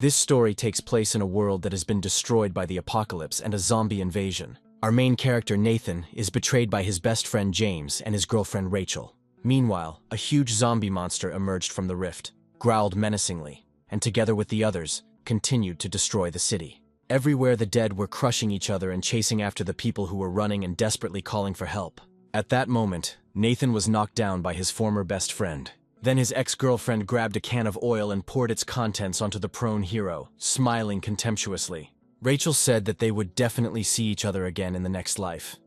This story takes place in a world that has been destroyed by the apocalypse and a zombie invasion. Our main character, Nathan, is betrayed by his best friend James and his girlfriend Rachel. Meanwhile, a huge zombie monster emerged from the rift, growled menacingly, and together with the others, continued to destroy the city. Everywhere the dead were crushing each other and chasing after the people who were running and desperately calling for help. At that moment, Nathan was knocked down by his former best friend. Then his ex-girlfriend grabbed a can of oil and poured its contents onto the prone hero, smiling contemptuously. Rachel said that they would definitely see each other again in the next life.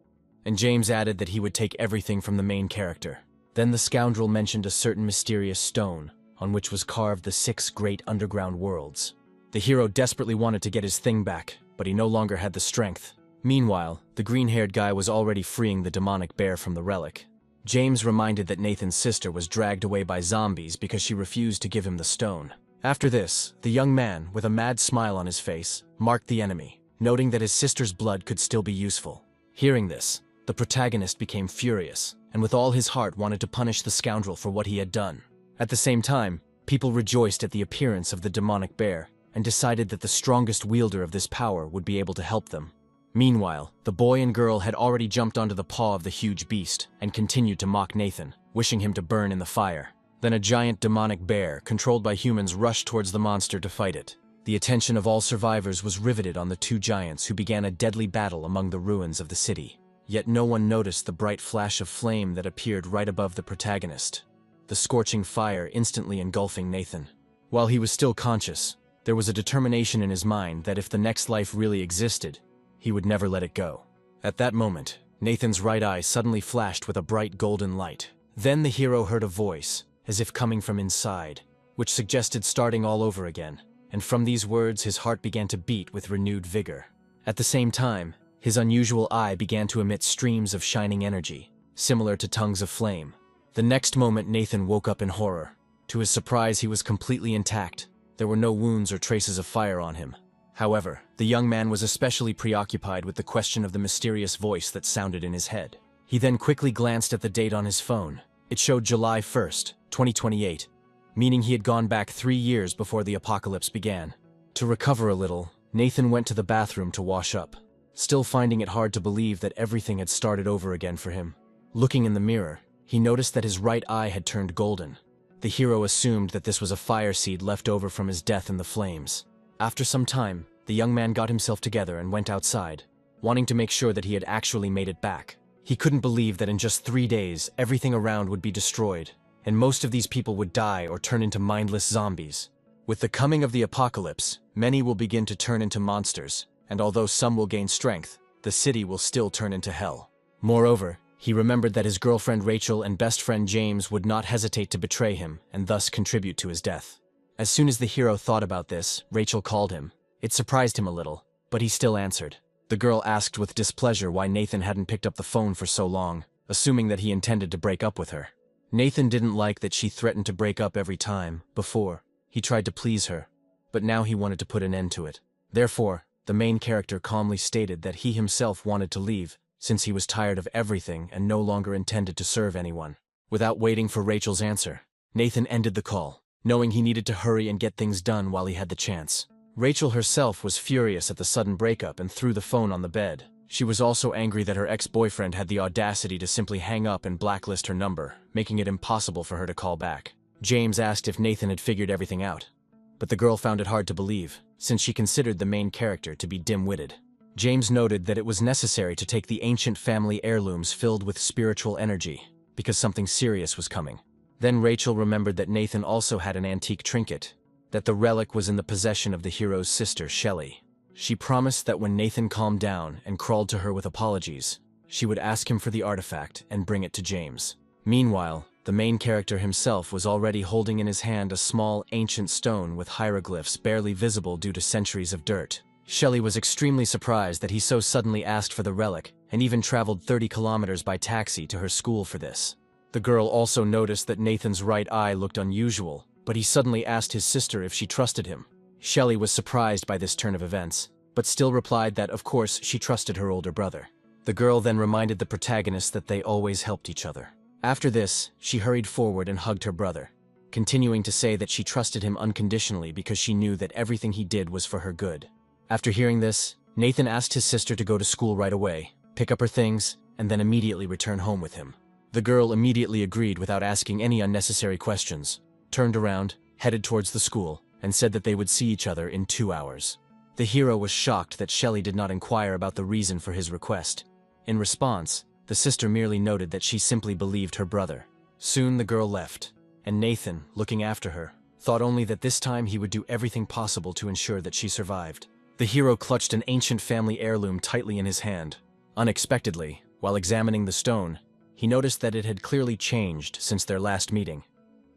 And James added that he would take everything from the main character. Then the scoundrel mentioned a certain mysterious stone, on which was carved the 6 great underground worlds. The hero desperately wanted to get his thing back, but he no longer had the strength. Meanwhile, the green-haired guy was already freeing the demonic bear from the relic. James reminded that Nathan's sister was dragged away by zombies because she refused to give him the stone. After this, the young man, with a mad smile on his face, marked the enemy, noting that his sister's blood could still be useful. Hearing this, the protagonist became furious, and with all his heart wanted to punish the scoundrel for what he had done. At the same time, people rejoiced at the appearance of the demonic bear, and decided that the strongest wielder of this power would be able to help them. Meanwhile, the boy and girl had already jumped onto the paw of the huge beast and continued to mock Nathan, wishing him to burn in the fire. Then a giant demonic bear, controlled by humans, rushed towards the monster to fight it. The attention of all survivors was riveted on the 2 giants who began a deadly battle among the ruins of the city. Yet no one noticed the bright flash of flame that appeared right above the protagonist, the scorching fire instantly engulfing Nathan. While he was still conscious, there was a determination in his mind that if the next life really existed, he would never let it go. At that moment, Nathan's right eye suddenly flashed with a bright golden light. Then the hero heard a voice, as if coming from inside, which suggested starting all over again, and from these words his heart began to beat with renewed vigor. At the same time, his unusual eye began to emit streams of shining energy, similar to tongues of flame. The next moment Nathan woke up in horror. To his surprise, he was completely intact. There were no wounds or traces of fire on him. However, the young man was especially preoccupied with the question of the mysterious voice that sounded in his head. He then quickly glanced at the date on his phone. It showed July 1st, 2028, meaning he had gone back 3 years before the apocalypse began. To recover a little, Nathan went to the bathroom to wash up, still finding it hard to believe that everything had started over again for him. Looking in the mirror, he noticed that his right eye had turned golden. The hero assumed that this was a fire seed left over from his death in the flames. After some time, the young man got himself together and went outside, wanting to make sure that he had actually made it back. He couldn't believe that in just 3 days, everything around would be destroyed, and most of these people would die or turn into mindless zombies. With the coming of the apocalypse, many will begin to turn into monsters, and although some will gain strength, the city will still turn into hell. Moreover, he remembered that his girlfriend Rachel and best friend James would not hesitate to betray him and thus contribute to his death. As soon as the hero thought about this, Rachel called him. It surprised him a little, but he still answered. The girl asked with displeasure why Nathan hadn't picked up the phone for so long, assuming that he intended to break up with her. Nathan didn't like that she threatened to break up every time. Before, he tried to please her, but now he wanted to put an end to it. Therefore, the main character calmly stated that he himself wanted to leave, since he was tired of everything and no longer intended to serve anyone. Without waiting for Rachel's answer, Nathan ended the call, knowing he needed to hurry and get things done while he had the chance. Rachel herself was furious at the sudden breakup and threw the phone on the bed. She was also angry that her ex-boyfriend had the audacity to simply hang up and blacklist her number, making it impossible for her to call back. James asked if Nathan had figured everything out, but the girl found it hard to believe, since she considered the main character to be dim-witted. James noted that it was necessary to take the ancient family heirlooms filled with spiritual energy, because something serious was coming. Then Rachel remembered that Nathan also had an antique trinket, that the relic was in the possession of the hero's sister, Shelley. She promised that when Nathan calmed down and crawled to her with apologies, she would ask him for the artifact and bring it to James. Meanwhile, the main character himself was already holding in his hand a small, ancient stone with hieroglyphs barely visible due to centuries of dirt. Shelley was extremely surprised that he so suddenly asked for the relic, and even traveled 30 kilometers by taxi to her school for this. The girl also noticed that Nathan's right eye looked unusual, but he suddenly asked his sister if she trusted him. Shelley was surprised by this turn of events, but still replied that of course she trusted her older brother. The girl then reminded the protagonist that they always helped each other. After this, she hurried forward and hugged her brother. continuing to say that she trusted him unconditionally because she knew that everything he did was for her good. After hearing this, Nathan asked his sister to go to school right away, pick up her things, and then immediately return home with him. The girl immediately agreed without asking any unnecessary questions, turned around, headed towards the school, and said that they would see each other in 2 hours. The hero was shocked that Shelley did not inquire about the reason for his request. In response, the sister merely noted that she simply believed her brother. Soon the girl left, and Nathan, looking after her, thought only that this time he would do everything possible to ensure that she survived. The hero clutched an ancient family heirloom tightly in his hand. Unexpectedly, while examining the stone, he noticed that it had clearly changed since their last meeting.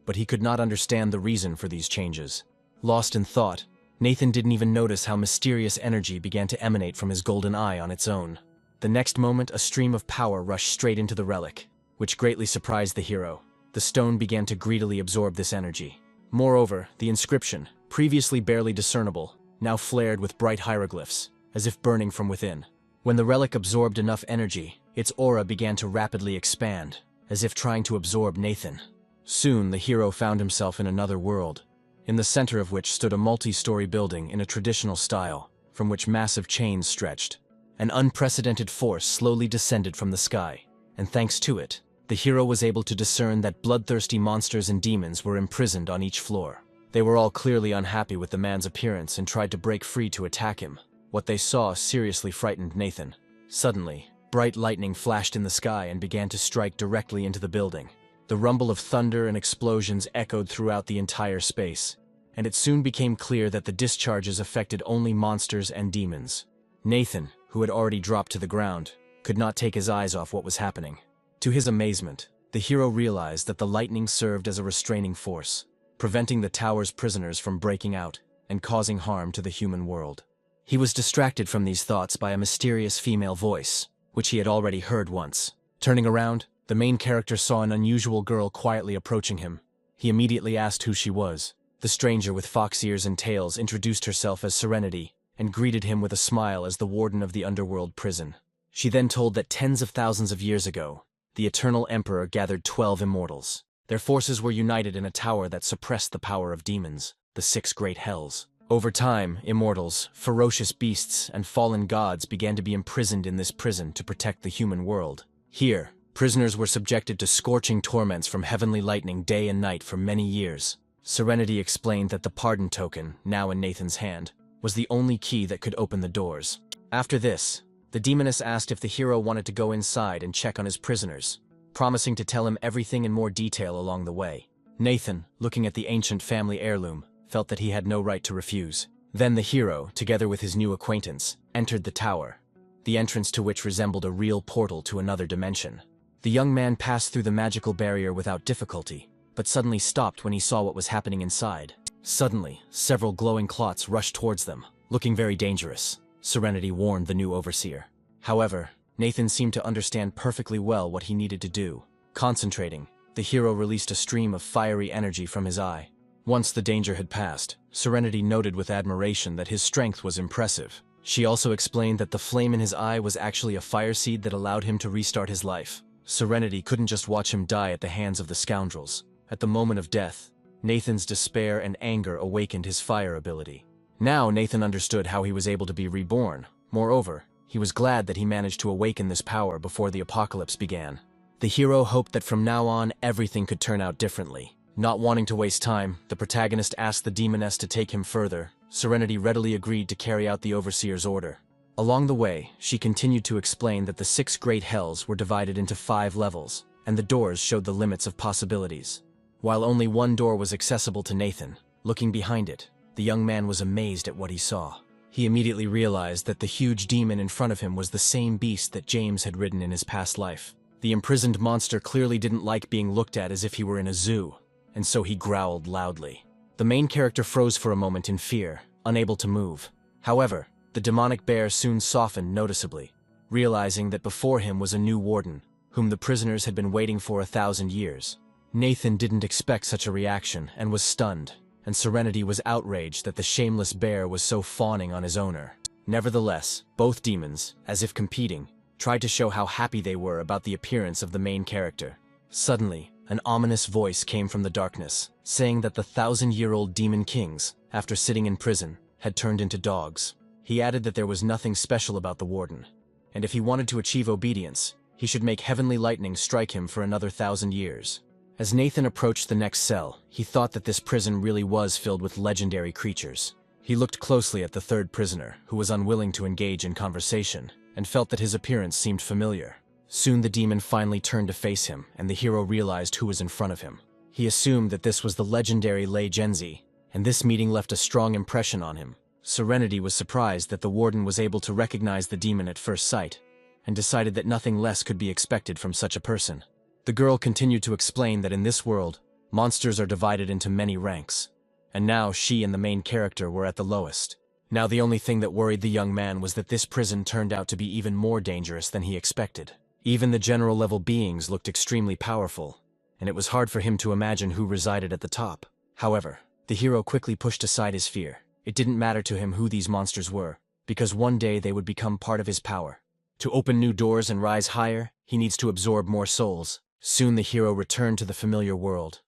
But he could not understand the reason for these changes. Lost in thought, Nathan didn't even notice how mysterious energy began to emanate from his golden eye on its own. The next moment, a stream of power rushed straight into the relic, which greatly surprised the hero. The stone began to greedily absorb this energy. Moreover, the inscription, previously barely discernible, now flared with bright hieroglyphs, as if burning from within. When the relic absorbed enough energy, its aura began to rapidly expand, as if trying to absorb Nathan. Soon, the hero found himself in another world, in the center of which stood a multi-story building in a traditional style, from which massive chains stretched. An unprecedented force slowly descended from the sky, and thanks to it, the hero was able to discern that bloodthirsty monsters and demons were imprisoned on each floor. They were all clearly unhappy with the man's appearance and tried to break free to attack him. What they saw seriously frightened Nathan. Suddenly, bright lightning flashed in the sky and began to strike directly into the building. The rumble of thunder and explosions echoed throughout the entire space, and it soon became clear that the discharges affected only monsters and demons. Nathan, who had already dropped to the ground, could not take his eyes off what was happening. To his amazement, the hero realized that the lightning served as a restraining force, preventing the tower's prisoners from breaking out and causing harm to the human world. He was distracted from these thoughts by a mysterious female voice, which he had already heard once. Turning around, the main character saw an unusual girl quietly approaching him. He immediately asked who she was. The stranger with fox ears and tails introduced herself as Serenity and greeted him with a smile as the warden of the underworld prison. She then told that tens of thousands of years ago, the Eternal Emperor gathered 12 immortals. Their forces were united in a tower that suppressed the power of demons, the 6 great hells. Over time, immortals, ferocious beasts, and fallen gods began to be imprisoned in this prison to protect the human world. Here, prisoners were subjected to scorching torments from heavenly lightning day and night for many years. Serenity explained that the pardon token, now in Nathan's hand, was the only key that could open the doors. After this, the demoness asked if the hero wanted to go inside and check on his prisoners, promising to tell him everything in more detail along the way. Nathan, looking at the ancient family heirloom, felt that he had no right to refuse. Then the hero, together with his new acquaintance, entered the tower, the entrance to which resembled a real portal to another dimension. The young man passed through the magical barrier without difficulty, but suddenly stopped when he saw what was happening inside. Suddenly, several glowing clots rushed towards them, looking very dangerous. Serenity warned the new overseer. However, Nathan seemed to understand perfectly well what he needed to do. Concentrating, the hero released a stream of fiery energy from his eye. Once the danger had passed, Serenity noted with admiration that his strength was impressive. She also explained that the flame in his eye was actually a fire seed that allowed him to restart his life. Serenity couldn't just watch him die at the hands of the scoundrels. At the moment of death, Nathan's despair and anger awakened his fire ability. Now Nathan understood how he was able to be reborn. Moreover, he was glad that he managed to awaken this power before the apocalypse began. The hero hoped that from now on everything could turn out differently. Not wanting to waste time, the protagonist asked the demoness to take him further. Serenity readily agreed to carry out the overseer's order. Along the way, she continued to explain that the 6 great hells were divided into 5 levels, and the doors showed the limits of possibilities. While only one door was accessible to Nathan, looking behind it, the young man was amazed at what he saw. He immediately realized that the huge demon in front of him was the same beast that James had ridden in his past life. The imprisoned monster clearly didn't like being looked at as if he were in a zoo, and so he growled loudly. The main character froze for a moment in fear, unable to move. However, the demonic bear soon softened noticeably, realizing that before him was a new warden, whom the prisoners had been waiting for 1,000 years. Nathan didn't expect such a reaction and was stunned, and Serenity was outraged that the shameless bear was so fawning on his owner. Nevertheless, both demons, as if competing, tried to show how happy they were about the appearance of the main character. Suddenly, an ominous voice came from the darkness, saying that the 1,000-year-old demon kings, after sitting in prison, had turned into dogs. He added that there was nothing special about the Warden, and if he wanted to achieve obedience, he should make heavenly lightning strike him for another 1,000 years. As Nathan approached the next cell, he thought that this prison really was filled with legendary creatures. He looked closely at the third prisoner, who was unwilling to engage in conversation, and felt that his appearance seemed familiar. Soon the demon finally turned to face him, and the hero realized who was in front of him. He assumed that this was the legendary Lei Genzi, and this meeting left a strong impression on him. Serenity was surprised that the Warden was able to recognize the demon at first sight, and decided that nothing less could be expected from such a person. The girl continued to explain that in this world, monsters are divided into many ranks, and now she and the main character were at the lowest. Now the only thing that worried the young man was that this prison turned out to be even more dangerous than he expected. Even the general-level beings looked extremely powerful, and it was hard for him to imagine who resided at the top. However, the hero quickly pushed aside his fear. It didn't matter to him who these monsters were, because one day they would become part of his power. To open new doors and rise higher, he needs to absorb more souls. Soon the hero returned to the familiar world,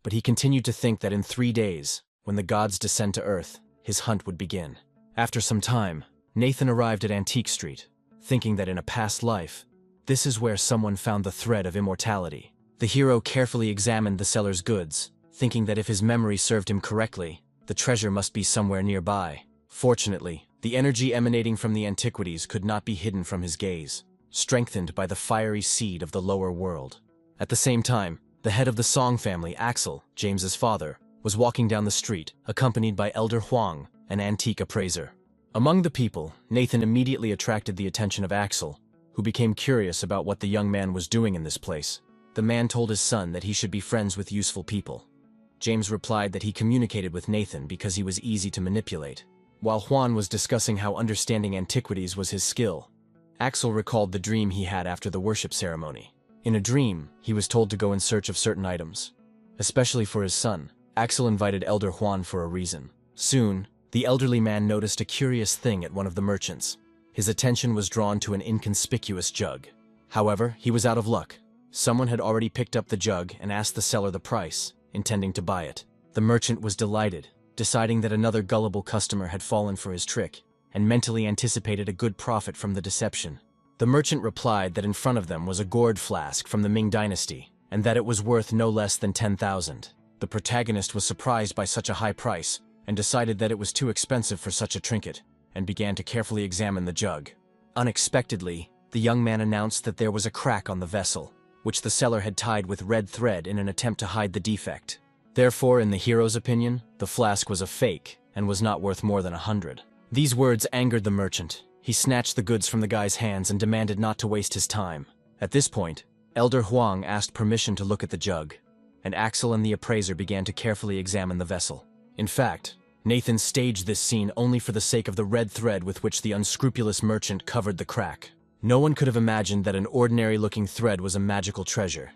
but he continued to think that in 3 days, when the gods descend to Earth, his hunt would begin. After some time, Nathan arrived at Antique Street, thinking that in a past life, this is where someone found the thread of immortality. The hero carefully examined the seller's goods, thinking that if his memory served him correctly, the treasure must be somewhere nearby. Fortunately, the energy emanating from the antiquities could not be hidden from his gaze, strengthened by the fiery seed of the lower world. At the same time, the head of the Song family, Axel, James's father, was walking down the street, accompanied by Elder Huang, an antique appraiser. Among the people, Nathan immediately attracted the attention of Axel, who became curious about what the young man was doing in this place. The man told his son that he should be friends with useful people. James replied that he communicated with Nathan because he was easy to manipulate. While Juan was discussing how understanding antiquities was his skill, Axel recalled the dream he had after the worship ceremony. In a dream, he was told to go in search of certain items. Especially for his son, Axel invited Elder Juan for a reason. Soon, the elderly man noticed a curious thing at one of the merchants. His attention was drawn to an inconspicuous jug. However, he was out of luck. Someone had already picked up the jug and asked the seller the price, intending to buy it. The merchant was delighted, deciding that another gullible customer had fallen for his trick, and mentally anticipated a good profit from the deception. The merchant replied that in front of them was a gourd flask from the Ming dynasty, and that it was worth no less than 10,000. The protagonist was surprised by such a high price, and decided that it was too expensive for such a trinket, and began to carefully examine the jug. Unexpectedly, the young man announced that there was a crack on the vessel, which the seller had tied with red thread in an attempt to hide the defect. Therefore, in the hero's opinion, the flask was a fake and was not worth more than 100. These words angered the merchant. He snatched the goods from the guy's hands and demanded not to waste his time. At this point, Elder Huang asked permission to look at the jug, and Axel and the appraiser began to carefully examine the vessel. In fact, Nathan staged this scene only for the sake of the red thread with which the unscrupulous merchant covered the crack. No one could have imagined that an ordinary-looking thread was a magical treasure,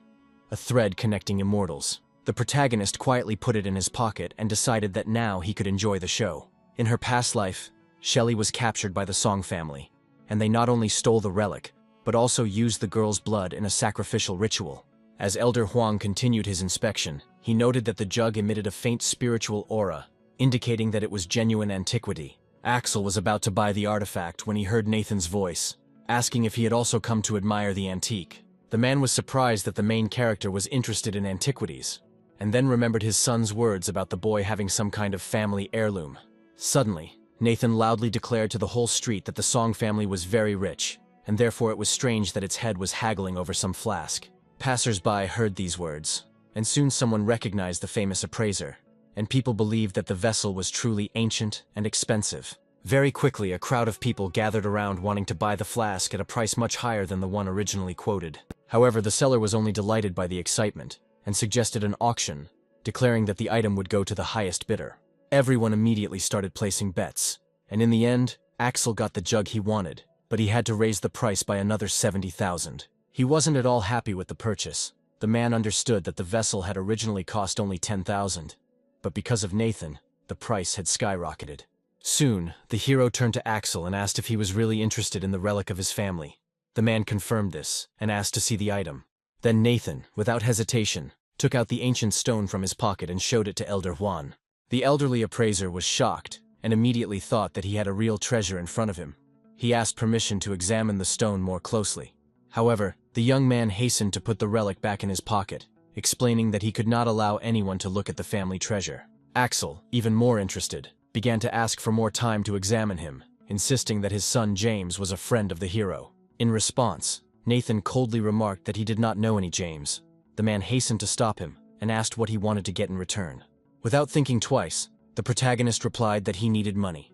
a thread connecting immortals. The protagonist quietly put it in his pocket and decided that now he could enjoy the show. In her past life, Shelley was captured by the Song family, and they not only stole the relic, but also used the girl's blood in a sacrificial ritual. As Elder Huang continued his inspection, he noted that the jug emitted a faint spiritual aura, indicating that it was genuine antiquity. Axel was about to buy the artifact when he heard Nathan's voice, asking if he had also come to admire the antique. The man was surprised that the main character was interested in antiquities, and then remembered his son's words about the boy having some kind of family heirloom. Suddenly, Nathan loudly declared to the whole street that the Song family was very rich, and therefore it was strange that its head was haggling over some flask. Passers-by heard these words, and soon someone recognized the famous appraiser, and people believed that the vessel was truly ancient and expensive. Very quickly, a crowd of people gathered around wanting to buy the flask at a price much higher than the one originally quoted. However, the seller was only delighted by the excitement, and suggested an auction, declaring that the item would go to the highest bidder. Everyone immediately started placing bets, and in the end, Axel got the jug he wanted, but he had to raise the price by another 70,000. He wasn't at all happy with the purchase. The man understood that the vessel had originally cost only 10,000, but because of Nathan, the price had skyrocketed. Soon, the hero turned to Axel and asked if he was really interested in the relic of his family. The man confirmed this, and asked to see the item. Then Nathan, without hesitation, took out the ancient stone from his pocket and showed it to Elder Juan. The elderly appraiser was shocked and immediately thought that he had a real treasure in front of him. He asked permission to examine the stone more closely. However, the young man hastened to put the relic back in his pocket, explaining that he could not allow anyone to look at the family treasure. Axel, even more interested, began to ask for more time to examine him, insisting that his son James was a friend of the hero. In response, Nathan coldly remarked that he did not know any James. The man hastened to stop him and asked what he wanted to get in return. Without thinking twice, the protagonist replied that he needed money.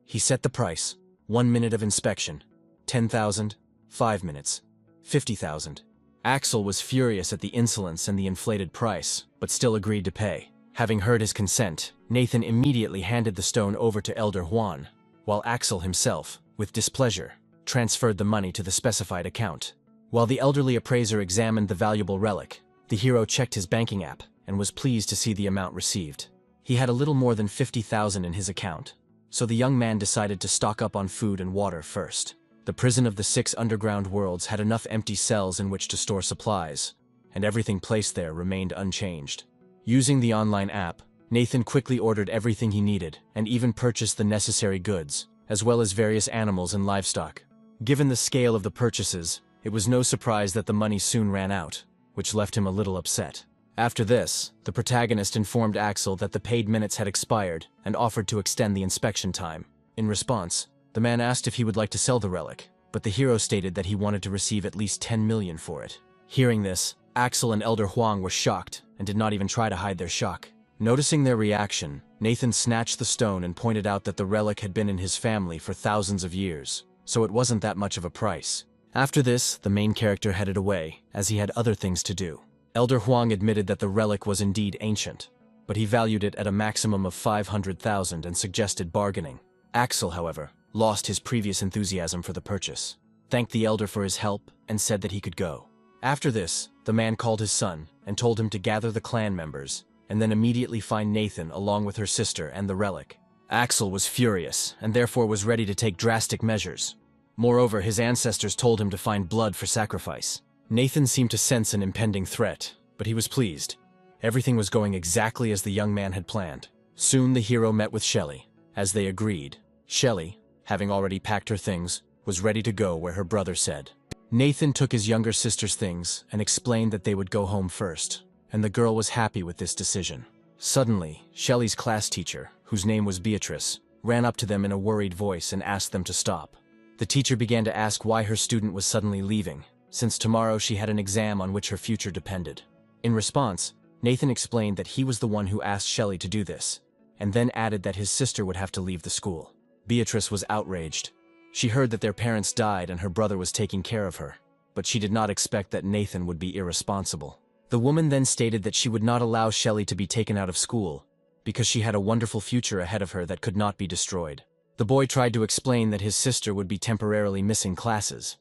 He set the price: 1 minute of inspection, 10,000, 5 minutes, 50,000. Axel was furious at the insolence and the inflated price, but still agreed to pay. Having heard his consent, Nathan immediately handed the stone over to Elder Juan, while Axel himself, with displeasure, transferred the money to the specified account. While the elderly appraiser examined the valuable relic, the hero checked his banking app and was pleased to see the amount received. He had a little more than 50,000 in his account, so the young man decided to stock up on food and water first. The prison of the 6 underground worlds had enough empty cells in which to store supplies, and everything placed there remained unchanged. Using the online app, Nathan quickly ordered everything he needed and even purchased the necessary goods, as well as various animals and livestock. Given the scale of the purchases, it was no surprise that the money soon ran out, which left him a little upset. After this, the protagonist informed Axel that the paid minutes had expired and offered to extend the inspection time. In response, the man asked if he would like to sell the relic, but the hero stated that he wanted to receive at least 10 million for it. Hearing this, Axel and Elder Huang were shocked and did not even try to hide their shock. Noticing their reaction, Nathan snatched the stone and pointed out that the relic had been in his family for thousands of years, so it wasn't that much of a price. After this, the main character headed away, as he had other things to do. Elder Huang admitted that the relic was indeed ancient, but he valued it at a maximum of 500,000 and suggested bargaining. Axel, however, lost his previous enthusiasm for the purchase, thanked the elder for his help, and said that he could go. After this, the man called his son and told him to gather the clan members, and then immediately find Nathan along with her sister and the relic. Axel was furious, and therefore was ready to take drastic measures. Moreover, his ancestors told him to find blood for sacrifice. Nathan seemed to sense an impending threat, but he was pleased. Everything was going exactly as the young man had planned. Soon the hero met with Shelley. As they agreed, Shelley, having already packed her things, was ready to go where her brother said. Nathan took his younger sister's things and explained that they would go home first, and the girl was happy with this decision. Suddenly, Shelley's class teacher, whose name was Beatrice, ran up to them in a worried voice and asked them to stop. The teacher began to ask why her student was suddenly leaving, since tomorrow she had an exam on which her future depended. In response, Nathan explained that he was the one who asked Shelley to do this, and then added that his sister would have to leave the school. Beatrice was outraged. She heard that their parents died and her brother was taking care of her, but she did not expect that Nathan would be irresponsible. The woman then stated that she would not allow Shelley to be taken out of school, because she had a wonderful future ahead of her that could not be destroyed. The boy tried to explain that his sister would be temporarily missing classes,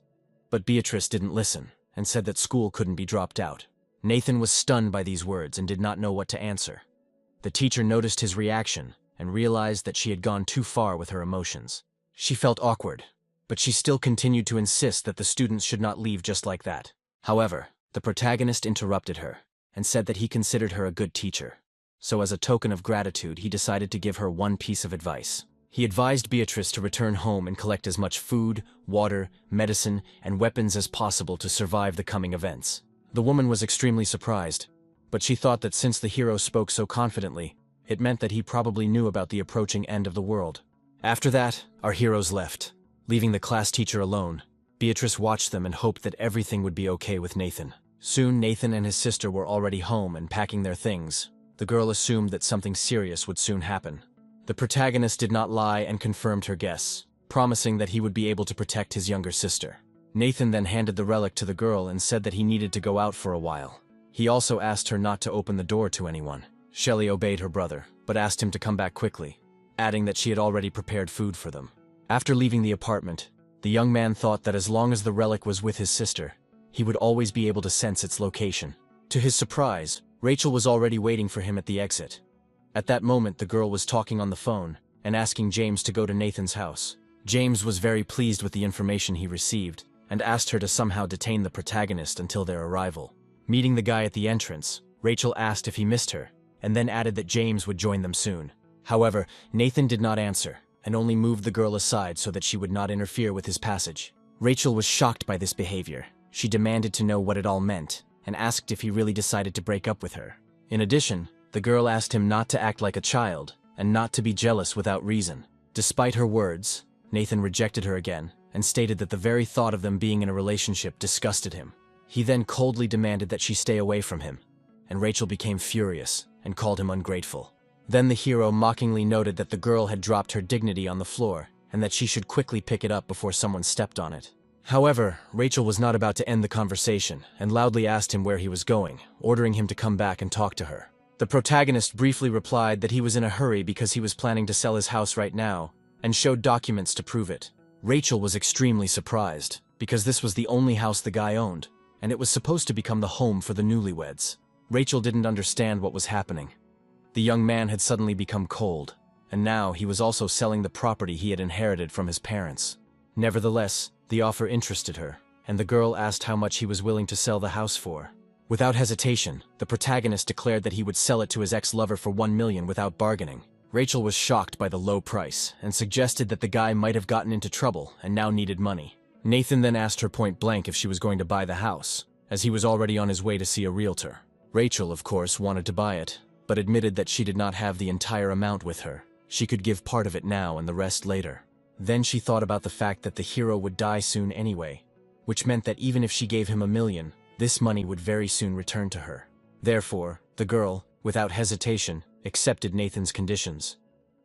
but Beatrice didn't listen and said that school couldn't be dropped out. Nathan was stunned by these words and did not know what to answer. The teacher noticed his reaction and realized that she had gone too far with her emotions. She felt awkward, but she still continued to insist that the students should not leave just like that. However, the protagonist interrupted her and said that he considered her a good teacher. So as a token of gratitude, he decided to give her one piece of advice. He advised Beatrice to return home and collect as much food, water, medicine, and weapons as possible to survive the coming events. The woman was extremely surprised, but she thought that since the hero spoke so confidently, it meant that he probably knew about the approaching end of the world. After that, our heroes left. Leaving the class teacher alone, Beatrice watched them and hoped that everything would be okay with Nathan. Soon Nathan and his sister were already home and packing their things. The girl assumed that something serious would soon happen. The protagonist did not lie and confirmed her guess, promising that he would be able to protect his younger sister. Nathan then handed the relic to the girl and said that he needed to go out for a while. He also asked her not to open the door to anyone. Shelley obeyed her brother, but asked him to come back quickly, adding that she had already prepared food for them. After leaving the apartment, the young man thought that as long as the relic was with his sister, he would always be able to sense its location. To his surprise, Rachel was already waiting for him at the exit. At that moment, the girl was talking on the phone and asking James to go to Nathan's house. James was very pleased with the information he received and asked her to somehow detain the protagonist until their arrival. Meeting the guy at the entrance, Rachel asked if he missed her, and then added that James would join them soon. However, Nathan did not answer, and only moved the girl aside so that she would not interfere with his passage. Rachel was shocked by this behavior. She demanded to know what it all meant, and asked if he really decided to break up with her. In addition, the girl asked him not to act like a child, and not to be jealous without reason. Despite her words, Nathan rejected her again, and stated that the very thought of them being in a relationship disgusted him. He then coldly demanded that she stay away from him, and Rachel became furious and called him ungrateful. Then the hero mockingly noted that the girl had dropped her dignity on the floor, and that she should quickly pick it up before someone stepped on it. However, Rachel was not about to end the conversation, and loudly asked him where he was going, ordering him to come back and talk to her. The protagonist briefly replied that he was in a hurry because he was planning to sell his house right now, and showed documents to prove it. Rachel was extremely surprised, because this was the only house the guy owned, and it was supposed to become the home for the newlyweds. Rachel didn't understand what was happening. The young man had suddenly become cold, and now he was also selling the property he had inherited from his parents. Nevertheless, the offer interested her, and the girl asked how much he was willing to sell the house for. Without hesitation, the protagonist declared that he would sell it to his ex-lover for $1 million without bargaining. Rachel was shocked by the low price, and suggested that the guy might have gotten into trouble and now needed money. Nathan then asked her point blank if she was going to buy the house, as he was already on his way to see a realtor. Rachel, of course, wanted to buy it, but admitted that she did not have the entire amount with her. She could give part of it now and the rest later. Then she thought about the fact that the hero would die soon anyway, which meant that even if she gave him $1 million, this money would very soon return to her. Therefore, the girl, without hesitation, accepted Nathan's conditions.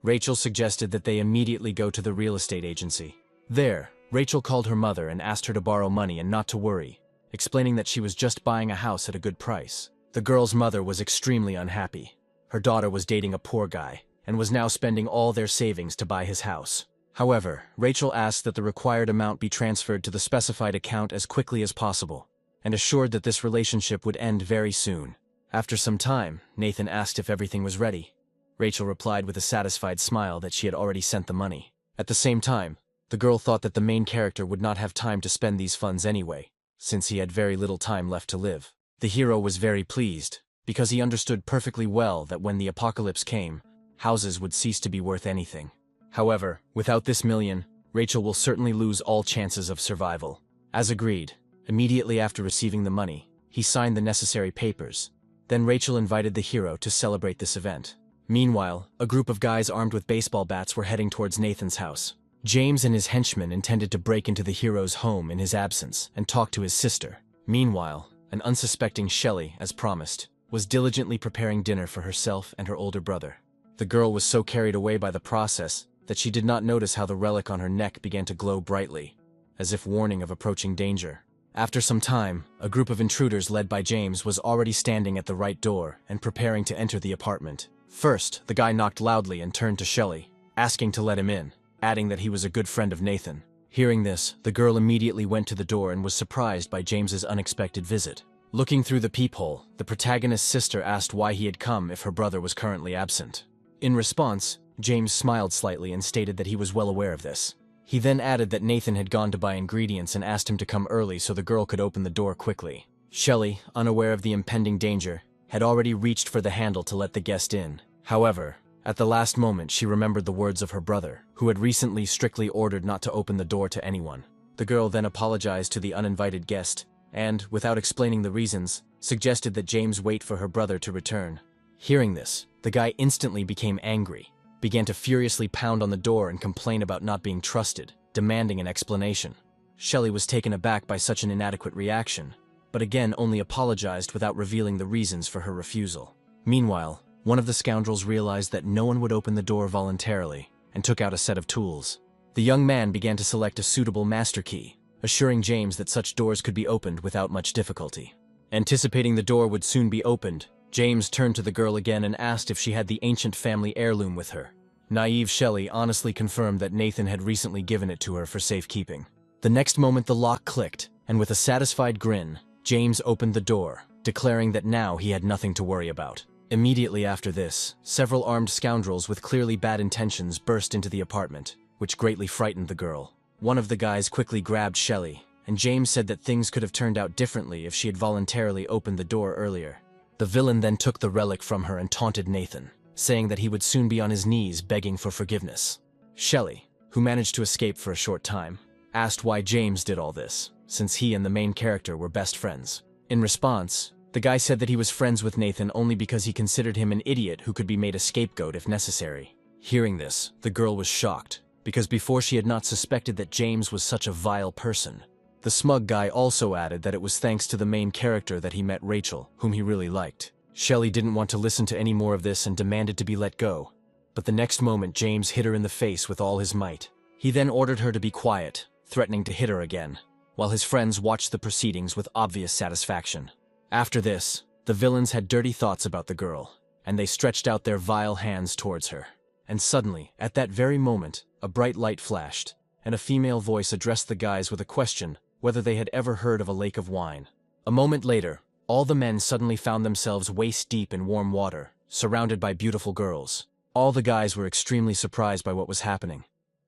Rachel suggested that they immediately go to the real estate agency. There, Rachel called her mother and asked her to borrow money and not to worry, explaining that she was just buying a house at a good price. The girl's mother was extremely unhappy. Her daughter was dating a poor guy, and was now spending all their savings to buy his house. However, Rachel asked that the required amount be transferred to the specified account as quickly as possible, and assured that this relationship would end very soon. After some time, Nathan asked if everything was ready. Rachel replied with a satisfied smile that she had already sent the money. At the same time, the girl thought that the main character would not have time to spend these funds anyway, since he had very little time left to live. The hero was very pleased, because he understood perfectly well that when the apocalypse came, houses would cease to be worth anything. However, without this $1 million, Rachel will certainly lose all chances of survival. As agreed, immediately after receiving the money, he signed the necessary papers. Then Rachel invited the hero to celebrate this event. Meanwhile, a group of guys armed with baseball bats were heading towards Nathan's house. James and his henchmen intended to break into the hero's home in his absence and talk to his sister. Meanwhile, an unsuspecting Shelley, as promised, was diligently preparing dinner for herself and her older brother. The girl was so carried away by the process that she did not notice how the relic on her neck began to glow brightly, as if warning of approaching danger. After some time, a group of intruders led by James was already standing at the right door and preparing to enter the apartment. First, the guy knocked loudly and turned to Shelley, asking to let him in, adding that he was a good friend of Nathan. Hearing this, the girl immediately went to the door and was surprised by James's unexpected visit. Looking through the peephole, the protagonist's sister asked why he had come if her brother was currently absent. In response, James smiled slightly and stated that he was well aware of this. He then added that Nathan had gone to buy ingredients and asked him to come early so the girl could open the door quickly. Shelley, unaware of the impending danger, had already reached for the handle to let the guest in. However, at the last moment she remembered the words of her brother, who had recently strictly ordered not to open the door to anyone. The girl then apologized to the uninvited guest, and, without explaining the reasons, suggested that James wait for her brother to return. Hearing this, the guy instantly became angry, began to furiously pound on the door and complain about not being trusted, demanding an explanation. Shelley was taken aback by such an inadequate reaction, but again only apologized without revealing the reasons for her refusal. Meanwhile, one of the scoundrels realized that no one would open the door voluntarily, and took out a set of tools. The young man began to select a suitable master key, assuring James that such doors could be opened without much difficulty. Anticipating the door would soon be opened, James turned to the girl again and asked if she had the ancient family heirloom with her. Naive Shelley honestly confirmed that Nathan had recently given it to her for safekeeping. The next moment the lock clicked, and with a satisfied grin, James opened the door, declaring that now he had nothing to worry about. Immediately after this, several armed scoundrels with clearly bad intentions burst into the apartment, which greatly frightened the girl. One of the guys quickly grabbed Shelley, and James said that things could have turned out differently if she had voluntarily opened the door earlier. The villain then took the relic from her and taunted Nathan, saying that he would soon be on his knees begging for forgiveness. Shelley, who managed to escape for a short time, asked why James did all this, since he and the main character were best friends. In response, the guy said that he was friends with Nathan only because he considered him an idiot who could be made a scapegoat if necessary. Hearing this, the girl was shocked, because before she had not suspected that James was such a vile person. The smug guy also added that it was thanks to the main character that he met Rachel, whom he really liked. Shelley didn't want to listen to any more of this and demanded to be let go. But the next moment James hit her in the face with all his might. He then ordered her to be quiet, threatening to hit her again, while his friends watched the proceedings with obvious satisfaction. After this, the villains had dirty thoughts about the girl, and they stretched out their vile hands towards her. And suddenly, at that very moment, a bright light flashed, and a female voice addressed the guys with a question whether they had ever heard of a lake of wine. A moment later, all the men suddenly found themselves waist-deep in warm water, surrounded by beautiful girls. All the guys were extremely surprised by what was happening.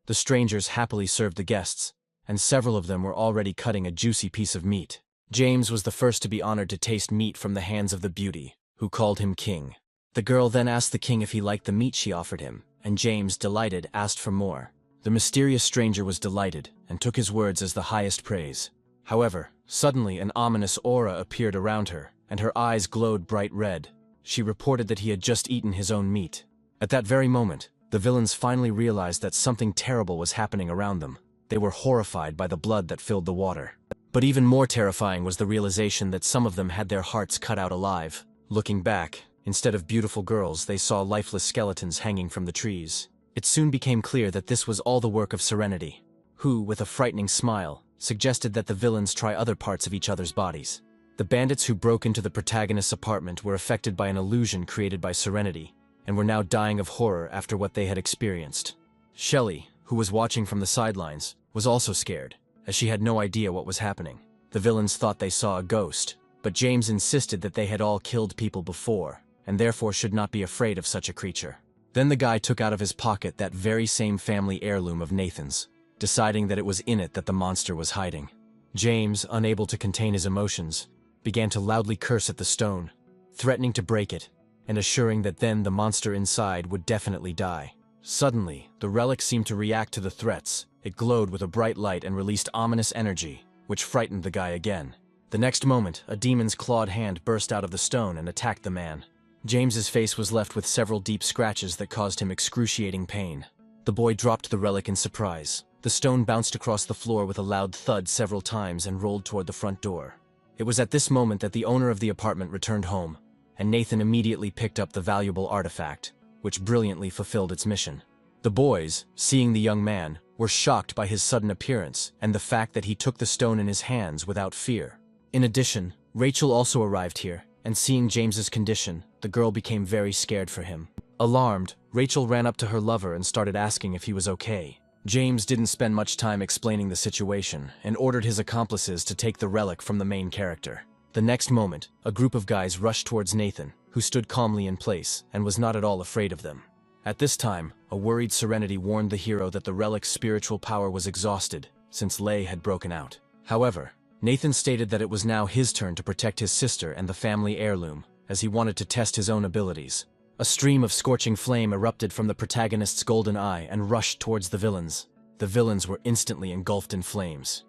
The strangers happily served the guests, and several of them were already cutting a juicy piece of meat. James was the first to be honored to taste meat from the hands of the beauty, who called him king. The girl then asked the king if he liked the meat she offered him, and James, delighted, asked for more. The mysterious stranger was delighted, and took his words as the highest praise. However, suddenly an ominous aura appeared around her, and her eyes glowed bright red. She reported that he had just eaten his own meat. At that very moment, the villains finally realized that something terrible was happening around them. They were horrified by the blood that filled the water. But even more terrifying was the realization that some of them had their hearts cut out alive. Looking back, instead of beautiful girls, they saw lifeless skeletons hanging from the trees. It soon became clear that this was all the work of Serenity, who, with a frightening smile, suggested that the villains try other parts of each other's bodies. The bandits who broke into the protagonist's apartment were affected by an illusion created by Serenity, and were now dying of horror after what they had experienced. Shelley, who was watching from the sidelines, was also scared, as she had no idea what was happening. The villains thought they saw a ghost, but James insisted that they had all killed people before, and therefore should not be afraid of such a creature. Then the guy took out of his pocket that very same family heirloom of Nathan's, deciding that it was in it that the monster was hiding. James, unable to contain his emotions, began to loudly curse at the stone, threatening to break it, and assuring that then the monster inside would definitely die. Suddenly, the relic seemed to react to the threats. It glowed with a bright light and released ominous energy, which frightened the guy again. The next moment, a demon's clawed hand burst out of the stone and attacked the man. James's face was left with several deep scratches that caused him excruciating pain. The boy dropped the relic in surprise. The stone bounced across the floor with a loud thud several times and rolled toward the front door. It was at this moment that the owner of the apartment returned home, and Nathan immediately picked up the valuable artifact, which brilliantly fulfilled its mission. The boys, seeing the young man, were shocked by his sudden appearance and the fact that he took the stone in his hands without fear. In addition, Rachel also arrived here, and seeing James's condition, the girl became very scared for him. Alarmed, Rachel ran up to her lover and started asking if he was okay. James didn't spend much time explaining the situation and ordered his accomplices to take the relic from the main character. The next moment, a group of guys rushed towards Nathan, who stood calmly in place and was not at all afraid of them. At this time, a worried Serenity warned the hero that the relic's spiritual power was exhausted, since Lei had broken out. However, Nathan stated that it was now his turn to protect his sister and the family heirloom, as he wanted to test his own abilities. A stream of scorching flame erupted from the protagonist's golden eye and rushed towards the villains. The villains were instantly engulfed in flames.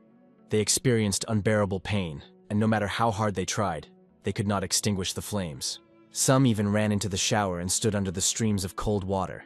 They experienced unbearable pain, and no matter how hard they tried, they could not extinguish the flames. Some even ran into the shower and stood under the streams of cold water.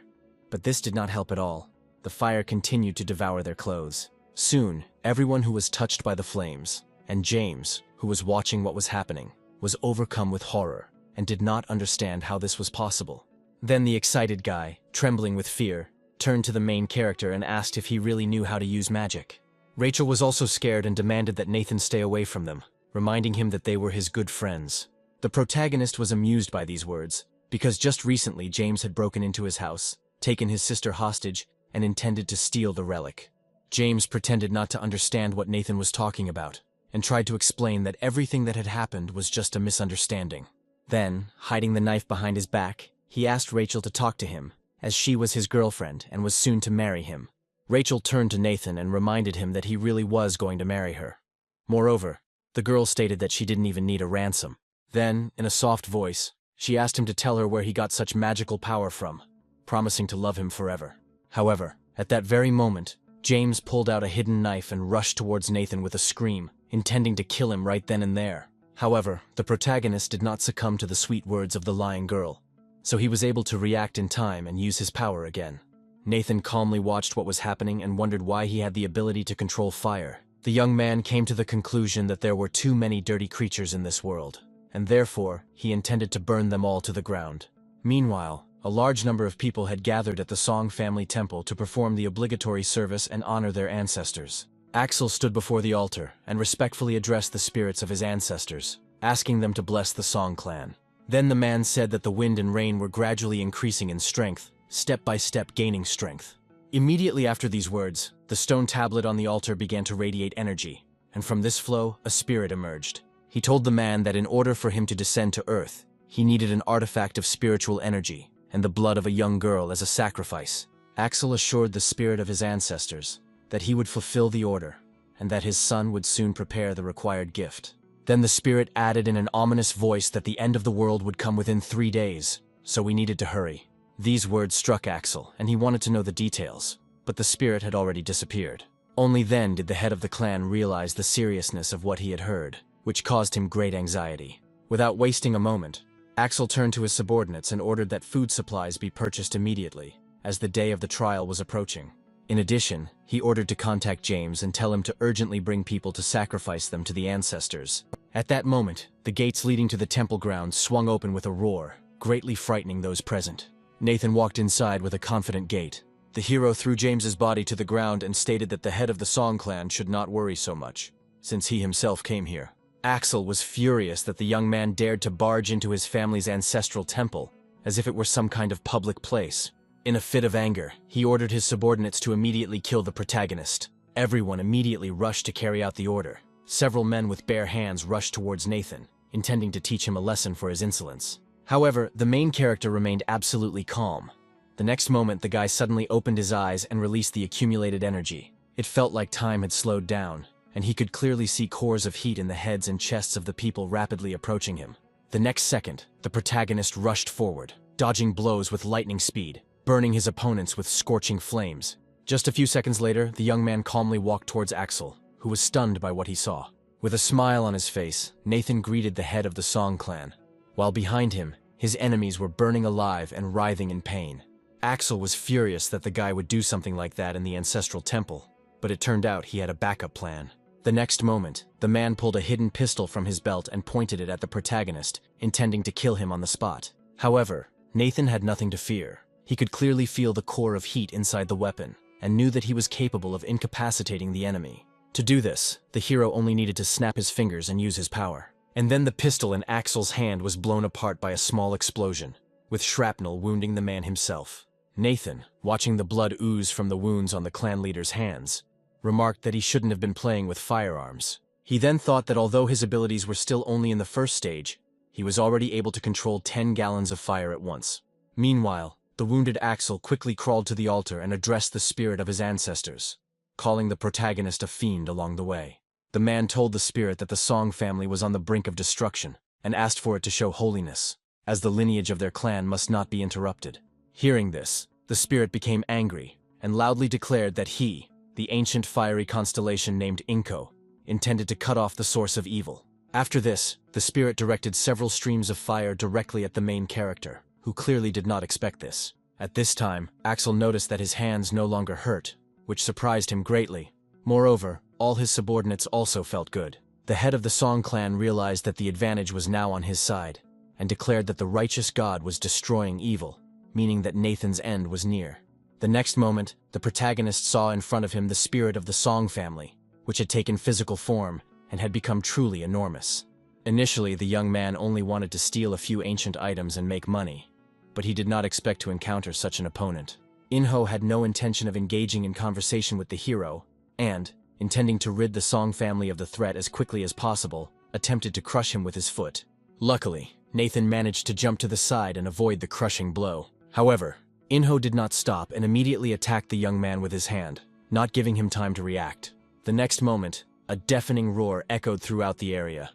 But this did not help at all. The fire continued to devour their clothes. Soon, everyone who was touched by the flames, and James, who was watching what was happening, was overcome with horror and did not understand how this was possible. Then the excited guy, trembling with fear, turned to the main character and asked if he really knew how to use magic. Rachel was also scared and demanded that Nathan stay away from them, reminding him that they were his good friends. The protagonist was amused by these words, because just recently James had broken into his house, taken his sister hostage, and intended to steal the relic. James pretended not to understand what Nathan was talking about, and tried to explain that everything that had happened was just a misunderstanding. Then, hiding the knife behind his back, he asked Rachel to talk to him, as she was his girlfriend and was soon to marry him. Rachel turned to Nathan and reminded him that he really was going to marry her. Moreover, the girl stated that she didn't even need a ransom. Then, in a soft voice, she asked him to tell her where he got such magical power from, promising to love him forever. However, at that very moment, James pulled out a hidden knife and rushed towards Nathan with a scream, intending to kill him right then and there. However, the protagonist did not succumb to the sweet words of the lying girl, so he was able to react in time and use his power again. Nathan calmly watched what was happening and wondered why he had the ability to control fire. The young man came to the conclusion that there were too many dirty creatures in this world, and therefore, he intended to burn them all to the ground. Meanwhile, a large number of people had gathered at the Song family temple to perform the obligatory service and honor their ancestors. Axel stood before the altar and respectfully addressed the spirits of his ancestors, asking them to bless the Song clan. Then the man said that the wind and rain were gradually increasing in strength, step by step gaining strength. Immediately after these words, the stone tablet on the altar began to radiate energy, and from this flow, a spirit emerged. He told the man that in order for him to descend to Earth, he needed an artifact of spiritual energy and the blood of a young girl as a sacrifice. Axel assured the spirit of his ancestors that he would fulfill the order, and that his son would soon prepare the required gift. Then the spirit added in an ominous voice that the end of the world would come within 3 days, so we needed to hurry. These words struck Axel, and he wanted to know the details, but the spirit had already disappeared. Only then did the head of the clan realize the seriousness of what he had heard, which caused him great anxiety. Without wasting a moment, Axel turned to his subordinates and ordered that food supplies be purchased immediately, as the day of the trial was approaching. In addition, he ordered to contact James and tell him to urgently bring people to sacrifice them to the ancestors. At that moment, the gates leading to the temple grounds swung open with a roar, greatly frightening those present. Nathan walked inside with a confident gait. The hero threw James's body to the ground and stated that the head of the Song clan should not worry so much, since he himself came here. Axel was furious that the young man dared to barge into his family's ancestral temple, as if it were some kind of public place. In a fit of anger, he ordered his subordinates to immediately kill the protagonist. Everyone immediately rushed to carry out the order. Several men with bare hands rushed towards Nathan, intending to teach him a lesson for his insolence. However, the main character remained absolutely calm. The next moment, the guy suddenly opened his eyes and released the accumulated energy. It felt like time had slowed down, and he could clearly see cores of heat in the heads and chests of the people rapidly approaching him. The next second, the protagonist rushed forward, dodging blows with lightning speed, burning his opponents with scorching flames. Just a few seconds later, the young man calmly walked towards Axel, who was stunned by what he saw. With a smile on his face, Nathan greeted the head of the Song clan, while behind him, his enemies were burning alive and writhing in pain. Axel was furious that the guy would do something like that in the ancestral temple, but it turned out he had a backup plan. The next moment, the man pulled a hidden pistol from his belt and pointed it at the protagonist, intending to kill him on the spot. However, Nathan had nothing to fear. He could clearly feel the core of heat inside the weapon, and knew that he was capable of incapacitating the enemy. To do this, the hero only needed to snap his fingers and use his power. And then the pistol in Axel's hand was blown apart by a small explosion, with shrapnel wounding the man himself. Nathan, watching the blood ooze from the wounds on the clan leader's hands, remarked that he shouldn't have been playing with firearms. He then thought that although his abilities were still only in the first stage, he was already able to control 10 gallons of fire at once. Meanwhile, the wounded Axel quickly crawled to the altar and addressed the spirit of his ancestors, calling the protagonist a fiend along the way. The man told the spirit that the Song family was on the brink of destruction, and asked for it to show holiness, as the lineage of their clan must not be interrupted. Hearing this, the spirit became angry, and loudly declared that he, the ancient fiery constellation named Inko, intended to cut off the source of evil. After this, the spirit directed several streams of fire directly at the main character, who clearly did not expect this. At this time, Axel noticed that his hands no longer hurt, which surprised him greatly. Moreover, all his subordinates also felt good. The head of the Song clan realized that the advantage was now on his side, and declared that the righteous god was destroying evil, meaning that Nathan's end was near. The next moment, the protagonist saw in front of him the spirit of the Song family, which had taken physical form and had become truly enormous. Initially, the young man only wanted to steal a few ancient items and make money, but he did not expect to encounter such an opponent. Inho had no intention of engaging in conversation with the hero, and, intending to rid the Song family of the threat as quickly as possible, attempted to crush him with his foot. Luckily, Nathan managed to jump to the side and avoid the crushing blow. However, Inho did not stop and immediately attacked the young man with his hand, not giving him time to react. The next moment, a deafening roar echoed throughout the area.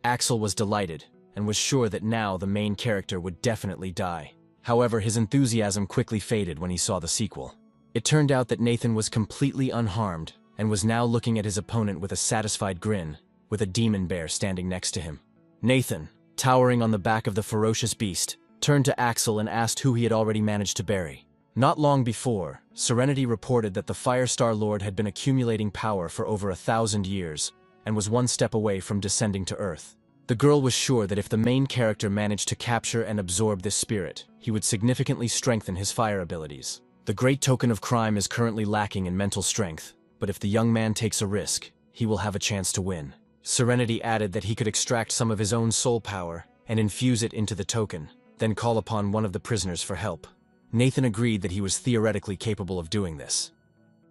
Axel was delighted, and was sure that now the main character would definitely die. However, his enthusiasm quickly faded when he saw the sequel. It turned out that Nathan was completely unharmed and was now looking at his opponent with a satisfied grin, with a demon bear standing next to him. Nathan, towering on the back of the ferocious beast, turned to Axel and asked who he had already managed to bury. Not long before, Serenity reported that the Firestar Lord had been accumulating power for over 1,000 years and was one step away from descending to Earth. The girl was sure that if the main character managed to capture and absorb this spirit, he would significantly strengthen his fire abilities. The great token of crime is currently lacking in mental strength, but if the young man takes a risk, he will have a chance to win. Serenity added that he could extract some of his own soul power and infuse it into the token, then call upon one of the prisoners for help. Nathan agreed that he was theoretically capable of doing this.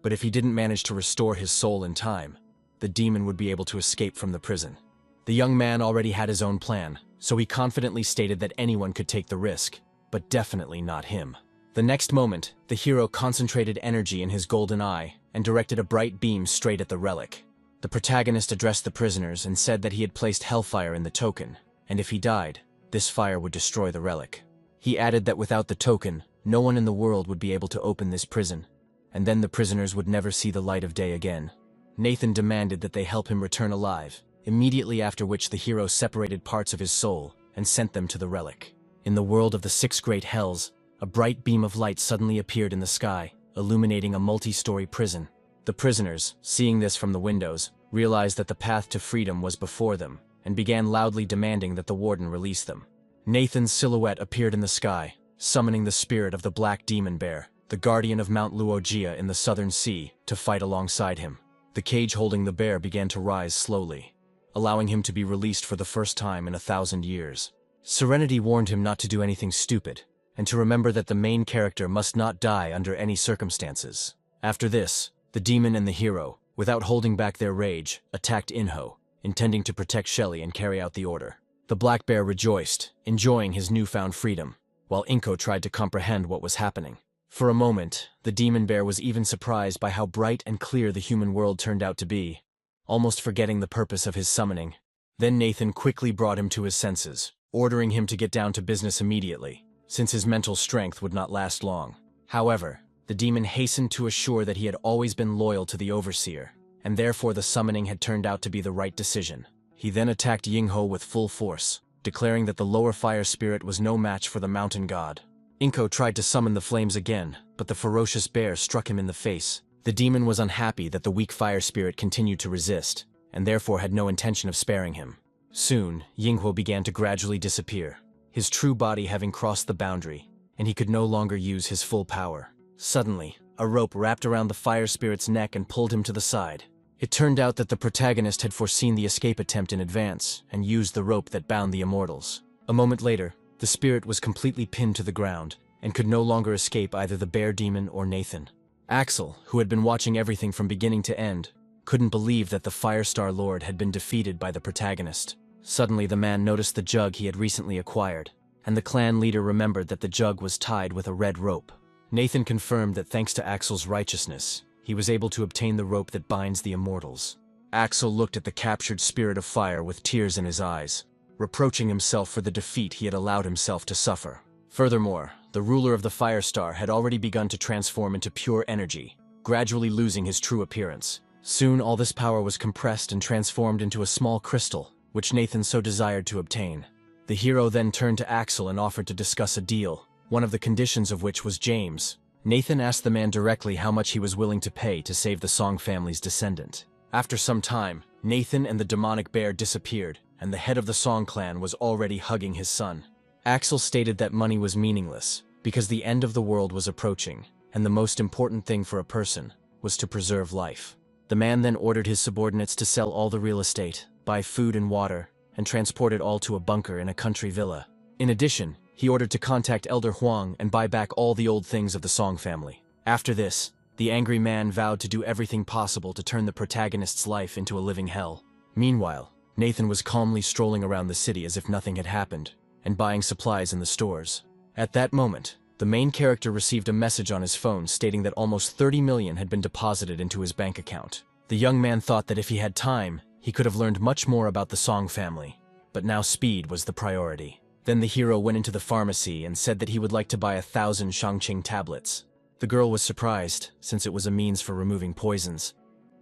But if he didn't manage to restore his soul in time, the demon would be able to escape from the prison. The young man already had his own plan, so he confidently stated that anyone could take the risk, but definitely not him. The next moment, the hero concentrated energy in his golden eye and directed a bright beam straight at the relic. The protagonist addressed the prisoners and said that he had placed hellfire in the token, and if he died, this fire would destroy the relic. He added that without the token, no one in the world would be able to open this prison, and then the prisoners would never see the light of day again. Nathan demanded that they help him return alive, immediately after which the hero separated parts of his soul and sent them to the relic. In the world of the six great hells, a bright beam of light suddenly appeared in the sky, illuminating a multi-story prison. The prisoners, seeing this from the windows, realized that the path to freedom was before them, and began loudly demanding that the warden release them. Nathan's silhouette appeared in the sky, summoning the spirit of the black demon bear, the guardian of Mount Luogia in the southern sea, to fight alongside him. The cage holding the bear began to rise slowly, allowing him to be released for the first time in 1,000 years. Serenity warned him not to do anything stupid, and to remember that the main character must not die under any circumstances. After this, the demon and the hero, without holding back their rage, attacked Inho, intending to protect Shelly and carry out the order. The black bear rejoiced, enjoying his newfound freedom, while Inko tried to comprehend what was happening. For a moment, the demon bear was even surprised by how bright and clear the human world turned out to be, almost forgetting the purpose of his summoning. Then Nathan quickly brought him to his senses, ordering him to get down to business immediately, since his mental strength would not last long. However, the demon hastened to assure that he had always been loyal to the overseer, and therefore the summoning had turned out to be the right decision. He then attacked Yingho with full force, declaring that the lower fire spirit was no match for the mountain god. Inko tried to summon the flames again, but the ferocious bear struck him in the face. The demon was unhappy that the weak fire spirit continued to resist, and therefore had no intention of sparing him. Soon, Yinghuo began to gradually disappear, his true body having crossed the boundary, and he could no longer use his full power. Suddenly, a rope wrapped around the fire spirit's neck and pulled him to the side. It turned out that the protagonist had foreseen the escape attempt in advance and used the rope that bound the immortals. A moment later, the spirit was completely pinned to the ground and could no longer escape either the bear demon or Nathan. Axel, who had been watching everything from beginning to end, couldn't believe that the Firestar Lord had been defeated by the protagonist. Suddenly, the man noticed the jug he had recently acquired, and the clan leader remembered that the jug was tied with a red rope. Nathan confirmed that thanks to Axel's righteousness, he was able to obtain the rope that binds the immortals. Axel looked at the captured spirit of fire with tears in his eyes, reproaching himself for the defeat he had allowed himself to suffer. Furthermore, the ruler of the Firestar had already begun to transform into pure energy, gradually losing his true appearance. Soon all this power was compressed and transformed into a small crystal, which Nathan so desired to obtain. The hero then turned to Axel and offered to discuss a deal, one of the conditions of which was James. Nathan asked the man directly how much he was willing to pay to save the Song family's descendant. After some time, Nathan and the demonic bear disappeared, and the head of the Song clan was already hugging his son. Axel stated that money was meaningless, because the end of the world was approaching, and the most important thing for a person was to preserve life. The man then ordered his subordinates to sell all the real estate, buy food and water, and transport it all to a bunker in a country villa. In addition, he ordered to contact Elder Huang and buy back all the old things of the Song family. After this, the angry man vowed to do everything possible to turn the protagonist's life into a living hell. Meanwhile, Nathan was calmly strolling around the city as if nothing had happened, and buying supplies in the stores. At that moment, the main character received a message on his phone stating that almost 30 million had been deposited into his bank account. The young man thought that if he had time, he could have learned much more about the Song family. but now speed was the priority. Then the hero went into the pharmacy and said that he would like to buy 1,000 Shangqing tablets. The girl was surprised, since it was a means for removing poisons.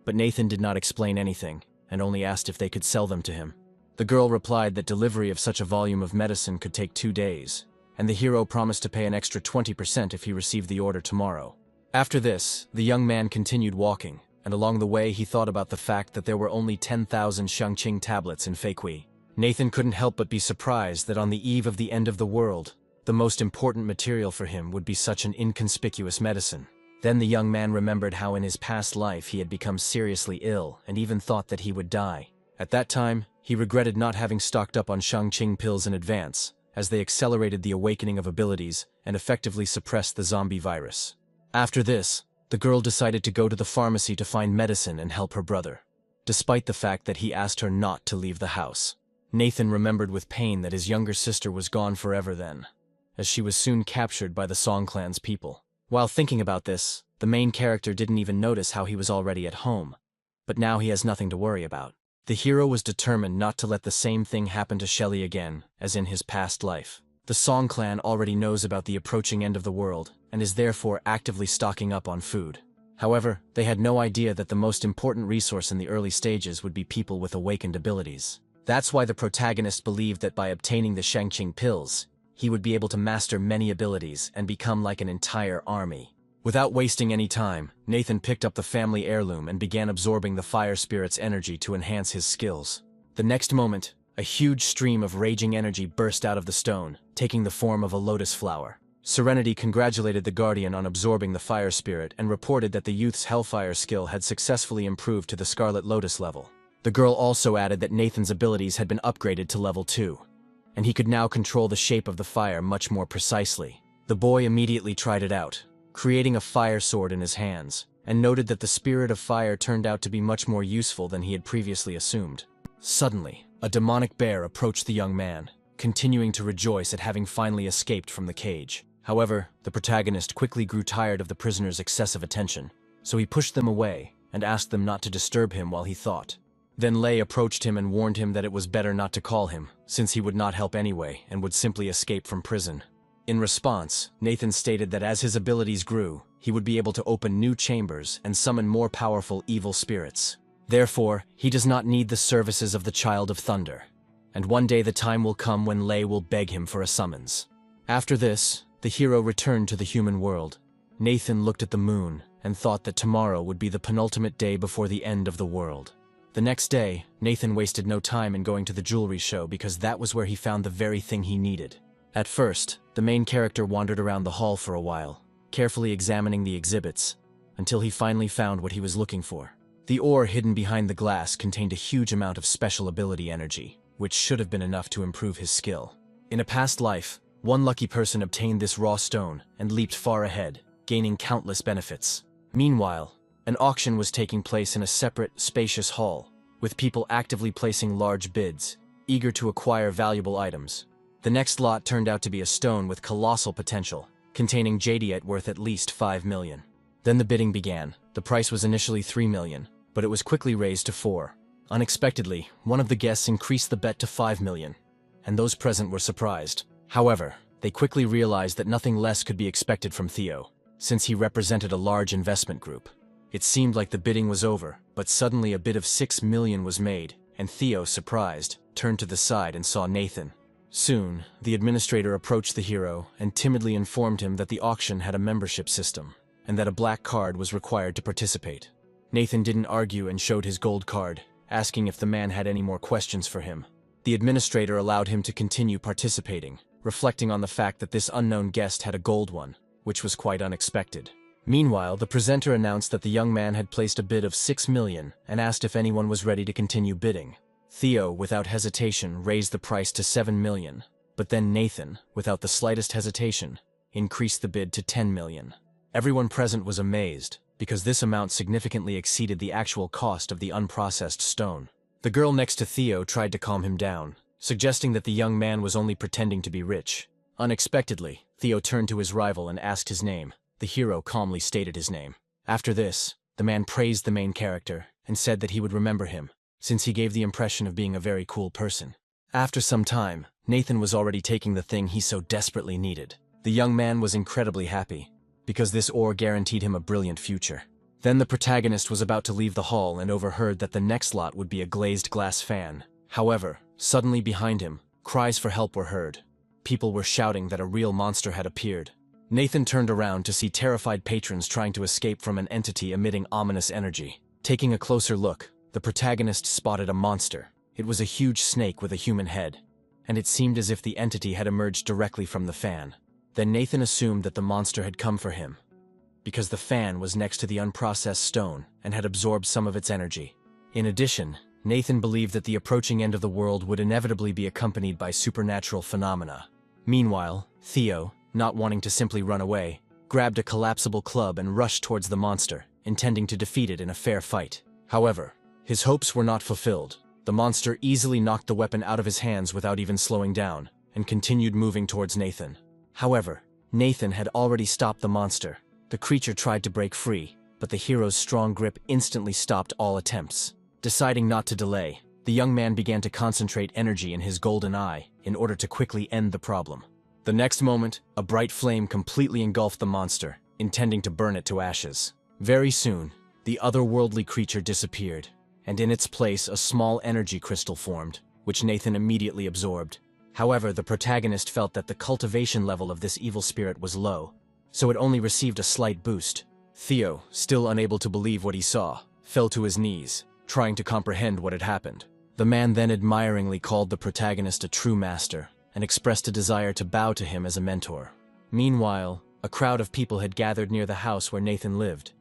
But Nathan did not explain anything, and only asked if they could sell them to him. The girl replied that delivery of such a volume of medicine could take 2 days, and the hero promised to pay an extra 20% if he received the order tomorrow. After this, the young man continued walking, and along the way he thought about the fact that there were only 10,000 Shangqing tablets in Feikui. Nathan couldn't help but be surprised that on the eve of the end of the world, the most important material for him would be such an inconspicuous medicine. Then the young man remembered how in his past life he had become seriously ill and even thought that he would die. At that time, he regretted not having stocked up on Shangqing pills in advance, as they accelerated the awakening of abilities and effectively suppressed the zombie virus. After this, the girl decided to go to the pharmacy to find medicine and help her brother, despite the fact that he asked her not to leave the house. Nathan remembered with pain that his younger sister was gone forever then, as she was soon captured by the Song clan's people. While thinking about this, the main character didn't even notice how he was already at home, but now he has nothing to worry about. The hero was determined not to let the same thing happen to Shelley again as in his past life. The Song clan already knows about the approaching end of the world and is therefore actively stocking up on food. However, they had no idea that the most important resource in the early stages would be people with awakened abilities. That's why the protagonist believed that by obtaining the Shangqing pills, he would be able to master many abilities and become like an entire army. Without wasting any time, Nathan picked up the family heirloom and began absorbing the fire spirit's energy to enhance his skills. The next moment, a huge stream of raging energy burst out of the stone, taking the form of a lotus flower. Serenity congratulated the guardian on absorbing the fire spirit and reported that the youth's hellfire skill had successfully improved to the Scarlet Lotus level. The girl also added that Nathan's abilities had been upgraded to level 2, and he could now control the shape of the fire much more precisely. The boy immediately tried it out, creating a fire sword in his hands, and noted that the spirit of fire turned out to be much more useful than he had previously assumed. Suddenly, a demonic bear approached the young man, continuing to rejoice at having finally escaped from the cage. However, the protagonist quickly grew tired of the prisoner's excessive attention, so he pushed them away and asked them not to disturb him while he thought. Then Lei approached him and warned him that it was better not to call him, since he would not help anyway and would simply escape from prison. In response, Nathan stated that as his abilities grew, he would be able to open new chambers and summon more powerful evil spirits. Therefore, he does not need the services of the Child of Thunder, and one day the time will come when Lei will beg him for a summons. After this, the hero returned to the human world. Nathan looked at the moon and thought that tomorrow would be the penultimate day before the end of the world. The next day, Nathan wasted no time in going to the jewelry show because that was where he found the very thing he needed. At first, the main character wandered around the hall for a while, carefully examining the exhibits, until he finally found what he was looking for. The ore hidden behind the glass contained a huge amount of special ability energy, which should have been enough to improve his skill. In a past life, one lucky person obtained this raw stone and leaped far ahead, gaining countless benefits. Meanwhile, an auction was taking place in a separate, spacious hall, with people actively placing large bids, eager to acquire valuable items. The next lot turned out to be a stone with colossal potential, containing jadeite worth at least 5 million. Then the bidding began. The price was initially 3 million, but it was quickly raised to 4. Unexpectedly, one of the guests increased the bet to 5 million, and those present were surprised. However, they quickly realized that nothing less could be expected from Theo, since he represented a large investment group. It seemed like the bidding was over, but suddenly a bid of 6 million was made, and Theo, surprised, turned to the side and saw Nathan. Soon, the administrator approached the hero and timidly informed him that the auction had a membership system, and that a black card was required to participate. Nathan didn't argue and showed his gold card, asking if the man had any more questions for him. The administrator allowed him to continue participating, reflecting on the fact that this unknown guest had a gold one, which was quite unexpected. Meanwhile, the presenter announced that the young man had placed a bid of 6 million and asked if anyone was ready to continue bidding. Theo, without hesitation, raised the price to 7 million, but then Nathan, without the slightest hesitation, increased the bid to 10 million. Everyone present was amazed, because this amount significantly exceeded the actual cost of the unprocessed stone. The girl next to Theo tried to calm him down, suggesting that the young man was only pretending to be rich. Unexpectedly, Theo turned to his rival and asked his name. The hero calmly stated his name. After this, the man praised the main character and said that he would remember him, since he gave the impression of being a very cool person. After some time, Nathan was already taking the thing he so desperately needed. The young man was incredibly happy, because this ore guaranteed him a brilliant future. Then the protagonist was about to leave the hall and overheard that the next lot would be a glazed glass fan. However, suddenly behind him, cries for help were heard. People were shouting that a real monster had appeared. Nathan turned around to see terrified patrons trying to escape from an entity emitting ominous energy. Taking a closer look, the protagonist spotted a monster. It was a huge snake with a human head, and it seemed as if the entity had emerged directly from the fan. Then Nathan assumed that the monster had come for him, because the fan was next to the unprocessed stone and had absorbed some of its energy. In addition, Nathan believed that the approaching end of the world would inevitably be accompanied by supernatural phenomena. Meanwhile, Theo, not wanting to simply run away, grabbed a collapsible club and rushed towards the monster, intending to defeat it in a fair fight. However, his hopes were not fulfilled. The monster easily knocked the weapon out of his hands without even slowing down, and continued moving towards Nathan. However, Nathan had already stopped the monster. The creature tried to break free, but the hero's strong grip instantly stopped all attempts. Deciding not to delay, the young man began to concentrate energy in his golden eye in order to quickly end the problem. The next moment, a bright flame completely engulfed the monster, intending to burn it to ashes. Very soon, the otherworldly creature disappeared, and in its place a small energy crystal formed, which Nathan immediately absorbed. However, the protagonist felt that the cultivation level of this evil spirit was low, so it only received a slight boost. Theo, still unable to believe what he saw, fell to his knees, trying to comprehend what had happened. The man then admiringly called the protagonist a true master, and expressed a desire to bow to him as a mentor. Meanwhile, a crowd of people had gathered near the house where Nathan lived,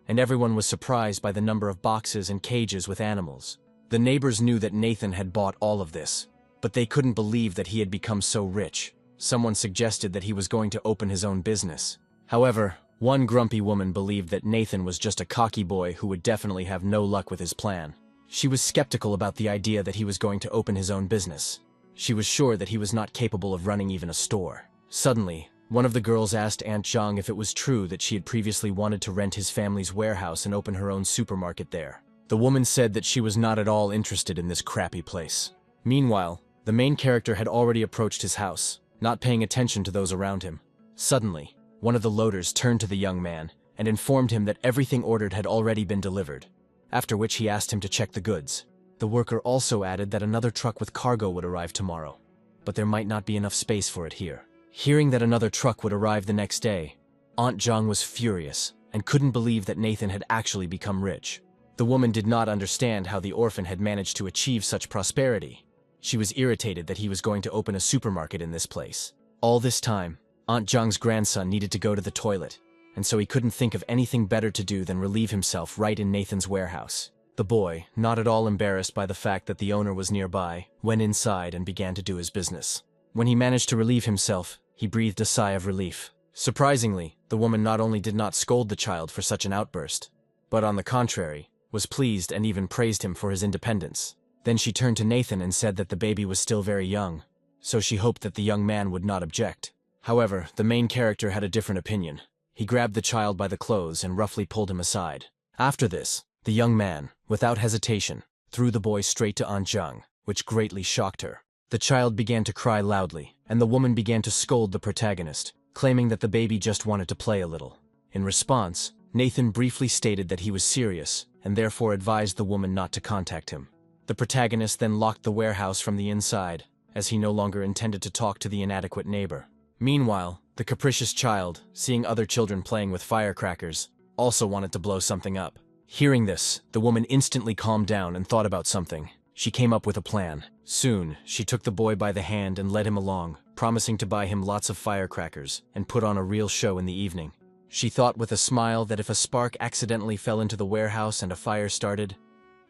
and everyone was surprised by the number of boxes and cages with animals. The neighbors knew that Nathan had bought all of this, but they couldn't believe that he had become so rich. Someone suggested that he was going to open his own business. However, one grumpy woman believed that Nathan was just a cocky boy who would definitely have no luck with his plan. She was skeptical about the idea that he was going to open his own business. She was sure that he was not capable of running even a store. Suddenly, one of the girls asked Aunt Zhang if it was true that she had previously wanted to rent his family's warehouse and open her own supermarket there. The woman said that she was not at all interested in this crappy place. Meanwhile, the main character had already approached his house, not paying attention to those around him. Suddenly, one of the loaders turned to the young man and informed him that everything ordered had already been delivered, after which he asked him to check the goods. The worker also added that another truck with cargo would arrive tomorrow, but there might not be enough space for it here. Hearing that another truck would arrive the next day, Aunt Zhang was furious and couldn't believe that Nathan had actually become rich. The woman did not understand how the orphan had managed to achieve such prosperity. She was irritated that he was going to open a supermarket in this place. All this time, Aunt Zhang's grandson needed to go to the toilet, and so he couldn't think of anything better to do than relieve himself right in Nathan's warehouse. The boy, not at all embarrassed by the fact that the owner was nearby, went inside and began to do his business. When he managed to relieve himself, he breathed a sigh of relief. Surprisingly, the woman not only did not scold the child for such an outburst, but on the contrary, was pleased and even praised him for his independence. Then she turned to Nathan and said that the baby was still very young, so she hoped that the young man would not object. However, the main character had a different opinion. He grabbed the child by the clothes and roughly pulled him aside. After this, the young man, without hesitation, threw the boy straight to Aunt Zhang, which greatly shocked her. The child began to cry loudly, and the woman began to scold the protagonist, claiming that the baby just wanted to play a little. In response, Nathan briefly stated that he was serious, and therefore advised the woman not to contact him. The protagonist then locked the warehouse from the inside, as he no longer intended to talk to the inadequate neighbor. Meanwhile, the capricious child, seeing other children playing with firecrackers, also wanted to blow something up. Hearing this, the woman instantly calmed down and thought about something. She came up with a plan. Soon, she took the boy by the hand and led him along, promising to buy him lots of firecrackers and put on a real show in the evening. She thought with a smile that if a spark accidentally fell into the warehouse and a fire started,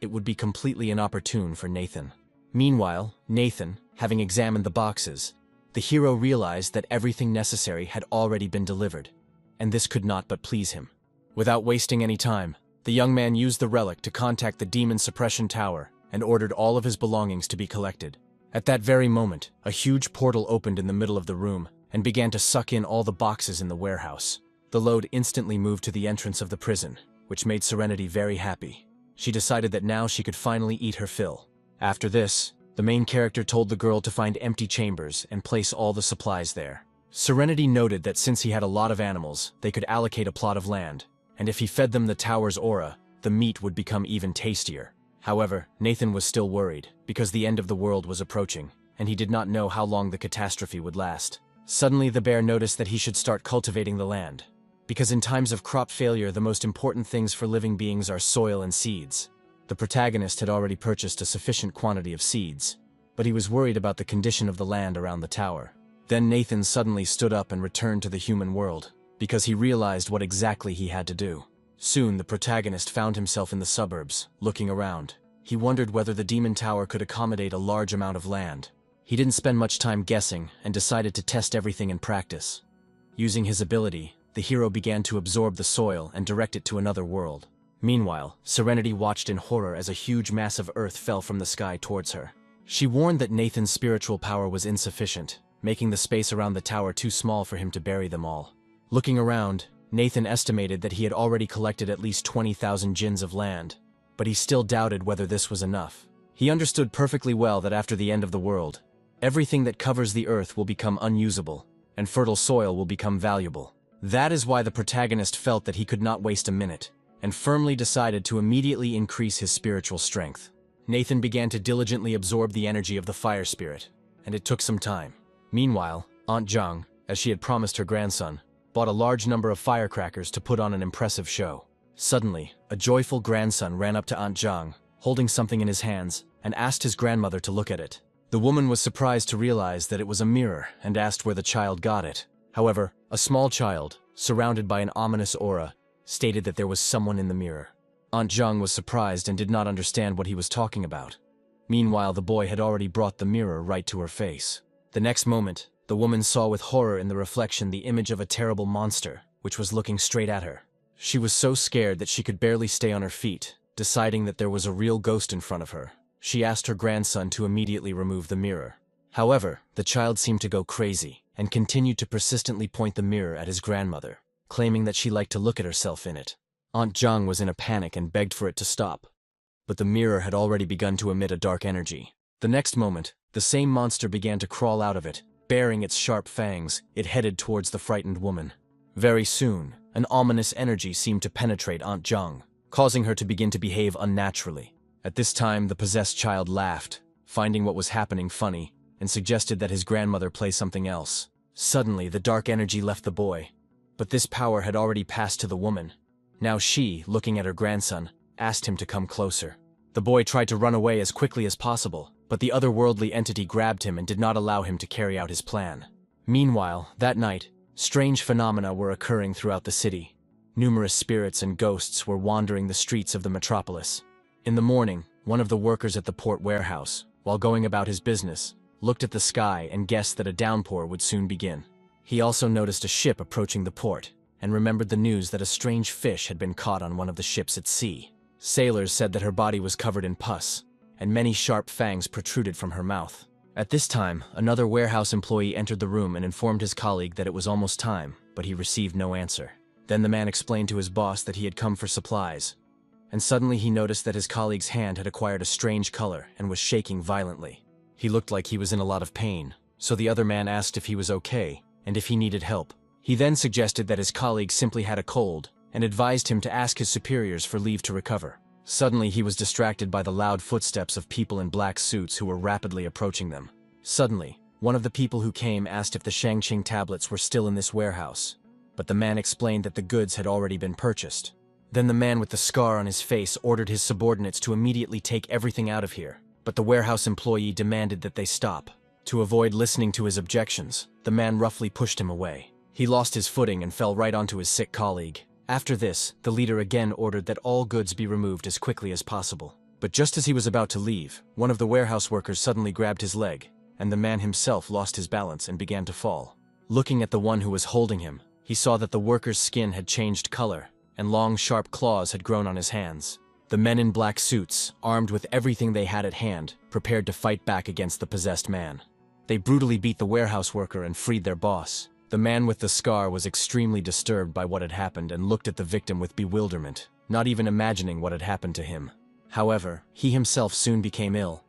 it would be completely inopportune for Nathan. Meanwhile, Nathan, having examined the boxes, the hero realized that everything necessary had already been delivered, and this could not but please him. Without wasting any time, the young man used the relic to contact the demon suppression tower and ordered all of his belongings to be collected. At that very moment, a huge portal opened in the middle of the room and began to suck in all the boxes in the warehouse. The load instantly moved to the entrance of the prison, which made Serenity very happy. She decided that now she could finally eat her fill. After this, The main character told the girl to find empty chambers and place all the supplies there. Serenity noted that since he had a lot of animals, they could allocate a plot of land, and if he fed them the tower's aura, the meat would become even tastier. However, Nathan was still worried, because the end of the world was approaching, and he did not know how long the catastrophe would last. Suddenly, the bear noticed that he should start cultivating the land, because in times of crop failure, the most important things for living beings are soil and seeds. The protagonist had already purchased a sufficient quantity of seeds, but he was worried about the condition of the land around the tower. Then Nathan suddenly stood up and returned to the human world, because he realized what exactly he had to do. Soon, the protagonist found himself in the suburbs, looking around. He wondered whether the demon tower could accommodate a large amount of land. He didn't spend much time guessing and decided to test everything in practice. Using his ability, the hero began to absorb the soil and direct it to another world. Meanwhile, Serenity watched in horror as a huge mass of earth fell from the sky towards her. She warned that Nathan's spiritual power was insufficient, making the space around the tower too small for him to bury them all. Looking around, Nathan estimated that he had already collected at least 20,000 jins of land, but he still doubted whether this was enough. He understood perfectly well that after the end of the world, everything that covers the earth will become unusable, and fertile soil will become valuable. That is why the protagonist felt that he could not waste a minute, and firmly decided to immediately increase his spiritual strength. Nathan began to diligently absorb the energy of the fire spirit, and it took some time. Meanwhile, Aunt Zhang, as she had promised her grandson, bought a large number of firecrackers to put on an impressive show. Suddenly, a joyful grandson ran up to Aunt Zhang, holding something in his hands, and asked his grandmother to look at it. The woman was surprised to realize that it was a mirror and asked where the child got it. However, a small child, surrounded by an ominous aura, stated that there was someone in the mirror. Aunt Zhang was surprised and did not understand what he was talking about. Meanwhile, the boy had already brought the mirror right to her face. The next moment, the woman saw with horror in the reflection the image of a terrible monster, which was looking straight at her. She was so scared that she could barely stay on her feet, deciding that there was a real ghost in front of her. She asked her grandson to immediately remove the mirror. However, the child seemed to go crazy, and continued to persistently point the mirror at his grandmother, claiming that she liked to look at herself in it. Aunt Zhang was in a panic and begged for it to stop. But the mirror had already begun to emit a dark energy. The next moment, the same monster began to crawl out of it. Baring its sharp fangs, it headed towards the frightened woman. Very soon, an ominous energy seemed to penetrate Aunt Zhang, causing her to begin to behave unnaturally. At this time, the possessed child laughed, finding what was happening funny, and suggested that his grandmother play something else. Suddenly, the dark energy left the boy, but this power had already passed to the woman. Now she, looking at her grandson, asked him to come closer. The boy tried to run away as quickly as possible, but the otherworldly entity grabbed him and did not allow him to carry out his plan. Meanwhile, that night, strange phenomena were occurring throughout the city. Numerous spirits and ghosts were wandering the streets of the metropolis. In the morning, one of the workers at the port warehouse, while going about his business, looked at the sky and guessed that a downpour would soon begin. He also noticed a ship approaching the port, and remembered the news that a strange fish had been caught on one of the ships at sea. Sailors said that her body was covered in pus, and many sharp fangs protruded from her mouth. At this time, another warehouse employee entered the room and informed his colleague that it was almost time, but he received no answer. Then the man explained to his boss that he had come for supplies, and suddenly he noticed that his colleague's hand had acquired a strange color and was shaking violently. He looked like he was in a lot of pain, so the other man asked if he was okay and if he needed help. He then suggested that his colleague simply had a cold and advised him to ask his superiors for leave to recover. Suddenly, he was distracted by the loud footsteps of people in black suits who were rapidly approaching them. Suddenly, one of the people who came asked if the Shangqing tablets were still in this warehouse, but the man explained that the goods had already been purchased. Then the man with the scar on his face ordered his subordinates to immediately take everything out of here, but the warehouse employee demanded that they stop. To avoid listening to his objections, the man roughly pushed him away. He lost his footing and fell right onto his sick colleague. After this, the leader again ordered that all goods be removed as quickly as possible. But just as he was about to leave, one of the warehouse workers suddenly grabbed his leg, and the man himself lost his balance and began to fall. Looking at the one who was holding him, he saw that the worker's skin had changed color, and long, sharp claws had grown on his hands. The men in black suits, armed with everything they had at hand, prepared to fight back against the possessed man. They brutally beat the warehouse worker and freed their boss. The man with the scar was extremely disturbed by what had happened and looked at the victim with bewilderment, not even imagining what had happened to him. However, he himself soon became ill.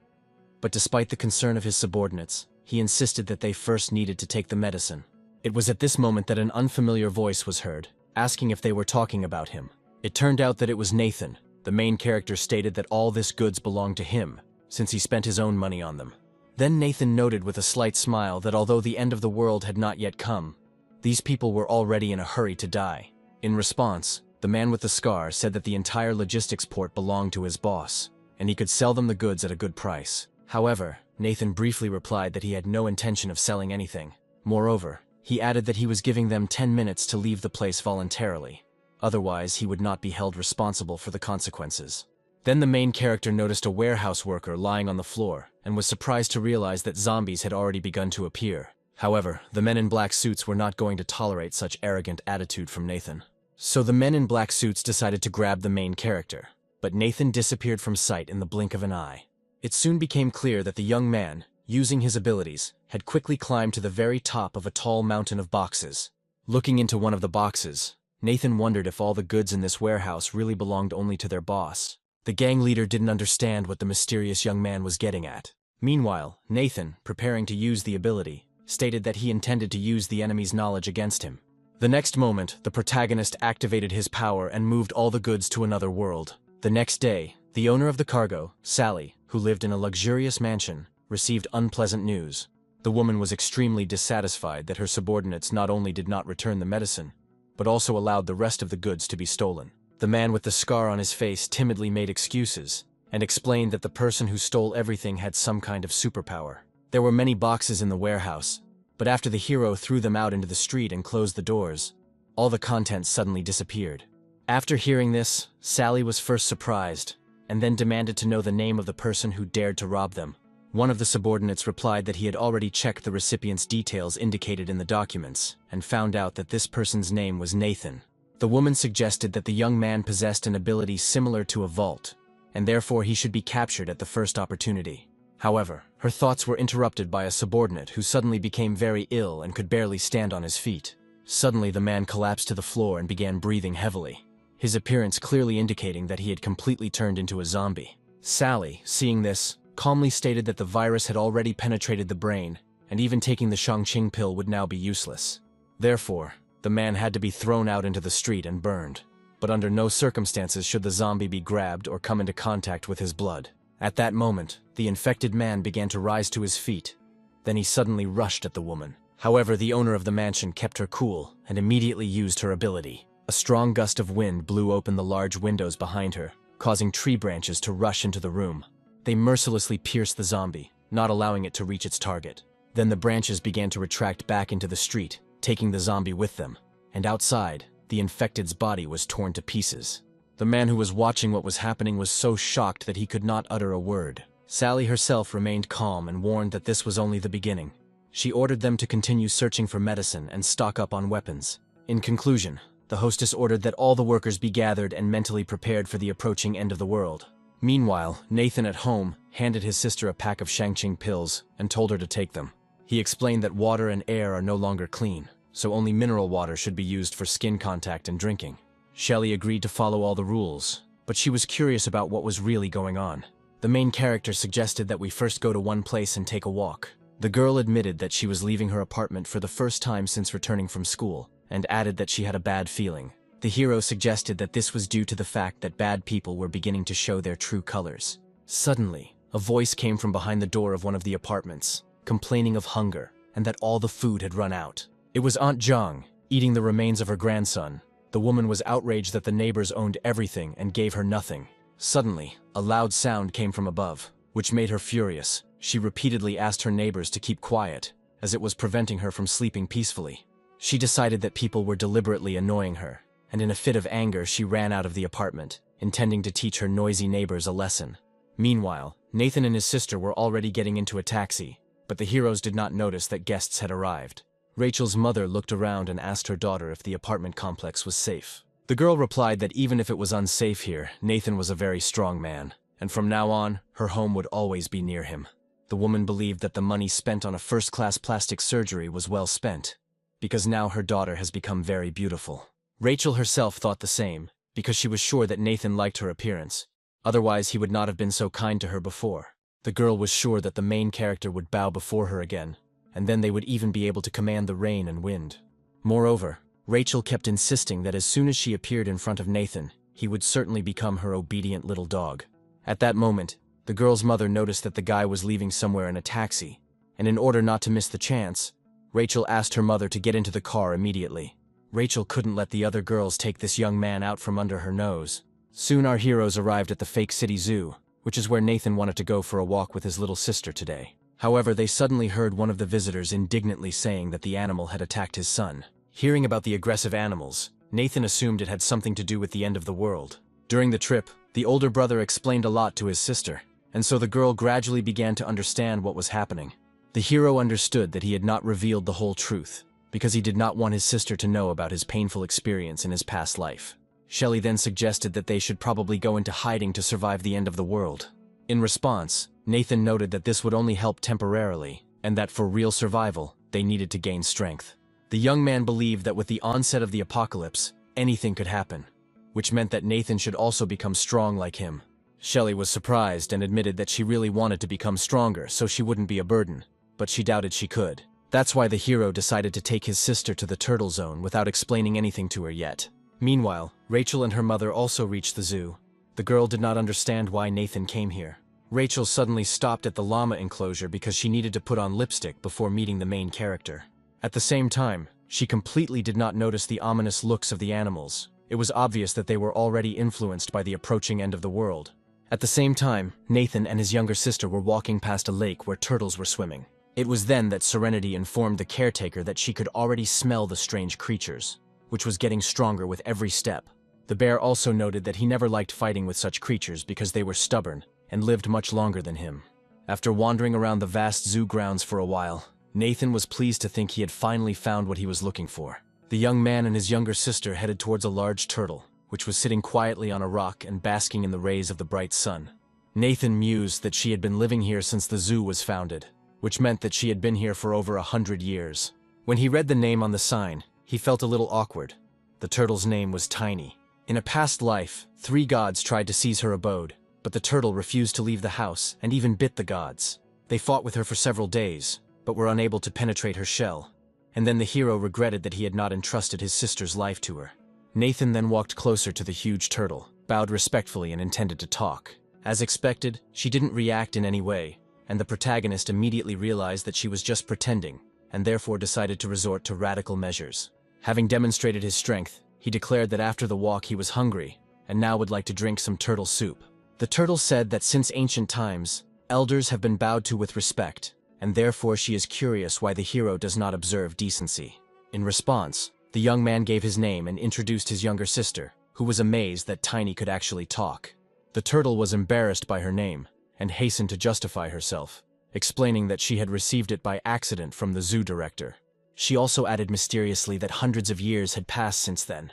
But despite the concern of his subordinates, he insisted that they first needed to take the medicine. It was at this moment that an unfamiliar voice was heard, asking if they were talking about him. It turned out that it was Nathan. The main character stated that all this goods belonged to him, since he spent his own money on them. Then Nathan noted with a slight smile that although the end of the world had not yet come, these people were already in a hurry to die. In response, the man with the scar said that the entire logistics port belonged to his boss, and he could sell them the goods at a good price. However, Nathan briefly replied that he had no intention of selling anything. Moreover, he added that he was giving them 10 minutes to leave the place voluntarily. Otherwise, he would not be held responsible for the consequences. Then the main character noticed a warehouse worker lying on the floor and was surprised to realize that zombies had already begun to appear. However, the men in black suits were not going to tolerate such arrogant attitude from Nathan. So the men in black suits decided to grab the main character, but Nathan disappeared from sight in the blink of an eye. It soon became clear that the young man, using his abilities, had quickly climbed to the very top of a tall mountain of boxes. Looking into one of the boxes, Nathan wondered if all the goods in this warehouse really belonged only to their boss. The gang leader didn't understand what the mysterious young man was getting at. Meanwhile, Nathan, preparing to use the ability, stated that he intended to use the enemy's knowledge against him. The next moment, the protagonist activated his power and moved all the goods to another world. The next day, the owner of the cargo, Sally, who lived in a luxurious mansion, received unpleasant news. The woman was extremely dissatisfied that her subordinates not only did not return the medicine, but also allowed the rest of the goods to be stolen. The man with the scar on his face timidly made excuses and explained that the person who stole everything had some kind of superpower. There were many boxes in the warehouse, but after the hero threw them out into the street and closed the doors, all the contents suddenly disappeared. After hearing this, Sally was first surprised, and then demanded to know the name of the person who dared to rob them. One of the subordinates replied that he had already checked the recipient's details indicated in the documents, and found out that this person's name was Nathan. The woman suggested that the young man possessed an ability similar to a vault, and therefore he should be captured at the first opportunity. However, her thoughts were interrupted by a subordinate who suddenly became very ill and could barely stand on his feet. Suddenly the man collapsed to the floor and began breathing heavily, his appearance clearly indicating that he had completely turned into a zombie. Sally, seeing this, calmly stated that the virus had already penetrated the brain, and even taking the Shangqing pill would now be useless. Therefore, the man had to be thrown out into the street and burned. But under no circumstances should the zombie be grabbed or come into contact with his blood. At that moment, the infected man began to rise to his feet. Then he suddenly rushed at the woman. However, the owner of the mansion kept her cool and immediately used her ability. A strong gust of wind blew open the large windows behind her, causing tree branches to rush into the room. They mercilessly pierced the zombie, not allowing it to reach its target. Then the branches began to retract back into the street, taking the zombie with them. And outside, the infected's body was torn to pieces. The man who was watching what was happening was so shocked that he could not utter a word. Sally herself remained calm and warned that this was only the beginning. She ordered them to continue searching for medicine and stock up on weapons. In conclusion, the hostess ordered that all the workers be gathered and mentally prepared for the approaching end of the world. Meanwhile, Nathan at home handed his sister a pack of Shangqing pills and told her to take them. He explained that water and air are no longer clean, so only mineral water should be used for skin contact and drinking. Shelley agreed to follow all the rules, but she was curious about what was really going on. The main character suggested that we first go to one place and take a walk. The girl admitted that she was leaving her apartment for the first time since returning from school, and added that she had a bad feeling. The hero suggested that this was due to the fact that bad people were beginning to show their true colors. Suddenly, a voice came from behind the door of one of the apartments, complaining of hunger and that all the food had run out. It was Aunt Zhang, eating the remains of her grandson. The woman was outraged that the neighbors owned everything and gave her nothing. Suddenly, a loud sound came from above, which made her furious. She repeatedly asked her neighbors to keep quiet, as it was preventing her from sleeping peacefully. She decided that people were deliberately annoying her, and in a fit of anger she ran out of the apartment, intending to teach her noisy neighbors a lesson. Meanwhile, Nathan and his sister were already getting into a taxi, but the heroes did not notice that guests had arrived. Rachel's mother looked around and asked her daughter if the apartment complex was safe. The girl replied that even if it was unsafe here, Nathan was a very strong man, and from now on, her home would always be near him. The woman believed that the money spent on a first-class plastic surgery was well spent, because now her daughter has become very beautiful. Rachel herself thought the same, because she was sure that Nathan liked her appearance. Otherwise, he would not have been so kind to her before. The girl was sure that the main character would bow before her again, and then they would even be able to command the rain and wind. Moreover, Rachel kept insisting that as soon as she appeared in front of Nathan, he would certainly become her obedient little dog. At that moment, the girl's mother noticed that the guy was leaving somewhere in a taxi, and in order not to miss the chance, Rachel asked her mother to get into the car immediately. Rachel couldn't let the other girls take this young man out from under her nose. Soon our heroes arrived at the fake city zoo, which is where Nathan wanted to go for a walk with his little sister today. However, they suddenly heard one of the visitors indignantly saying that the animal had attacked his son. Hearing about the aggressive animals, Nathan assumed it had something to do with the end of the world. During the trip, the older brother explained a lot to his sister, and so the girl gradually began to understand what was happening. The hero understood that he had not revealed the whole truth, because he did not want his sister to know about his painful experience in his past life. Shelley then suggested that they should probably go into hiding to survive the end of the world. In response, Nathan noted that this would only help temporarily, and that for real survival, they needed to gain strength. The young man believed that with the onset of the apocalypse, anything could happen, which meant that Nathan should also become strong like him. Shelley was surprised and admitted that she really wanted to become stronger so she wouldn't be a burden, but she doubted she could. That's why the hero decided to take his sister to the turtle zone without explaining anything to her yet. Meanwhile, Rachel and her mother also reached the zoo. The girl did not understand why Nathan came here. Rachel suddenly stopped at the llama enclosure because she needed to put on lipstick before meeting the main character. At the same time, she completely did not notice the ominous looks of the animals. It was obvious that they were already influenced by the approaching end of the world. At the same time, Nathan and his younger sister were walking past a lake where turtles were swimming. It was then that Serenity informed the caretaker that she could already smell the strange creatures, which was getting stronger with every step. The bear also noted that he never liked fighting with such creatures because they were stubborn and lived much longer than him. After wandering around the vast zoo grounds for a while, Nathan was pleased to think he had finally found what he was looking for. The young man and his younger sister headed towards a large turtle, which was sitting quietly on a rock and basking in the rays of the bright sun. Nathan mused that she had been living here since the zoo was founded, which meant that she had been here for over 100 years. When he read the name on the sign, he felt a little awkward. The turtle's name was Tiny. In a past life, 3 gods tried to seize her abode, but the turtle refused to leave the house and even bit the gods. They fought with her for several days, but were unable to penetrate her shell, and then the hero regretted that he had not entrusted his sister's life to her. Nathan then walked closer to the huge turtle, bowed respectfully and intended to talk. As expected, she didn't react in any way, and the protagonist immediately realized that she was just pretending, and therefore decided to resort to radical measures. Having demonstrated his strength, he declared that after the walk he was hungry, and now would like to drink some turtle soup. The turtle said that since ancient times, elders have been bowed to with respect, and therefore she is curious why the hero does not observe decency. In response, the young man gave his name and introduced his younger sister, who was amazed that Tiny could actually talk. The turtle was embarrassed by her name, and hastened to justify herself, explaining that she had received it by accident from the zoo director. She also added mysteriously that hundreds of years had passed since then.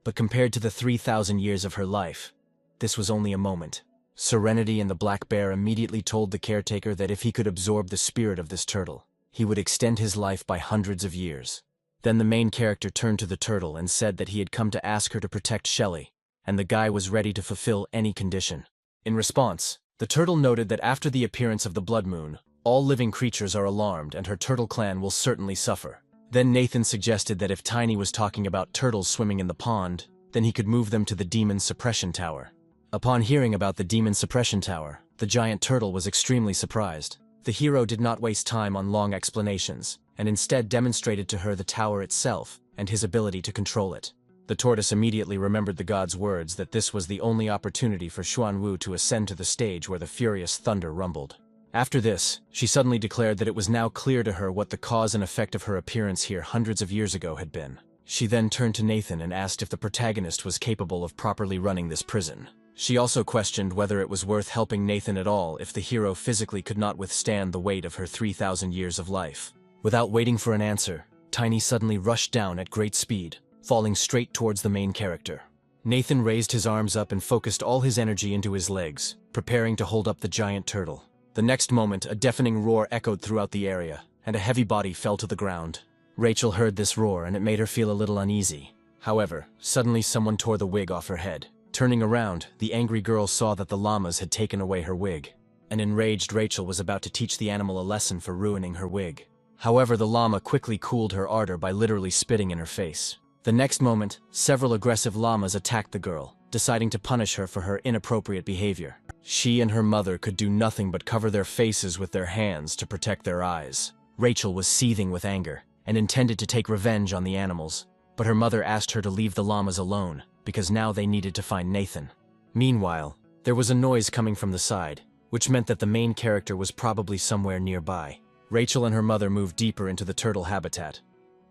But compared to the 3,000 years of her life, this was only a moment. Serenity and the black bear immediately told the caretaker that if he could absorb the spirit of this turtle, he would extend his life by hundreds of years. Then the main character turned to the turtle and said that he had come to ask her to protect Shelley, and the guy was ready to fulfill any condition. In response, the turtle noted that after the appearance of the blood moon, all living creatures are alarmed and her turtle clan will certainly suffer. Then Nathan suggested that if Tiny was talking about turtles swimming in the pond, then he could move them to the demon suppression tower. Upon hearing about the demon suppression tower, the giant turtle was extremely surprised. The hero did not waste time on long explanations, and instead demonstrated to her the tower itself and his ability to control it. The tortoise immediately remembered the god's words that this was the only opportunity for Xuanwu to ascend to the stage where the furious thunder rumbled. After this, she suddenly declared that it was now clear to her what the cause and effect of her appearance here hundreds of years ago had been. She then turned to Nathan and asked if the protagonist was capable of properly running this prison. She also questioned whether it was worth helping Nathan at all if the hero physically could not withstand the weight of her 3,000 years of life. Without waiting for an answer, Tiny suddenly rushed down at great speed, falling straight towards the main character. Nathan raised his arms up and focused all his energy into his legs, preparing to hold up the giant turtle. The next moment, a deafening roar echoed throughout the area, and a heavy body fell to the ground. Rachel heard this roar and it made her feel a little uneasy. However, suddenly someone tore the wig off her head. Turning around, the angry girl saw that the llamas had taken away her wig. An enraged Rachel was about to teach the animal a lesson for ruining her wig. However, the llama quickly cooled her ardor by literally spitting in her face. The next moment, several aggressive llamas attacked the girl, deciding to punish her for her inappropriate behavior. She and her mother could do nothing but cover their faces with their hands to protect their eyes. Rachel was seething with anger and intended to take revenge on the animals, but her mother asked her to leave the llamas alone because now they needed to find Nathan. Meanwhile, there was a noise coming from the side, which meant that the main character was probably somewhere nearby. Rachel and her mother moved deeper into the turtle habitat,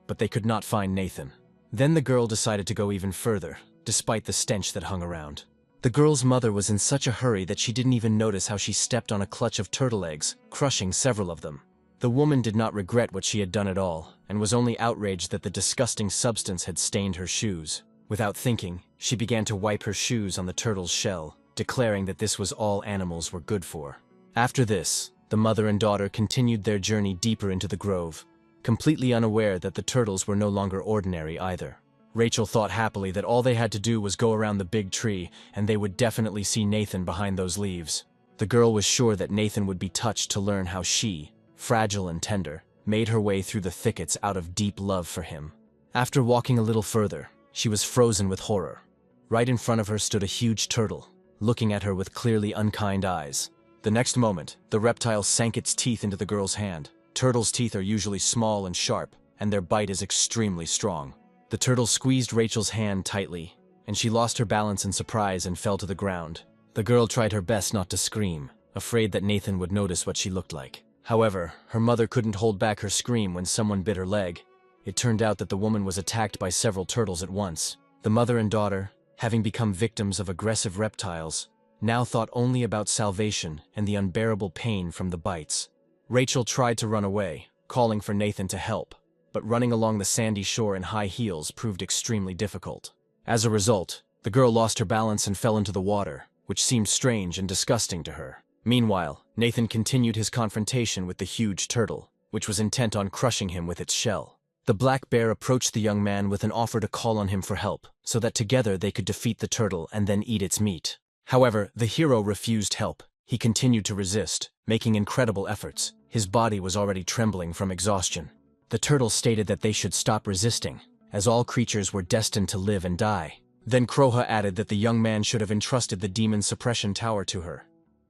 but they could not find Nathan. Then the girl decided to go even further, despite the stench that hung around. The girl's mother was in such a hurry that she didn't even notice how she stepped on a clutch of turtle eggs, crushing several of them. The woman did not regret what she had done at all, and was only outraged that the disgusting substance had stained her shoes. Without thinking, she began to wipe her shoes on the turtle's shell, declaring that this was all animals were good for. After this, the mother and daughter continued their journey deeper into the grove, completely unaware that the turtles were no longer ordinary either. Rachel thought happily that all they had to do was go around the big tree and they would definitely see Nathan behind those leaves. The girl was sure that Nathan would be touched to learn how she, fragile and tender, made her way through the thickets out of deep love for him. After walking a little further, she was frozen with horror. Right in front of her stood a huge turtle, looking at her with clearly unkind eyes. The next moment, the reptile sank its teeth into the girl's hand. Turtles' teeth are usually small and sharp, and their bite is extremely strong. The turtle squeezed Rachel's hand tightly, and she lost her balance in surprise and fell to the ground. The girl tried her best not to scream, afraid that Nathan would notice what she looked like. However, her mother couldn't hold back her scream when someone bit her leg. It turned out that the woman was attacked by several turtles at once. The mother and daughter, having become victims of aggressive reptiles, now thought only about salvation and the unbearable pain from the bites. Rachel tried to run away, calling for Nathan to help, but running along the sandy shore in high heels proved extremely difficult. As a result, the girl lost her balance and fell into the water, which seemed strange and disgusting to her. Meanwhile, Nathan continued his confrontation with the huge turtle, which was intent on crushing him with its shell. The black bear approached the young man with an offer to call on him for help, so that together they could defeat the turtle and then eat its meat. However, the hero refused help. He continued to resist, making incredible efforts. His body was already trembling from exhaustion. The turtle stated that they should stop resisting, as all creatures were destined to live and die. Then Kroha added that the young man should have entrusted the demon suppression tower to her,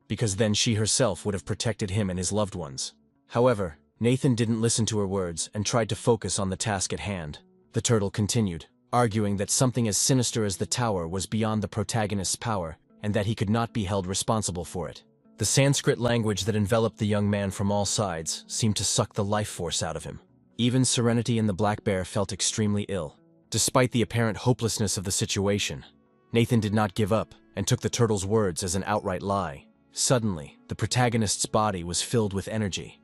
because then she herself would have protected him and his loved ones. However, Nathan didn't listen to her words and tried to focus on the task at hand. The turtle continued, arguing that something as sinister as the tower was beyond the protagonist's power and that he could not be held responsible for it. The Sanskrit language that enveloped the young man from all sides seemed to suck the life force out of him. Even Serenity and the black bear felt extremely ill. Despite the apparent hopelessness of the situation, Nathan did not give up and took the turtle's words as an outright lie. Suddenly, the protagonist's body was filled with energy.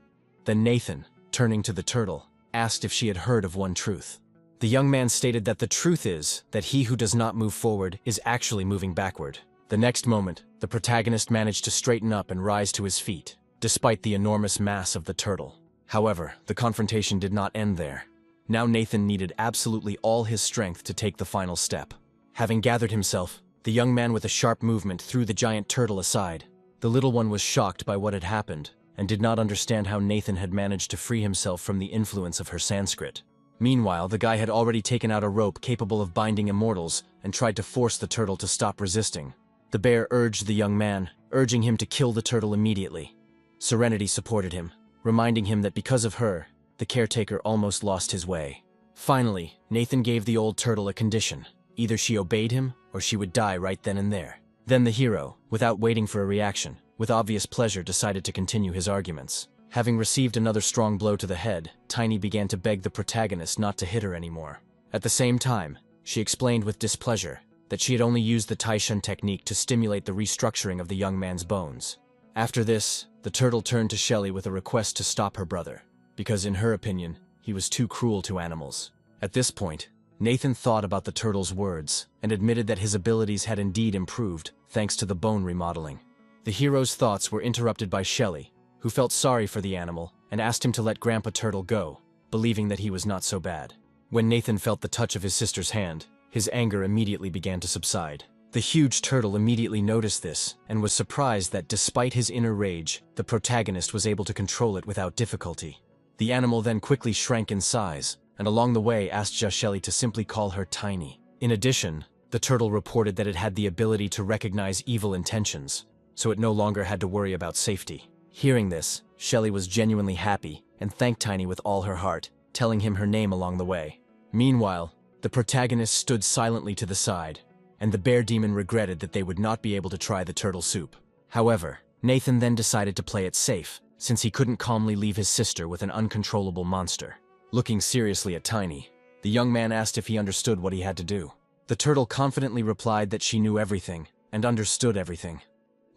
Then Nathan, turning to the turtle, asked if she had heard of one truth. The young man stated that the truth is that he who does not move forward is actually moving backward. The next moment, the protagonist managed to straighten up and rise to his feet, despite the enormous mass of the turtle. However, the confrontation did not end there. Now Nathan needed absolutely all his strength to take the final step. Having gathered himself, the young man with a sharp movement threw the giant turtle aside. The little one was shocked by what had happened, and did not understand how Nathan had managed to free himself from the influence of her Sanskrit. Meanwhile, the guy had already taken out a rope capable of binding immortals and tried to force the turtle to stop resisting. The bear urged the young man, urging him to kill the turtle immediately. Serenity supported him, reminding him that because of her, the caretaker almost lost his way. Finally, Nathan gave the old turtle a condition. Either she obeyed him, or she would die right then and there. Then the hero, without waiting for a reaction, with obvious pleasure decided to continue his arguments. Having received another strong blow to the head, Tiny began to beg the protagonist not to hit her anymore. At the same time, she explained with displeasure that she had only used the Taishan technique to stimulate the restructuring of the young man's bones. After this, the turtle turned to Shelley with a request to stop her brother, because in her opinion, he was too cruel to animals. At this point, Nathan thought about the turtle's words and admitted that his abilities had indeed improved thanks to the bone remodeling. The hero's thoughts were interrupted by Shelley, who felt sorry for the animal and asked him to let Grandpa Turtle go, believing that he was not so bad. When Nathan felt the touch of his sister's hand, his anger immediately began to subside. The huge turtle immediately noticed this and was surprised that despite his inner rage, the protagonist was able to control it without difficulty. The animal then quickly shrank in size, and along the way asked Yahello to simply call her Tiny. In addition, the turtle reported that it had the ability to recognize evil intentions, so it no longer had to worry about safety. Hearing this, Yahello was genuinely happy and thanked Tiny with all her heart, telling him her name along the way. Meanwhile, the protagonist stood silently to the side, and the bear demon regretted that they would not be able to try the turtle soup. However, Nathan then decided to play it safe, since he couldn't calmly leave his sister with an uncontrollable monster. Looking seriously at Tiny, the young man asked if he understood what he had to do. The turtle confidently replied that she knew everything and understood everything.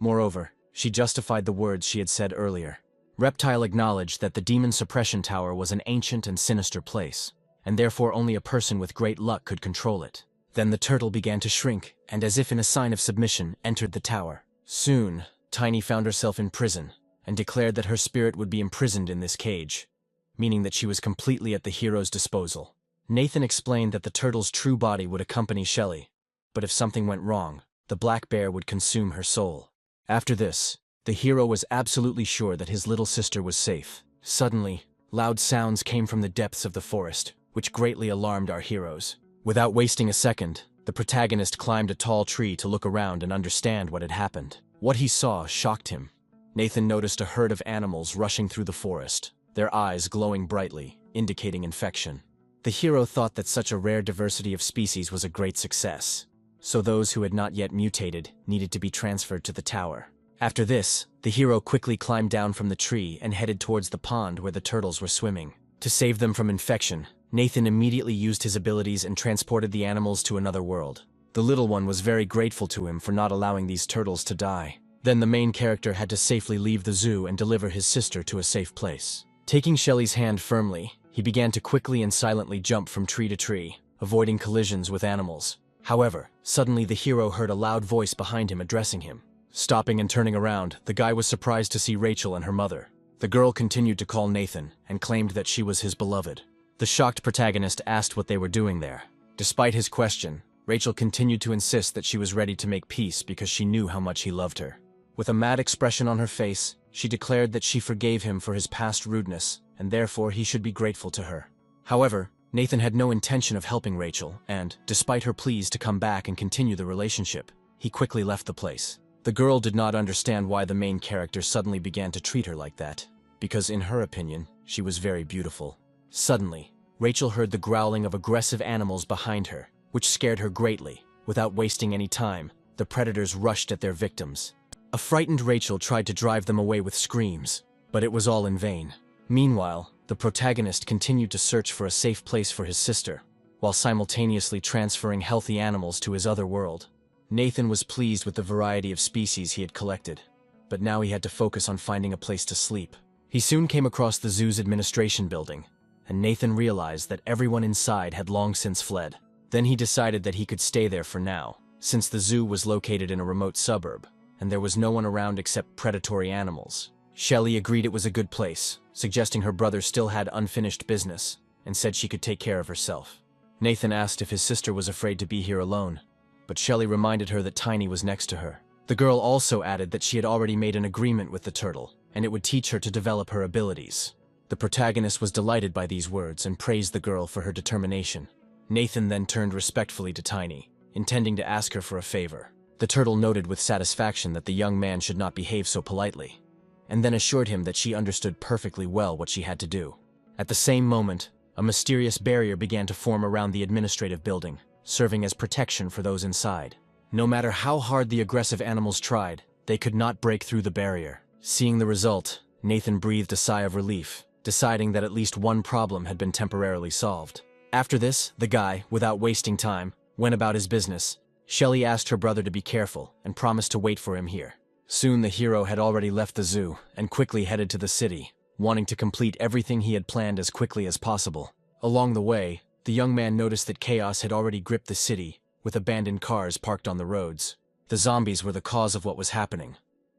Moreover, she justified the words she had said earlier. Reptile acknowledged that the Demon Suppression Tower was an ancient and sinister place, and therefore only a person with great luck could control it. Then the turtle began to shrink, and as if in a sign of submission, entered the tower. Soon, Tiny found herself in prison, and declared that her spirit would be imprisoned in this cage, meaning that she was completely at the hero's disposal. Nathan explained that the turtle's true body would accompany Shelley, but if something went wrong, the black bear would consume her soul. After this, the hero was absolutely sure that his little sister was safe. Suddenly, loud sounds came from the depths of the forest, which greatly alarmed our heroes. Without wasting a second, the protagonist climbed a tall tree to look around and understand what had happened. What he saw shocked him. Nathan noticed a herd of animals rushing through the forest, their eyes glowing brightly, indicating infection. The hero thought that such a rare diversity of species was a great success, so those who had not yet mutated needed to be transferred to the tower. After this, the hero quickly climbed down from the tree and headed towards the pond where the turtles were swimming. To save them from infection, Nathan immediately used his abilities and transported the animals to another world. The little one was very grateful to him for not allowing these turtles to die. Then the main character had to safely leave the zoo and deliver his sister to a safe place. Taking Shelley's hand firmly, he began to quickly and silently jump from tree to tree, avoiding collisions with animals. However, suddenly the hero heard a loud voice behind him addressing him. Stopping and turning around, the guy was surprised to see Rachel and her mother. The girl continued to call Nathan and claimed that she was his beloved. The shocked protagonist asked what they were doing there. Despite his question, Rachel continued to insist that she was ready to make peace because she knew how much he loved her. With a mad expression on her face, she declared that she forgave him for his past rudeness, and therefore he should be grateful to her. However, Nathan had no intention of helping Rachel, and, despite her pleas to come back and continue the relationship, he quickly left the place. The girl did not understand why the main character suddenly began to treat her like that, because in her opinion, she was very beautiful. Suddenly, Rachel heard the growling of aggressive animals behind her, which scared her greatly. Without wasting any time, the predators rushed at their victims. A frightened Rachel tried to drive them away with screams, but it was all in vain. Meanwhile, the protagonist continued to search for a safe place for his sister, while simultaneously transferring healthy animals to his other world. Nathan was pleased with the variety of species he had collected, but now he had to focus on finding a place to sleep. He soon came across the zoo's administration building, and Nathan realized that everyone inside had long since fled. Then he decided that he could stay there for now, since the zoo was located in a remote suburb, and there was no one around except predatory animals. Shelley agreed it was a good place, suggesting her brother still had unfinished business, and said she could take care of herself. Nathan asked if his sister was afraid to be here alone, but Shelley reminded her that Tiny was next to her. The girl also added that she had already made an agreement with the turtle, and it would teach her to develop her abilities. The protagonist was delighted by these words and praised the girl for her determination. Nathan then turned respectfully to Tiny, intending to ask her for a favor. The turtle noted with satisfaction that the young man should not behave so politely, and then assured him that she understood perfectly well what she had to do. At the same moment, a mysterious barrier began to form around the administrative building, serving as protection for those inside. No matter how hard the aggressive animals tried, they could not break through the barrier. Seeing the result, Nathan breathed a sigh of relief, deciding that at least one problem had been temporarily solved. After this, the guy, without wasting time, went about his business. Shelley asked her brother to be careful and promised to wait for him here. Soon the hero had already left the zoo and quickly headed to the city, wanting to complete everything he had planned as quickly as possible. Along the way, the young man noticed that chaos had already gripped the city, with abandoned cars parked on the roads. The zombies were the cause of what was happening.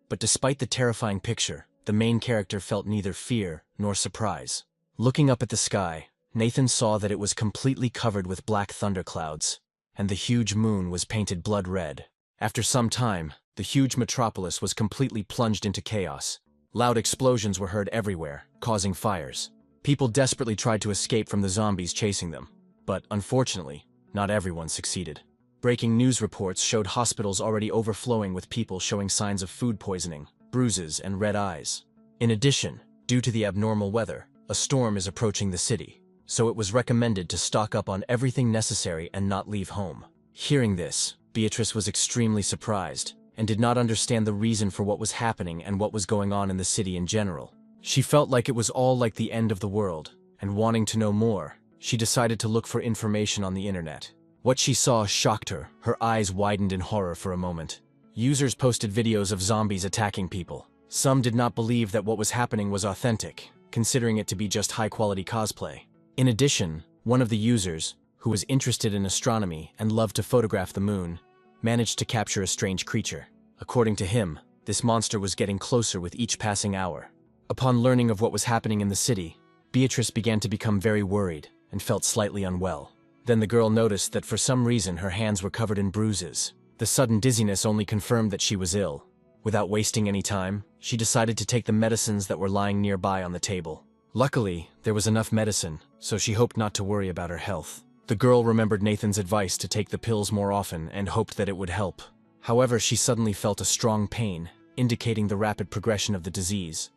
But despite the terrifying picture, the main character felt neither fear nor surprise. Looking up at the sky, Nathan saw that it was completely covered with black thunderclouds, and the huge moon was painted blood red. After some time, the huge metropolis was completely plunged into chaos. Loud explosions were heard everywhere, causing fires. People desperately tried to escape from the zombies chasing them, but unfortunately, not everyone succeeded. Breaking news reports showed hospitals already overflowing with people showing signs of food poisoning, bruises, and red eyes. In addition, due to the abnormal weather, a storm is approaching the city, so it was recommended to stock up on everything necessary and not leave home. Hearing this, Beatrice was extremely surprised and did not understand the reason for what was happening and what was going on in the city in general. She felt like it was all like the end of the world, and wanting to know more, she decided to look for information on the internet. What she saw shocked her. Her eyes widened in horror for a moment. Users posted videos of zombies attacking people. Some did not believe that what was happening was authentic, considering it to be just high-quality cosplay. In addition, one of the users, who was interested in astronomy and loved to photograph the moon, managed to capture a strange creature. According to him, this monster was getting closer with each passing hour. Upon learning of what was happening in the city, Beatrice began to become very worried and felt slightly unwell. Then the girl noticed that for some reason her hands were covered in bruises. The sudden dizziness only confirmed that she was ill. Without wasting any time, she decided to take the medicines that were lying nearby on the table. Luckily, there was enough medicine, so she hoped not to worry about her health. The girl remembered Nathan's advice to take the pills more often and hoped that it would help. However, she suddenly felt a strong pain, indicating the rapid progression of the disease.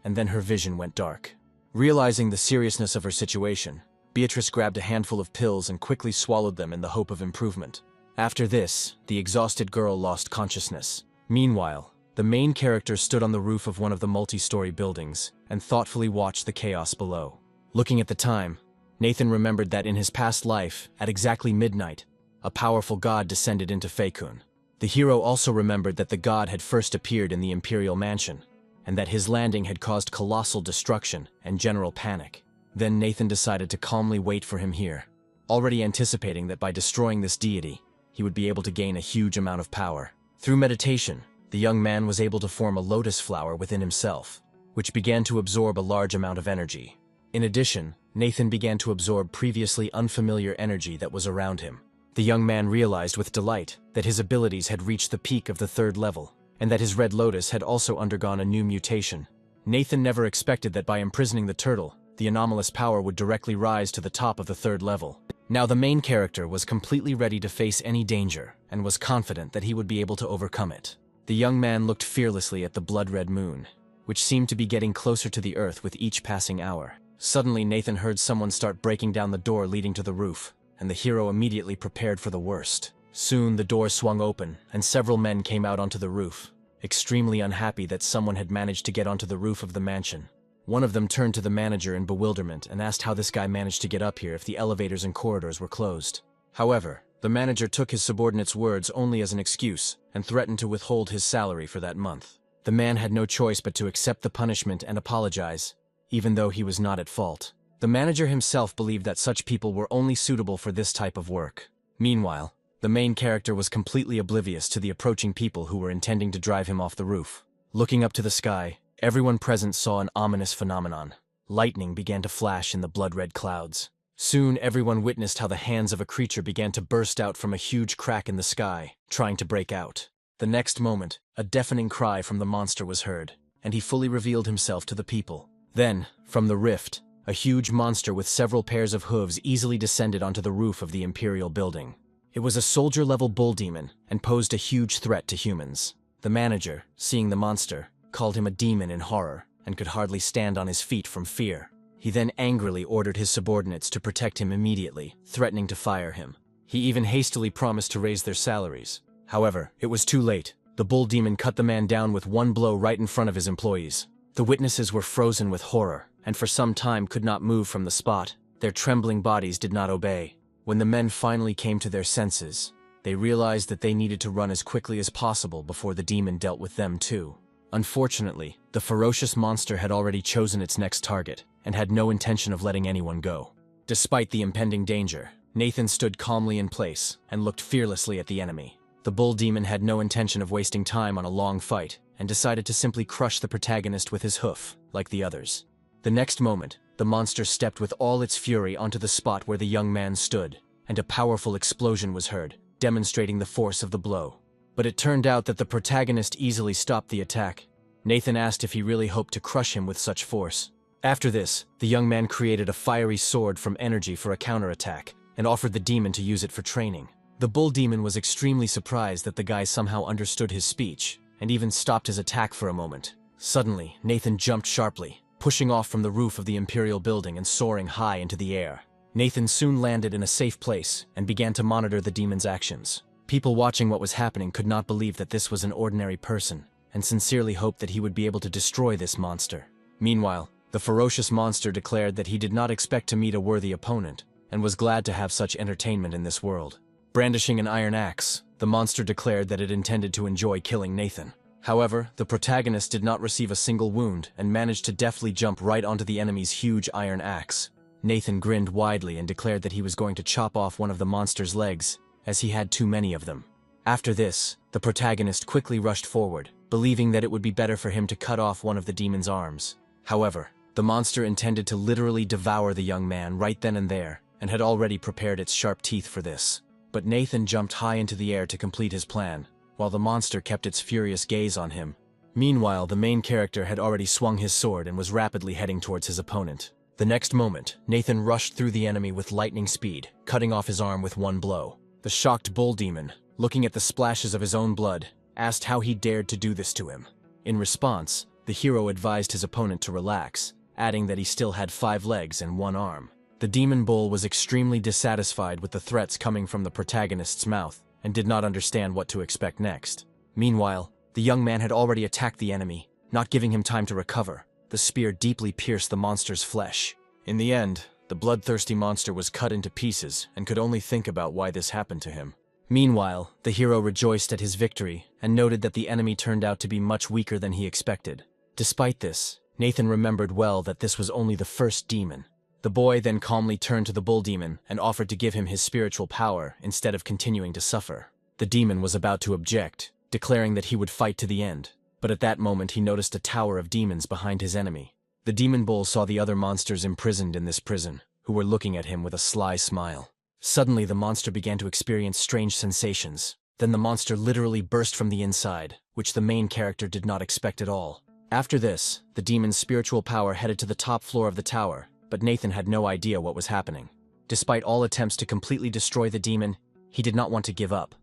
And then her vision went dark. Realizing the seriousness of her situation, Beatrice grabbed a handful of pills and quickly swallowed them in the hope of improvement. After this, the exhausted girl lost consciousness. Meanwhile, the main character stood on the roof of one of the multi-story buildings and thoughtfully watched the chaos below. Looking at the time, Nathan remembered that in his past life, at exactly midnight, a powerful god descended into Faekun. The hero also remembered that the god had first appeared in the Imperial Mansion, and that his landing had caused colossal destruction and general panic. Then Nathan decided to calmly wait for him here, already anticipating that by destroying this deity, he would be able to gain a huge amount of power. Through meditation, the young man was able to form a lotus flower within himself, which began to absorb a large amount of energy. In addition, Nathan began to absorb previously unfamiliar energy that was around him. The young man realized with delight that his abilities had reached the peak of the 3rd level, and that his red lotus had also undergone a new mutation. Nathan never expected that by imprisoning the turtle, the anomalous power would directly rise to the top of the 3rd level. Now the main character was completely ready to face any danger, and was confident that he would be able to overcome it. The young man looked fearlessly at the blood-red moon, which seemed to be getting closer to the earth with each passing hour. Suddenly Nathan heard someone start breaking down the door leading to the roof, and the hero immediately prepared for the worst. Soon the door swung open, and several men came out onto the roof, extremely unhappy that someone had managed to get onto the roof of the mansion. One of them turned to the manager in bewilderment and asked how this guy managed to get up here if the elevators and corridors were closed. However, the manager took his subordinate's words only as an excuse and threatened to withhold his salary for that month. The man had no choice but to accept the punishment and apologize, even though he was not at fault. The manager himself believed that such people were only suitable for this type of work. Meanwhile, the main character was completely oblivious to the approaching people who were intending to drive him off the roof. Looking up to the sky, everyone present saw an ominous phenomenon. Lightning began to flash in the blood-red clouds. Soon everyone witnessed how the hands of a creature began to burst out from a huge crack in the sky, trying to break out. The next moment, a deafening cry from the monster was heard, and he fully revealed himself to the people. Then, from the rift, a huge monster with several pairs of hooves easily descended onto the roof of the Imperial building. It was a soldier-level bull demon and posed a huge threat to humans. The manager, seeing the monster, called him a demon in horror, and could hardly stand on his feet from fear. He then angrily ordered his subordinates to protect him immediately, threatening to fire him. He even hastily promised to raise their salaries. However, it was too late. The bull demon cut the man down with one blow right in front of his employees. The witnesses were frozen with horror, and for some time could not move from the spot. Their trembling bodies did not obey. When the men finally came to their senses, they realized that they needed to run as quickly as possible before the demon dealt with them too. Unfortunately, the ferocious monster had already chosen its next target, and had no intention of letting anyone go. Despite the impending danger, Nathan stood calmly in place and looked fearlessly at the enemy. The bull demon had no intention of wasting time on a long fight, and decided to simply crush the protagonist with his hoof, like the others. The next moment, the monster stepped with all its fury onto the spot where the young man stood, and a powerful explosion was heard, demonstrating the force of the blow. But it turned out that the protagonist easily stopped the attack. Nathan asked if he really hoped to crush him with such force. After this, the young man created a fiery sword from energy for a counterattack, and offered the demon to use it for training. The bull demon was extremely surprised that the guy somehow understood his speech, and even stopped his attack for a moment. Suddenly, Nathan jumped sharply, pushing off from the roof of the Imperial building and soaring high into the air. Nathan soon landed in a safe place and began to monitor the demon's actions. People watching what was happening could not believe that this was an ordinary person, and sincerely hoped that he would be able to destroy this monster. Meanwhile, the ferocious monster declared that he did not expect to meet a worthy opponent, and was glad to have such entertainment in this world. Brandishing an iron axe, the monster declared that it intended to enjoy killing Nathan. However, the protagonist did not receive a single wound and managed to deftly jump right onto the enemy's huge iron axe. Nathan grinned widely and declared that he was going to chop off one of the monster's legs, as he had too many of them. After this, the protagonist quickly rushed forward, believing that it would be better for him to cut off one of the demon's arms. However, the monster intended to literally devour the young man right then and there, and had already prepared its sharp teeth for this. But Nathan jumped high into the air to complete his plan, while the monster kept its furious gaze on him. Meanwhile, the main character had already swung his sword and was rapidly heading towards his opponent. The next moment, Nathan rushed through the enemy with lightning speed, cutting off his arm with one blow. The shocked bull demon, looking at the splashes of his own blood, asked how he dared to do this to him. In response, the hero advised his opponent to relax, adding that he still had 5 legs and 1 arm. The demon bull was extremely dissatisfied with the threats coming from the protagonist's mouth, and did not understand what to expect next. Meanwhile, the young man had already attacked the enemy, not giving him time to recover. The spear deeply pierced the monster's flesh. In the end, the bloodthirsty monster was cut into pieces and could only think about why this happened to him. Meanwhile, the hero rejoiced at his victory and noted that the enemy turned out to be much weaker than he expected. Despite this, Nathan remembered well that this was only the first demon. The boy then calmly turned to the bull demon and offered to give him his spiritual power instead of continuing to suffer. The demon was about to object, declaring that he would fight to the end, but at that moment he noticed a tower of demons behind his enemy. The demon bull saw the other monsters imprisoned in this prison, who were looking at him with a sly smile. Suddenly the monster began to experience strange sensations. Then the monster literally burst from the inside, which the main character did not expect at all. After this, the demon's spiritual power headed to the top floor of the tower, but Nathan had no idea what was happening. Despite all attempts to completely destroy the demon, he did not want to give up.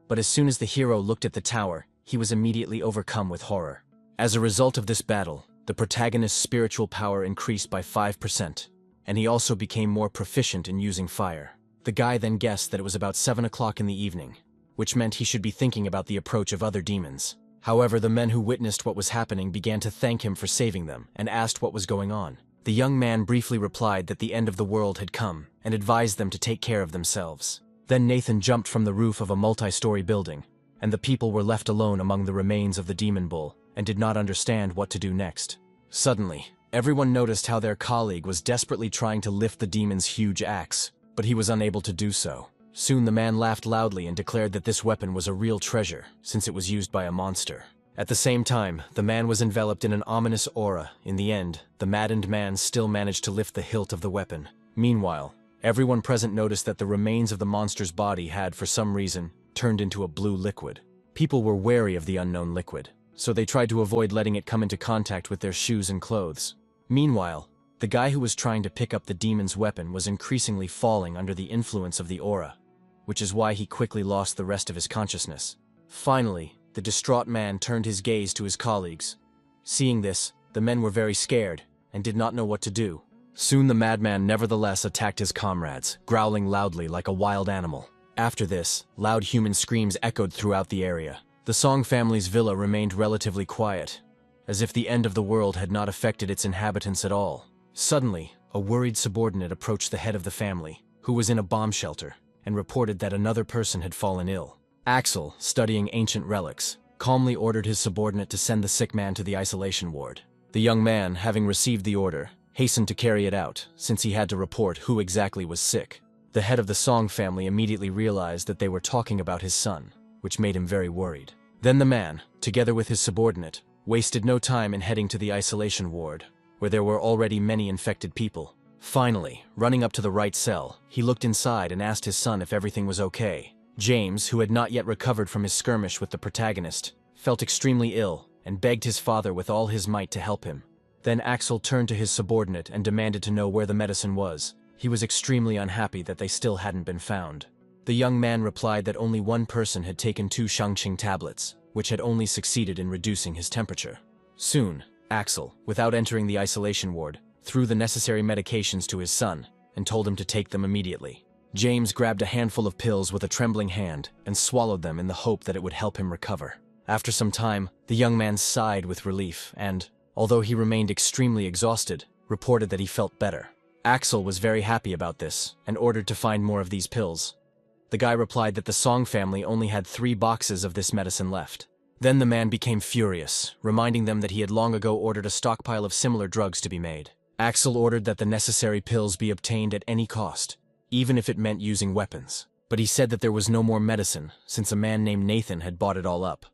But as soon as the hero looked at the tower, he was immediately overcome with horror. As a result of this battle, the protagonist's spiritual power increased by 5%, and he also became more proficient in using fire. The guy then guessed that it was about 7 o'clock in the evening, which meant he should be thinking about the approach of other demons. However, the men who witnessed what was happening began to thank him for saving them and asked what was going on. The young man briefly replied that the end of the world had come and advised them to take care of themselves. Then Nathan jumped from the roof of a multi-story building, and the people were left alone among the remains of the demon bull and did not understand what to do next. Suddenly, everyone noticed how their colleague was desperately trying to lift the demon's huge axe, but he was unable to do so. Soon the man laughed loudly and declared that this weapon was a real treasure, since it was used by a monster. At the same time, the man was enveloped in an ominous aura. In the end, the maddened man still managed to lift the hilt of the weapon. Meanwhile, everyone present noticed that the remains of the monster's body had, for some reason, turned into a blue liquid. People were wary of the unknown liquid, so they tried to avoid letting it come into contact with their shoes and clothes. Meanwhile, the guy who was trying to pick up the demon's weapon was increasingly falling under the influence of the aura, which is why he quickly lost the rest of his consciousness. Finally, the distraught man turned his gaze to his colleagues. Seeing this, the men were very scared and did not know what to do. Soon the madman nevertheless attacked his comrades, growling loudly like a wild animal. After this, loud human screams echoed throughout the area. The Song family's villa remained relatively quiet, as if the end of the world had not affected its inhabitants at all. Suddenly, a worried subordinate approached the head of the family, who was in a bomb shelter, and reported that another person had fallen ill. Axel, studying ancient relics, calmly ordered his subordinate to send the sick man to the isolation ward. The young man, having received the order, hastened to carry it out, since he had to report who exactly was sick. The head of the Song family immediately realized that they were talking about his son, which made him very worried. Then the man, together with his subordinate, wasted no time in heading to the isolation ward, where there were already many infected people. Finally, running up to the right cell, he looked inside and asked his son if everything was okay. James, who had not yet recovered from his skirmish with the protagonist, felt extremely ill and begged his father with all his might to help him. Then Axel turned to his subordinate and demanded to know where the medicine was. He was extremely unhappy that they still hadn't been found. The young man replied that only one person had taken 2 Shangqing tablets, which had only succeeded in reducing his temperature. Soon, Axel, without entering the isolation ward, threw the necessary medications to his son and told him to take them immediately. James grabbed a handful of pills with a trembling hand and swallowed them in the hope that it would help him recover. After some time, the young man sighed with relief and, although he remained extremely exhausted, reported that he felt better. Axel was very happy about this and ordered to find more of these pills. The guy replied that the Song family only had 3 boxes of this medicine left. Then the man became furious, reminding them that he had long ago ordered a stockpile of similar drugs to be made. Axel ordered that the necessary pills be obtained at any cost, even if it meant using weapons. But he said that there was no more medicine, since a man named Nathan had bought it all up.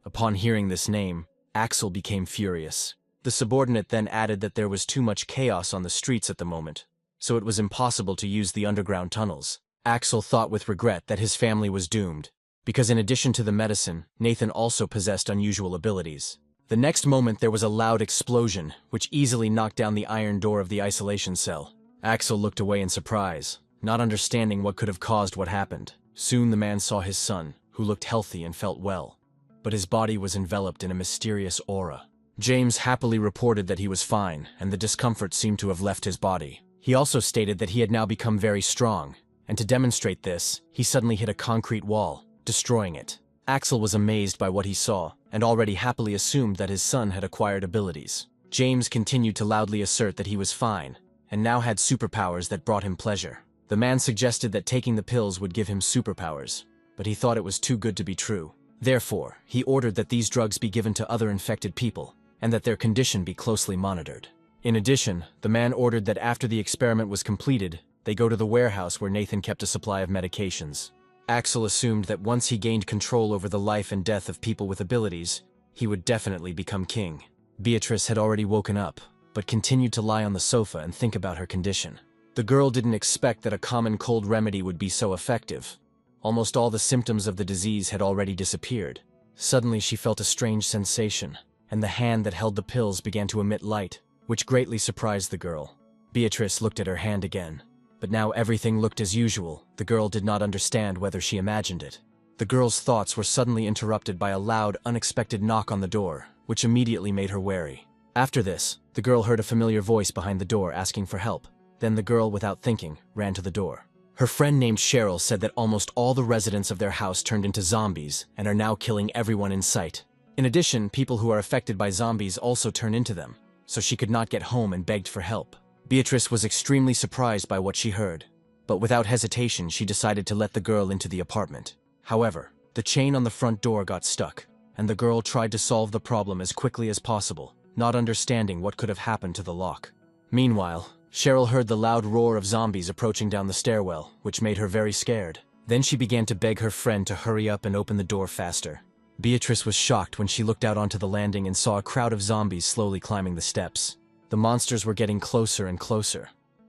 Upon hearing this name, Axel became furious. The subordinate then added that there was too much chaos on the streets at the moment, so it was impossible to use the underground tunnels. Axel thought with regret that his family was doomed, because in addition to the medicine, Nathan also possessed unusual abilities. The next moment there was a loud explosion, which easily knocked down the iron door of the isolation cell. Axel looked away in surprise, not understanding what could have caused what happened. Soon the man saw his son, who looked healthy and felt well, but his body was enveloped in a mysterious aura. James happily reported that he was fine, and the discomfort seemed to have left his body. He also stated that he had now become very strong, and to demonstrate this, he suddenly hit a concrete wall, destroying it. Axel was amazed by what he saw, and already happily assumed that his son had acquired abilities. James continued to loudly assert that he was fine, and now had superpowers that brought him pleasure. The man suggested that taking the pills would give him superpowers, but he thought it was too good to be true. Therefore, he ordered that these drugs be given to other infected people, and that their condition be closely monitored. In addition, the man ordered that after the experiment was completed, they go to the warehouse where Nathan kept a supply of medications. Axel assumed that once he gained control over the life and death of people with abilities, he would definitely become king. Beatrice had already woken up, but continued to lie on the sofa and think about her condition. The girl didn't expect that a common cold remedy would be so effective. Almost all the symptoms of the disease had already disappeared. Suddenly she felt a strange sensation, and the hand that held the pills began to emit light, which greatly surprised the girl. Beatrice looked at her hand again, but now everything looked as usual. The girl did not understand whether she imagined it. The girl's thoughts were suddenly interrupted by a loud, unexpected knock on the door, which immediately made her wary. After this, the girl heard a familiar voice behind the door asking for help. Then the girl, without thinking, ran to the door. Her friend named Cheryl said that almost all the residents of their house turned into zombies and are now killing everyone in sight. In addition, people who are affected by zombies also turn into them, so she could not get home and begged for help. Beatrice was extremely surprised by what she heard, but without hesitation she decided to let the girl into the apartment. However, the chain on the front door got stuck, and the girl tried to solve the problem as quickly as possible, not understanding what could have happened to the lock. Meanwhile, Cheryl heard the loud roar of zombies approaching down the stairwell, which made her very scared. Then she began to beg her friend to hurry up and open the door faster. Beatrice was shocked when she looked out onto the landing and saw a crowd of zombies slowly climbing the steps. The monsters were getting closer and closer,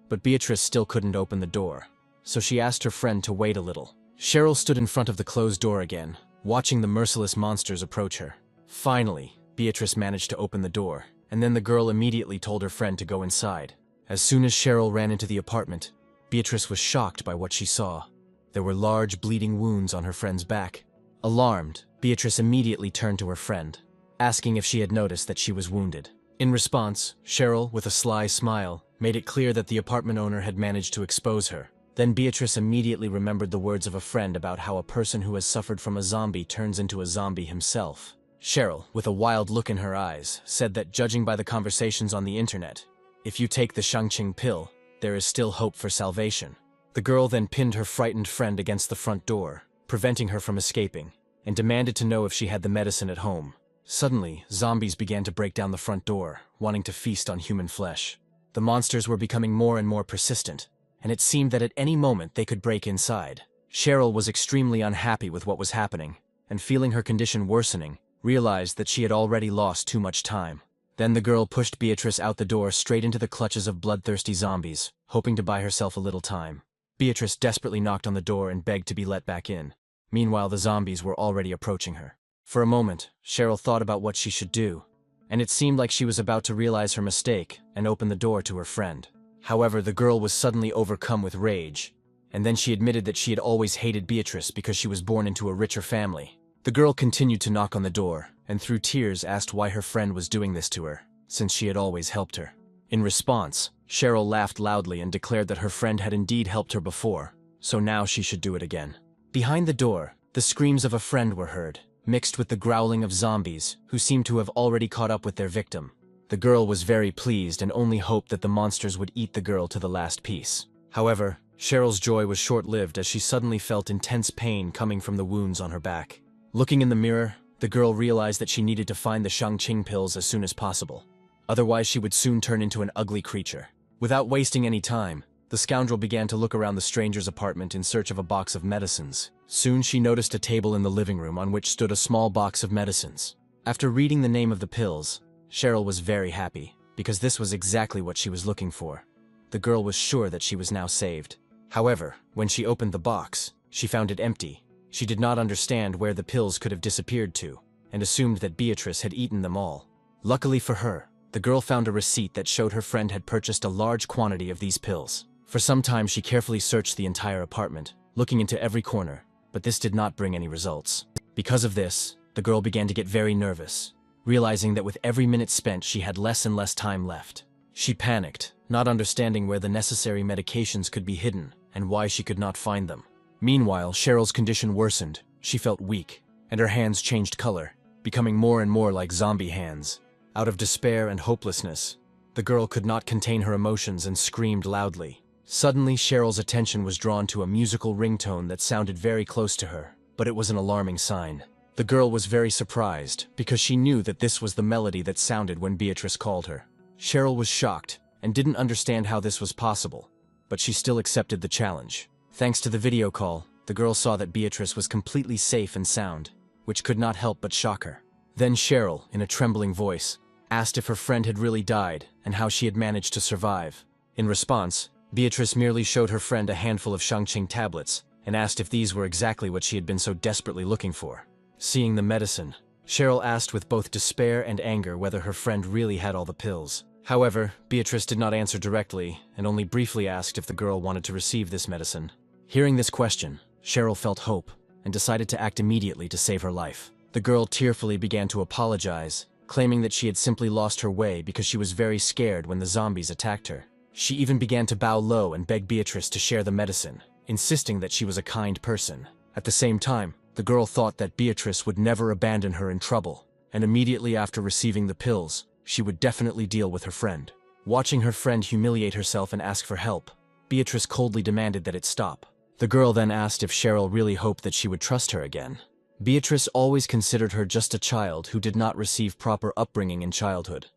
but Beatrice still couldn't open the door, so she asked her friend to wait a little. Cheryl stood in front of the closed door again, watching the merciless monsters approach her. Finally, Beatrice managed to open the door, and then the girl immediately told her friend to go inside. As soon as Cheryl ran into the apartment, Beatrice was shocked by what she saw. There were large bleeding wounds on her friend's back. Alarmed, Beatrice immediately turned to her friend, asking if she had noticed that she was wounded. In response, Cheryl, with a sly smile, made it clear that the apartment owner had managed to expose her. Then Beatrice immediately remembered the words of a friend about how a person who has suffered from a zombie turns into a zombie himself. Cheryl, with a wild look in her eyes, said that judging by the conversations on the internet, if you take the Shangqing pill, there is still hope for salvation. The girl then pinned her frightened friend against the front door, preventing her from escaping, and demanded to know if she had the medicine at home. Suddenly, zombies began to break down the front door, wanting to feast on human flesh. The monsters were becoming more and more persistent, and it seemed that at any moment they could break inside. Cheryl was extremely unhappy with what was happening, and feeling her condition worsening, realized that she had already lost too much time. Then the girl pushed Beatrice out the door straight into the clutches of bloodthirsty zombies, hoping to buy herself a little time. Beatrice desperately knocked on the door and begged to be let back in. Meanwhile, the zombies were already approaching her. For a moment, Cheryl thought about what she should do, and it seemed like she was about to realize her mistake and open the door to her friend. However, the girl was suddenly overcome with rage, and then she admitted that she had always hated Beatrice because she was born into a richer family. The girl continued to knock on the door, and through tears asked why her friend was doing this to her, since she had always helped her. In response, Cheryl laughed loudly and declared that her friend had indeed helped her before, so now she should do it again. Behind the door, the screams of a friend were heard, mixed with the growling of zombies, who seemed to have already caught up with their victim. The girl was very pleased and only hoped that the monsters would eat the girl to the last piece. However, Cheryl's joy was short-lived as she suddenly felt intense pain coming from the wounds on her back. Looking in the mirror, the girl realized that she needed to find the Shangqing pills as soon as possible. Otherwise, she would soon turn into an ugly creature. Without wasting any time, the scoundrel began to look around the stranger's apartment in search of a box of medicines. Soon she noticed a table in the living room on which stood a small box of medicines. After reading the name of the pills, Cheryl was very happy, because this was exactly what she was looking for. The girl was sure that she was now saved. However, when she opened the box, she found it empty. She did not understand where the pills could have disappeared to, and assumed that Beatrice had eaten them all. Luckily for her, the girl found a receipt that showed her friend had purchased a large quantity of these pills. For some time she carefully searched the entire apartment, looking into every corner, but this did not bring any results. Because of this, the girl began to get very nervous, realizing that with every minute spent she had less and less time left. She panicked, not understanding where the necessary medications could be hidden and why she could not find them. Meanwhile, Cheryl's condition worsened. She felt weak, and her hands changed color, becoming more and more like zombie hands. Out of despair and hopelessness, the girl could not contain her emotions and screamed loudly. Suddenly, Cheryl's attention was drawn to a musical ringtone that sounded very close to her, but it was an alarming sign. The girl was very surprised, because she knew that this was the melody that sounded when Beatrice called her. Cheryl was shocked, and didn't understand how this was possible, but she still accepted the challenge. Thanks to the video call, the girl saw that Beatrice was completely safe and sound, which could not help but shock her. Then Cheryl, in a trembling voice, asked if her friend had really died and how she had managed to survive. In response, Beatrice merely showed her friend a handful of Shangqing tablets and asked if these were exactly what she had been so desperately looking for. Seeing the medicine, Cheryl asked with both despair and anger whether her friend really had all the pills. However, Beatrice did not answer directly and only briefly asked if the girl wanted to receive this medicine. Hearing this question, Cheryl felt hope and decided to act immediately to save her life. The girl tearfully began to apologize, claiming that she had simply lost her way because she was very scared when the zombies attacked her. She even began to bow low and beg Beatrice to share the medicine, insisting that she was a kind person. At the same time, the girl thought that Beatrice would never abandon her in trouble, and immediately after receiving the pills, she would definitely deal with her friend. Watching her friend humiliate herself and ask for help, Beatrice coldly demanded that it stop. The girl then asked if Cheryl really hoped that she would trust her again. Beatrice always considered her just a child who did not receive proper upbringing in childhood,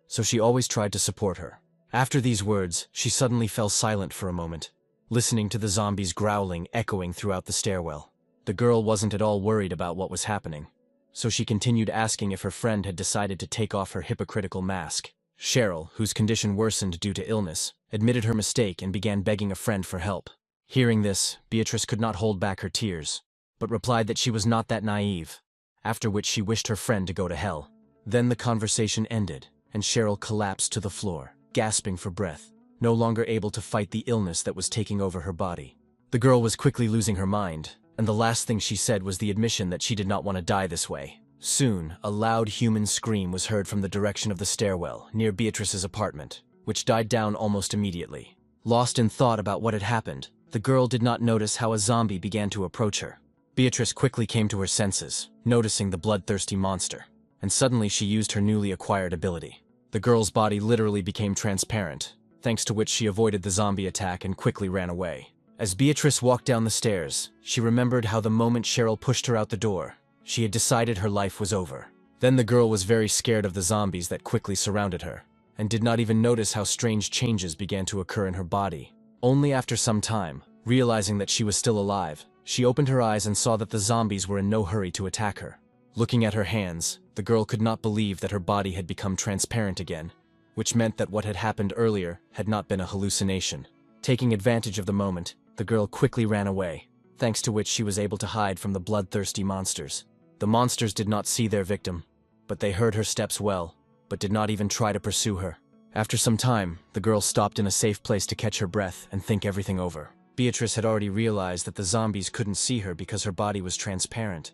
so she always tried to support her. After these words, she suddenly fell silent for a moment, listening to the zombies growling echoing throughout the stairwell. The girl wasn't at all worried about what was happening, so she continued asking if her friend had decided to take off her hypocritical mask. Cheryl, whose condition worsened due to illness, admitted her mistake and began begging a friend for help. Hearing this, Beatrice could not hold back her tears, but replied that she was not that naive, after which she wished her friend to go to hell. Then the conversation ended, and Cheryl collapsed to the floor, gasping for breath, no longer able to fight the illness that was taking over her body. The girl was quickly losing her mind, and the last thing she said was the admission that she did not want to die this way. Soon, a loud human scream was heard from the direction of the stairwell, near Beatrice's apartment, which died down almost immediately. Lost in thought about what had happened, the girl did not notice how a zombie began to approach her. Beatrice quickly came to her senses, noticing the bloodthirsty monster, and suddenly she used her newly acquired ability. The girl's body literally became transparent, thanks to which she avoided the zombie attack and quickly ran away. As Beatrice walked down the stairs, she remembered how the moment Cheryl pushed her out the door, she had decided her life was over. Then the girl was very scared of the zombies that quickly surrounded her, and did not even notice how strange changes began to occur in her body. Only after some time, realizing that she was still alive, she opened her eyes and saw that the zombies were in no hurry to attack her. Looking at her hands, the girl could not believe that her body had become transparent again, which meant that what had happened earlier had not been a hallucination. Taking advantage of the moment, the girl quickly ran away, thanks to which she was able to hide from the bloodthirsty monsters. The monsters did not see their victim, but they heard her steps well, but did not even try to pursue her. After some time, the girl stopped in a safe place to catch her breath and think everything over. Beatrice had already realized that the zombies couldn't see her because her body was transparent,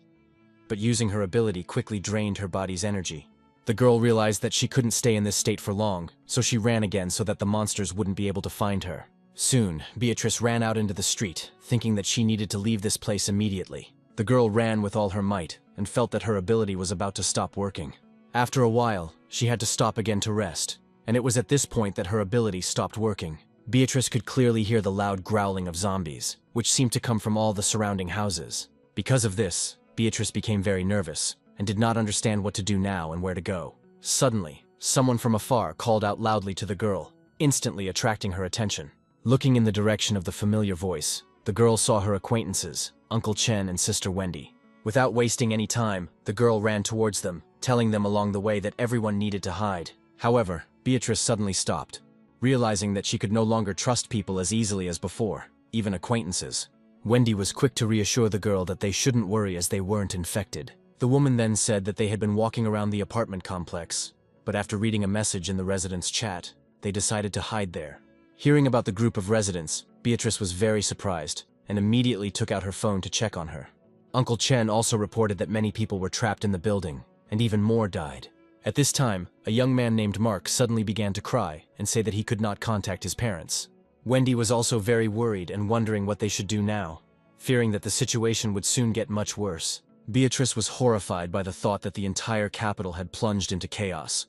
but using her ability quickly drained her body's energy. The girl realized that she couldn't stay in this state for long, so she ran again so that the monsters wouldn't be able to find her. Soon, Beatrice ran out into the street, thinking that she needed to leave this place immediately. The girl ran with all her might, and felt that her ability was about to stop working. After a while, she had to stop again to rest, and it was at this point that her ability stopped working. Beatrice could clearly hear the loud growling of zombies, which seemed to come from all the surrounding houses. Because of this, Beatrice became very nervous, and did not understand what to do now and where to go. Suddenly, someone from afar called out loudly to the girl, instantly attracting her attention. Looking in the direction of the familiar voice, the girl saw her acquaintances, Uncle Chen and Sister Wendy. Without wasting any time, the girl ran towards them, telling them along the way that everyone needed to hide. However, Beatrice suddenly stopped, realizing that she could no longer trust people as easily as before, even acquaintances. Wendy was quick to reassure the girl that they shouldn't worry as they weren't infected. The woman then said that they had been walking around the apartment complex, but after reading a message in the residents' chat, they decided to hide there. Hearing about the group of residents, Beatrice was very surprised, and immediately took out her phone to check on her. Uncle Chen also reported that many people were trapped in the building, and even more died. At this time, a young man named Mark suddenly began to cry and say that he could not contact his parents. Wendy was also very worried and wondering what they should do now, fearing that the situation would soon get much worse. Beatrice was horrified by the thought that the entire capital had plunged into chaos,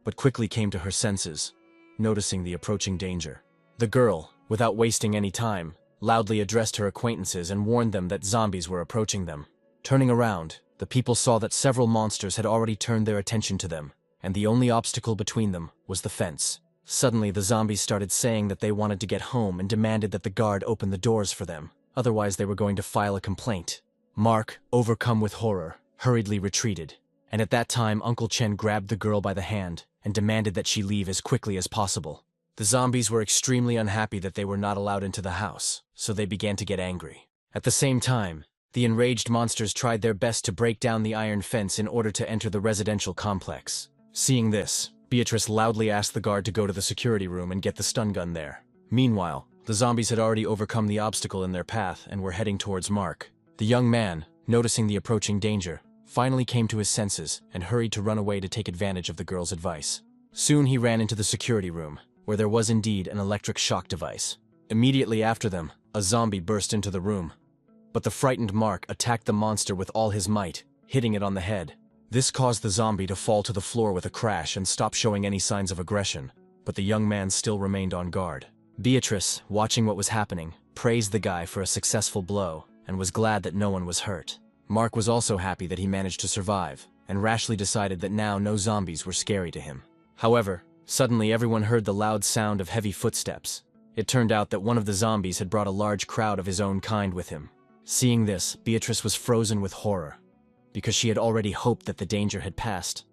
but quickly came to her senses, noticing the approaching danger. The girl, without wasting any time, loudly addressed her acquaintances and warned them that zombies were approaching them. Turning around, the people saw that several monsters had already turned their attention to them, and the only obstacle between them was the fence. Suddenly, the zombies started saying that they wanted to get home and demanded that the guard open the doors for them, otherwise they were going to file a complaint. Mark, overcome with horror, hurriedly retreated, and at that time Uncle Chen grabbed the girl by the hand and demanded that she leave as quickly as possible. The zombies were extremely unhappy that they were not allowed into the house, so they began to get angry. At the same time, the enraged monsters tried their best to break down the iron fence in order to enter the residential complex. Seeing this, Beatrice loudly asked the guard to go to the security room and get the stun gun there. Meanwhile, the zombies had already overcome the obstacle in their path and were heading towards Mark. The young man, noticing the approaching danger, finally came to his senses and hurried to run away to take advantage of the girl's advice. Soon he ran into the security room, where there was indeed an electric shock device. Immediately after them, a zombie burst into the room. But the frightened Mark attacked the monster with all his might, hitting it on the head. This caused the zombie to fall to the floor with a crash and stop showing any signs of aggression, but the young man still remained on guard. Beatrice, watching what was happening, praised the guy for a successful blow and was glad that no one was hurt. Mark was also happy that he managed to survive, and rashly decided that now no zombies were scary to him. However, suddenly everyone heard the loud sound of heavy footsteps. It turned out that one of the zombies had brought a large crowd of his own kind with him. Seeing this, Beatrice was frozen with horror, because she had already hoped that the danger had passed.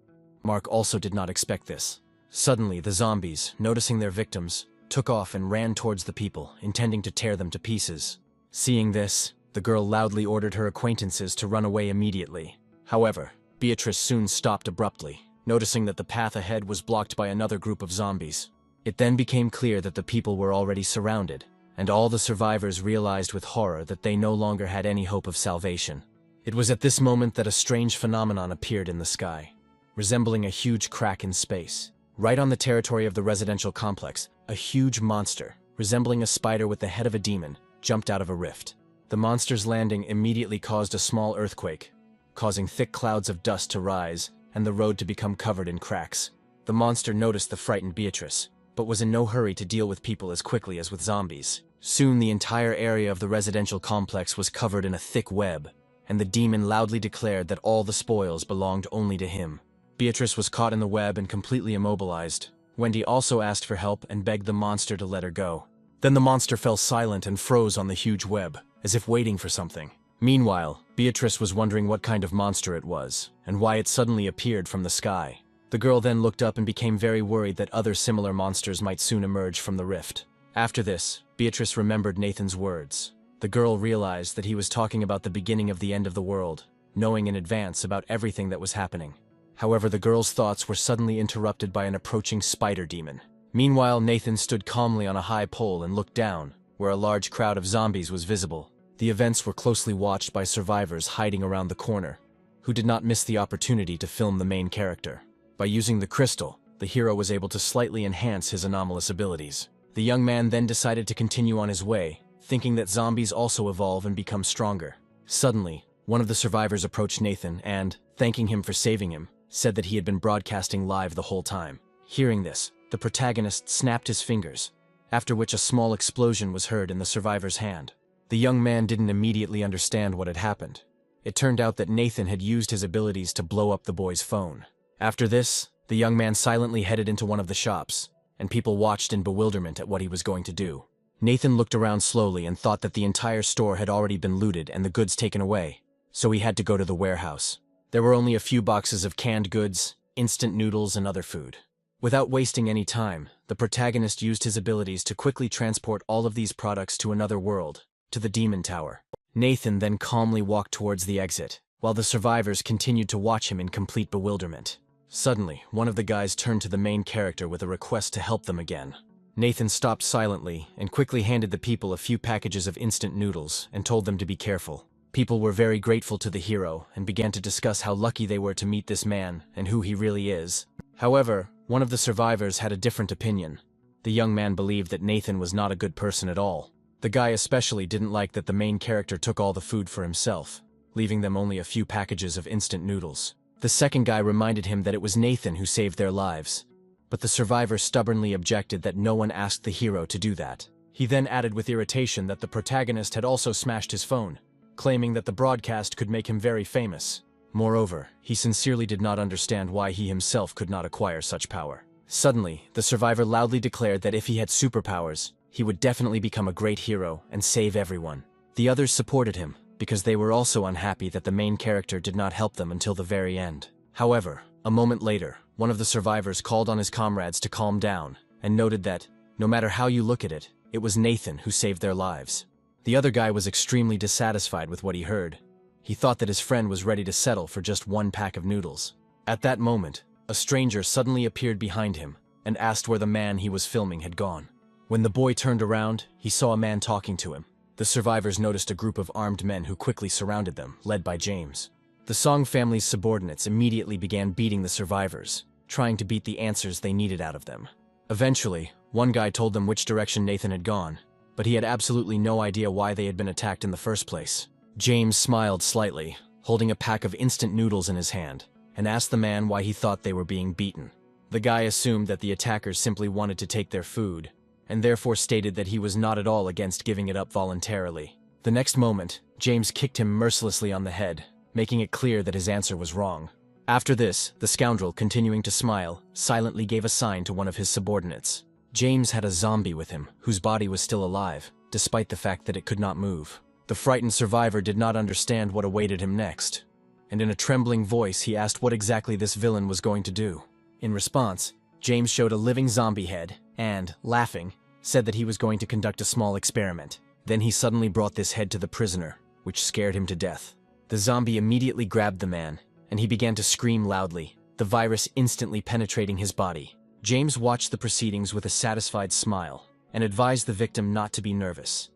Mark also did not expect this. Suddenly, the zombies, noticing their victims, took off and ran towards the people, intending to tear them to pieces. Seeing this, the girl loudly ordered her acquaintances to run away immediately. However, Beatrice soon stopped abruptly, noticing that the path ahead was blocked by another group of zombies. It then became clear that the people were already surrounded, and all the survivors realized with horror that they no longer had any hope of salvation. It was at this moment that a strange phenomenon appeared in the sky, resembling a huge crack in space. Right on the territory of the residential complex, a huge monster, resembling a spider with the head of a demon, jumped out of a rift. The monster's landing immediately caused a small earthquake, causing thick clouds of dust to rise and the road to become covered in cracks. The monster noticed the frightened Beatrice, but was in no hurry to deal with people as quickly as with zombies. Soon the entire area of the residential complex was covered in a thick web, and the demon loudly declared that all the spoils belonged only to him. Beatrice was caught in the web and completely immobilized. Wendy also asked for help and begged the monster to let her go. Then the monster fell silent and froze on the huge web, as if waiting for something. Meanwhile, Beatrice was wondering what kind of monster it was, and why it suddenly appeared from the sky. The girl then looked up and became very worried that other similar monsters might soon emerge from the rift. After this, Beatrice remembered Nathan's words. The girl realized that he was talking about the beginning of the end of the world, knowing in advance about everything that was happening. However, the girl's thoughts were suddenly interrupted by an approaching spider demon. Meanwhile, Nathan stood calmly on a high pole and looked down, where a large crowd of zombies was visible. The events were closely watched by survivors hiding around the corner, who did not miss the opportunity to film the main character. By using the crystal, the hero was able to slightly enhance his anomalous abilities. The young man then decided to continue on his way, thinking that zombies also evolve and become stronger. Suddenly, one of the survivors approached Nathan and, thanking him for saving him, said that he had been broadcasting live the whole time. Hearing this, the protagonist snapped his fingers, after which a small explosion was heard in the survivor's hand. The young man didn't immediately understand what had happened. It turned out that Nathan had used his abilities to blow up the boy's phone. After this, the young man silently headed into one of the shops, and people watched in bewilderment at what he was going to do. Nathan looked around slowly and thought that the entire store had already been looted and the goods taken away, so he had to go to the warehouse. There were only a few boxes of canned goods, instant noodles, and other food. Without wasting any time, the protagonist used his abilities to quickly transport all of these products to another world, to the Demon Tower. Nathan then calmly walked towards the exit, while the survivors continued to watch him in complete bewilderment. Suddenly, one of the guys turned to the main character with a request to help them again. Nathan stopped silently and quickly handed the people a few packages of instant noodles and told them to be careful. People were very grateful to the hero and began to discuss how lucky they were to meet this man and who he really is. However, one of the survivors had a different opinion. The young man believed that Nathan was not a good person at all. The guy especially didn't like that the main character took all the food for himself, leaving them only a few packages of instant noodles. The second guy reminded him that it was Nathan who saved their lives, but the survivor stubbornly objected that no one asked the hero to do that. He then added with irritation that the protagonist had also smashed his phone, claiming that the broadcast could make him very famous. Moreover, he sincerely did not understand why he himself could not acquire such power. Suddenly, the survivor loudly declared that if he had superpowers, he would definitely become a great hero and save everyone. The others supported him, because they were also unhappy that the main character did not help them until the very end. However, a moment later, one of the survivors called on his comrades to calm down, and noted that, no matter how you look at it, it was Nathan who saved their lives. The other guy was extremely dissatisfied with what he heard. He thought that his friend was ready to settle for just one pack of noodles. At that moment, a stranger suddenly appeared behind him, and asked where the man he was filming had gone. When the boy turned around, he saw a man talking to him. The survivors noticed a group of armed men who quickly surrounded them, led by James. The Song family's subordinates immediately began beating the survivors, trying to beat the answers they needed out of them. Eventually, one guy told them which direction Nathan had gone, but he had absolutely no idea why they had been attacked in the first place. James smiled slightly, holding a pack of instant noodles in his hand, and asked the man why he thought they were being beaten. The guy assumed that the attackers simply wanted to take their food, and therefore stated that he was not at all against giving it up voluntarily. The next moment, James kicked him mercilessly on the head, making it clear that his answer was wrong. After this, the scoundrel, continuing to smile, silently gave a sign to one of his subordinates. James had a zombie with him, whose body was still alive, despite the fact that it could not move. The frightened survivor did not understand what awaited him next, and in a trembling voice he asked what exactly this villain was going to do. In response, James showed a living zombie head and, laughing, said that he was going to conduct a small experiment. Then he suddenly brought this head to the prisoner, which scared him to death. The zombie immediately grabbed the man, and he began to scream loudly, the virus instantly penetrating his body. James watched the proceedings with a satisfied smile, and advised the victim not to be nervous,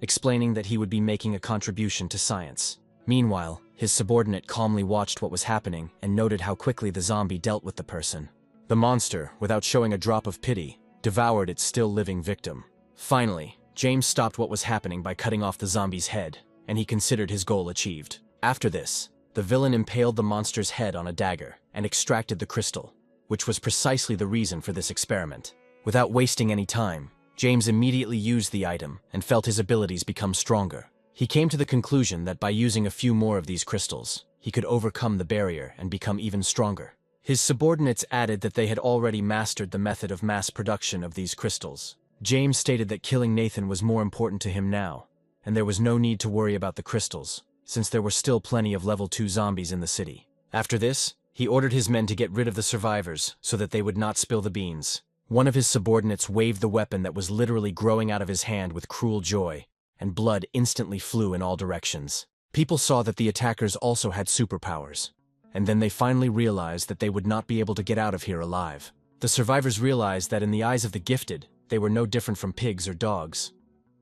explaining that he would be making a contribution to science. Meanwhile, his subordinate calmly watched what was happening and noted how quickly the zombie dealt with the person. The monster, without showing a drop of pity, devoured its still living victim. Finally, James stopped what was happening by cutting off the zombie's head, and he considered his goal achieved. After this, the villain impaled the monster's head on a dagger and extracted the crystal, which was precisely the reason for this experiment. Without wasting any time, James immediately used the item and felt his abilities become stronger. He came to the conclusion that by using a few more of these crystals, he could overcome the barrier and become even stronger. His subordinates added that they had already mastered the method of mass production of these crystals. James stated that killing Nathan was more important to him now, and there was no need to worry about the crystals, since there were still plenty of level 2 zombies in the city. After this, he ordered his men to get rid of the survivors so that they would not spill the beans. One of his subordinates waved the weapon that was literally growing out of his hand with cruel joy, and blood instantly flew in all directions. People saw that the attackers also had superpowers, and then they finally realized that they would not be able to get out of here alive. The survivors realized that in the eyes of the gifted, they were no different from pigs or dogs,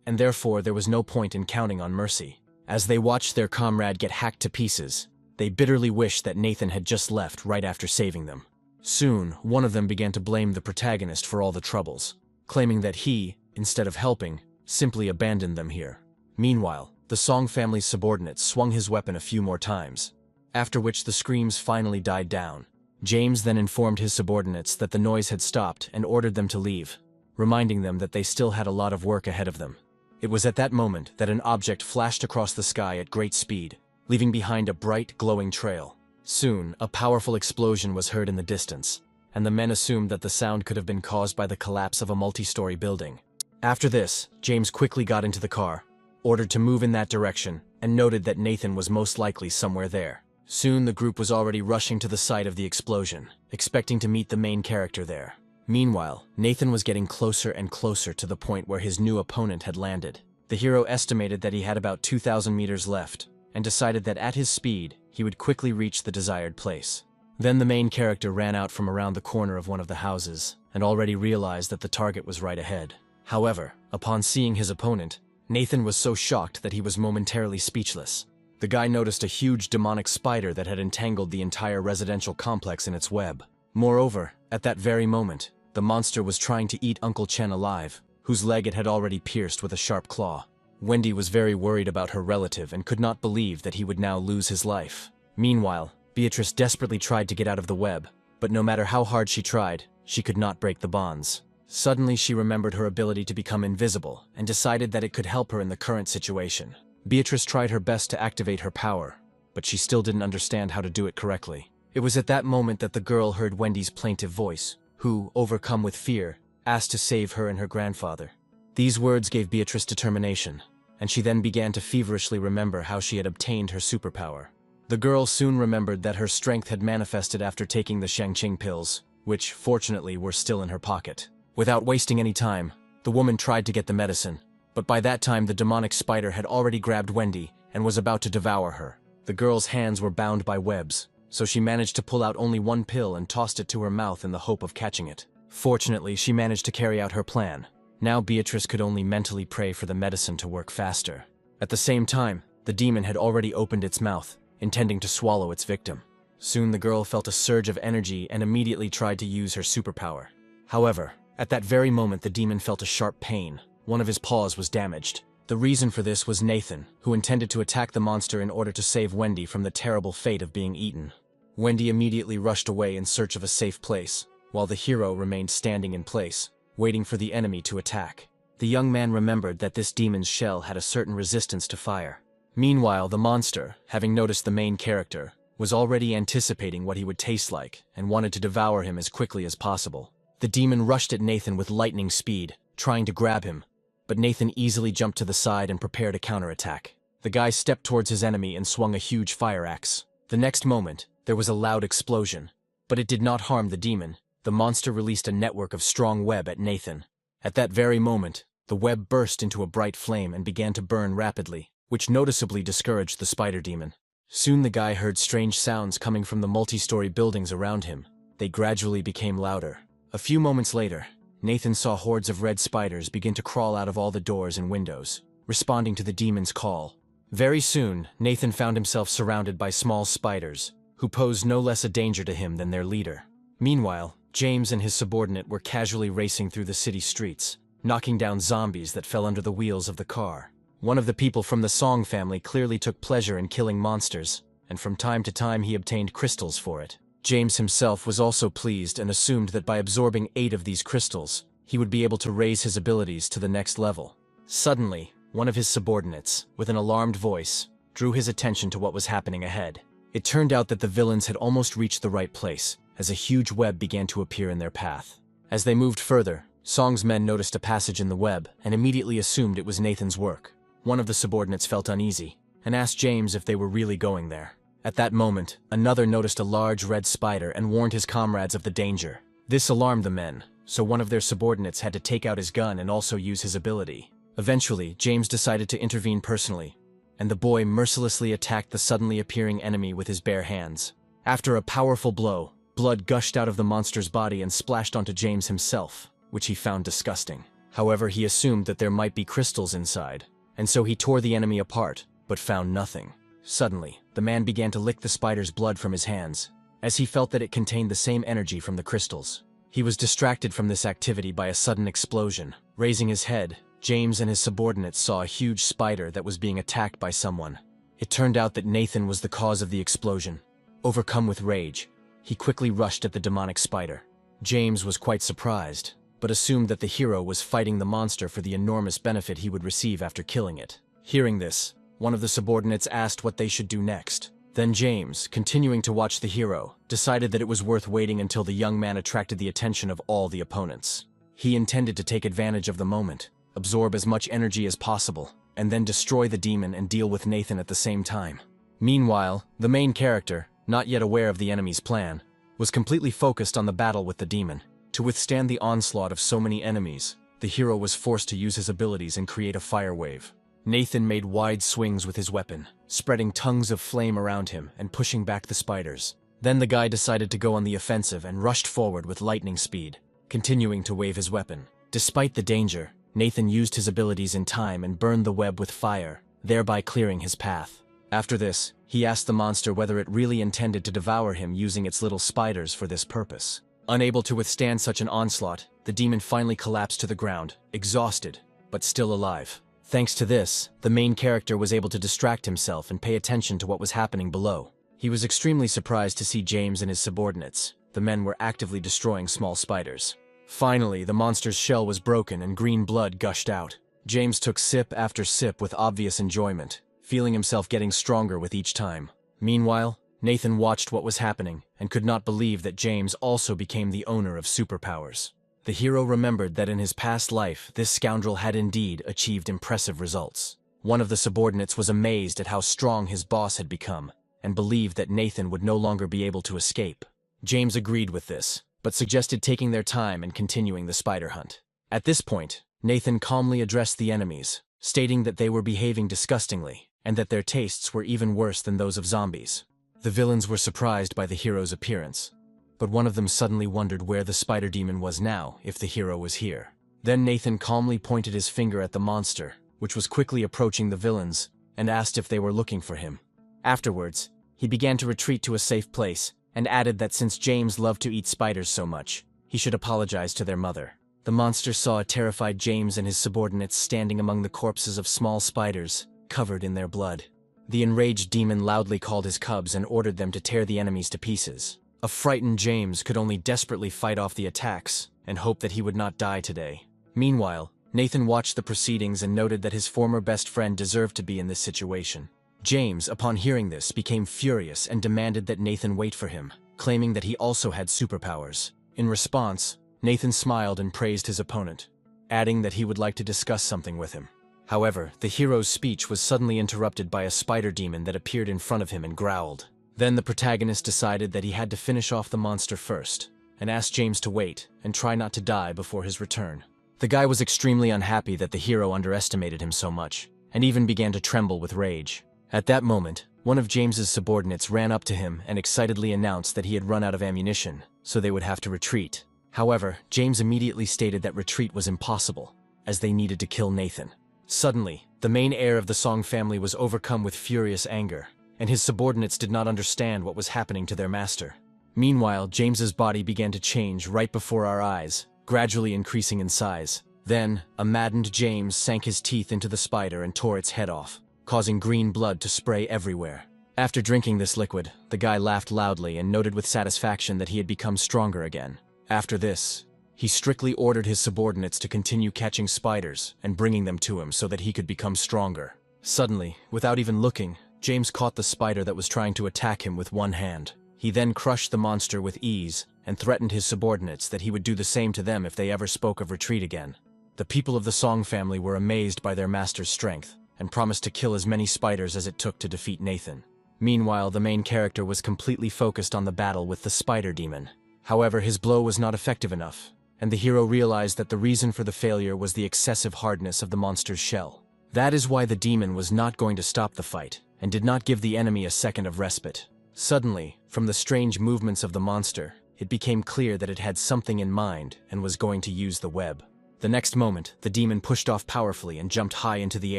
and therefore there was no point in counting on mercy. As they watched their comrade get hacked to pieces, they bitterly wished that Nathan had just left right after saving them. Soon, one of them began to blame the protagonist for all the troubles, claiming that he, instead of helping, simply abandoned them here. Meanwhile, the Song family's subordinate swung his weapon a few more times, after which the screams finally died down. James then informed his subordinates that the noise had stopped and ordered them to leave, reminding them that they still had a lot of work ahead of them. It was at that moment that an object flashed across the sky at great speed, leaving behind a bright, glowing trail. Soon, a powerful explosion was heard in the distance, and the men assumed that the sound could have been caused by the collapse of a multi-story building. After this, James quickly got into the car, ordered to move in that direction, and noted that Nathan was most likely somewhere there. Soon the group was already rushing to the site of the explosion, expecting to meet the main character there. Meanwhile, Nathan was getting closer and closer to the point where his new opponent had landed. The hero estimated that he had about 2,000 meters left, and decided that at his speed, he would quickly reach the desired place. Then the main character ran out from around the corner of one of the houses, and already realized that the target was right ahead. However, upon seeing his opponent, Nathan was so shocked that he was momentarily speechless. The guy noticed a huge demonic spider that had entangled the entire residential complex in its web. Moreover, at that very moment, the monster was trying to eat Uncle Chen alive, whose leg it had already pierced with a sharp claw. Wendy was very worried about her relative and could not believe that he would now lose his life. Meanwhile, Beatrice desperately tried to get out of the web, but no matter how hard she tried, she could not break the bonds. Suddenly she remembered her ability to become invisible and decided that it could help her in the current situation. Beatrice tried her best to activate her power, but she still didn't understand how to do it correctly. It was at that moment that the girl heard Wendy's plaintive voice, who, overcome with fear, asked to save her and her grandfather. These words gave Beatrice determination, and she then began to feverishly remember how she had obtained her superpower. The girl soon remembered that her strength had manifested after taking the Shangqing pills, which, fortunately, were still in her pocket. Without wasting any time, the woman tried to get the medicine, but by that time the demonic spider had already grabbed Wendy and was about to devour her. The girl's hands were bound by webs, so she managed to pull out only one pill and tossed it to her mouth in the hope of catching it. Fortunately, she managed to carry out her plan. Now Beatrice could only mentally pray for the medicine to work faster. At the same time, the demon had already opened its mouth, intending to swallow its victim. Soon the girl felt a surge of energy and immediately tried to use her superpower. However, at that very moment the demon felt a sharp pain. One of his paws was damaged. The reason for this was Nathan, who intended to attack the monster in order to save Wendy from the terrible fate of being eaten. Wendy immediately rushed away in search of a safe place, while the hero remained standing in place, waiting for the enemy to attack. The young man remembered that this demon's shell had a certain resistance to fire. Meanwhile, the monster, having noticed the main character, was already anticipating what he would taste like and wanted to devour him as quickly as possible. The demon rushed at Nathan with lightning speed, trying to grab him, but Nathan easily jumped to the side and prepared a counterattack. The guy stepped towards his enemy and swung a huge fire axe. The next moment, there was a loud explosion, but it did not harm the demon. The monster released a network of strong web at Nathan. At that very moment, the web burst into a bright flame and began to burn rapidly, which noticeably discouraged the spider demon. Soon the guy heard strange sounds coming from the multi-story buildings around him. They gradually became louder. A few moments later, Nathan saw hordes of red spiders begin to crawl out of all the doors and windows, responding to the demon's call. Very soon, Nathan found himself surrounded by small spiders, who posed no less a danger to him than their leader. Meanwhile, James and his subordinate were casually racing through the city streets, knocking down zombies that fell under the wheels of the car. One of the people from the Song family clearly took pleasure in killing monsters, and from time to time he obtained crystals for it. James himself was also pleased and assumed that by absorbing 8 of these crystals, he would be able to raise his abilities to the next level. Suddenly, one of his subordinates, with an alarmed voice, drew his attention to what was happening ahead. It turned out that the villains had almost reached the right place, as a huge web began to appear in their path. As they moved further, Song's men noticed a passage in the web and immediately assumed it was Nathan's work. One of the subordinates felt uneasy and asked James if they were really going there. At that moment, another noticed a large red spider and warned his comrades of the danger. This alarmed the men, so one of their subordinates had to take out his gun and also use his ability. Eventually, James decided to intervene personally, and the boy mercilessly attacked the suddenly appearing enemy with his bare hands. After a powerful blow, blood gushed out of the monster's body and splashed onto James himself, which he found disgusting. However, he assumed that there might be crystals inside, and so he tore the enemy apart, but found nothing. Suddenly, the man began to lick the spider's blood from his hands, as he felt that it contained the same energy from the crystals. He was distracted from this activity by a sudden explosion. Raising his head, James and his subordinates saw a huge spider that was being attacked by someone. It turned out that Nathan was the cause of the explosion. Overcome with rage, he quickly rushed at the demonic spider. James was quite surprised, but assumed that the hero was fighting the monster for the enormous benefit he would receive after killing it. Hearing this, one of the subordinates asked what they should do next. Then James, continuing to watch the hero, decided that it was worth waiting until the young man attracted the attention of all the opponents. He intended to take advantage of the moment, absorb as much energy as possible, and then destroy the demon and deal with Nathan at the same time. Meanwhile, the main character, not yet aware of the enemy's plan, was completely focused on the battle with the demon. To withstand the onslaught of so many enemies, the hero was forced to use his abilities and create a fire wave. Nathan made wide swings with his weapon, spreading tongues of flame around him and pushing back the spiders. Then the guy decided to go on the offensive and rushed forward with lightning speed, continuing to wave his weapon. Despite the danger, Nathan used his abilities in time and burned the web with fire, thereby clearing his path. After this, he asked the monster whether it really intended to devour him using its little spiders for this purpose. Unable to withstand such an onslaught, the demon finally collapsed to the ground, exhausted, but still alive. Thanks to this, the main character was able to distract himself and pay attention to what was happening below. He was extremely surprised to see James and his subordinates. The men were actively destroying small spiders. Finally, the monster's shell was broken and green blood gushed out. James took sip after sip with obvious enjoyment, feeling himself getting stronger with each time. Meanwhile, Nathan watched what was happening and could not believe that James also became the owner of superpowers. The hero remembered that in his past life, this scoundrel had indeed achieved impressive results. One of the subordinates was amazed at how strong his boss had become, and believed that Nathan would no longer be able to escape. James agreed with this, but suggested taking their time and continuing the spider hunt. At this point, Nathan calmly addressed the enemies, stating that they were behaving disgustingly, and that their tastes were even worse than those of zombies. The villains were surprised by the hero's appearance, but one of them suddenly wondered where the spider demon was now if the hero was here. Then Nathan calmly pointed his finger at the monster, which was quickly approaching the villains, and asked if they were looking for him. Afterwards, he began to retreat to a safe place, and added that since James loved to eat spiders so much, he should apologize to their mother. The monster saw a terrified James and his subordinates standing among the corpses of small spiders, covered in their blood. The enraged demon loudly called his cubs and ordered them to tear the enemies to pieces. A frightened James could only desperately fight off the attacks and hope that he would not die today. Meanwhile, Nathan watched the proceedings and noted that his former best friend deserved to be in this situation. James, upon hearing this, became furious and demanded that Nathan wait for him, claiming that he also had superpowers. In response, Nathan smiled and praised his opponent, adding that he would like to discuss something with him. However, the hero's speech was suddenly interrupted by a spider demon that appeared in front of him and growled. Then the protagonist decided that he had to finish off the monster first, and asked James to wait and try not to die before his return. The guy was extremely unhappy that the hero underestimated him so much, and even began to tremble with rage. At that moment, one of James's subordinates ran up to him and excitedly announced that he had run out of ammunition, so they would have to retreat. However, James immediately stated that retreat was impossible, as they needed to kill Nathan. Suddenly, the main heir of the Song family was overcome with furious anger, and his subordinates did not understand what was happening to their master. Meanwhile, James's body began to change right before our eyes, gradually increasing in size. Then, a maddened James sank his teeth into the spider and tore its head off, causing green blood to spray everywhere. After drinking this liquid, the guy laughed loudly and noted with satisfaction that he had become stronger again. After this, he strictly ordered his subordinates to continue catching spiders and bringing them to him so that he could become stronger. Suddenly, without even looking, James caught the spider that was trying to attack him with one hand. He then crushed the monster with ease and threatened his subordinates that he would do the same to them if they ever spoke of retreat again. The people of the Song family were amazed by their master's strength and promised to kill as many spiders as it took to defeat Nathan. Meanwhile, the main character was completely focused on the battle with the spider demon. However, his blow was not effective enough, and the hero realized that the reason for the failure was the excessive hardness of the monster's shell. That is why the demon was not going to stop the fight, and did not give the enemy a second of respite. Suddenly, from the strange movements of the monster, it became clear that it had something in mind and was going to use the web. The next moment, the demon pushed off powerfully and jumped high into the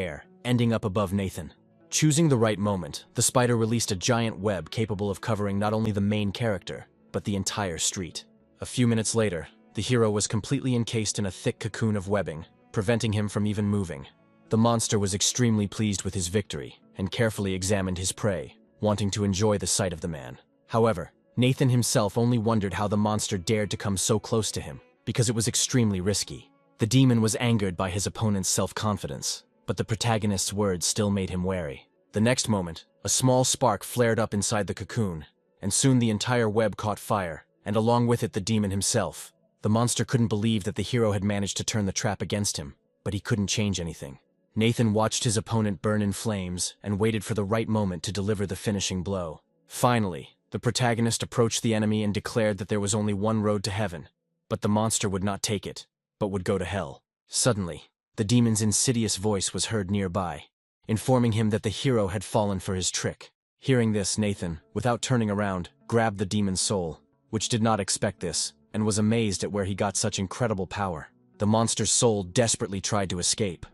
air, ending up above Nathan. Choosing the right moment, the spider released a giant web capable of covering not only the main character, but the entire street. A few minutes later, the hero was completely encased in a thick cocoon of webbing, preventing him from even moving. The monster was extremely pleased with his victory, and carefully examined his prey, wanting to enjoy the sight of the man. However, Nathan himself only wondered how the monster dared to come so close to him, because it was extremely risky. The demon was angered by his opponent's self-confidence, but the protagonist's words still made him wary. The next moment, a small spark flared up inside the cocoon, and soon the entire web caught fire, and along with it the demon himself. The monster couldn't believe that the hero had managed to turn the trap against him, but he couldn't change anything. Nathan watched his opponent burn in flames and waited for the right moment to deliver the finishing blow. Finally, the protagonist approached the enemy and declared that there was only one road to heaven, but the monster would not take it, but would go to hell. Suddenly, the demon's insidious voice was heard nearby, informing him that the hero had fallen for his trick. Hearing this, Nathan, without turning around, grabbed the demon's soul, which did not expect this, and was amazed at where he got such incredible power. The monster's soul desperately tried to escape,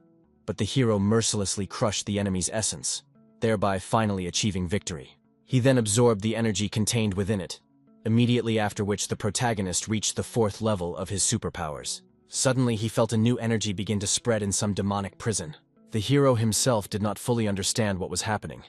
but the hero mercilessly crushed the enemy's essence, thereby finally achieving victory. He then absorbed the energy contained within it, immediately after which the protagonist reached the 4th level of his superpowers. Suddenly he felt a new energy begin to spread in some demonic prison. The hero himself did not fully understand what was happening,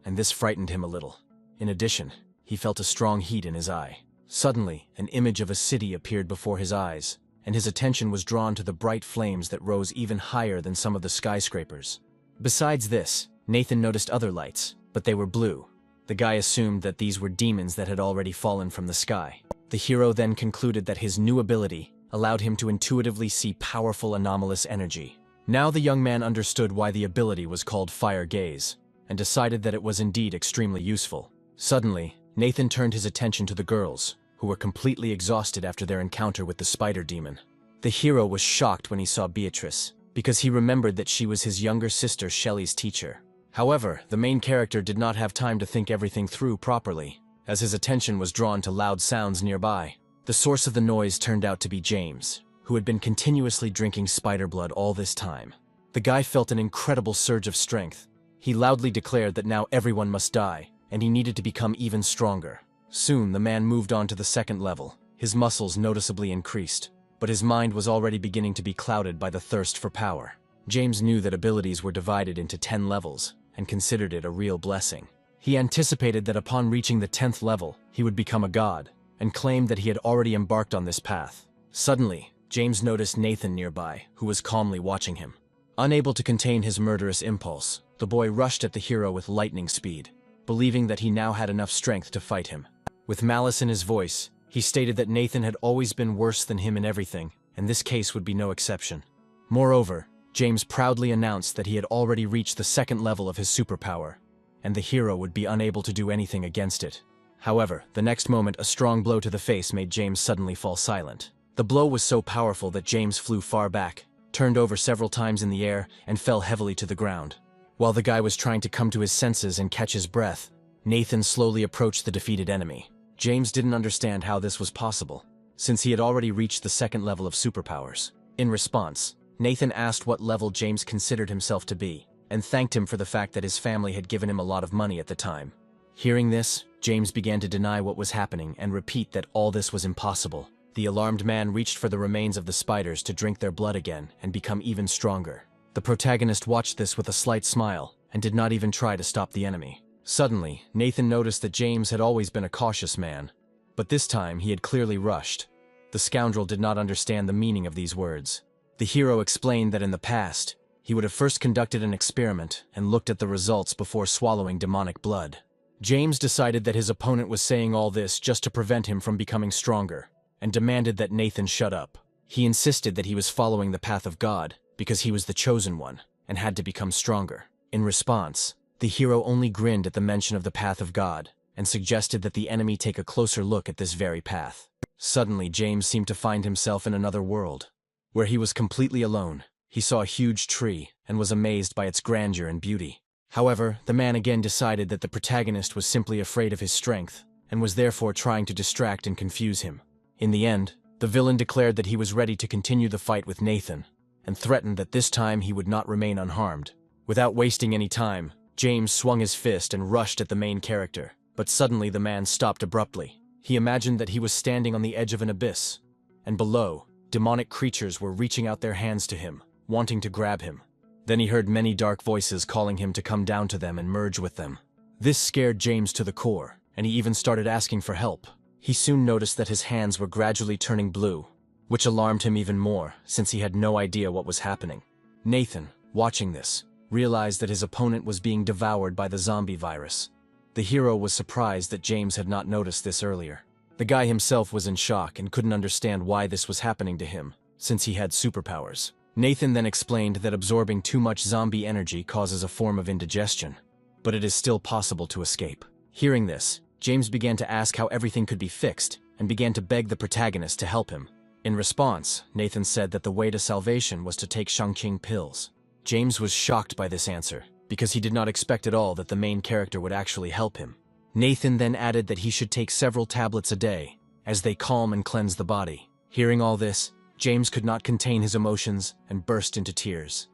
and this frightened him a little. In addition, he felt a strong heat in his eye. Suddenly, an image of a city appeared before his eyes, and his attention was drawn to the bright flames that rose even higher than some of the skyscrapers. Besides this, Nathan noticed other lights, but they were blue. The guy assumed that these were demons that had already fallen from the sky. The hero then concluded that his new ability allowed him to intuitively see powerful anomalous energy. Now the young man understood why the ability was called Fire Gaze, and decided that it was indeed extremely useful. Suddenly, Nathan turned his attention to the girls, who were completely exhausted after their encounter with the spider demon. The hero was shocked when he saw Beatrice, because he remembered that she was his younger sister Shelley's teacher. However, the main character did not have time to think everything through properly, as his attention was drawn to loud sounds nearby. The source of the noise turned out to be James, who had been continuously drinking spider blood all this time. The guy felt an incredible surge of strength. He loudly declared that now everyone must die, and he needed to become even stronger. Soon the man moved on to the 2nd level. His muscles noticeably increased, but his mind was already beginning to be clouded by the thirst for power. James knew that abilities were divided into 10 levels, and considered it a real blessing. He anticipated that upon reaching the 10th level, he would become a god, and claimed that he had already embarked on this path. Suddenly, James noticed Nathan nearby, who was calmly watching him. Unable to contain his murderous impulse, the boy rushed at the hero with lightning speed, believing that he now had enough strength to fight him. With malice in his voice, he stated that Nathan had always been worse than him in everything, and this case would be no exception. Moreover, James proudly announced that he had already reached the 2nd level of his superpower, and the hero would be unable to do anything against it. However, the next moment a strong blow to the face made James suddenly fall silent. The blow was so powerful that James flew far back, turned over several times in the air, and fell heavily to the ground. While the guy was trying to come to his senses and catch his breath, Nathan slowly approached the defeated enemy. James didn't understand how this was possible, since he had already reached the 2nd level of superpowers. In response, Nathan asked what level James considered himself to be, and thanked him for the fact that his family had given him a lot of money at the time. Hearing this, James began to deny what was happening and repeat that all this was impossible. The alarmed man reached for the remains of the spiders to drink their blood again and become even stronger. The protagonist watched this with a slight smile and did not even try to stop the enemy. Suddenly, Nathan noticed that James had always been a cautious man, but this time he had clearly rushed. The scoundrel did not understand the meaning of these words. The hero explained that in the past, he would have first conducted an experiment and looked at the results before swallowing demonic blood. James decided that his opponent was saying all this just to prevent him from becoming stronger, and demanded that Nathan shut up. He insisted that he was following the path of God because he was the chosen one and had to become stronger. In response, the hero only grinned at the mention of the path of God and suggested that the enemy take a closer look at this very path. Suddenly, James seemed to find himself in another world, where he was completely alone. He saw a huge tree and was amazed by its grandeur and beauty. However, the man again decided that the protagonist was simply afraid of his strength and was therefore trying to distract and confuse him. In the end, the villain declared that he was ready to continue the fight with Nathan and threatened that this time he would not remain unharmed. Without wasting any time, James swung his fist and rushed at the main character, but suddenly the man stopped abruptly. He imagined that he was standing on the edge of an abyss, and below, demonic creatures were reaching out their hands to him, wanting to grab him. Then he heard many dark voices calling him to come down to them and merge with them. This scared James to the core, and he even started asking for help. He soon noticed that his hands were gradually turning blue, which alarmed him even more since he had no idea what was happening. Nathan, watching this, realized that his opponent was being devoured by the zombie virus. The hero was surprised that James had not noticed this earlier. The guy himself was in shock and couldn't understand why this was happening to him, since he had superpowers. Nathan then explained that absorbing too much zombie energy causes a form of indigestion, but it is still possible to escape. Hearing this, James began to ask how everything could be fixed and began to beg the protagonist to help him. In response, Nathan said that the way to salvation was to take Shangqing pills. James was shocked by this answer, because he did not expect at all that the main character would actually help him. Nathan then added that he should take several tablets a day, as they calm and cleanse the body. Hearing all this, James could not contain his emotions and burst into tears.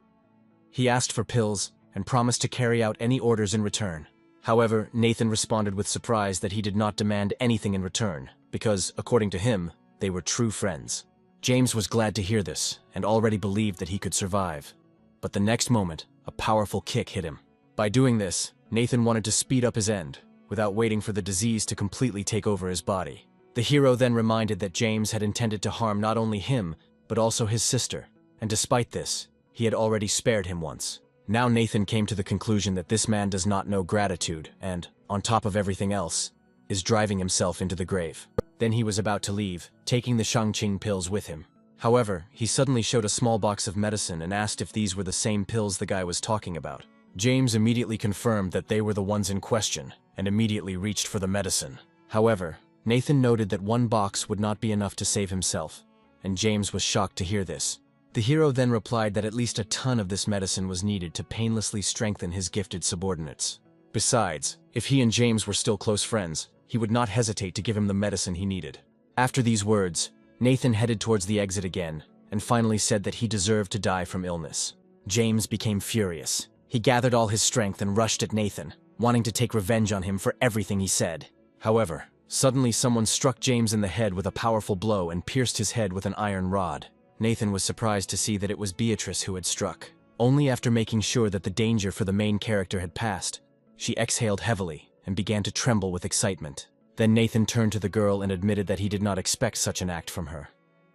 He asked for pills and promised to carry out any orders in return. However, Nathan responded with surprise that he did not demand anything in return, because, according to him, they were true friends. James was glad to hear this, and already believed that he could survive. But the next moment, a powerful kick hit him. By doing this, Nathan wanted to speed up his end, without waiting for the disease to completely take over his body. The hero then reminded that James had intended to harm not only him, but also his sister, and despite this, he had already spared him once. Now Nathan came to the conclusion that this man does not know gratitude and, on top of everything else, is driving himself into the grave. Then he was about to leave, taking the Shangqing pills with him. However, he suddenly showed a small box of medicine and asked if these were the same pills the guy was talking about. James immediately confirmed that they were the ones in question, and immediately reached for the medicine. However, Nathan noted that one box would not be enough to save himself, and James was shocked to hear this. The hero then replied that at least a ton of this medicine was needed to painlessly strengthen his gifted subordinates. Besides, if he and James were still close friends, he would not hesitate to give him the medicine he needed. After these words, Nathan headed towards the exit again, and finally said that he deserved to die from illness. James became furious. He gathered all his strength and rushed at Nathan, wanting to take revenge on him for everything he said. However, suddenly someone struck James in the head with a powerful blow and pierced his head with an iron rod. Nathan was surprised to see that it was Beatrice who had struck. Only after making sure that the danger for the main character had passed, she exhaled heavily and began to tremble with excitement. Then Nathan turned to the girl and admitted that he did not expect such an act from her.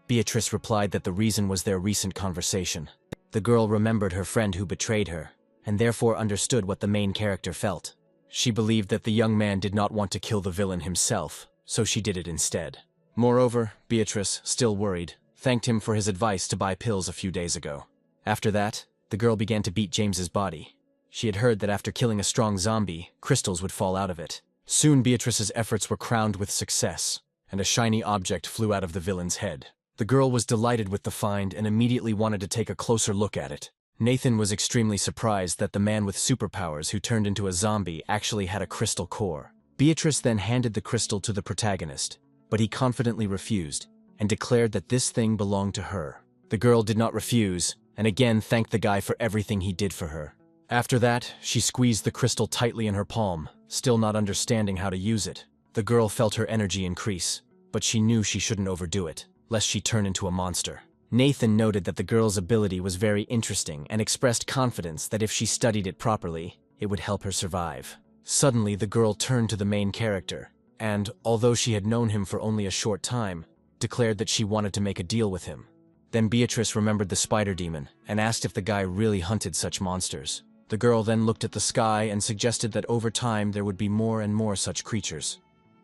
Beatrice replied that the reason was their recent conversation. The girl remembered her friend who betrayed her, and therefore understood what the main character felt. She believed that the young man did not want to kill the villain himself, so she did it instead. Moreover, Beatrice, still worried, thanked him for his advice to buy pills a few days ago. After that, the girl began to beat James's body. She had heard that after killing a strong zombie, crystals would fall out of it. Soon Beatrice's efforts were crowned with success, and a shiny object flew out of the villain's head. The girl was delighted with the find and immediately wanted to take a closer look at it. Nathan was extremely surprised that the man with superpowers who turned into a zombie actually had a crystal core. Beatrice then handed the crystal to the protagonist, but he confidently refused, and declared that this thing belonged to her. The girl did not refuse, and again thanked the guy for everything he did for her. After that, she squeezed the crystal tightly in her palm, still not understanding how to use it. The girl felt her energy increase, but she knew she shouldn't overdo it, lest she turn into a monster. Nathan noted that the girl's ability was very interesting and expressed confidence that if she studied it properly, it would help her survive. Suddenly, the girl turned to the main character, and, although she had known him for only a short time, declared that she wanted to make a deal with him. Then Beatrice remembered the spider demon and asked if the guy really hunted such monsters. The girl then looked at the sky and suggested that over time there would be more and more such creatures,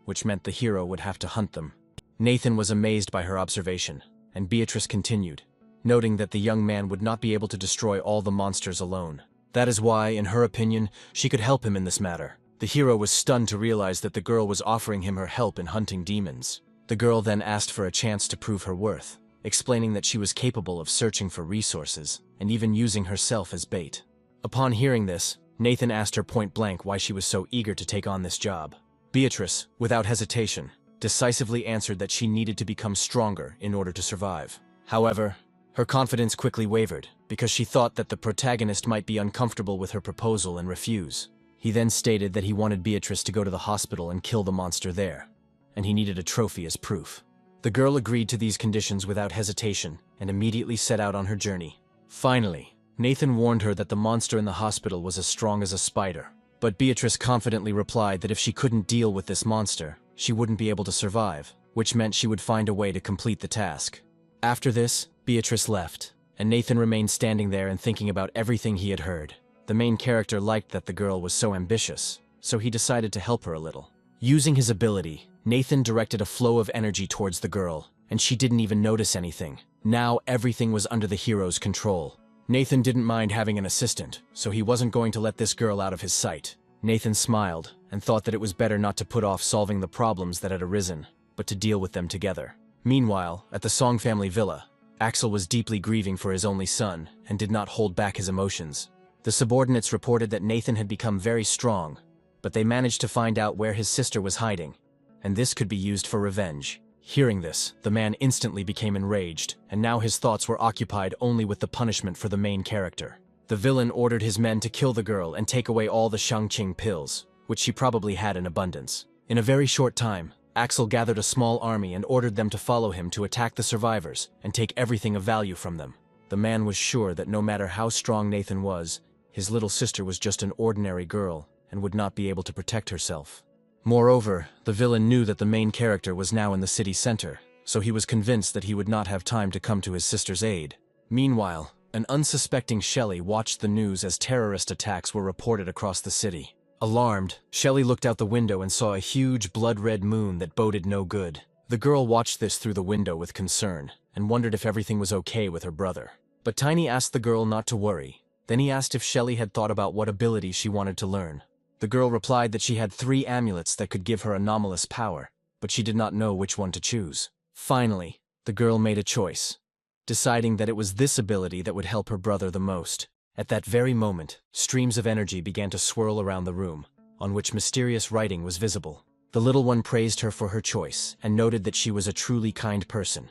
which meant the hero would have to hunt them. Nathan was amazed by her observation, and Beatrice continued, noting that the young man would not be able to destroy all the monsters alone. That is why, in her opinion, she could help him in this matter. The hero was stunned to realize that the girl was offering him her help in hunting demons. The girl then asked for a chance to prove her worth, explaining that she was capable of searching for resources and even using herself as bait. Upon hearing this, Nathan asked her point blank why she was so eager to take on this job. Beatrice, without hesitation, decisively answered that she needed to become stronger in order to survive. However, her confidence quickly wavered because she thought that the protagonist might be uncomfortable with her proposal and refuse. He then stated that he wanted Beatrice to go to the hospital and kill the monster there, and he needed a trophy as proof. The girl agreed to these conditions without hesitation and immediately set out on her journey. Finally, Nathan warned her that the monster in the hospital was as strong as a spider, but Beatrice confidently replied that if she couldn't deal with this monster, she wouldn't be able to survive, which meant she would find a way to complete the task. After this, Beatrice left, and Nathan remained standing there and thinking about everything he had heard. The main character liked that the girl was so ambitious, so he decided to help her a little. Using his ability, Nathan directed a flow of energy towards the girl, and she didn't even notice anything. Now everything was under the hero's control. Nathan didn't mind having an assistant, so he wasn't going to let this girl out of his sight. Nathan smiled and thought that it was better not to put off solving the problems that had arisen, but to deal with them together. Meanwhile, at the Song family villa, Axel was deeply grieving for his only son and did not hold back his emotions. The subordinates reported that Nathan had become very strong, but they managed to find out where his sister was hiding, and this could be used for revenge. Hearing this, the man instantly became enraged, and now his thoughts were occupied only with the punishment for the main character. The villain ordered his men to kill the girl and take away all the Shangqing pills, which she probably had in abundance. In a very short time, Axel gathered a small army and ordered them to follow him to attack the survivors and take everything of value from them. The man was sure that no matter how strong Nathan was, his little sister was just an ordinary girl and would not be able to protect herself. Moreover, the villain knew that the main character was now in the city center, so he was convinced that he would not have time to come to his sister's aid. Meanwhile, an unsuspecting Shelley watched the news as terrorist attacks were reported across the city. Alarmed, Shelley looked out the window and saw a huge blood-red moon that boded no good. The girl watched this through the window with concern and wondered if everything was okay with her brother. But Tiny asked the girl not to worry. Then he asked if Shelley had thought about what ability she wanted to learn. The girl replied that she had 3 amulets that could give her anomalous power, but she did not know which one to choose. Finally, the girl made a choice, deciding that it was this ability that would help her brother the most. At that very moment, streams of energy began to swirl around the room, on which mysterious writing was visible. The little one praised her for her choice and noted that she was a truly kind person.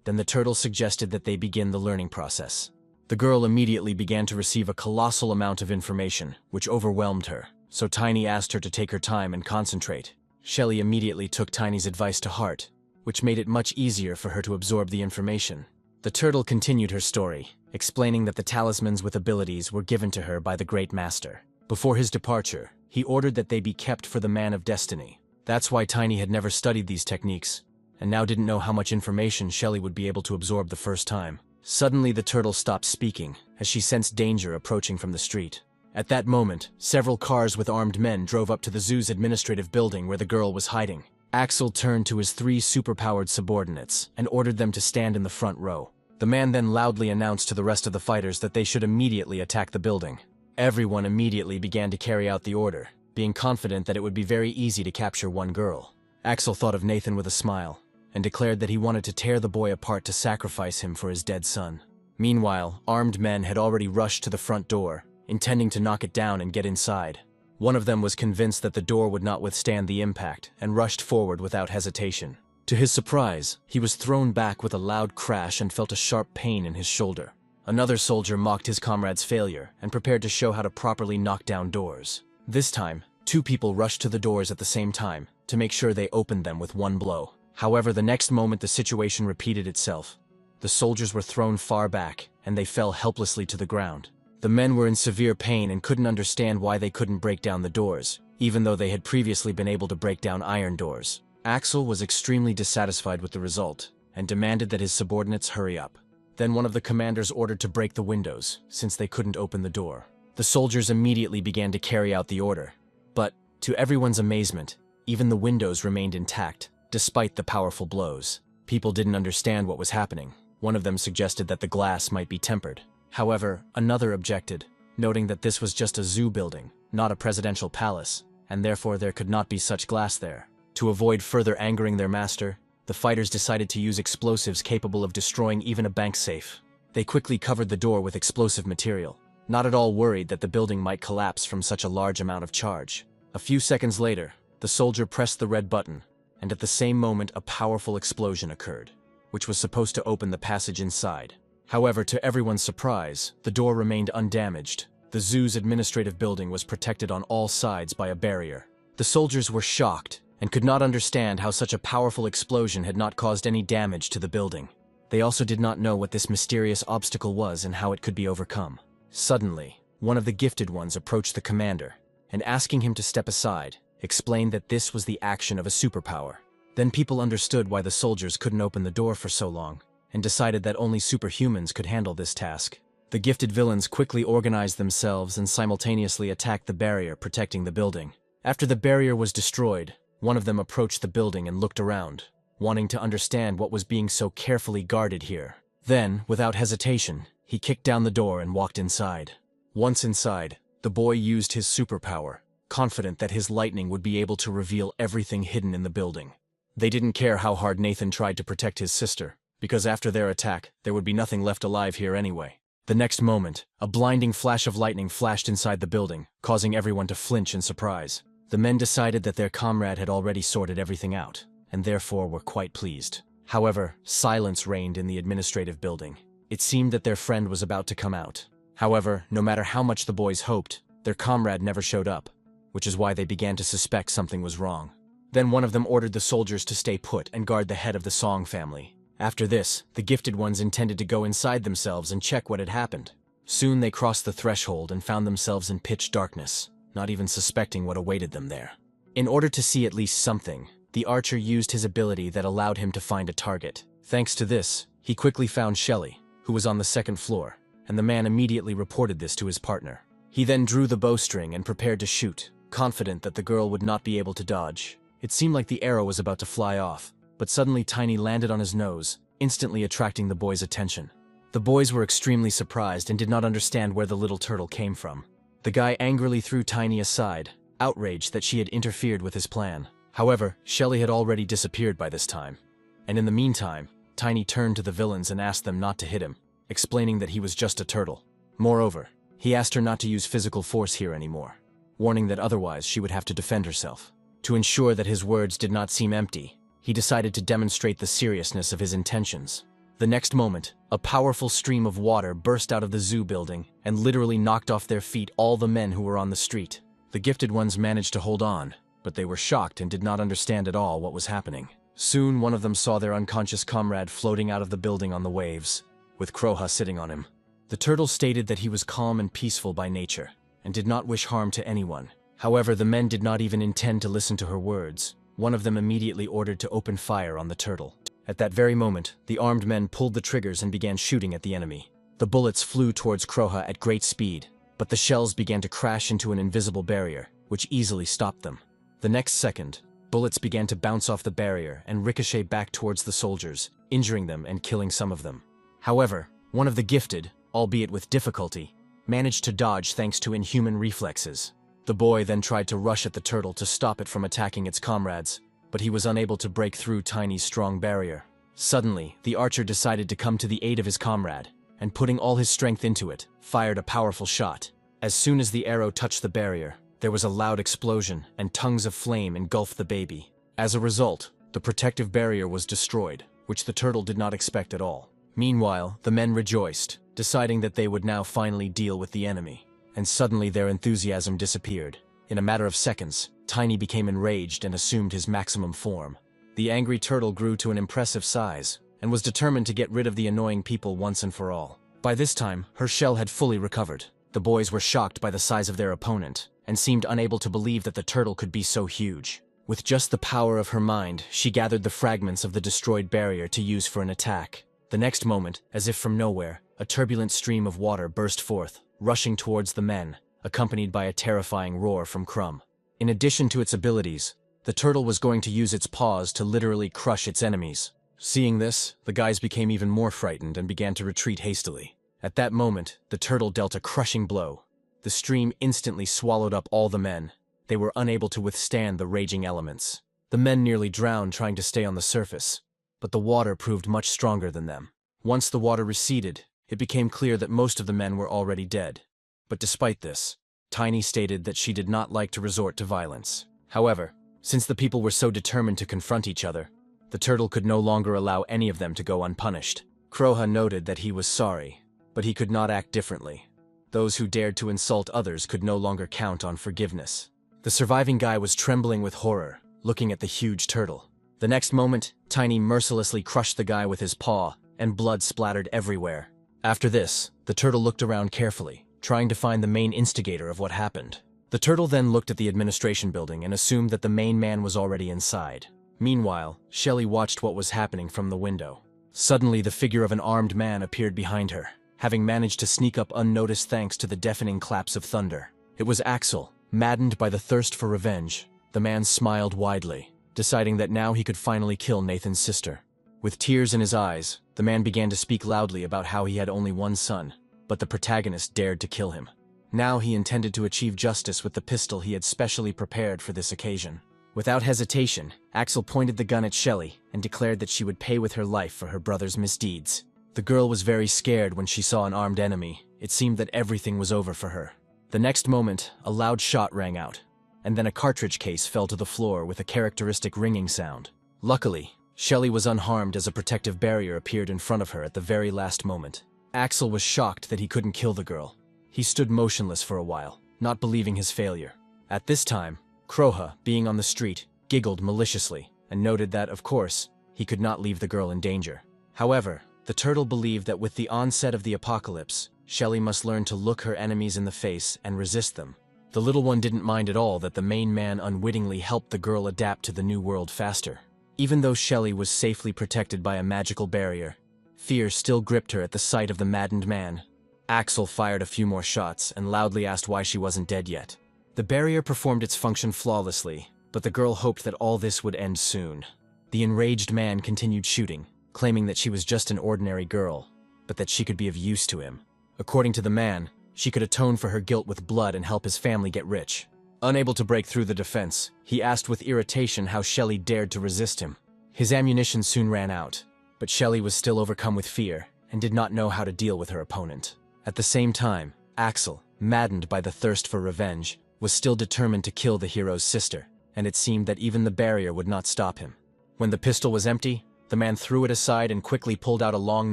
Then the turtle suggested that they begin the learning process. The girl immediately began to receive a colossal amount of information, which overwhelmed her. So Tiny asked her to take her time and concentrate. Shelley immediately took Tiny's advice to heart, which made it much easier for her to absorb the information. The turtle continued her story, explaining that the talismans with abilities were given to her by the Great Master. Before his departure, he ordered that they be kept for the Man of Destiny. That's why Tiny had never studied these techniques, and now didn't know how much information Shelley would be able to absorb the first time. Suddenly the turtle stopped speaking, as she sensed danger approaching from the street. At that moment, several cars with armed men drove up to the zoo's administrative building where the girl was hiding. Axel turned to his 3 superpowered subordinates and ordered them to stand in the front row. The man then loudly announced to the rest of the fighters that they should immediately attack the building. Everyone immediately began to carry out the order, being confident that it would be very easy to capture one girl. Axel thought of Nathan with a smile and declared that he wanted to tear the boy apart to sacrifice him for his dead son. Meanwhile, armed men had already rushed to the front door, intending to knock it down and get inside. One of them was convinced that the door would not withstand the impact and rushed forward without hesitation. To his surprise, he was thrown back with a loud crash and felt a sharp pain in his shoulder. Another soldier mocked his comrade's failure and prepared to show how to properly knock down doors. This time, 2 people rushed to the doors at the same time to make sure they opened them with one blow. However, the next moment the situation repeated itself. The soldiers were thrown far back and they fell helplessly to the ground. The men were in severe pain and couldn't understand why they couldn't break down the doors, even though they had previously been able to break down iron doors. Axel was extremely dissatisfied with the result and demanded that his subordinates hurry up. Then one of the commanders ordered to break the windows, since they couldn't open the door. The soldiers immediately began to carry out the order. But, to everyone's amazement, even the windows remained intact, despite the powerful blows. People didn't understand what was happening. One of them suggested that the glass might be tempered. However, another objected, noting that this was just a zoo building, not a presidential palace, and therefore there could not be such glass there. To avoid further angering their master, the fighters decided to use explosives capable of destroying even a bank safe. They quickly covered the door with explosive material, not at all worried that the building might collapse from such a large amount of charge. A few seconds later, the soldier pressed the red button, and at the same moment a powerful explosion occurred, which was supposed to open the passage inside. However, to everyone's surprise, the door remained undamaged. The zoo's administrative building was protected on all sides by a barrier. The soldiers were shocked and could not understand how such a powerful explosion had not caused any damage to the building. They also did not know what this mysterious obstacle was and how it could be overcome. Suddenly, one of the gifted ones approached the commander, and asking him to step aside, explained that this was the action of a superpower. Then people understood why the soldiers couldn't open the door for so long, and decided that only superhumans could handle this task. The gifted villains quickly organized themselves and simultaneously attacked the barrier protecting the building. After the barrier was destroyed, one of them approached the building and looked around, wanting to understand what was being so carefully guarded here. Then, without hesitation, he kicked down the door and walked inside. Once inside, the boy used his superpower, confident that his lightning would be able to reveal everything hidden in the building. They didn't care how hard Nathan tried to protect his sister, because after their attack, there would be nothing left alive here anyway. The next moment, a blinding flash of lightning flashed inside the building, causing everyone to flinch in surprise. The men decided that their comrade had already sorted everything out, and therefore were quite pleased. However, silence reigned in the administrative building. It seemed that their friend was about to come out. However, no matter how much the boys hoped, their comrade never showed up, which is why they began to suspect something was wrong. Then one of them ordered the soldiers to stay put and guard the head of the Song family. After this, the gifted ones intended to go inside themselves and check what had happened. Soon they crossed the threshold and found themselves in pitch darkness, not even suspecting what awaited them there. In order to see at least something, the archer used his ability that allowed him to find a target. Thanks to this, he quickly found Shelley, who was on the second floor, and the man immediately reported this to his partner. He then drew the bowstring and prepared to shoot, confident that the girl would not be able to dodge. It seemed like the arrow was about to fly off, but suddenly Tiny landed on his nose, instantly attracting the boys' attention. The boys were extremely surprised and did not understand where the little turtle came from. The guy angrily threw Tiny aside, outraged that she had interfered with his plan. However, Shelley had already disappeared by this time, and in the meantime, Tiny turned to the villains and asked them not to hit him, explaining that he was just a turtle. Moreover, he asked her not to use physical force here anymore, warning that otherwise she would have to defend herself. To ensure that his words did not seem empty, he decided to demonstrate the seriousness of his intentions. The next moment, a powerful stream of water burst out of the zoo building and literally knocked off their feet all the men who were on the street. The gifted ones managed to hold on, but they were shocked and did not understand at all what was happening. Soon one of them saw their unconscious comrade floating out of the building on the waves, with Kroha sitting on him. The turtle stated that he was calm and peaceful by nature, and did not wish harm to anyone. However, the men did not even intend to listen to her words. One of them immediately ordered to open fire on the turtle. At that very moment, the armed men pulled the triggers and began shooting at the enemy. The bullets flew towards Kroha at great speed, but the shells began to crash into an invisible barrier, which easily stopped them. The next second, bullets began to bounce off the barrier and ricochet back towards the soldiers, injuring them and killing some of them. However, one of the gifted, albeit with difficulty, managed to dodge thanks to inhuman reflexes. The boy then tried to rush at the turtle to stop it from attacking its comrades, but he was unable to break through Tiny's strong barrier. Suddenly, the archer decided to come to the aid of his comrade, and putting all his strength into it, fired a powerful shot. As soon as the arrow touched the barrier, there was a loud explosion, and tongues of flame engulfed the baby. As a result, the protective barrier was destroyed, which the turtle did not expect at all. Meanwhile, the men rejoiced, deciding that they would now finally deal with the enemy. And suddenly their enthusiasm disappeared. In a matter of seconds, Tiny became enraged and assumed his maximum form. The angry turtle grew to an impressive size, and was determined to get rid of the annoying people once and for all. By this time, her shell had fully recovered. The boys were shocked by the size of their opponent, and seemed unable to believe that the turtle could be so huge. With just the power of her mind, she gathered the fragments of the destroyed barrier to use for an attack. The next moment, as if from nowhere, a turbulent stream of water burst forth, rushing towards the men, accompanied by a terrifying roar from Crumb. In addition to its abilities, the turtle was going to use its paws to literally crush its enemies. Seeing this, the guys became even more frightened and began to retreat hastily. At that moment, the turtle dealt a crushing blow. The stream instantly swallowed up all the men. They were unable to withstand the raging elements. The men nearly drowned trying to stay on the surface. but the water proved much stronger than them. Once the water receded, it became clear that most of the men were already dead. But despite this, Tiny stated that she did not like to resort to violence. However, since the people were so determined to confront each other, the turtle could no longer allow any of them to go unpunished. Kroha noted that he was sorry, but he could not act differently. Those who dared to insult others could no longer count on forgiveness. The surviving guy was trembling with horror, looking at the huge turtle. The next moment, Tiny mercilessly crushed the guy with his paw, and blood splattered everywhere. After this, the turtle looked around carefully, trying to find the main instigator of what happened. The turtle then looked at the administration building and assumed that the main man was already inside. Meanwhile, Shelley watched what was happening from the window. Suddenly, the figure of an armed man appeared behind her, having managed to sneak up unnoticed thanks to the deafening claps of thunder. It was Axel. Maddened by the thirst for revenge, the man smiled widely, deciding that now he could finally kill Nathan's sister. With tears in his eyes, the man began to speak loudly about how he had only one son, but the protagonist dared to kill him. Now he intended to achieve justice with the pistol he had specially prepared for this occasion. Without hesitation, Axel pointed the gun at Shelley and declared that she would pay with her life for her brother's misdeeds. The girl was very scared when she saw an armed enemy. It seemed that everything was over for her. The next moment, a loud shot rang out, and then a cartridge case fell to the floor with a characteristic ringing sound. Luckily, Shelley was unharmed as a protective barrier appeared in front of her at the very last moment. Axel was shocked that he couldn't kill the girl. He stood motionless for a while, not believing his failure. At this time, Kroha, being on the street, giggled maliciously and noted that, of course, he could not leave the girl in danger. However, the turtle believed that with the onset of the apocalypse, Shelley must learn to look her enemies in the face and resist them. The little one didn't mind at all that the main man unwittingly helped the girl adapt to the new world faster. Even though Shelley was safely protected by a magical barrier, fear still gripped her at the sight of the maddened man. Axel fired a few more shots and loudly asked why she wasn't dead yet. The barrier performed its function flawlessly, but the girl hoped that all this would end soon. The enraged man continued shooting, claiming that she was just an ordinary girl, but that she could be of use to him. According to the man, she could atone for her guilt with blood and help his family get rich. Unable to break through the defense, he asked with irritation how Shelley dared to resist him. His ammunition soon ran out, but Shelley was still overcome with fear and did not know how to deal with her opponent. At the same time, Axel, maddened by the thirst for revenge, was still determined to kill the hero's sister, and it seemed that even the barrier would not stop him. When the pistol was empty, the man threw it aside and quickly pulled out a long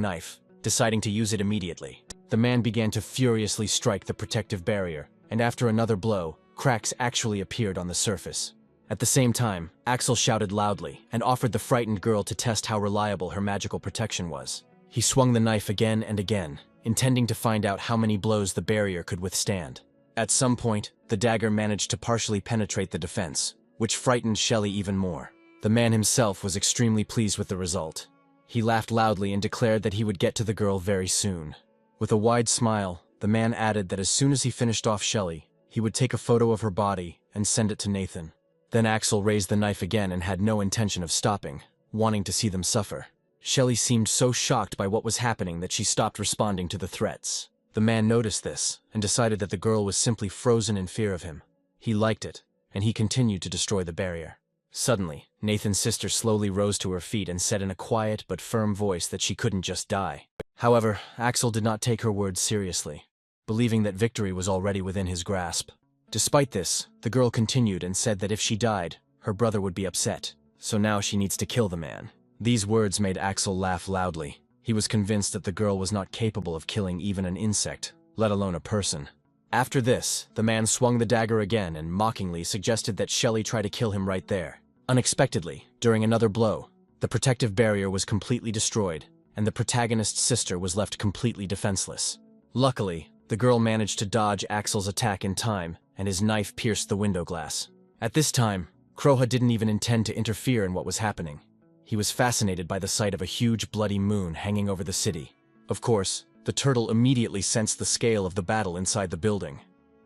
knife, deciding to use it immediately. The man began to furiously strike the protective barrier, and after another blow, cracks actually appeared on the surface. At the same time, Axel shouted loudly and offered the frightened girl to test how reliable her magical protection was. He swung the knife again and again, intending to find out how many blows the barrier could withstand. At some point, the dagger managed to partially penetrate the defense, which frightened Shelley even more. The man himself was extremely pleased with the result. He laughed loudly and declared that he would get to the girl very soon. With a wide smile, the man added that as soon as he finished off Shelley, he would take a photo of her body and send it to Nathan. Then Axel raised the knife again and had no intention of stopping, wanting to see them suffer. Shelley seemed so shocked by what was happening that she stopped responding to the threats. The man noticed this and decided that the girl was simply frozen in fear of him. He liked it, and he continued to destroy the barrier. Suddenly, Nathan's sister slowly rose to her feet and said in a quiet but firm voice that she couldn't just die. However, Axel did not take her words seriously, believing that victory was already within his grasp. Despite this, the girl continued and said that if she died, her brother would be upset, so now she needs to kill the man. These words made Axel laugh loudly. He was convinced that the girl was not capable of killing even an insect, let alone a person. After this, the man swung the dagger again and mockingly suggested that Shelley try to kill him right there. Unexpectedly, during another blow, the protective barrier was completely destroyed, and the protagonist's sister was left completely defenseless. Luckily, the girl managed to dodge Axel's attack in time, and his knife pierced the window glass. At this time, Kroha didn't even intend to interfere in what was happening. He was fascinated by the sight of a huge bloody moon hanging over the city. Of course, the turtle immediately sensed the scale of the battle inside the building,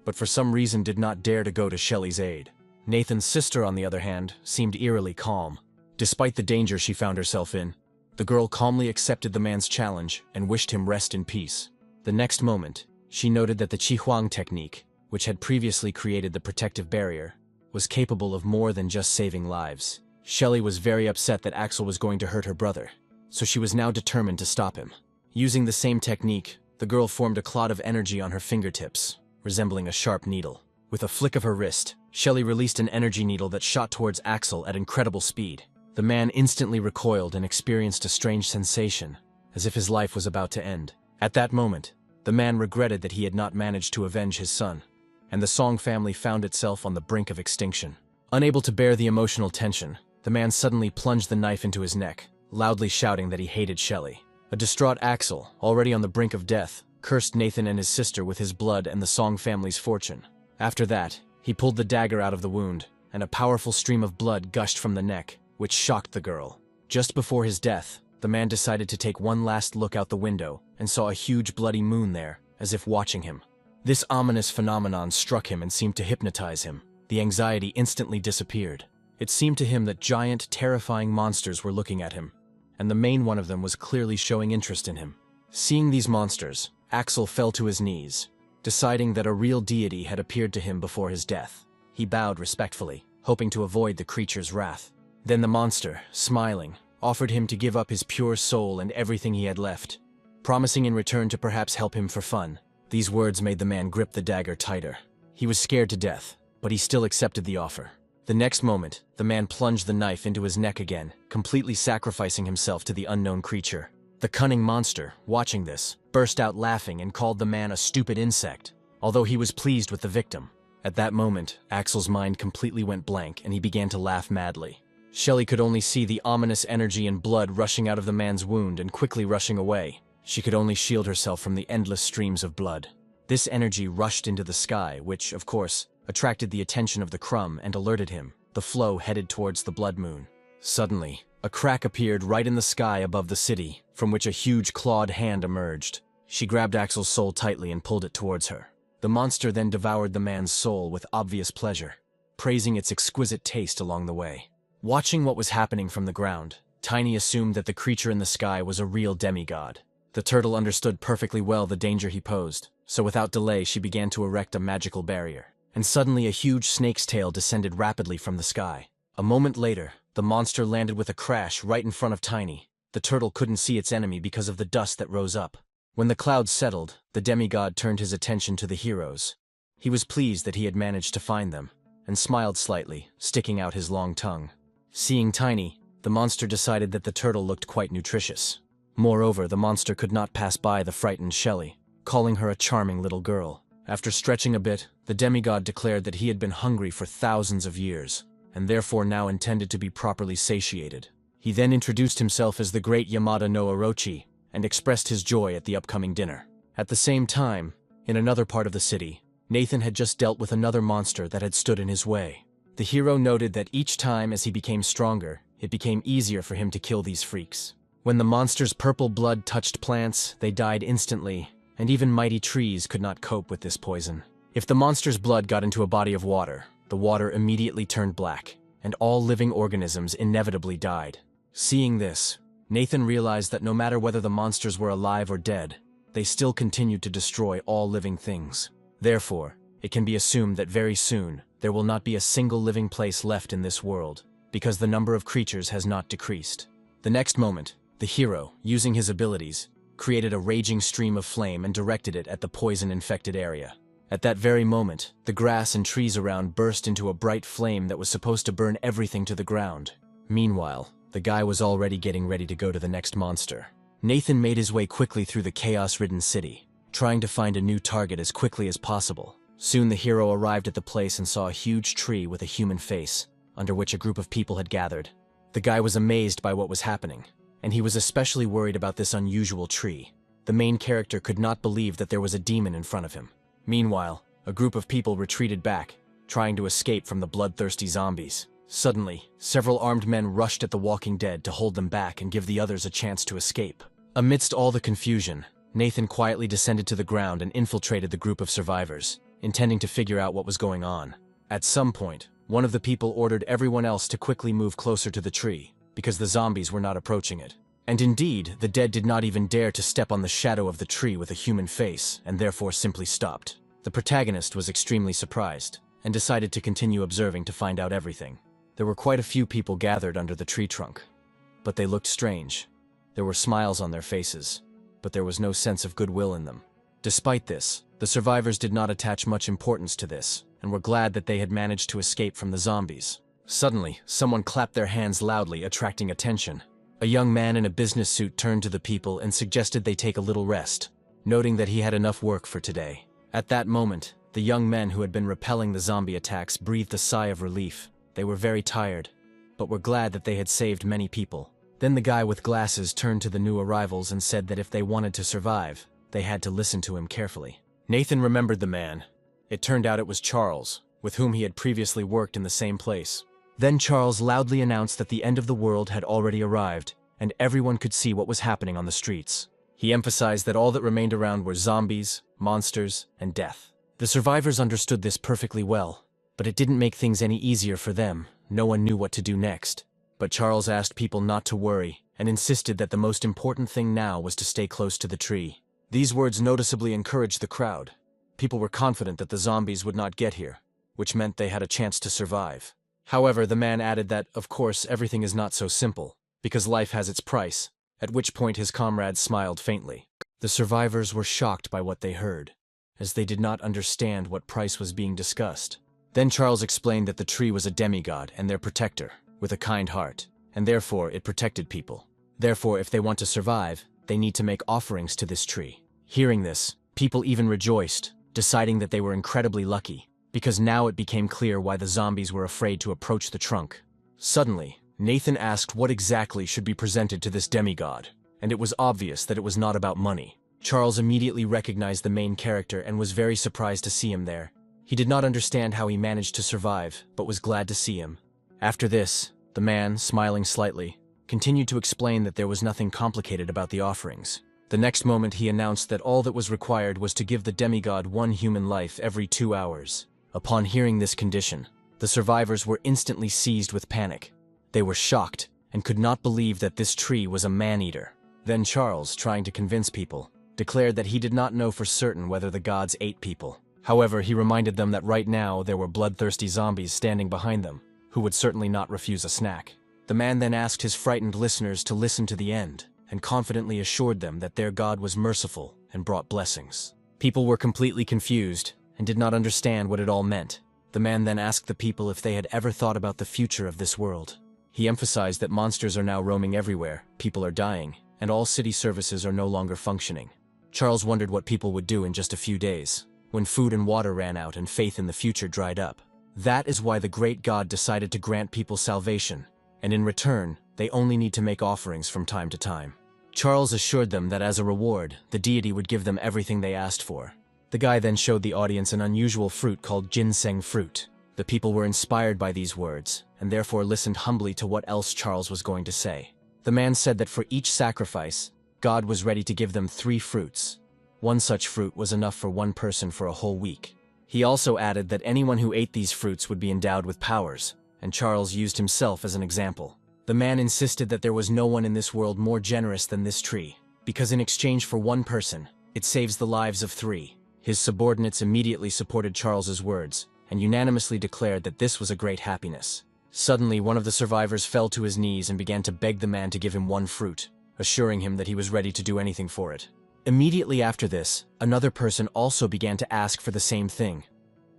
but for some reason did not dare to go to Shelley's aid. Nathan's sister, on the other hand, seemed eerily calm. Despite the danger she found herself in, the girl calmly accepted the man's challenge and wished him rest in peace. The next moment, she noted that the Qi technique, which had previously created the protective barrier, was capable of more than just saving lives. Shelley was very upset that Axel was going to hurt her brother, so she was now determined to stop him. Using the same technique, the girl formed a cloud of energy on her fingertips, resembling a sharp needle. With a flick of her wrist, Shelley released an energy needle that shot towards Axel at incredible speed. The man instantly recoiled and experienced a strange sensation, as if his life was about to end. At that moment, the man regretted that he had not managed to avenge his son, and the Song family found itself on the brink of extinction. Unable to bear the emotional tension, the man suddenly plunged the knife into his neck, loudly shouting that he hated Shelley. A distraught Axel, already on the brink of death, cursed Nathan and his sister with his blood and the Song family's fortune. After that, he pulled the dagger out of the wound, and a powerful stream of blood gushed from the neck, which shocked the girl. Just before his death, the man decided to take one last look out the window and saw a huge bloody moon there, as if watching him. This ominous phenomenon struck him and seemed to hypnotize him. The anxiety instantly disappeared. It seemed to him that giant, terrifying monsters were looking at him, and the main one of them was clearly showing interest in him. Seeing these monsters, Axel fell to his knees, deciding that a real deity had appeared to him before his death. He bowed respectfully, hoping to avoid the creature's wrath. Then the monster, smiling, offered him to give up his pure soul and everything he had left, promising in return to perhaps help him for fun. These words made the man grip the dagger tighter. He was scared to death, but he still accepted the offer. The next moment, the man plunged the knife into his neck again, completely sacrificing himself to the unknown creature. The cunning monster, watching this, burst out laughing and called the man a stupid insect, although he was pleased with the victim. At that moment, Axel's mind completely went blank and he began to laugh madly. Shelley could only see the ominous energy and blood rushing out of the man's wound and quickly rushing away. She could only shield herself from the endless streams of blood. This energy rushed into the sky, which, of course, attracted the attention of the crumb and alerted him. The flow headed towards the blood moon. Suddenly, a crack appeared right in the sky above the city, from which a huge clawed hand emerged. She grabbed Axel's soul tightly and pulled it towards her. The monster then devoured the man's soul with obvious pleasure, praising its exquisite taste along the way. Watching what was happening from the ground, Tiny assumed that the creature in the sky was a real demigod. The turtle understood perfectly well the danger he posed, so without delay she began to erect a magical barrier. And suddenly a huge snake's tail descended rapidly from the sky. A moment later, the monster landed with a crash right in front of Tiny. The turtle couldn't see its enemy because of the dust that rose up. When the clouds settled, the demigod turned his attention to the heroes. He was pleased that he had managed to find them, and smiled slightly, sticking out his long tongue. Seeing Tiny, the monster decided that the turtle looked quite nutritious. Moreover, the monster could not pass by the frightened Shelley, calling her a charming little girl. After stretching a bit, the demigod declared that he had been hungry for thousands of years, and therefore now intended to be properly satiated. He then introduced himself as the great Yamada no Orochi, and expressed his joy at the upcoming dinner. At the same time, in another part of the city, Nathan had just dealt with another monster that had stood in his way. The hero noted that each time as he became stronger, it became easier for him to kill these freaks. When the monster's purple blood touched plants, they died instantly, and even mighty trees could not cope with this poison. If the monster's blood got into a body of water, the water immediately turned black, and all living organisms inevitably died. Seeing this, Nathan realized that no matter whether the monsters were alive or dead, they still continued to destroy all living things. Therefore, it can be assumed that very soon, there will not be a single living place left in this world, because the number of creatures has not decreased. The next moment, the hero, using his abilities, created a raging stream of flame and directed it at the poison-infected area. At that very moment, the grass and trees around burst into a bright flame that was supposed to burn everything to the ground. Meanwhile, the guy was already getting ready to go to the next monster. Nathan made his way quickly through the chaos-ridden city, trying to find a new target as quickly as possible. Soon the hero arrived at the place and saw a huge tree with a human face, under which a group of people had gathered. The guy was amazed by what was happening, and he was especially worried about this unusual tree. The main character could not believe that there was a demon in front of him. Meanwhile, a group of people retreated back, trying to escape from the bloodthirsty zombies. Suddenly, several armed men rushed at the walking dead to hold them back and give the others a chance to escape. Amidst all the confusion, Nathan quietly descended to the ground and infiltrated the group of survivors, intending to figure out what was going on. At some point, one of the people ordered everyone else to quickly move closer to the tree, because the zombies were not approaching it. And indeed, the dead did not even dare to step on the shadow of the tree with a human face, and therefore simply stopped. The protagonist was extremely surprised, and decided to continue observing to find out everything. There were quite a few people gathered under the tree trunk, but they looked strange. There were smiles on their faces, but there was no sense of goodwill in them. Despite this, the survivors did not attach much importance to this, and were glad that they had managed to escape from the zombies. Suddenly, someone clapped their hands loudly, attracting attention. A young man in a business suit turned to the people and suggested they take a little rest, noting that he had enough work for today. At that moment, the young men who had been repelling the zombie attacks breathed a sigh of relief. They were very tired, but were glad that they had saved many people. Then the guy with glasses turned to the new arrivals and said that if they wanted to survive, they had to listen to him carefully. Nathan remembered the man. It turned out it was Charles, with whom he had previously worked in the same place. Then Charles loudly announced that the end of the world had already arrived, and everyone could see what was happening on the streets. He emphasized that all that remained around were zombies, monsters, and death. The survivors understood this perfectly well, but it didn't make things any easier for them. No one knew what to do next. But Charles asked people not to worry, and insisted that the most important thing now was to stay close to the tree. These words noticeably encouraged the crowd. People were confident that the zombies would not get here, which meant they had a chance to survive. However, the man added that, of course, everything is not so simple, because life has its price, at which point his comrades smiled faintly. The survivors were shocked by what they heard, as they did not understand what price was being discussed. Then Charles explained that the tree was a demigod and their protector, with a kind heart, and therefore it protected people. Therefore, if they want to survive, they need to make offerings to this tree. Hearing this, people even rejoiced, deciding that they were incredibly lucky, because now it became clear why the zombies were afraid to approach the trunk. Suddenly, Nathan asked what exactly should be presented to this demigod, and it was obvious that it was not about money. Charles immediately recognized the main character and was very surprised to see him there. He did not understand how he managed to survive, but was glad to see him. After this, the man, smiling slightly, continued to explain that there was nothing complicated about the offerings. The next moment he announced that all that was required was to give the demigod one human life every 2 hours. Upon hearing this condition, the survivors were instantly seized with panic. They were shocked and could not believe that this tree was a man-eater. Then Charles, trying to convince people, declared that he did not know for certain whether the gods ate people. However, he reminded them that right now there were bloodthirsty zombies standing behind them, who would certainly not refuse a snack. The man then asked his frightened listeners to listen to the end, and confidently assured them that their God was merciful and brought blessings. People were completely confused and did not understand what it all meant. The man then asked the people if they had ever thought about the future of this world. He emphasized that monsters are now roaming everywhere, people are dying, and all city services are no longer functioning. Charles wondered what people would do in just a few days, when food and water ran out and faith in the future dried up. That is why the great God decided to grant people salvation, and in return, they only need to make offerings from time to time. Charles assured them that as a reward, the deity would give them everything they asked for. The guy then showed the audience an unusual fruit called ginseng fruit. The people were inspired by these words, and therefore listened humbly to what else Charles was going to say. The man said that for each sacrifice, God was ready to give them 3 fruits. One such fruit was enough for one person for a whole week. He also added that anyone who ate these fruits would be endowed with powers, and Charles used himself as an example. The man insisted that there was no one in this world more generous than this tree, because in exchange for one person, it saves the lives of 3. His subordinates immediately supported Charles's words, and unanimously declared that this was a great happiness. Suddenly, one of the survivors fell to his knees and began to beg the man to give him one fruit, assuring him that he was ready to do anything for it. Immediately after this, another person also began to ask for the same thing.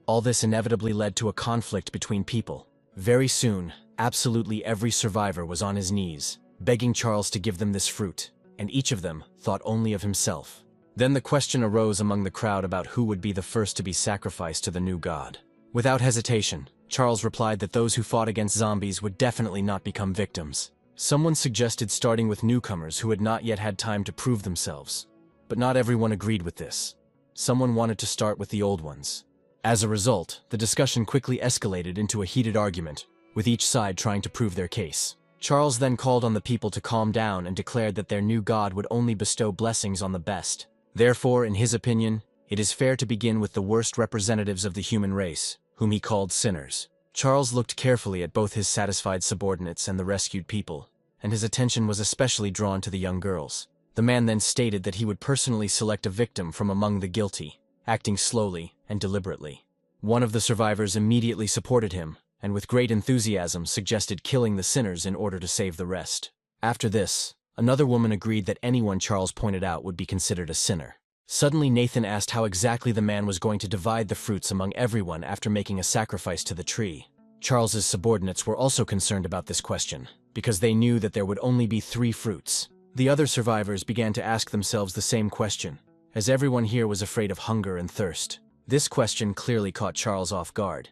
All this inevitably led to a conflict between people. Very soon, absolutely every survivor was on his knees, begging Charles to give them this fruit, and each of them thought only of himself. Then the question arose among the crowd about who would be the first to be sacrificed to the new god. Without hesitation, Charles replied that those who fought against zombies would definitely not become victims. Someone suggested starting with newcomers who had not yet had time to prove themselves. But not everyone agreed with this. Someone wanted to start with the old ones. As a result, the discussion quickly escalated into a heated argument, with each side trying to prove their case. Charles then called on the people to calm down and declared that their new god would only bestow blessings on the best. Therefore, in his opinion, it is fair to begin with the worst representatives of the human race, whom he called sinners. Charles looked carefully at both his satisfied subordinates and the rescued people, and his attention was especially drawn to the young girls. The man then stated that he would personally select a victim from among the guilty, acting slowly and deliberately. One of the survivors immediately supported him, and with great enthusiasm suggested killing the sinners in order to save the rest. After this, another woman agreed that anyone Charles pointed out would be considered a sinner. Suddenly Nathan asked how exactly the man was going to divide the fruits among everyone after making a sacrifice to the tree. Charles's subordinates were also concerned about this question, because they knew that there would only be 3 fruits. The other survivors began to ask themselves the same question, as everyone here was afraid of hunger and thirst. This question clearly caught Charles off guard,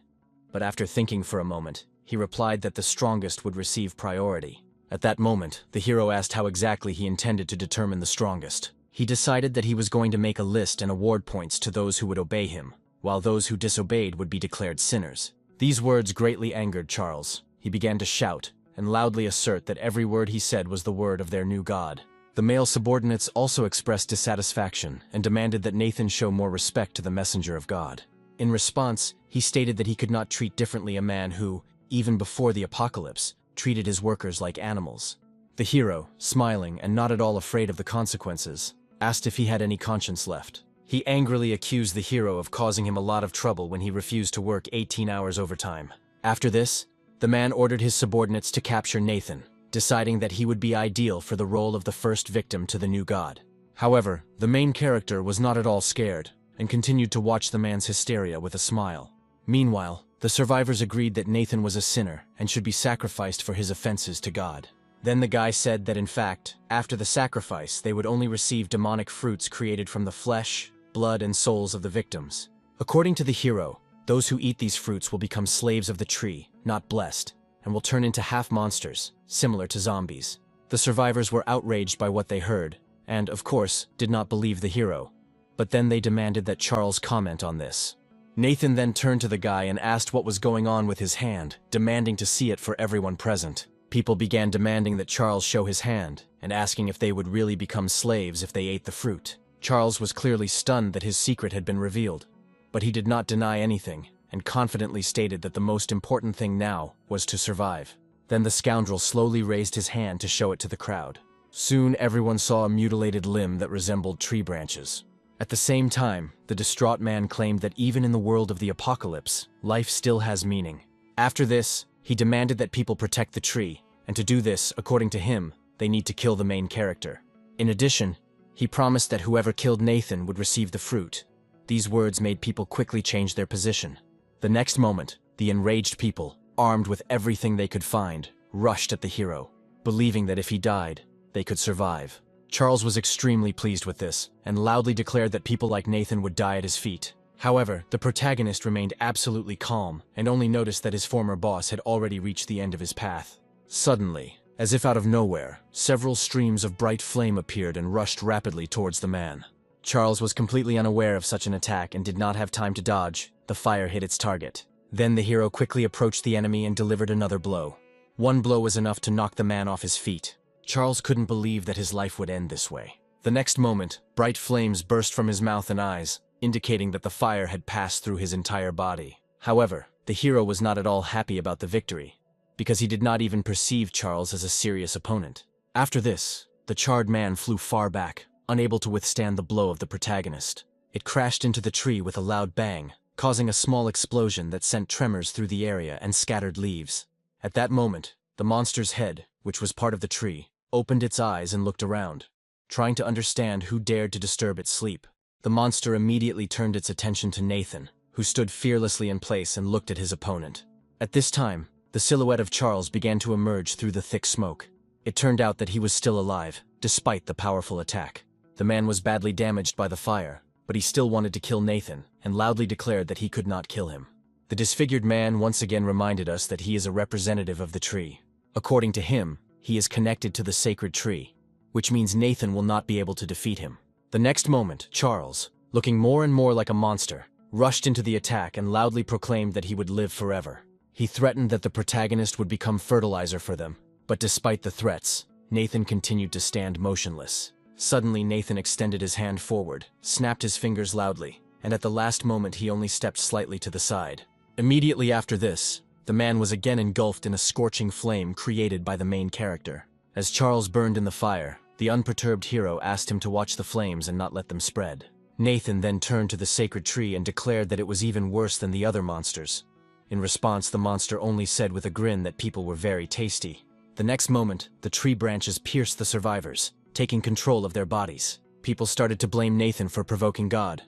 but after thinking for a moment, he replied that the strongest would receive priority. At that moment, the hero asked how exactly he intended to determine the strongest. He decided that he was going to make a list and award points to those who would obey him, while those who disobeyed would be declared sinners. These words greatly angered Charles. He began to shout and loudly assert that every word he said was the word of their new god. The male subordinates also expressed dissatisfaction and demanded that Nathan show more respect to the messenger of God. In response, he stated that he could not treat differently a man who, even before the apocalypse, treated his workers like animals. The hero, smiling and not at all afraid of the consequences, asked if he had any conscience left. He angrily accused the hero of causing him a lot of trouble when he refused to work 18 hours overtime. After this, the man ordered his subordinates to capture Nathan, deciding that he would be ideal for the role of the first victim to the new god. However, the main character was not at all scared, and continued to watch the man's hysteria with a smile. Meanwhile, the survivors agreed that Nathan was a sinner and should be sacrificed for his offenses to God. Then the guy said that in fact, after the sacrifice, they would only receive demonic fruits created from the flesh, blood, and souls of the victims. According to the hero, those who eat these fruits will become slaves of the tree, not blessed, and will turn into half-monsters, similar to zombies. The survivors were outraged by what they heard, and, of course, did not believe the hero. But then they demanded that Charles comment on this. Nathan then turned to the guy and asked what was going on with his hand, demanding to see it for everyone present. People began demanding that Charles show his hand, and asking if they would really become slaves if they ate the fruit. Charles was clearly stunned that his secret had been revealed, but he did not deny anything, and confidently stated that the most important thing now was to survive. Then the scoundrel slowly raised his hand to show it to the crowd. Soon everyone saw a mutilated limb that resembled tree branches. At the same time, the distraught man claimed that even in the world of the apocalypse, life still has meaning. After this, he demanded that people protect the tree, and to do this, according to him, they need to kill the main character. In addition, he promised that whoever killed Nathan would receive the fruit. These words made people quickly change their position. The next moment, the enraged people, armed with everything they could find, rushed at the hero, believing that if he died, they could survive. Charles was extremely pleased with this, and loudly declared that people like Nathan would die at his feet. However, the protagonist remained absolutely calm, and only noticed that his former boss had already reached the end of his path. Suddenly, as if out of nowhere, several streams of bright flame appeared and rushed rapidly towards the man. Charles was completely unaware of such an attack and did not have time to dodge. The fire hit its target. Then the hero quickly approached the enemy and delivered another blow. One blow was enough to knock the man off his feet. Charles couldn't believe that his life would end this way. The next moment, bright flames burst from his mouth and eyes, indicating that the fire had passed through his entire body. However, the hero was not at all happy about the victory, because he did not even perceive Charles as a serious opponent. After this, the charred man flew far back, unable to withstand the blow of the protagonist. It crashed into the tree with a loud bang, causing a small explosion that sent tremors through the area and scattered leaves. At that moment, the monster's head, which was part of the tree, opened its eyes and looked around, trying to understand who dared to disturb its sleep. The monster immediately turned its attention to Nathan, who stood fearlessly in place and looked at his opponent. At this time, the silhouette of Charles began to emerge through the thick smoke. It turned out that he was still alive, despite the powerful attack. The man was badly damaged by the fire, but he still wanted to kill Nathan, and loudly declared that he could not kill him. The disfigured man once again reminded us that he is a representative of the tree. According to him, he is connected to the sacred tree, which means Nathan will not be able to defeat him. The next moment, Charles, looking more and more like a monster, rushed into the attack and loudly proclaimed that he would live forever. He threatened that the protagonist would become fertilizer for them, but despite the threats, Nathan continued to stand motionless. Suddenly, Nathan extended his hand forward, snapped his fingers loudly, and at the last moment he only stepped slightly to the side. Immediately after this, the man was again engulfed in a scorching flame created by the main character. As Charles burned in the fire, the unperturbed hero asked him to watch the flames and not let them spread. Nathan then turned to the sacred tree and declared that it was even worse than the other monsters. In response, the monster only said with a grin that people were very tasty. The next moment, the tree branches pierced the survivors, taking control of their bodies. People started to blame Nathan for provoking God.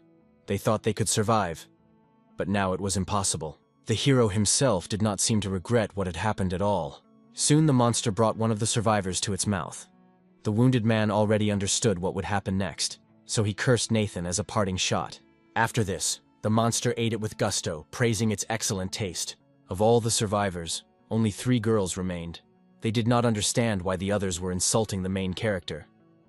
They thought they could survive, but now it was impossible. The hero himself did not seem to regret what had happened at all. Soon the monster brought one of the survivors to its mouth. The wounded man already understood what would happen next, so he cursed Nathan as a parting shot. After this, the monster ate it with gusto, praising its excellent taste. Of all the survivors, only 3 girls remained. They did not understand why the others were insulting the main character,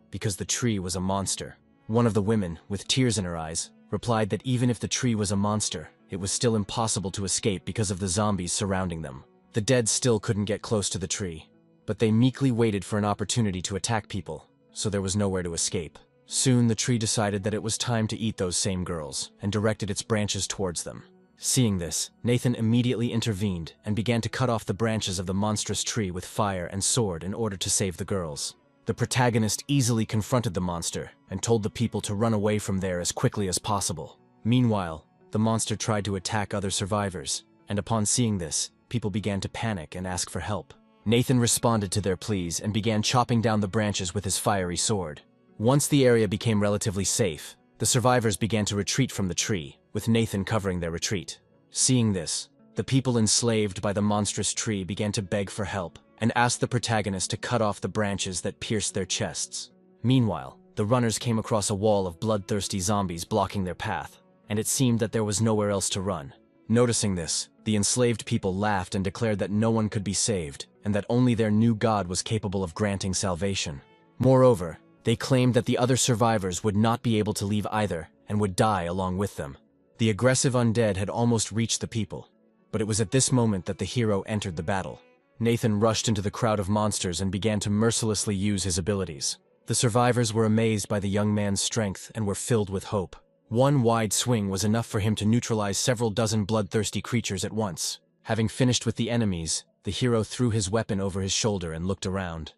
because the tree was a monster. One of the women, with tears in her eyes, replied that even if the tree was a monster, it was still impossible to escape because of the zombies surrounding them. The dead still couldn't get close to the tree, but they meekly waited for an opportunity to attack people, so there was nowhere to escape. Soon the tree decided that it was time to eat those same girls, and directed its branches towards them. Seeing this, Nathan immediately intervened and began to cut off the branches of the monstrous tree with fire and sword in order to save the girls. The protagonist easily confronted the monster and told the people to run away from there as quickly as possible. Meanwhile, the monster tried to attack other survivors, and upon seeing this, people began to panic and ask for help. Nathan responded to their pleas and began chopping down the branches with his fiery sword. Once the area became relatively safe, the survivors began to retreat from the tree, with Nathan covering their retreat. Seeing this, the people enslaved by the monstrous tree began to beg for help and asked the protagonist to cut off the branches that pierced their chests. Meanwhile, the runners came across a wall of bloodthirsty zombies blocking their path, and it seemed that there was nowhere else to run. Noticing this, the enslaved people laughed and declared that no one could be saved, and that only their new god was capable of granting salvation. Moreover, they claimed that the other survivors would not be able to leave either, and would die along with them. The aggressive undead had almost reached the people, but it was at this moment that the hero entered the battle. Nathan rushed into the crowd of monsters and began to mercilessly use his abilities. The survivors were amazed by the young man's strength and were filled with hope. One wide swing was enough for him to neutralize several dozen bloodthirsty creatures at once. Having finished with the enemies, the hero threw his weapon over his shoulder and looked around.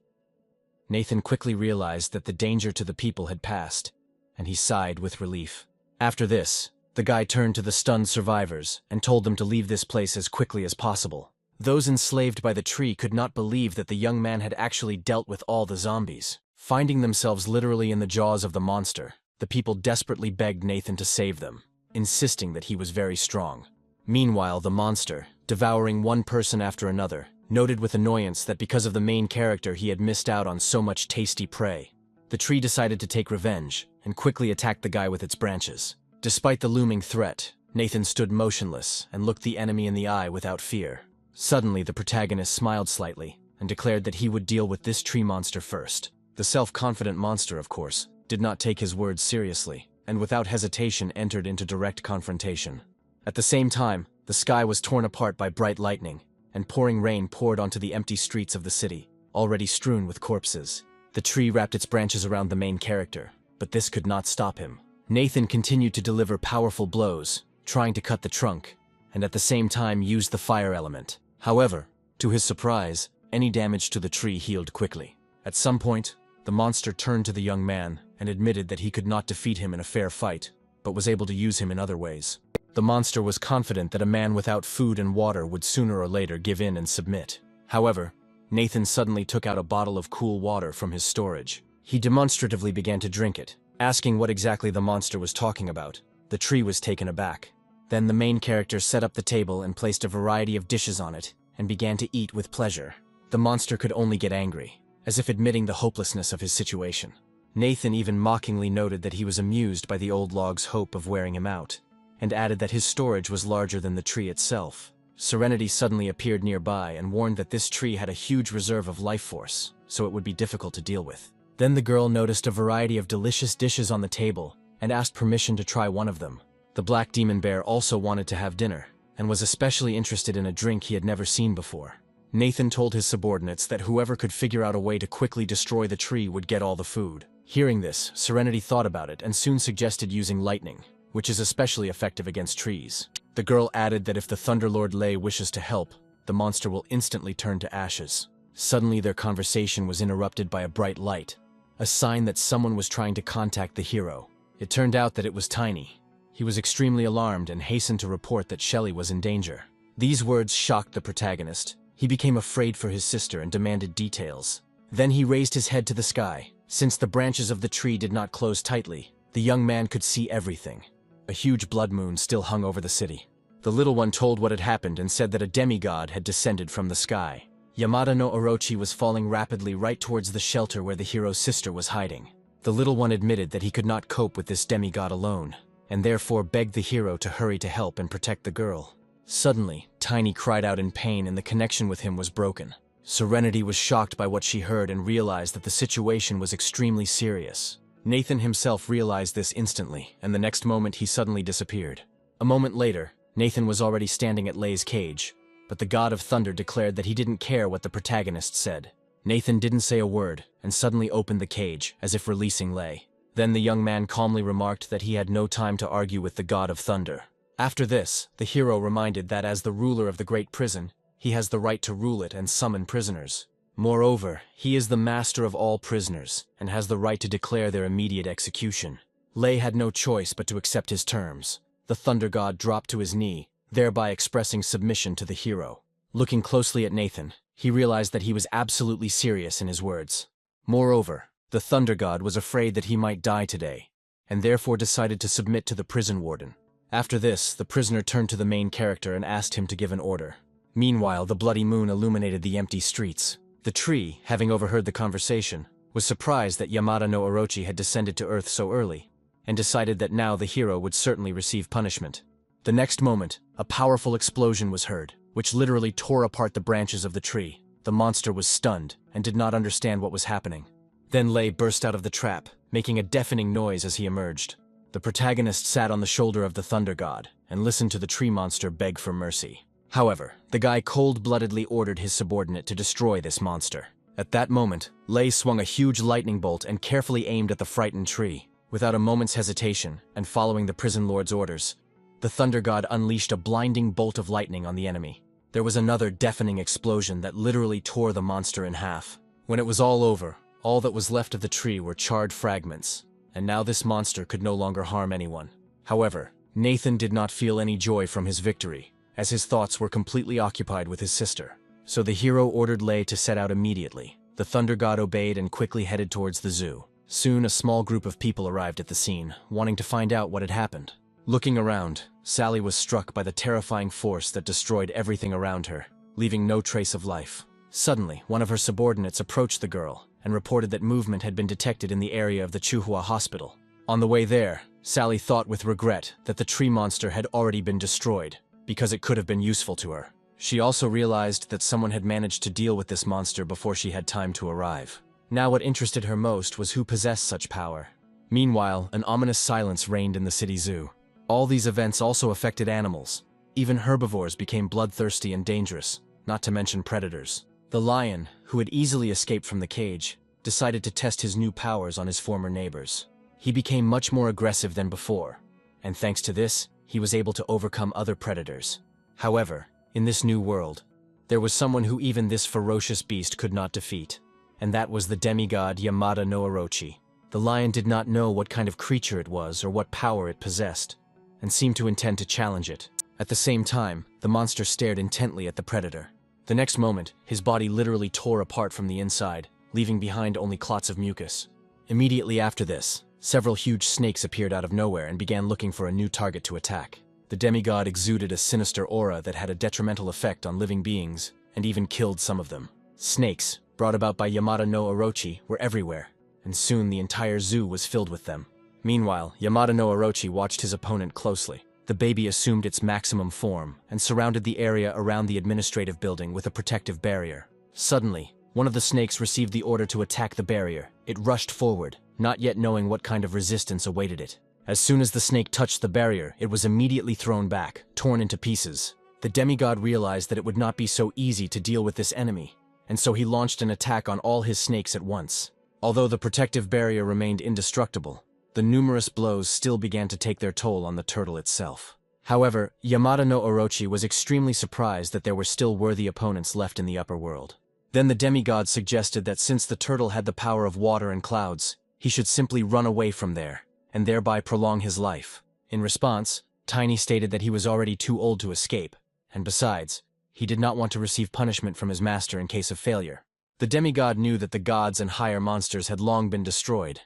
Nathan quickly realized that the danger to the people had passed, and he sighed with relief. After this, the guy turned to the stunned survivors and told them to leave this place as quickly as possible. Those enslaved by the tree could not believe that the young man had actually dealt with all the zombies. Finding themselves literally in the jaws of the monster, the people desperately begged Nathan to save them, insisting that he was very strong. Meanwhile, the monster, devouring one person after another, noted with annoyance that because of the main character he had missed out on so much tasty prey. The tree decided to take revenge and quickly attacked the guy with its branches. Despite the looming threat, Nathan stood motionless and looked the enemy in the eye without fear. Suddenly, the protagonist smiled slightly and declared that he would deal with this tree monster first. The self-confident monster, of course, did not take his words seriously, and without hesitation entered into direct confrontation. At the same time, the sky was torn apart by bright lightning, and pouring rain poured onto the empty streets of the city, already strewn with corpses. The tree wrapped its branches around the main character, but this could not stop him. Nathan continued to deliver powerful blows, trying to cut the trunk, and at the same time used the fire element. However, to his surprise, any damage to the tree healed quickly. At some point, the monster turned to the young man and admitted that he could not defeat him in a fair fight, but was able to use him in other ways. The monster was confident that a man without food and water would sooner or later give in and submit. However, Nathan suddenly took out a bottle of cool water from his storage. He demonstratively began to drink it, asking what exactly the monster was talking about. The tree was taken aback. Then the main character set up the table and placed a variety of dishes on it, and began to eat with pleasure. The monster could only get angry, as if admitting the hopelessness of his situation. Nathan even mockingly noted that he was amused by the old log's hope of wearing him out, and added that his storage was larger than the tree itself. Serenity suddenly appeared nearby and warned that this tree had a huge reserve of life force, so it would be difficult to deal with. Then the girl noticed a variety of delicious dishes on the table and asked permission to try one of them. The black demon bear also wanted to have dinner, and was especially interested in a drink he had never seen before. Nathan told his subordinates that whoever could figure out a way to quickly destroy the tree would get all the food. Hearing this, Serenity thought about it and soon suggested using lightning, which is especially effective against trees. The girl added that if the Thunderlord Lei wishes to help, the monster will instantly turn to ashes. Suddenly their conversation was interrupted by a bright light, a sign that someone was trying to contact the hero. It turned out that it was Tiny. He was extremely alarmed and hastened to report that Shelley was in danger. These words shocked the protagonist. He became afraid for his sister and demanded details. Then he raised his head to the sky. Since the branches of the tree did not close tightly, the young man could see everything. A huge blood moon still hung over the city. The little one told what had happened and said that a demigod had descended from the sky. Yamada no Orochi was falling rapidly right towards the shelter where the hero's sister was hiding. The little one admitted that he could not cope with this demigod alone, and therefore begged the hero to hurry to help and protect the girl. Suddenly, Tiny cried out in pain and the connection with him was broken. Serenity was shocked by what she heard and realized that the situation was extremely serious. Nathan himself realized this instantly, and the next moment he suddenly disappeared. A moment later, Nathan was already standing at Lei's cage, but the god of thunder declared that he didn't care what the protagonist said. Nathan didn't say a word and suddenly opened the cage, as if releasing Lei. Then the young man calmly remarked that he had no time to argue with the god of thunder. After this, the hero reminded that as the ruler of the great prison, he has the right to rule it and summon prisoners. Moreover, he is the master of all prisoners and has the right to declare their immediate execution. Lei had no choice but to accept his terms. The thunder god dropped to his knee, thereby expressing submission to the hero. Looking closely at Nathan, he realized that he was absolutely serious in his words. Moreover, the thunder god was afraid that he might die today, and therefore decided to submit to the prison warden. After this, the prisoner turned to the main character and asked him to give an order. Meanwhile, the bloody moon illuminated the empty streets. The tree, having overheard the conversation, was surprised that Yamada no Orochi had descended to Earth so early, and decided that now the hero would certainly receive punishment. The next moment, a powerful explosion was heard, which literally tore apart the branches of the tree. The monster was stunned and did not understand what was happening. Then Lei burst out of the trap, making a deafening noise as he emerged. The protagonist sat on the shoulder of the thunder god and listened to the tree monster beg for mercy. However, the guy cold-bloodedly ordered his subordinate to destroy this monster. At that moment, Lei swung a huge lightning bolt and carefully aimed at the frightened tree. Without a moment's hesitation, and following the prison lord's orders, the thunder god unleashed a blinding bolt of lightning on the enemy. There was another deafening explosion that literally tore the monster in half. When it was all over, all that was left of the tree were charred fragments, and now this monster could no longer harm anyone. However, Nathan did not feel any joy from his victory, as his thoughts were completely occupied with his sister. So the hero ordered Lei to set out immediately. The thunder god obeyed and quickly headed towards the zoo. Soon a small group of people arrived at the scene, wanting to find out what had happened. Looking around, Sally was struck by the terrifying force that destroyed everything around her, leaving no trace of life. Suddenly, one of her subordinates approached the girl and reported that movement had been detected in the area of the Chuhua hospital. On the way there, Sally thought with regret that the tree monster had already been destroyed, because it could have been useful to her. She also realized that someone had managed to deal with this monster before she had time to arrive. Now what interested her most was who possessed such power. Meanwhile, an ominous silence reigned in the city zoo. All these events also affected animals. Even herbivores became bloodthirsty and dangerous, not to mention predators. The lion, who had easily escaped from the cage, decided to test his new powers on his former neighbors. He became much more aggressive than before, and thanks to this, he was able to overcome other predators. However, in this new world, there was someone who even this ferocious beast could not defeat, and that was the demigod Yamada no Orochi. The lion did not know what kind of creature it was or what power it possessed, and seemed to intend to challenge it. At the same time, the monster stared intently at the predator. The next moment, his body literally tore apart from the inside, leaving behind only clots of mucus. Immediately after this, several huge snakes appeared out of nowhere and began looking for a new target to attack. The demigod exuded a sinister aura that had a detrimental effect on living beings, and even killed some of them. Snakes, brought about by Yamada no Orochi, were everywhere, and soon the entire zoo was filled with them. Meanwhile, Yamada no Orochi watched his opponent closely. The baby assumed its maximum form and surrounded the area around the administrative building with a protective barrier. Suddenly, one of the snakes received the order to attack the barrier. It rushed forward, not yet knowing what kind of resistance awaited it. As soon as the snake touched the barrier, it was immediately thrown back, torn into pieces. The demigod realized that it would not be so easy to deal with this enemy, and so he launched an attack on all his snakes at once. Although the protective barrier remained indestructible, the numerous blows still began to take their toll on the turtle itself. However, Yamada no Orochi was extremely surprised that there were still worthy opponents left in the upper world. Then the demigod suggested that since the turtle had the power of water and clouds, he should simply run away from there, and thereby prolong his life. In response, Tiny stated that he was already too old to escape, and besides, he did not want to receive punishment from his master in case of failure. The demigod knew that the gods and higher monsters had long been destroyed,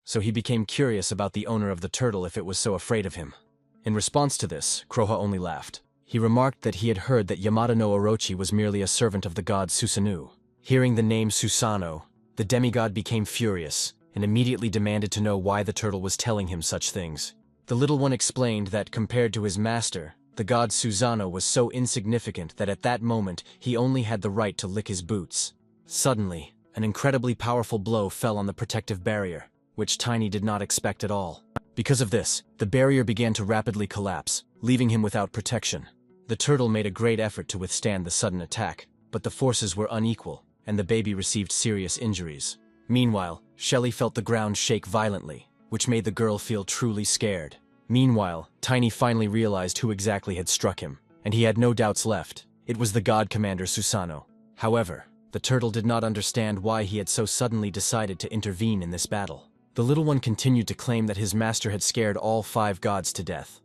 so he became curious about the owner of the turtle if it was so afraid of him. In response to this, Kuroha only laughed. He remarked that he had heard that Yamada no Orochi was merely a servant of the god Susanoo. Hearing the name Susanoo, the demigod became furious and immediately demanded to know why the turtle was telling him such things. The little one explained that compared to his master, the god Susanoo was so insignificant that at that moment he only had the right to lick his boots. Suddenly, an incredibly powerful blow fell on the protective barrier, which Tiny did not expect at all. Because of this, the barrier began to rapidly collapse, leaving him without protection. The turtle made a great effort to withstand the sudden attack, but the forces were unequal, and the baby received serious injuries. Meanwhile, Shelly felt the ground shake violently, which made the girl feel truly scared. Meanwhile, Tiny finally realized who exactly had struck him, and he had no doubts left. It was the god commander Susanoo. However, the turtle did not understand why he had so suddenly decided to intervene in this battle. The little one continued to claim that his master had scared all 5 gods to death,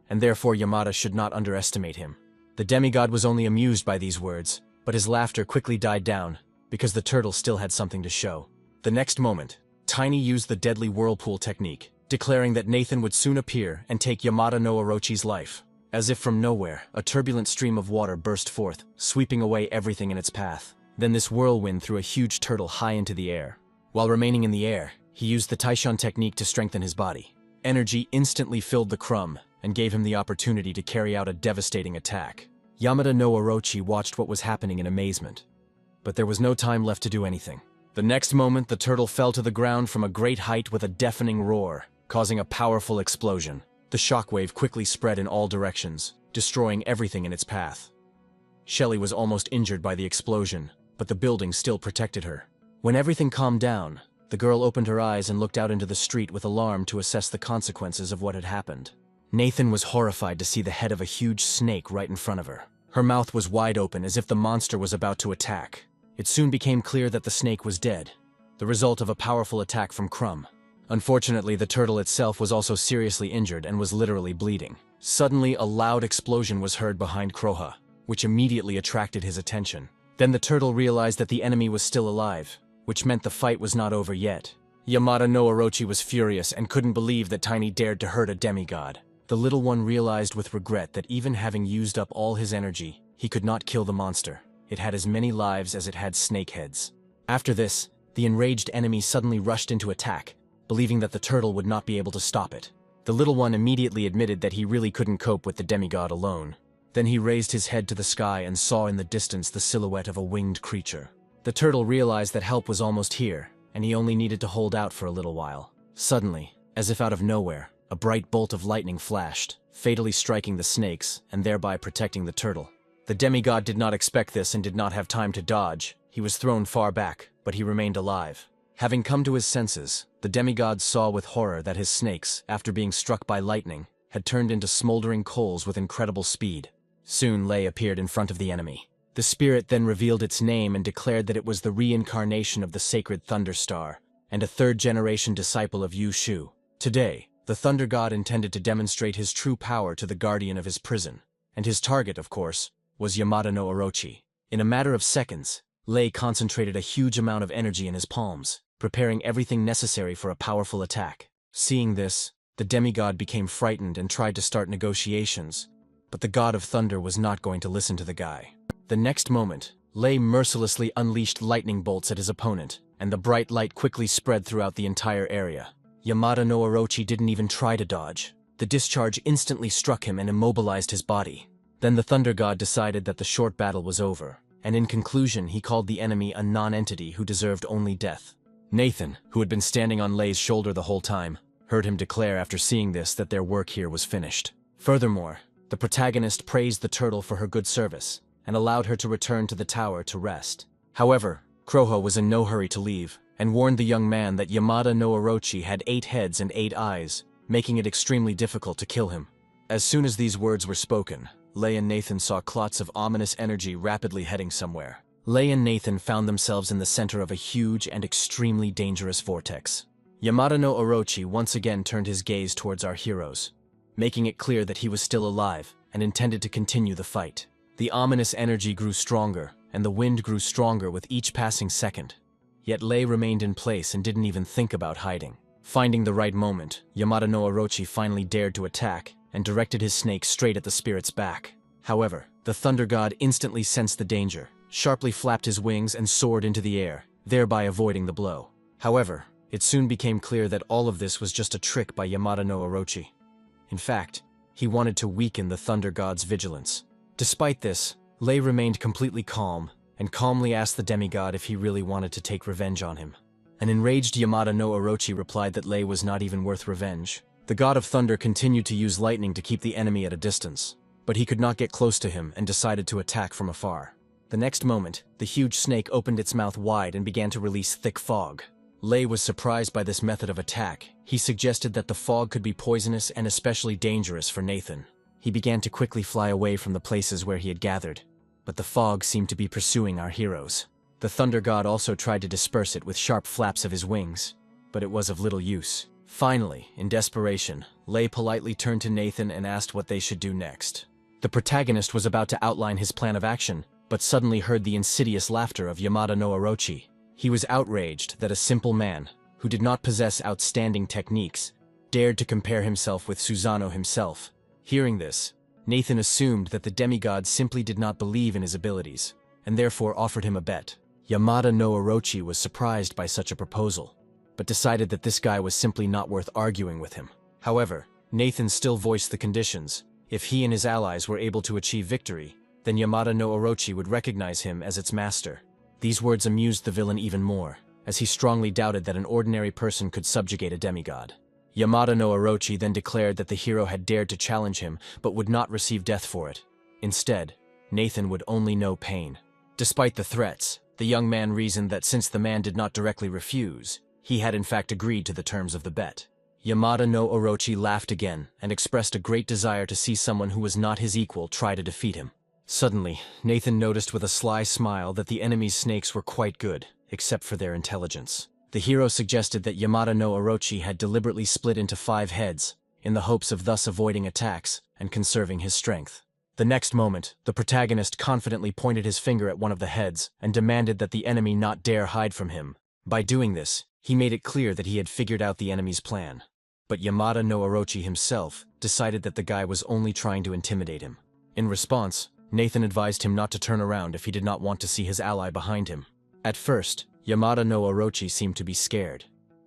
and therefore Yamada should not underestimate him. The demigod was only amused by these words, but his laughter quickly died down, because the turtle still had something to show. The next moment, Tiny used the deadly whirlpool technique, declaring that Nathan would soon appear and take Yamada no Orochi's life. As if from nowhere, a turbulent stream of water burst forth, sweeping away everything in its path. Then this whirlwind threw a huge turtle high into the air. While remaining in the air, he used the Taishan technique to strengthen his body. Energy instantly filled the crumb and gave him the opportunity to carry out a devastating attack. Yamada no Orochi watched what was happening in amazement. But there was no time left to do anything. The next moment, the turtle fell to the ground from a great height with a deafening roar, causing a powerful explosion. The shockwave quickly spread in all directions, destroying everything in its path. Shelly was almost injured by the explosion, but the building still protected her. When everything calmed down, the girl opened her eyes and looked out into the street with alarm to assess the consequences of what had happened. Nathan was horrified to see the head of a huge snake right in front of her. Her mouth was wide open as if the monster was about to attack. It soon became clear that the snake was dead, the result of a powerful attack from Crumb. Unfortunately, the turtle itself was also seriously injured and was literally bleeding. Suddenly, a loud explosion was heard behind Kuroha, which immediately attracted his attention. Then the turtle realized that the enemy was still alive, which meant the fight was not over yet. Yamada no Orochi was furious and couldn't believe that Tiny dared to hurt a demigod. The little one realized with regret that even having used up all his energy, he could not kill the monster. It had as many lives as it had snake heads. After this, the enraged enemy suddenly rushed into attack, believing that the turtle would not be able to stop it. The little one immediately admitted that he really couldn't cope with the demigod alone. Then he raised his head to the sky and saw in the distance the silhouette of a winged creature. The turtle realized that help was almost here, and he only needed to hold out for a little while. Suddenly, as if out of nowhere, a bright bolt of lightning flashed, fatally striking the snakes and thereby protecting the turtle. The demigod did not expect this and did not have time to dodge. He was thrown far back, but he remained alive. Having come to his senses, the demigod saw with horror that his snakes, after being struck by lightning, had turned into smoldering coals with incredible speed. Soon Lei appeared in front of the enemy. The spirit then revealed its name and declared that it was the reincarnation of the sacred Thunder Star, and a third-generation disciple of Yu Shu. Today, the Thunder God intended to demonstrate his true power to the guardian of his prison, and his target, of course, was Yamada no Orochi. In a matter of seconds, Lei concentrated a huge amount of energy in his palms, preparing everything necessary for a powerful attack. Seeing this, the demigod became frightened and tried to start negotiations, but the god of thunder was not going to listen to the guy. The next moment, Lei mercilessly unleashed lightning bolts at his opponent, and the bright light quickly spread throughout the entire area. Yamada no Orochi didn't even try to dodge. The discharge instantly struck him and immobilized his body. Then the thunder god decided that the short battle was over, and in conclusion he called the enemy a non-entity who deserved only death. Nathan, who had been standing on Lei's shoulder the whole time, heard him declare after seeing this that their work here was finished. Furthermore, the protagonist praised the turtle for her good service, and allowed her to return to the tower to rest. However, Kuroha was in no hurry to leave, and warned the young man that Yamada no Orochi had 8 heads and 8 eyes, making it extremely difficult to kill him. As soon as these words were spoken, Lei and Nathan saw clots of ominous energy rapidly heading somewhere. Lei and Nathan found themselves in the center of a huge and extremely dangerous vortex. Yamada no Orochi once again turned his gaze towards our heroes, making it clear that he was still alive and intended to continue the fight. The ominous energy grew stronger, and the wind grew stronger with each passing second. Yet Lei remained in place and didn't even think about hiding. Finding the right moment, Yamada no Orochi finally dared to attack and directed his snake straight at the spirit's back. However, the Thunder God instantly sensed the danger, sharply flapped his wings and soared into the air, thereby avoiding the blow. However, it soon became clear that all of this was just a trick by Yamada no Orochi. In fact, he wanted to weaken the Thunder God's vigilance. Despite this, Lei remained completely calm and calmly asked the demigod if he really wanted to take revenge on him. An enraged Yamada no Orochi replied that Lei was not even worth revenge. The god of thunder continued to use lightning to keep the enemy at a distance, but he could not get close to him and decided to attack from afar. The next moment, the huge snake opened its mouth wide and began to release thick fog. Lei was surprised by this method of attack. He suggested that the fog could be poisonous and especially dangerous for Nathan. He began to quickly fly away from the places where he had gathered, but the fog seemed to be pursuing our heroes. The Thunder God also tried to disperse it with sharp flaps of his wings, but it was of little use. Finally, in desperation, Lei politely turned to Nathan and asked what they should do next. The protagonist was about to outline his plan of action, but suddenly heard the insidious laughter of Yamada no Orochi. He was outraged that a simple man, who did not possess outstanding techniques, dared to compare himself with Susanoo himself. Hearing this, Nathan assumed that the demigod simply did not believe in his abilities, and therefore offered him a bet. Yamada no Orochi was surprised by such a proposal, but decided that this guy was simply not worth arguing with him. However, Nathan still voiced the conditions. If he and his allies were able to achieve victory, then Yamada no Orochi would recognize him as its master. These words amused the villain even more, as he strongly doubted that an ordinary person could subjugate a demigod. Yamada no Orochi then declared that the hero had dared to challenge him, but would not receive death for it. Instead, Nathan would only know pain. Despite the threats, the young man reasoned that since the man did not directly refuse, he had in fact agreed to the terms of the bet. Yamada no Orochi laughed again and expressed a great desire to see someone who was not his equal try to defeat him. Suddenly, Nathan noticed with a sly smile that the enemy's snakes were quite good, except for their intelligence. The hero suggested that Yamada no Orochi had deliberately split into 5 heads, in the hopes of thus avoiding attacks and conserving his strength. The next moment, the protagonist confidently pointed his finger at one of the heads and demanded that the enemy not dare hide from him. By doing this, he made it clear that he had figured out the enemy's plan. But Yamada no Orochi himself decided that the guy was only trying to intimidate him. In response, Nathan advised him not to turn around if he did not want to see his ally behind him. At first, Yamada no Orochi seemed to be scared,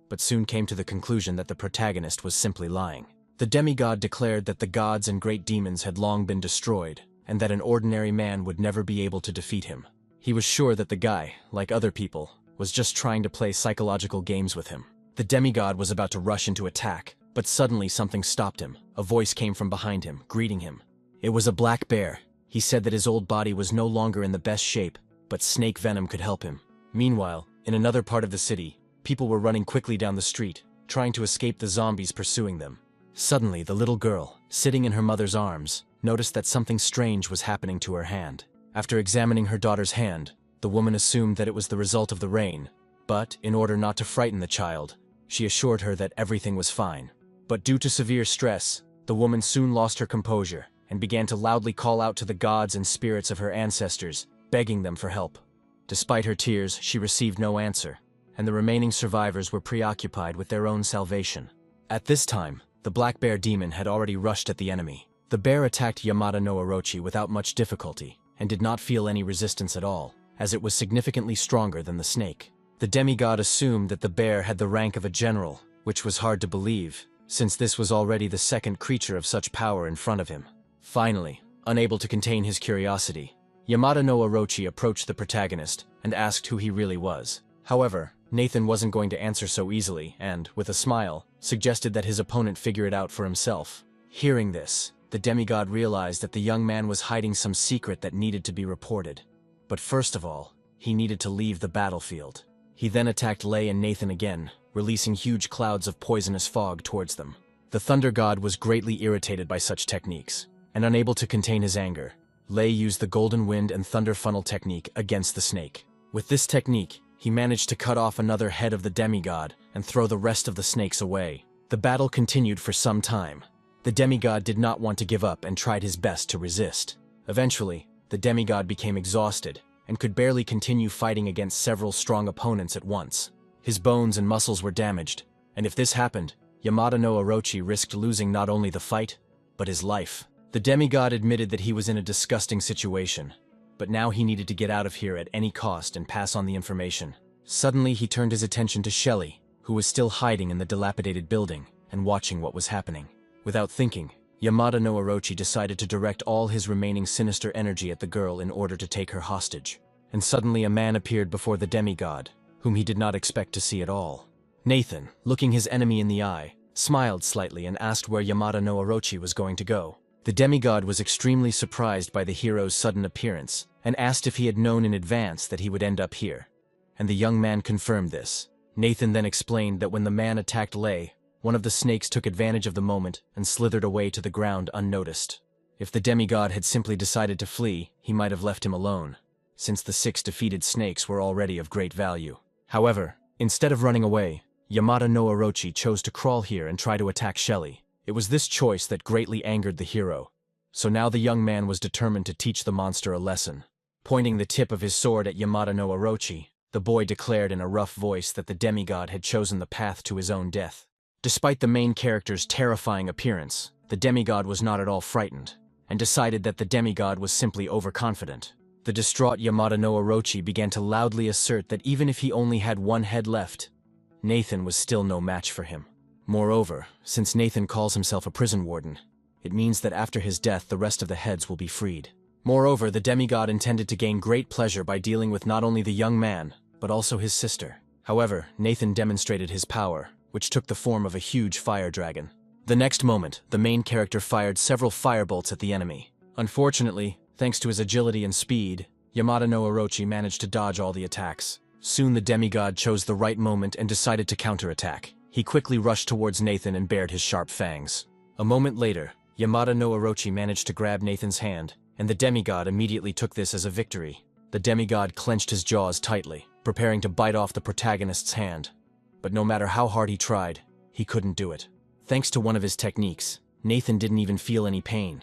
but soon came to the conclusion that the protagonist was simply lying. The demigod declared that the gods and great demons had long been destroyed, and that an ordinary man would never be able to defeat him. He was sure that the guy, like other people, was just trying to play psychological games with him. The demigod was about to rush into attack, but suddenly something stopped him. A voice came from behind him, greeting him. It was a black bear. He said that his old body was no longer in the best shape, but snake venom could help him. Meanwhile, in another part of the city, people were running quickly down the street, trying to escape the zombies pursuing them. Suddenly, the little girl, sitting in her mother's arms, noticed that something strange was happening to her hand. After examining her daughter's hand, the woman assumed that it was the result of the rain, but, in order not to frighten the child, she assured her that everything was fine. But due to severe stress, the woman soon lost her composure and began to loudly call out to the gods and spirits of her ancestors, begging them for help. Despite her tears, she received no answer, and the remaining survivors were preoccupied with their own salvation. At this time, the black bear demon had already rushed at the enemy. The bear attacked Yamada no Orochi without much difficulty, and did not feel any resistance at all, as it was significantly stronger than the snake. The demigod assumed that the bear had the rank of a general, which was hard to believe, since this was already the second creature of such power in front of him. Finally, unable to contain his curiosity, Yamada no Orochi approached the protagonist and asked who he really was. However, Nathan wasn't going to answer so easily and, with a smile, suggested that his opponent figure it out for himself. Hearing this, the demigod realized that the young man was hiding some secret that needed to be reported. But first of all, he needed to leave the battlefield. He then attacked Lei and Nathan again, releasing huge clouds of poisonous fog towards them. The Thunder God was greatly irritated by such techniques, and unable to contain his anger, Lei used the Golden Wind and Thunder Funnel technique against the snake. With this technique, he managed to cut off another head of the demigod and throw the rest of the snakes away. The battle continued for some time. The demigod did not want to give up and tried his best to resist. Eventually, the demigod became exhausted and could barely continue fighting against several strong opponents at once. His bones and muscles were damaged, and if this happened, Yamada no Orochi risked losing not only the fight, but his life. The demigod admitted that he was in a disgusting situation, but now he needed to get out of here at any cost and pass on the information. Suddenly he turned his attention to Shelly, who was still hiding in the dilapidated building and watching what was happening. Without thinking, Yamada no Orochi decided to direct all his remaining sinister energy at the girl in order to take her hostage. And suddenly a man appeared before the demigod, whom he did not expect to see at all. Nathan, looking his enemy in the eye, smiled slightly and asked where Yamada no Orochi was going to go. The demigod was extremely surprised by the hero's sudden appearance and asked if he had known in advance that he would end up here. And the young man confirmed this. Nathan then explained that when the man attacked Lei, one of the snakes took advantage of the moment and slithered away to the ground unnoticed. If the demigod had simply decided to flee, he might have left him alone, since the 6 defeated snakes were already of great value. However, instead of running away, Yamada no Orochi chose to crawl here and try to attack Shelly. It was this choice that greatly angered the hero, so now the young man was determined to teach the monster a lesson. Pointing the tip of his sword at Yamada no Orochi, the boy declared in a rough voice that the demigod had chosen the path to his own death. Despite the main character's terrifying appearance, the demigod was not at all frightened, and decided that the demigod was simply overconfident. The distraught Yamada no Orochi began to loudly assert that even if he only had one head left, Nathan was still no match for him. Moreover, since Nathan calls himself a prison warden, it means that after his death the rest of the heads will be freed. Moreover, the demigod intended to gain great pleasure by dealing with not only the young man, but also his sister. However, Nathan demonstrated his power, which took the form of a huge fire dragon. The next moment, the main character fired several firebolts at the enemy. Unfortunately, thanks to his agility and speed, Yamada no Orochi managed to dodge all the attacks. Soon the demigod chose the right moment and decided to counterattack. He quickly rushed towards Nathan and bared his sharp fangs. A moment later, Yamada no Orochi managed to grab Nathan's hand, and the demigod immediately took this as a victory. The demigod clenched his jaws tightly, preparing to bite off the protagonist's hand. But no matter how hard he tried, he couldn't do it. Thanks to one of his techniques, Nathan didn't even feel any pain,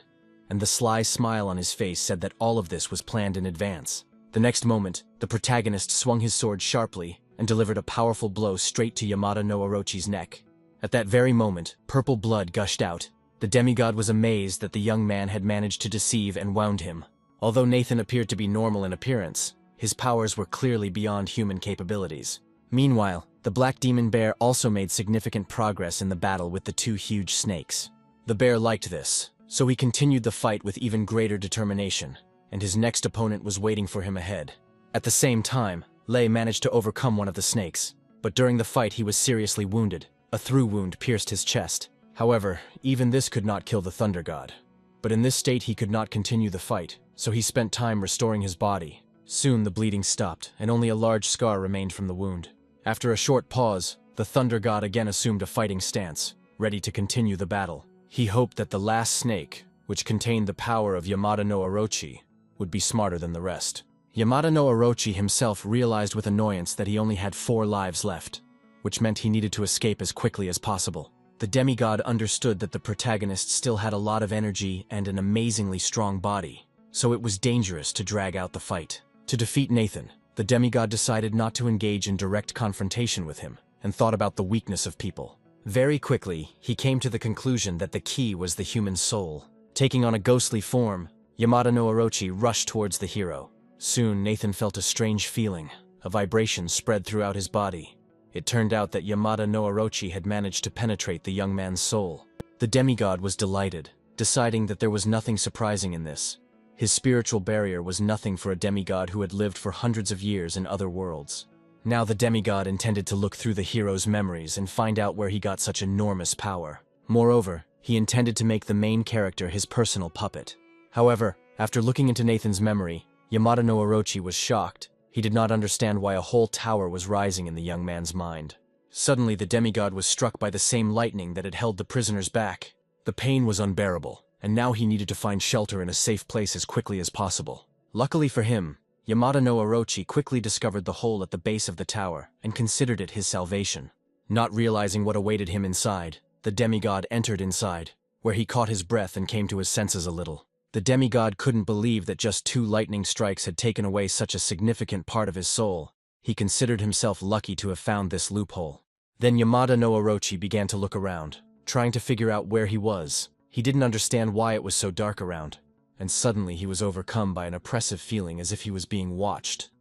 and the sly smile on his face said that all of this was planned in advance. The next moment, the protagonist swung his sword sharply and delivered a powerful blow straight to Yamada no Orochi's neck. At that very moment, purple blood gushed out. The demigod was amazed that the young man had managed to deceive and wound him. Although Nathan appeared to be normal in appearance, his powers were clearly beyond human capabilities. Meanwhile, the black demon bear also made significant progress in the battle with the 2 huge snakes. The bear liked this, so he continued the fight with even greater determination, and his next opponent was waiting for him ahead. At the same time, Lei managed to overcome one of the snakes, but during the fight he was seriously wounded. A through wound pierced his chest. However, even this could not kill the Thunder God. But in this state he could not continue the fight, so he spent time restoring his body. Soon the bleeding stopped, and only a large scar remained from the wound. After a short pause, the Thunder God again assumed a fighting stance, ready to continue the battle. He hoped that the last snake, which contained the power of Yamada no Orochi, would be smarter than the rest. Yamada no Orochi himself realized with annoyance that he only had 4 lives left, which meant he needed to escape as quickly as possible. The demigod understood that the protagonist still had a lot of energy and an amazingly strong body, so it was dangerous to drag out the fight. To defeat Nathan, the demigod decided not to engage in direct confrontation with him, and thought about the weakness of people. Very quickly, he came to the conclusion that the key was the human soul. Taking on a ghostly form, Yamada no Orochi rushed towards the hero. Soon, Nathan felt a strange feeling. A vibration spread throughout his body. It turned out that Yamada no Orochi had managed to penetrate the young man's soul. The demigod was delighted, deciding that there was nothing surprising in this. His spiritual barrier was nothing for a demigod who had lived for hundreds of years in other worlds. Now the demigod intended to look through the hero's memories and find out where he got such enormous power. Moreover, he intended to make the main character his personal puppet. However, after looking into Nathan's memory, Yamada no Orochi was shocked. He did not understand why a whole tower was rising in the young man's mind. Suddenly the demigod was struck by the same lightning that had held the prisoners back. The pain was unbearable, and now he needed to find shelter in a safe place as quickly as possible. Luckily for him, Yamada no Orochi quickly discovered the hole at the base of the tower and considered it his salvation. Not realizing what awaited him inside, the demigod entered inside, where he caught his breath and came to his senses a little. The demigod couldn't believe that just 2 lightning strikes had taken away such a significant part of his soul. He considered himself lucky to have found this loophole. Then Yamada no Orochi began to look around, trying to figure out where he was. He didn't understand why it was so dark around, and suddenly he was overcome by an oppressive feeling as if he was being watched.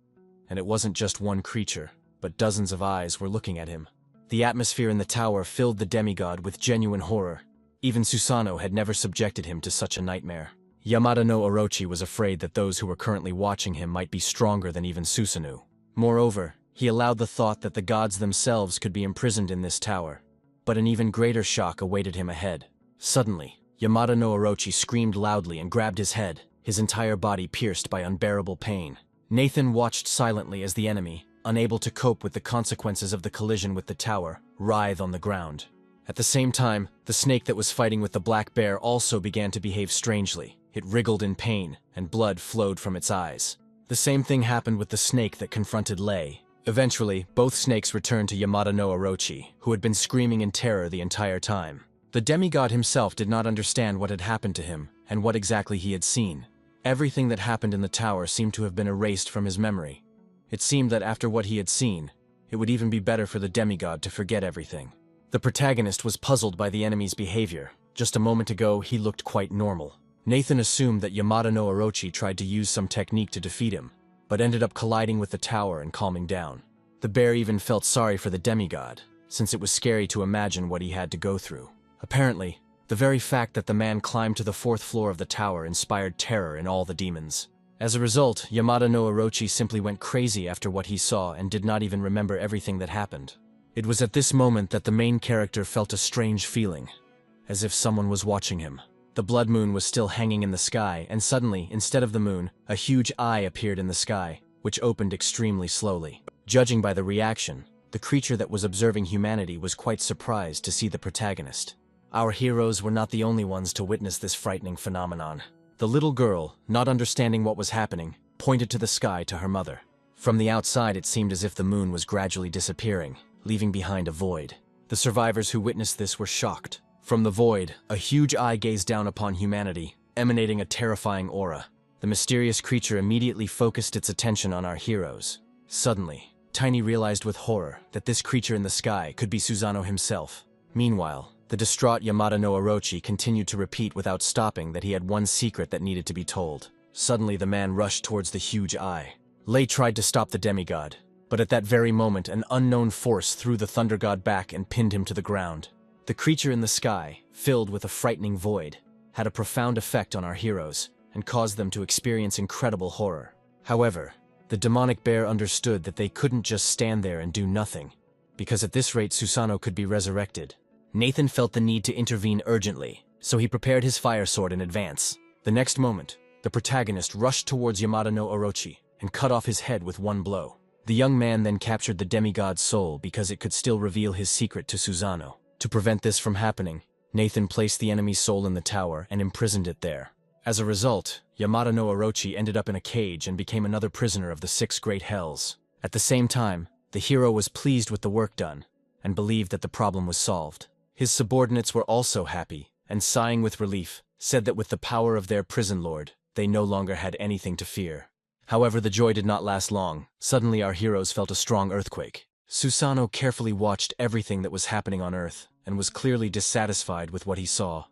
And it wasn't just one creature, but dozens of eyes were looking at him. The atmosphere in the tower filled the demigod with genuine horror. Even Susanoo had never subjected him to such a nightmare. Yamada no Orochi was afraid that those who were currently watching him might be stronger than even Susanoo. Moreover, he allowed the thought that the gods themselves could be imprisoned in this tower. But an even greater shock awaited him ahead. Suddenly, Yamada no Orochi screamed loudly and grabbed his head, his entire body pierced by unbearable pain. Nathan watched silently as the enemy, unable to cope with the consequences of the collision with the tower, writhed on the ground. At the same time, the snake that was fighting with the black bear also began to behave strangely. It wriggled in pain, and blood flowed from its eyes. The same thing happened with the snake that confronted Lei. Eventually, both snakes returned to Yamada no Orochi, who had been screaming in terror the entire time. The demigod himself did not understand what had happened to him, and what exactly he had seen. Everything that happened in the tower seemed to have been erased from his memory. It seemed that after what he had seen, it would even be better for the demigod to forget everything. The protagonist was puzzled by the enemy's behavior. Just a moment ago, he looked quite normal. Nathan assumed that Yamada no Orochi tried to use some technique to defeat him, but ended up colliding with the tower and calming down. The bear even felt sorry for the demigod, since it was scary to imagine what he had to go through. Apparently, the very fact that the man climbed to the 4th floor of the tower inspired terror in all the demons. As a result, Yamada no Orochi simply went crazy after what he saw and did not even remember everything that happened. It was at this moment that the main character felt a strange feeling, as if someone was watching him. The blood moon was still hanging in the sky, and suddenly, instead of the moon, a huge eye appeared in the sky, which opened extremely slowly. Judging by the reaction, the creature that was observing humanity was quite surprised to see the protagonist. Our heroes were not the only ones to witness this frightening phenomenon. The little girl, not understanding what was happening, pointed to the sky to her mother. From the outside, it seemed as if the moon was gradually disappearing, leaving behind a void. The survivors who witnessed this were shocked. From the void, a huge eye gazed down upon humanity, emanating a terrifying aura. The mysterious creature immediately focused its attention on our heroes. Suddenly, Tiny realized with horror that this creature in the sky could be Susanoo himself. Meanwhile, the distraught Yamada no Orochi continued to repeat without stopping that he had one secret that needed to be told. Suddenly, the man rushed towards the huge eye. Lei tried to stop the demigod, but at that very moment, an unknown force threw the thunder god back and pinned him to the ground. The creature in the sky, filled with a frightening void, had a profound effect on our heroes and caused them to experience incredible horror. However, the demonic bear understood that they couldn't just stand there and do nothing, because at this rate Susanoo could be resurrected. Nathan felt the need to intervene urgently, so he prepared his fire sword in advance. The next moment, the protagonist rushed towards Yamada no Orochi and cut off his head with one blow. The young man then captured the demigod's soul because it could still reveal his secret to Susanoo. To prevent this from happening, Nathan placed the enemy's soul in the tower and imprisoned it there. As a result, Yamada no Orochi ended up in a cage and became another prisoner of the 6 great hells. At the same time, the hero was pleased with the work done and believed that the problem was solved. His subordinates were also happy and, sighing with relief, said that with the power of their prison lord, they no longer had anything to fear. However, the joy did not last long. Suddenly our heroes felt a strong earthquake. Susanoo carefully watched everything that was happening on Earth and was clearly dissatisfied with what he saw.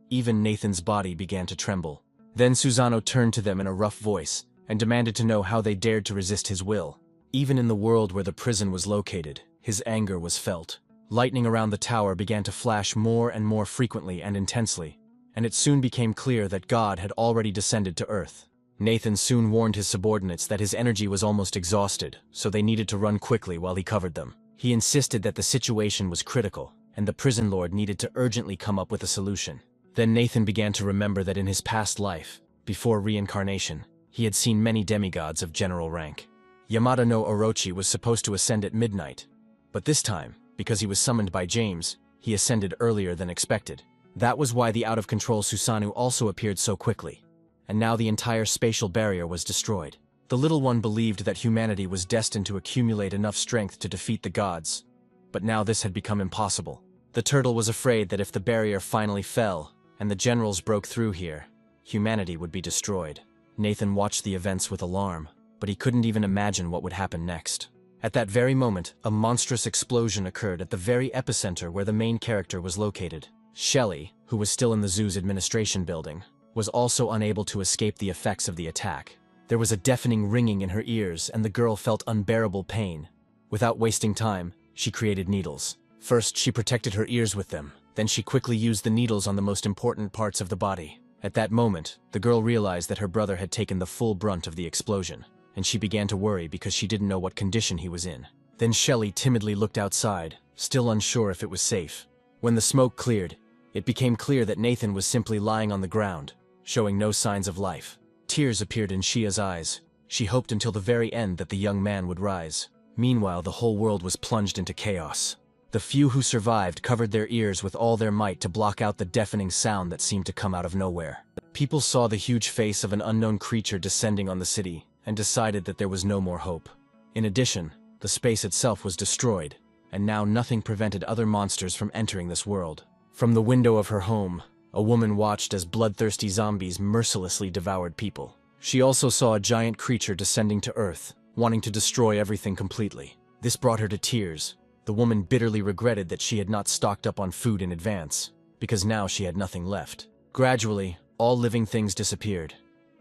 Even Nathan's body began to tremble. Then Susanoo turned to them in a rough voice and demanded to know how they dared to resist his will. Even in the world where the prison was located, his anger was felt. Lightning around the tower began to flash more and more frequently and intensely, and it soon became clear that God had already descended to Earth. Nathan soon warned his subordinates that his energy was almost exhausted, so they needed to run quickly while he covered them. He insisted that the situation was critical, and the prison lord needed to urgently come up with a solution. Then Nathan began to remember that in his past life, before reincarnation, he had seen many demigods of general rank. Yamada no Orochi was supposed to ascend at midnight, but this time, because he was summoned by James, he ascended earlier than expected. That was why the out-of-control Susanoo also appeared so quickly. And now the entire spatial barrier was destroyed. The little one believed that humanity was destined to accumulate enough strength to defeat the gods, but now this had become impossible. The turtle was afraid that if the barrier finally fell, and the generals broke through here, humanity would be destroyed. Nathan watched the events with alarm, but he couldn't even imagine what would happen next. At that very moment, a monstrous explosion occurred at the very epicenter where the main character was located. Shelley, who was still in the zoo's administration building, was also unable to escape the effects of the attack. There was a deafening ringing in her ears, and the girl felt unbearable pain. Without wasting time, she created needles. First, she protected her ears with them. Then she quickly used the needles on the most important parts of the body. At that moment, the girl realized that her brother had taken the full brunt of the explosion, and she began to worry because she didn't know what condition he was in. Then Shelley timidly looked outside, still unsure if it was safe. When the smoke cleared, it became clear that Nathan was simply lying on the ground, showing no signs of life. Tears appeared in Shia's eyes. She hoped until the very end that the young man would rise. Meanwhile, the whole world was plunged into chaos. The few who survived covered their ears with all their might to block out the deafening sound that seemed to come out of nowhere. People saw the huge face of an unknown creature descending on the city and decided that there was no more hope. In addition, the space itself was destroyed, and now nothing prevented other monsters from entering this world. From the window of her home, a woman watched as bloodthirsty zombies mercilessly devoured people. She also saw a giant creature descending to Earth, wanting to destroy everything completely. This brought her to tears. The woman bitterly regretted that she had not stocked up on food in advance, because now she had nothing left. Gradually, all living things disappeared.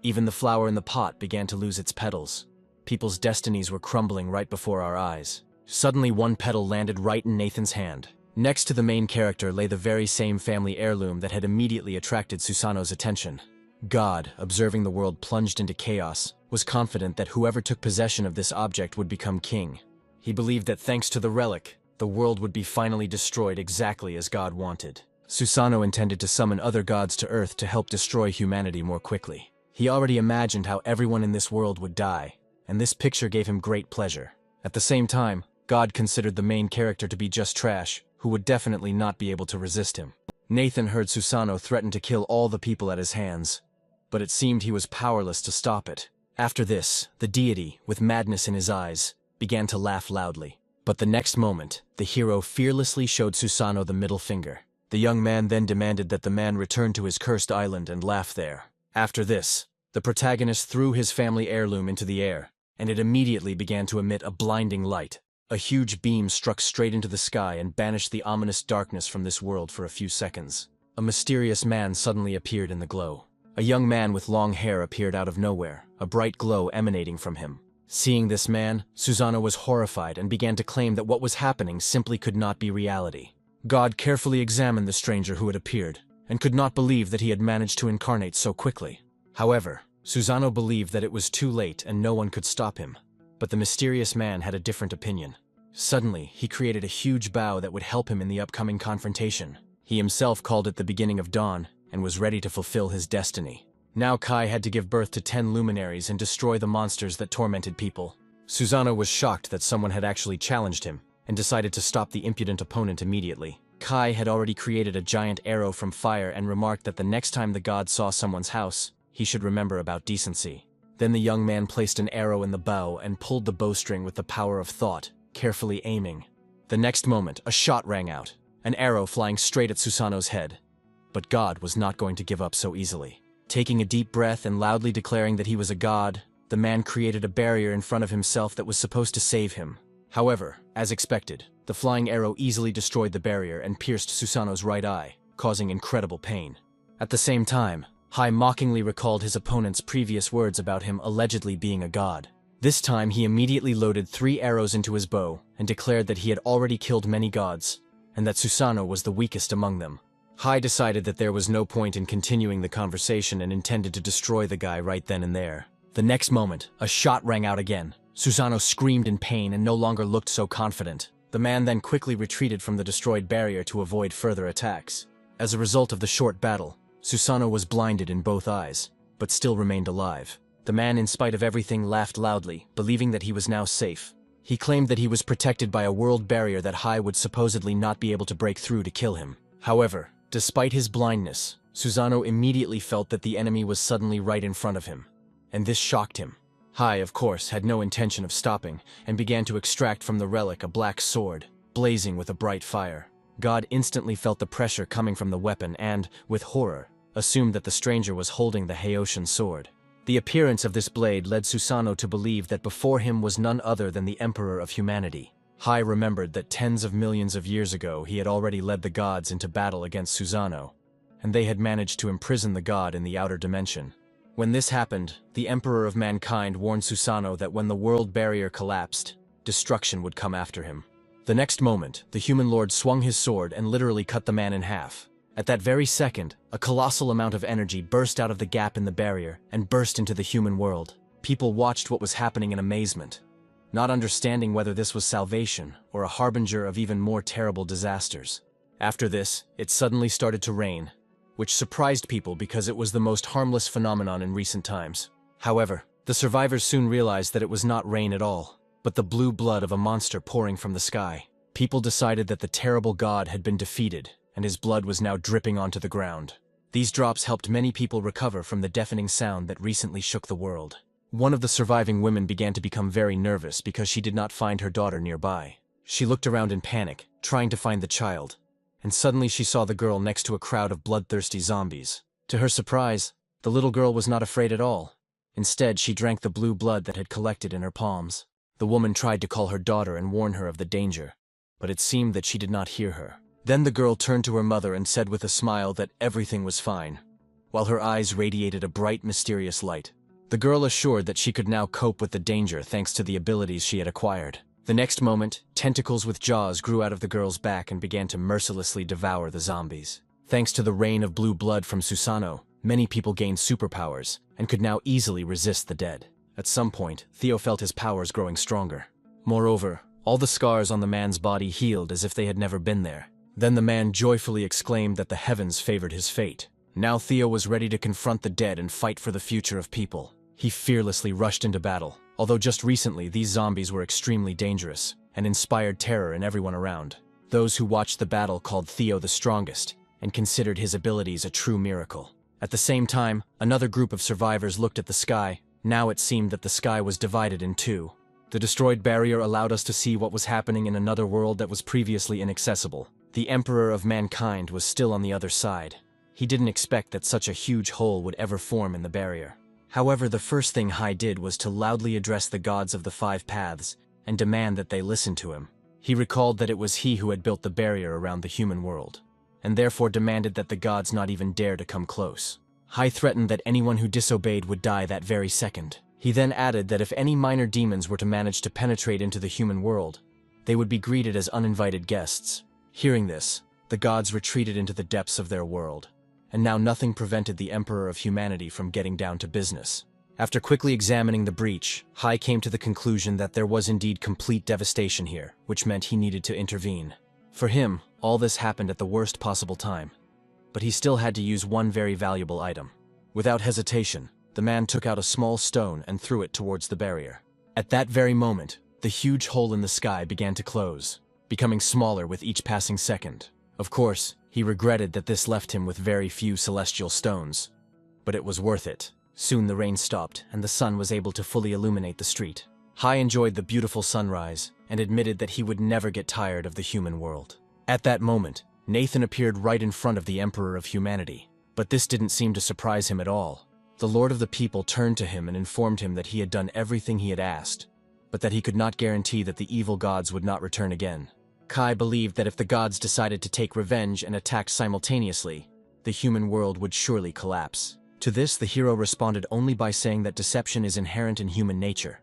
Even the flower in the pot began to lose its petals. People's destinies were crumbling right before our eyes. Suddenly, one petal landed right in Nathan's hand. Next to the main character lay the very same family heirloom that had immediately attracted Susanoo's attention. God, observing the world plunged into chaos, was confident that whoever took possession of this object would become king. He believed that thanks to the relic, the world would be finally destroyed exactly as God wanted. Susanoo intended to summon other gods to Earth to help destroy humanity more quickly. He already imagined how everyone in this world would die, and this picture gave him great pleasure. At the same time, God considered the main character to be just trash, who would definitely not be able to resist him. Nathan heard Susanoo threaten to kill all the people at his hands, but it seemed he was powerless to stop it. After this, the deity, with madness in his eyes, began to laugh loudly. But the next moment, the hero fearlessly showed Susanoo the middle finger. The young man then demanded that the man return to his cursed island and laugh there. After this, the protagonist threw his family heirloom into the air, and it immediately began to emit a blinding light. A huge beam struck straight into the sky and banished the ominous darkness from this world for a few seconds. A mysterious man suddenly appeared in the glow. A young man with long hair appeared out of nowhere, a bright glow emanating from him. Seeing this man, Susanoo was horrified and began to claim that what was happening simply could not be reality. God carefully examined the stranger who had appeared, and could not believe that he had managed to incarnate so quickly. However, Susanoo believed that it was too late and no one could stop him. But the mysterious man had a different opinion. Suddenly, he created a huge bow that would help him in the upcoming confrontation. He himself called it the beginning of dawn, and was ready to fulfill his destiny. Now Kai had to give birth to 10 luminaries and destroy the monsters that tormented people. Susanoo was shocked that someone had actually challenged him, and decided to stop the impudent opponent immediately. Kai had already created a giant arrow from fire and remarked that the next time the god saw someone's house, he should remember about decency. Then the young man placed an arrow in the bow and pulled the bowstring with the power of thought, carefully aiming. The next moment, a shot rang out, an arrow flying straight at Susanoo's head. But God was not going to give up so easily. Taking a deep breath and loudly declaring that he was a god, the man created a barrier in front of himself that was supposed to save him. However, as expected, the flying arrow easily destroyed the barrier and pierced Susanoo's right eye, causing incredible pain. At the same time, Hai mockingly recalled his opponent's previous words about him allegedly being a god. This time he immediately loaded 3 arrows into his bow and declared that he had already killed many gods, and that Susanoo was the weakest among them. Hai decided that there was no point in continuing the conversation and intended to destroy the guy right then and there. The next moment, a shot rang out again. Susanoo screamed in pain and no longer looked so confident. The man then quickly retreated from the destroyed barrier to avoid further attacks. As a result of the short battle, Susanoo was blinded in both eyes, but still remained alive. The man, in spite of everything, laughed loudly, believing that he was now safe. He claimed that he was protected by a world barrier that Hai would supposedly not be able to break through to kill him. However, despite his blindness, Susanoo immediately felt that the enemy was suddenly right in front of him, and this shocked him. Hai, of course, had no intention of stopping, and began to extract from the relic a black sword, blazing with a bright fire. God instantly felt the pressure coming from the weapon and, with horror, assumed that the stranger was holding the Haoshin sword. The appearance of this blade led Susanoo to believe that before him was none other than the Emperor of Humanity. Hai remembered that tens of millions of years ago he had already led the gods into battle against Susanoo, and they had managed to imprison the god in the outer dimension. When this happened, the Emperor of Mankind warned Susanoo that when the world barrier collapsed, destruction would come after him. The next moment, the human lord swung his sword and literally cut the man in half. At that very second, a colossal amount of energy burst out of the gap in the barrier and burst into the human world. People watched what was happening in amazement, not understanding whether this was salvation or a harbinger of even more terrible disasters. After this, it suddenly started to rain, which surprised people because it was the most harmless phenomenon in recent times. However, the survivors soon realized that it was not rain at all, but the blue blood of a monster pouring from the sky. People decided that the terrible god had been defeated, and his blood was now dripping onto the ground. These drops helped many people recover from the deafening sound that recently shook the world. One of the surviving women began to become very nervous because she did not find her daughter nearby. She looked around in panic, trying to find the child, and suddenly she saw the girl next to a crowd of bloodthirsty zombies. To her surprise, the little girl was not afraid at all. Instead, she drank the blue blood that had collected in her palms. The woman tried to call her daughter and warn her of the danger, but it seemed that she did not hear her. Then the girl turned to her mother and said with a smile that everything was fine, while her eyes radiated a bright, mysterious light. The girl assured that she could now cope with the danger thanks to the abilities she had acquired. The next moment, tentacles with jaws grew out of the girl's back and began to mercilessly devour the zombies. Thanks to the rain of blue blood from Susanoo, many people gained superpowers and could now easily resist the dead. At some point, Theo felt his powers growing stronger. Moreover, all the scars on the man's body healed as if they had never been there. Then the man joyfully exclaimed that the heavens favored his fate. Now Theo was ready to confront the dead and fight for the future of people. He fearlessly rushed into battle, although just recently these zombies were extremely dangerous and inspired terror in everyone around. Those who watched the battle called Theo the strongest and considered his abilities a true miracle. At the same time, another group of survivors looked at the sky. Now it seemed that the sky was divided in two. The destroyed barrier allowed us to see what was happening in another world that was previously inaccessible. The Emperor of Mankind was still on the other side. He didn't expect that such a huge hole would ever form in the barrier. However, the first thing Hai did was to loudly address the gods of the five paths and demand that they listen to him. He recalled that it was he who had built the barrier around the human world, and therefore demanded that the gods not even dare to come close. Hai threatened that anyone who disobeyed would die that very second. He then added that if any minor demons were to manage to penetrate into the human world, they would be greeted as uninvited guests. Hearing this, the gods retreated into the depths of their world, and now nothing prevented the Emperor of Humanity from getting down to business. After quickly examining the breach, Hai came to the conclusion that there was indeed complete devastation here, which meant he needed to intervene. For him, all this happened at the worst possible time, but he still had to use one very valuable item. Without hesitation, the man took out a small stone and threw it towards the barrier. At that very moment, the huge hole in the sky began to close, becoming smaller with each passing second. Of course, he regretted that this left him with very few celestial stones, but it was worth it. Soon the rain stopped and the sun was able to fully illuminate the street. Hai enjoyed the beautiful sunrise and admitted that he would never get tired of the human world. At that moment, Nathan appeared right in front of the Emperor of Humanity, but this didn't seem to surprise him at all. The Lord of the People turned to him and informed him that he had done everything he had asked, but that he could not guarantee that the evil gods would not return again. Kai believed that if the gods decided to take revenge and attacked simultaneously, the human world would surely collapse. To this, the hero responded only by saying that deception is inherent in human nature,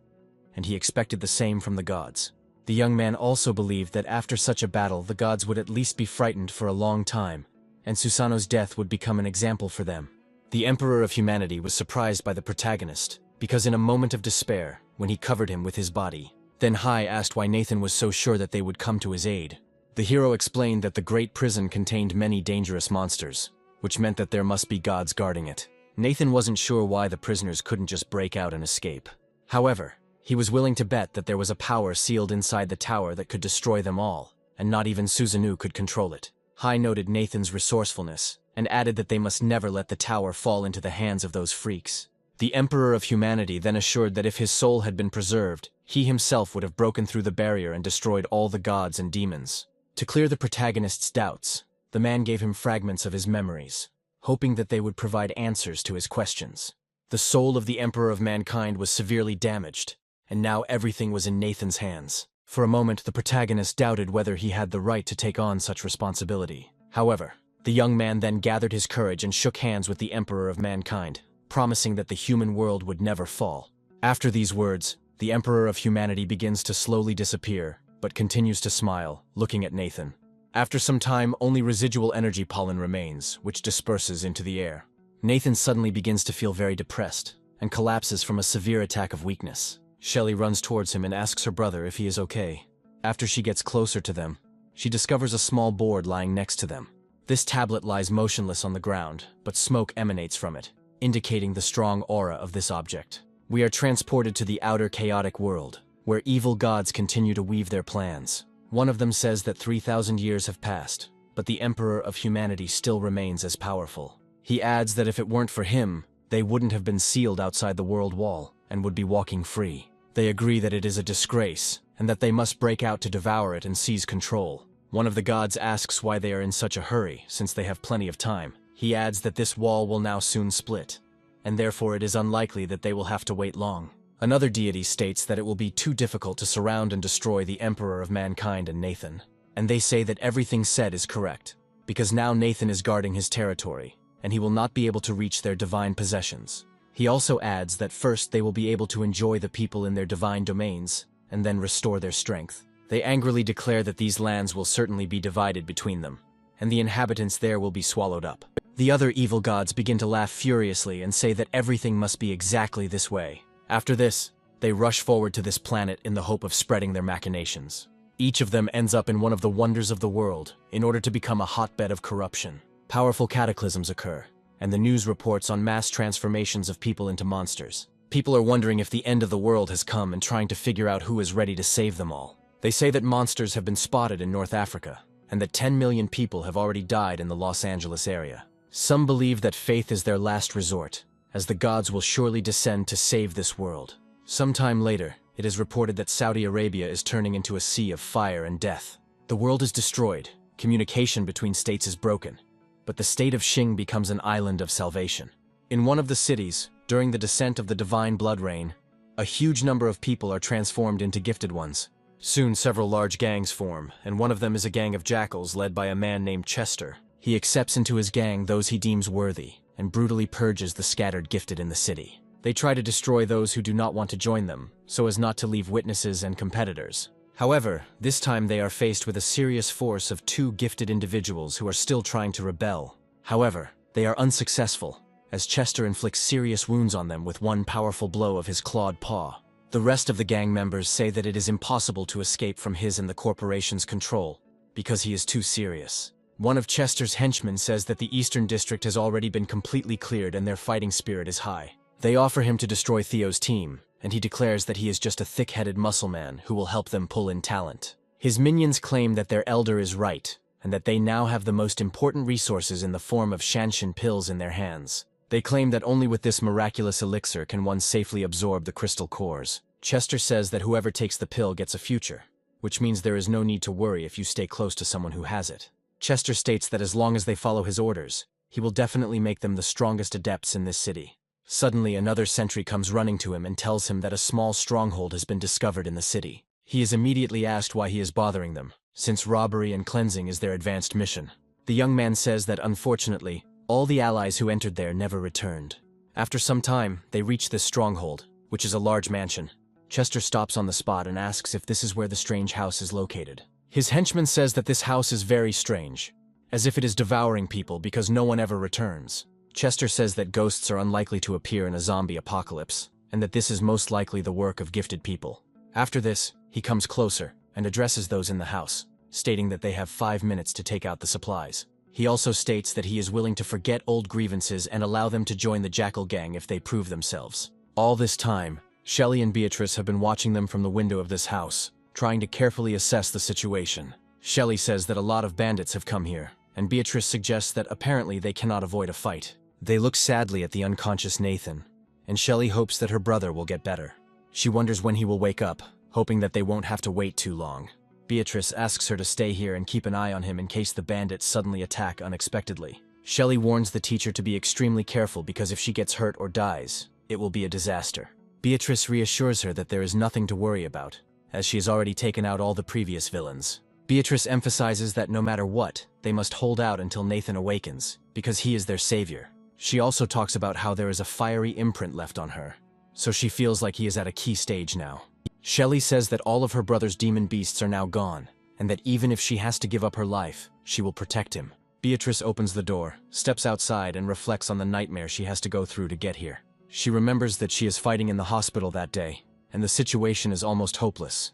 and he expected the same from the gods. The young man also believed that after such a battle, the gods would at least be frightened for a long time, and Susanoo's death would become an example for them. The Emperor of Humanity was surprised by the protagonist, because in a moment of despair, when he covered him with his body, then Hai asked why Nathan was so sure that they would come to his aid. The hero explained that the great prison contained many dangerous monsters, which meant that there must be gods guarding it. Nathan wasn't sure why the prisoners couldn't just break out and escape. However, he was willing to bet that there was a power sealed inside the tower that could destroy them all, and not even Susanoo could control it. Hai noted Nathan's resourcefulness, and added that they must never let the tower fall into the hands of those freaks. The Emperor of Humanity then assured that if his soul had been preserved, he himself would have broken through the barrier and destroyed all the gods and demons. To clear the protagonist's doubts, the man gave him fragments of his memories, hoping that they would provide answers to his questions. The soul of the Emperor of Mankind was severely damaged, and now everything was in Nathan's hands. For a moment, the protagonist doubted whether he had the right to take on such responsibility. However, the young man then gathered his courage and shook hands with the Emperor of Mankind, promising that the human world would never fall. After these words, the Emperor of Humanity begins to slowly disappear, but continues to smile, looking at Nathan. After some time, only residual energy pollen remains, which disperses into the air. Nathan suddenly begins to feel very depressed, and collapses from a severe attack of weakness. Shelley runs towards him and asks her brother if he is okay. After she gets closer to them, she discovers a small board lying next to them. This tablet lies motionless on the ground, but smoke emanates from it, indicating the strong aura of this object. We are transported to the outer chaotic world, where evil gods continue to weave their plans. One of them says that 3,000 years have passed, but the Emperor of Humanity still remains as powerful. He adds that if it weren't for him, they wouldn't have been sealed outside the world wall and would be walking free. They agree that it is a disgrace, and that they must break out to devour it and seize control. One of the gods asks why they are in such a hurry, since they have plenty of time. He adds that this wall will now soon split, and therefore it is unlikely that they will have to wait long. Another deity states that it will be too difficult to surround and destroy the Emperor of Mankind and Nathan, and they say that everything said is correct, because now Nathan is guarding his territory, and he will not be able to reach their divine possessions. He also adds that first they will be able to enjoy the people in their divine domains, and then restore their strength. They angrily declare that these lands will certainly be divided between them, and the inhabitants there will be swallowed up. The other evil gods begin to laugh furiously and say that everything must be exactly this way. After this, they rush forward to this planet in the hope of spreading their machinations. Each of them ends up in one of the wonders of the world in order to become a hotbed of corruption. Powerful cataclysms occur, and the news reports on mass transformations of people into monsters. People are wondering if the end of the world has come and trying to figure out who is ready to save them all. They say that monsters have been spotted in North Africa, and that 10 million people have already died in the Los Angeles area. Some believe that faith is their last resort, as the gods will surely descend to save this world. Sometime later, it is reported that Saudi Arabia is turning into a sea of fire and death. The world is destroyed, communication between states is broken, but the state of Xing becomes an island of salvation. In one of the cities, during the descent of the divine blood rain, a huge number of people are transformed into gifted ones. Soon several large gangs form, and one of them is a gang of jackals led by a man named Chester. He accepts into his gang those he deems worthy, and brutally purges the scattered gifted in the city. They try to destroy those who do not want to join them, so as not to leave witnesses and competitors. However, this time they are faced with a serious force of 2 gifted individuals who are still trying to rebel. However, they are unsuccessful, as Chester inflicts serious wounds on them with one powerful blow of his clawed paw. The rest of the gang members say that it is impossible to escape from his and the corporation's control, because he is too serious. One of Chester's henchmen says that the Eastern District has already been completely cleared and their fighting spirit is high. They offer him to destroy Theo's team, and he declares that he is just a thick-headed muscle man who will help them pull in talent. His minions claim that their elder is right, and that they now have the most important resources in the form of Shanshan pills in their hands. They claim that only with this miraculous elixir can one safely absorb the crystal cores. Chester says that whoever takes the pill gets a future, which means there is no need to worry if you stay close to someone who has it. Chester states that as long as they follow his orders, he will definitely make them the strongest adepts in this city. Suddenly, another sentry comes running to him and tells him that a small stronghold has been discovered in the city. He is immediately asked why he is bothering them, since robbery and cleansing is their advanced mission. The young man says that unfortunately, all the allies who entered there never returned. After some time, they reach this stronghold, which is a large mansion. Chester stops on the spot and asks if this is where the strange house is located. His henchman says that this house is very strange, as if it is devouring people because no one ever returns. Chester says that ghosts are unlikely to appear in a zombie apocalypse, and that this is most likely the work of gifted people. After this, he comes closer and addresses those in the house, stating that they have 5 minutes to take out the supplies. He also states that he is willing to forget old grievances and allow them to join the Jackal Gang if they prove themselves. All this time, Shelley and Beatrice have been watching them from the window of this house, trying to carefully assess the situation. Shelley says that a lot of bandits have come here, and Beatrice suggests that apparently they cannot avoid a fight. They look sadly at the unconscious Nathan, and Shelley hopes that her brother will get better. She wonders when he will wake up, hoping that they won't have to wait too long. Beatrice asks her to stay here and keep an eye on him in case the bandits suddenly attack unexpectedly. Shelley warns the teacher to be extremely careful because if she gets hurt or dies, it will be a disaster. Beatrice reassures her that there is nothing to worry about, as she has already taken out all the previous villains. Beatrice emphasizes that no matter what, they must hold out until Nathan awakens, because he is their savior. She also talks about how there is a fiery imprint left on her, so she feels like he is at a key stage now. Shelley says that all of her brother's demon beasts are now gone, and that even if she has to give up her life, she will protect him. Beatrice opens the door, steps outside, and reflects on the nightmare she has to go through to get here. She remembers that she is fighting in the hospital that day, and the situation is almost hopeless.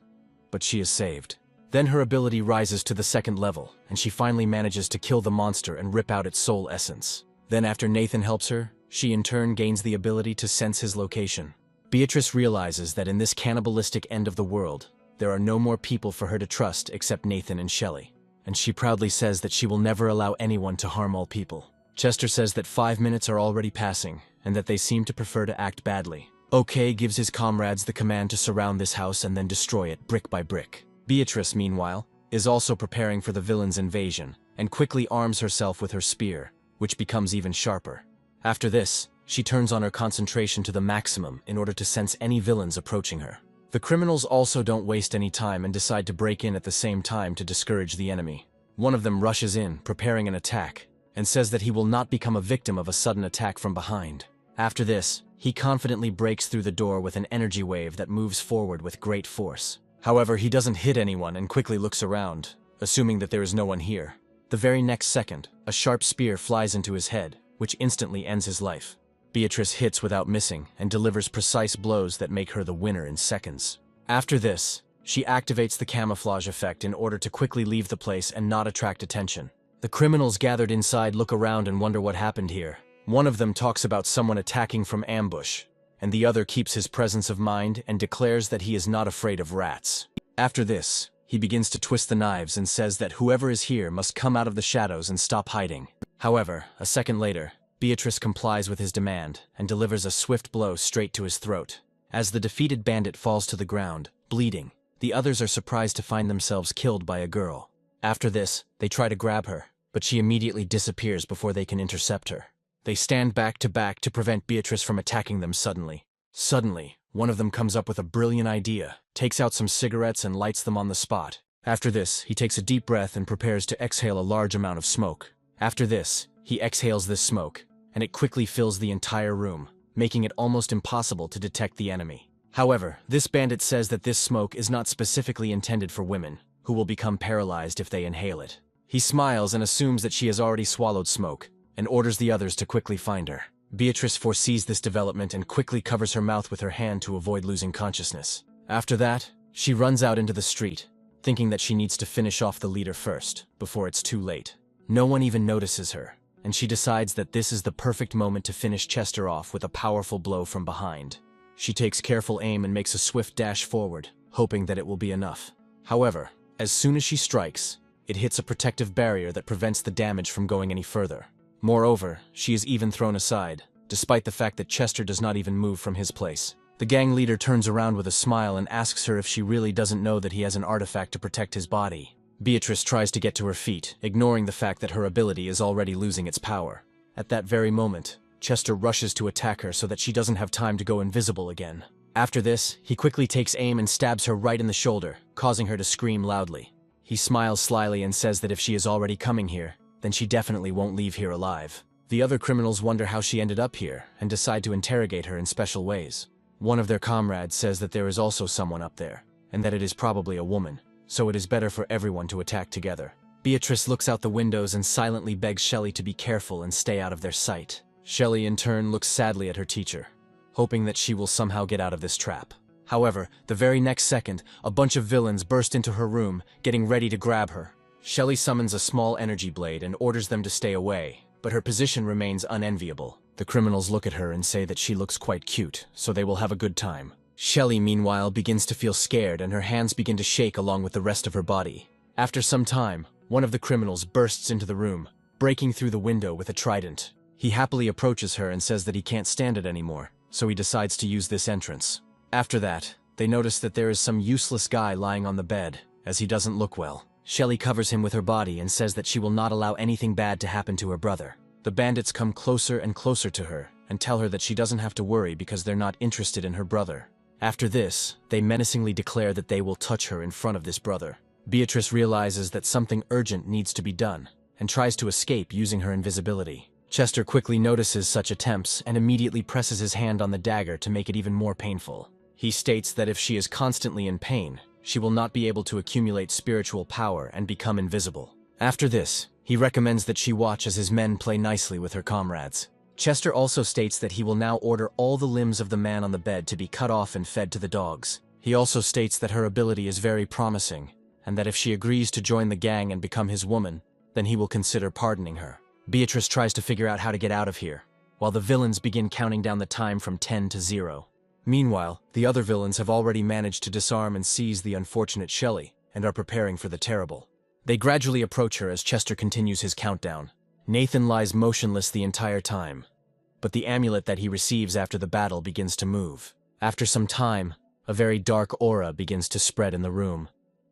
But she is saved. Then her ability rises to the second level, and she finally manages to kill the monster and rip out its soul essence. Then after Nathan helps her, she in turn gains the ability to sense his location. Beatrice realizes that in this cannibalistic end of the world, there are no more people for her to trust except Nathan and Shelley. And she proudly says that she will never allow anyone to harm all people. Chester says that 5 minutes are already passing, and that they seem to prefer to act badly. OK gives his comrades the command to surround this house and then destroy it brick by brick. Beatrice, meanwhile, is also preparing for the villain's invasion, and quickly arms herself with her spear, which becomes even sharper. After this, she turns on her concentration to the maximum in order to sense any villains approaching her. The criminals also don't waste any time and decide to break in at the same time to discourage the enemy. One of them rushes in, preparing an attack, and says that he will not become a victim of a sudden attack from behind. After this, he confidently breaks through the door with an energy wave that moves forward with great force. However, he doesn't hit anyone and quickly looks around, assuming that there is no one here. The very next second, a sharp spear flies into his head, which instantly ends his life. Beatrice hits without missing and delivers precise blows that make her the winner in seconds. After this, she activates the camouflage effect in order to quickly leave the place and not attract attention. The criminals gathered inside look around and wonder what happened here. One of them talks about someone attacking from ambush, and the other keeps his presence of mind and declares that he is not afraid of rats. After this, he begins to twist the knives and says that whoever is here must come out of the shadows and stop hiding. However, a second later, Beatrice complies with his demand and delivers a swift blow straight to his throat. As the defeated bandit falls to the ground, bleeding, the others are surprised to find themselves killed by a girl. After this, they try to grab her, but she immediately disappears before they can intercept her. They stand back to prevent Beatrice from attacking them suddenly. Suddenly, one of them comes up with a brilliant idea, takes out some cigarettes and lights them on the spot. After this, he takes a deep breath and prepares to exhale a large amount of smoke. After this, he exhales this smoke, and it quickly fills the entire room, making it almost impossible to detect the enemy. However, this bandit says that this smoke is not specifically intended for women, who will become paralyzed if they inhale it. He smiles and assumes that she has already swallowed smoke, and orders the others to quickly find her. Beatrice foresees this development and quickly covers her mouth with her hand to avoid losing consciousness. After that, she runs out into the street, thinking that she needs to finish off the leader first, before it's too late. No one even notices her, and she decides that this is the perfect moment to finish Chester off with a powerful blow from behind. She takes careful aim and makes a swift dash forward, hoping that it will be enough. However, as soon as she strikes, it hits a protective barrier that prevents the damage from going any further. Moreover, she is even thrown aside, despite the fact that Chester does not even move from his place. The gang leader turns around with a smile and asks her if she really doesn't know that he has an artifact to protect his body. Beatrice tries to get to her feet, ignoring the fact that her ability is already losing its power. At that very moment, Chester rushes to attack her so that she doesn't have time to go invisible again. After this, he quickly takes aim and stabs her right in the shoulder, causing her to scream loudly. He smiles slyly and says that if she is already coming here, then she definitely won't leave here alive. The other criminals wonder how she ended up here and decide to interrogate her in special ways. One of their comrades says that there is also someone up there, and that it is probably a woman, so it is better for everyone to attack together. Beatrice looks out the windows and silently begs Shelley to be careful and stay out of their sight. Shelley in turn looks sadly at her teacher, hoping that she will somehow get out of this trap. However, the very next second, a bunch of villains burst into her room, getting ready to grab her. Shelley summons a small energy blade and orders them to stay away, but her position remains unenviable. The criminals look at her and say that she looks quite cute, so they will have a good time. Shelley, meanwhile, begins to feel scared and her hands begin to shake along with the rest of her body. After some time, one of the criminals bursts into the room, breaking through the window with a trident. He happily approaches her and says that he can't stand it anymore, so he decides to use this entrance. After that, they notice that there is some useless guy lying on the bed, as he doesn't look well. Shelley covers him with her body and says that she will not allow anything bad to happen to her brother. The bandits come closer and closer to her and tell her that she doesn't have to worry because they're not interested in her brother. After this, they menacingly declare that they will touch her in front of this brother. Beatrice realizes that something urgent needs to be done and tries to escape using her invisibility. Chester quickly notices such attempts and immediately presses his hand on the dagger to make it even more painful. He states that if she is constantly in pain, she will not be able to accumulate spiritual power and become invisible. After this, he recommends that she watch as his men play nicely with her comrades. Chester also states that he will now order all the limbs of the man on the bed to be cut off and fed to the dogs. He also states that her ability is very promising, and that if she agrees to join the gang and become his woman, then he will consider pardoning her. Beatrice tries to figure out how to get out of here, while the villains begin counting down the time from 10 to 0. Meanwhile, the other villains have already managed to disarm and seize the unfortunate Shelley, and are preparing for the terrible. They gradually approach her as Chester continues his countdown. Nathan lies motionless the entire time, but the amulet that he receives after the battle begins to move. After some time, a very dark aura begins to spread in the room,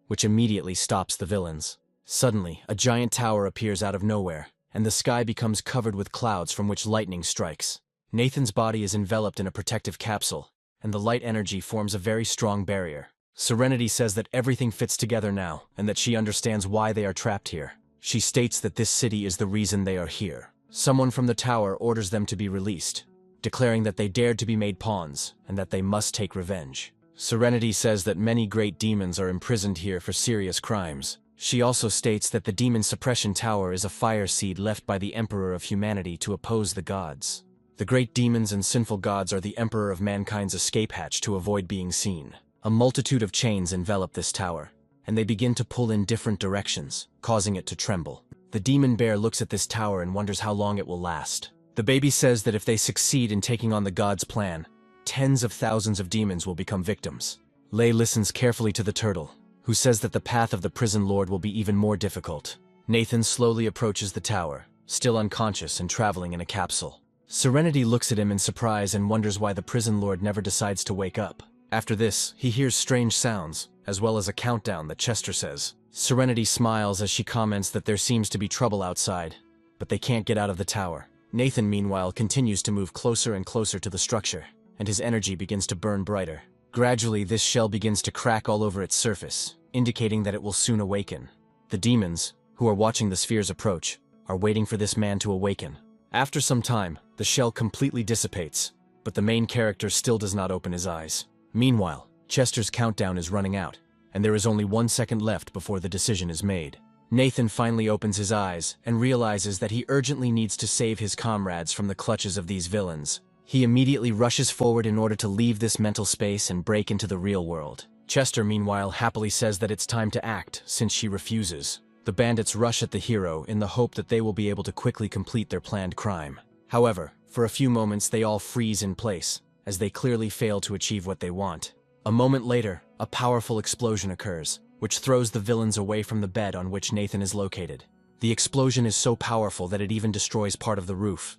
which immediately stops the villains. Suddenly, a giant tower appears out of nowhere, and the sky becomes covered with clouds from which lightning strikes. Nathan's body is enveloped in a protective capsule, and the light energy forms a very strong barrier. Serenity says that everything fits together now, and that she understands why they are trapped here. She states that this city is the reason they are here. Someone from the tower orders them to be released, declaring that they dared to be made pawns, and that they must take revenge. Serenity says that many great demons are imprisoned here for serious crimes. She also states that the Demon Suppression Tower is a fire seed left by the Emperor of Humanity to oppose the gods. The great demons and sinful gods are the Emperor of Mankind's escape hatch to avoid being seen. A multitude of chains envelop this tower, and they begin to pull in different directions, causing it to tremble. The demon bear looks at this tower and wonders how long it will last. The baby says that if they succeed in taking on the god's plan, tens of thousands of demons will become victims. Lei listens carefully to the turtle, who says that the path of the prison lord will be even more difficult. Nathan slowly approaches the tower, still unconscious and traveling in a capsule. Serenity looks at him in surprise and wonders why the prison lord never decides to wake up. After this, he hears strange sounds, as well as a countdown that Chester says. Serenity smiles as she comments that there seems to be trouble outside, but they can't get out of the tower. Nathan, meanwhile, continues to move closer and closer to the structure, and his energy begins to burn brighter. Gradually, this shell begins to crack all over its surface, indicating that it will soon awaken. The demons, who are watching the sphere's approach, are waiting for this man to awaken. After some time, the shell completely dissipates, but the main character still does not open his eyes. Meanwhile, Chester's countdown is running out, and there is only 1 second left before the decision is made. Nathan finally opens his eyes and realizes that he urgently needs to save his comrades from the clutches of these villains. He immediately rushes forward in order to leave this mental space and break into the real world. Chester, meanwhile, happily says that it's time to act, since she refuses. The bandits rush at the hero in the hope that they will be able to quickly complete their planned crime. However, for a few moments they all freeze in place, as they clearly fail to achieve what they want. A moment later, a powerful explosion occurs, which throws the villains away from the bed on which Nathan is located. The explosion is so powerful that it even destroys part of the roof,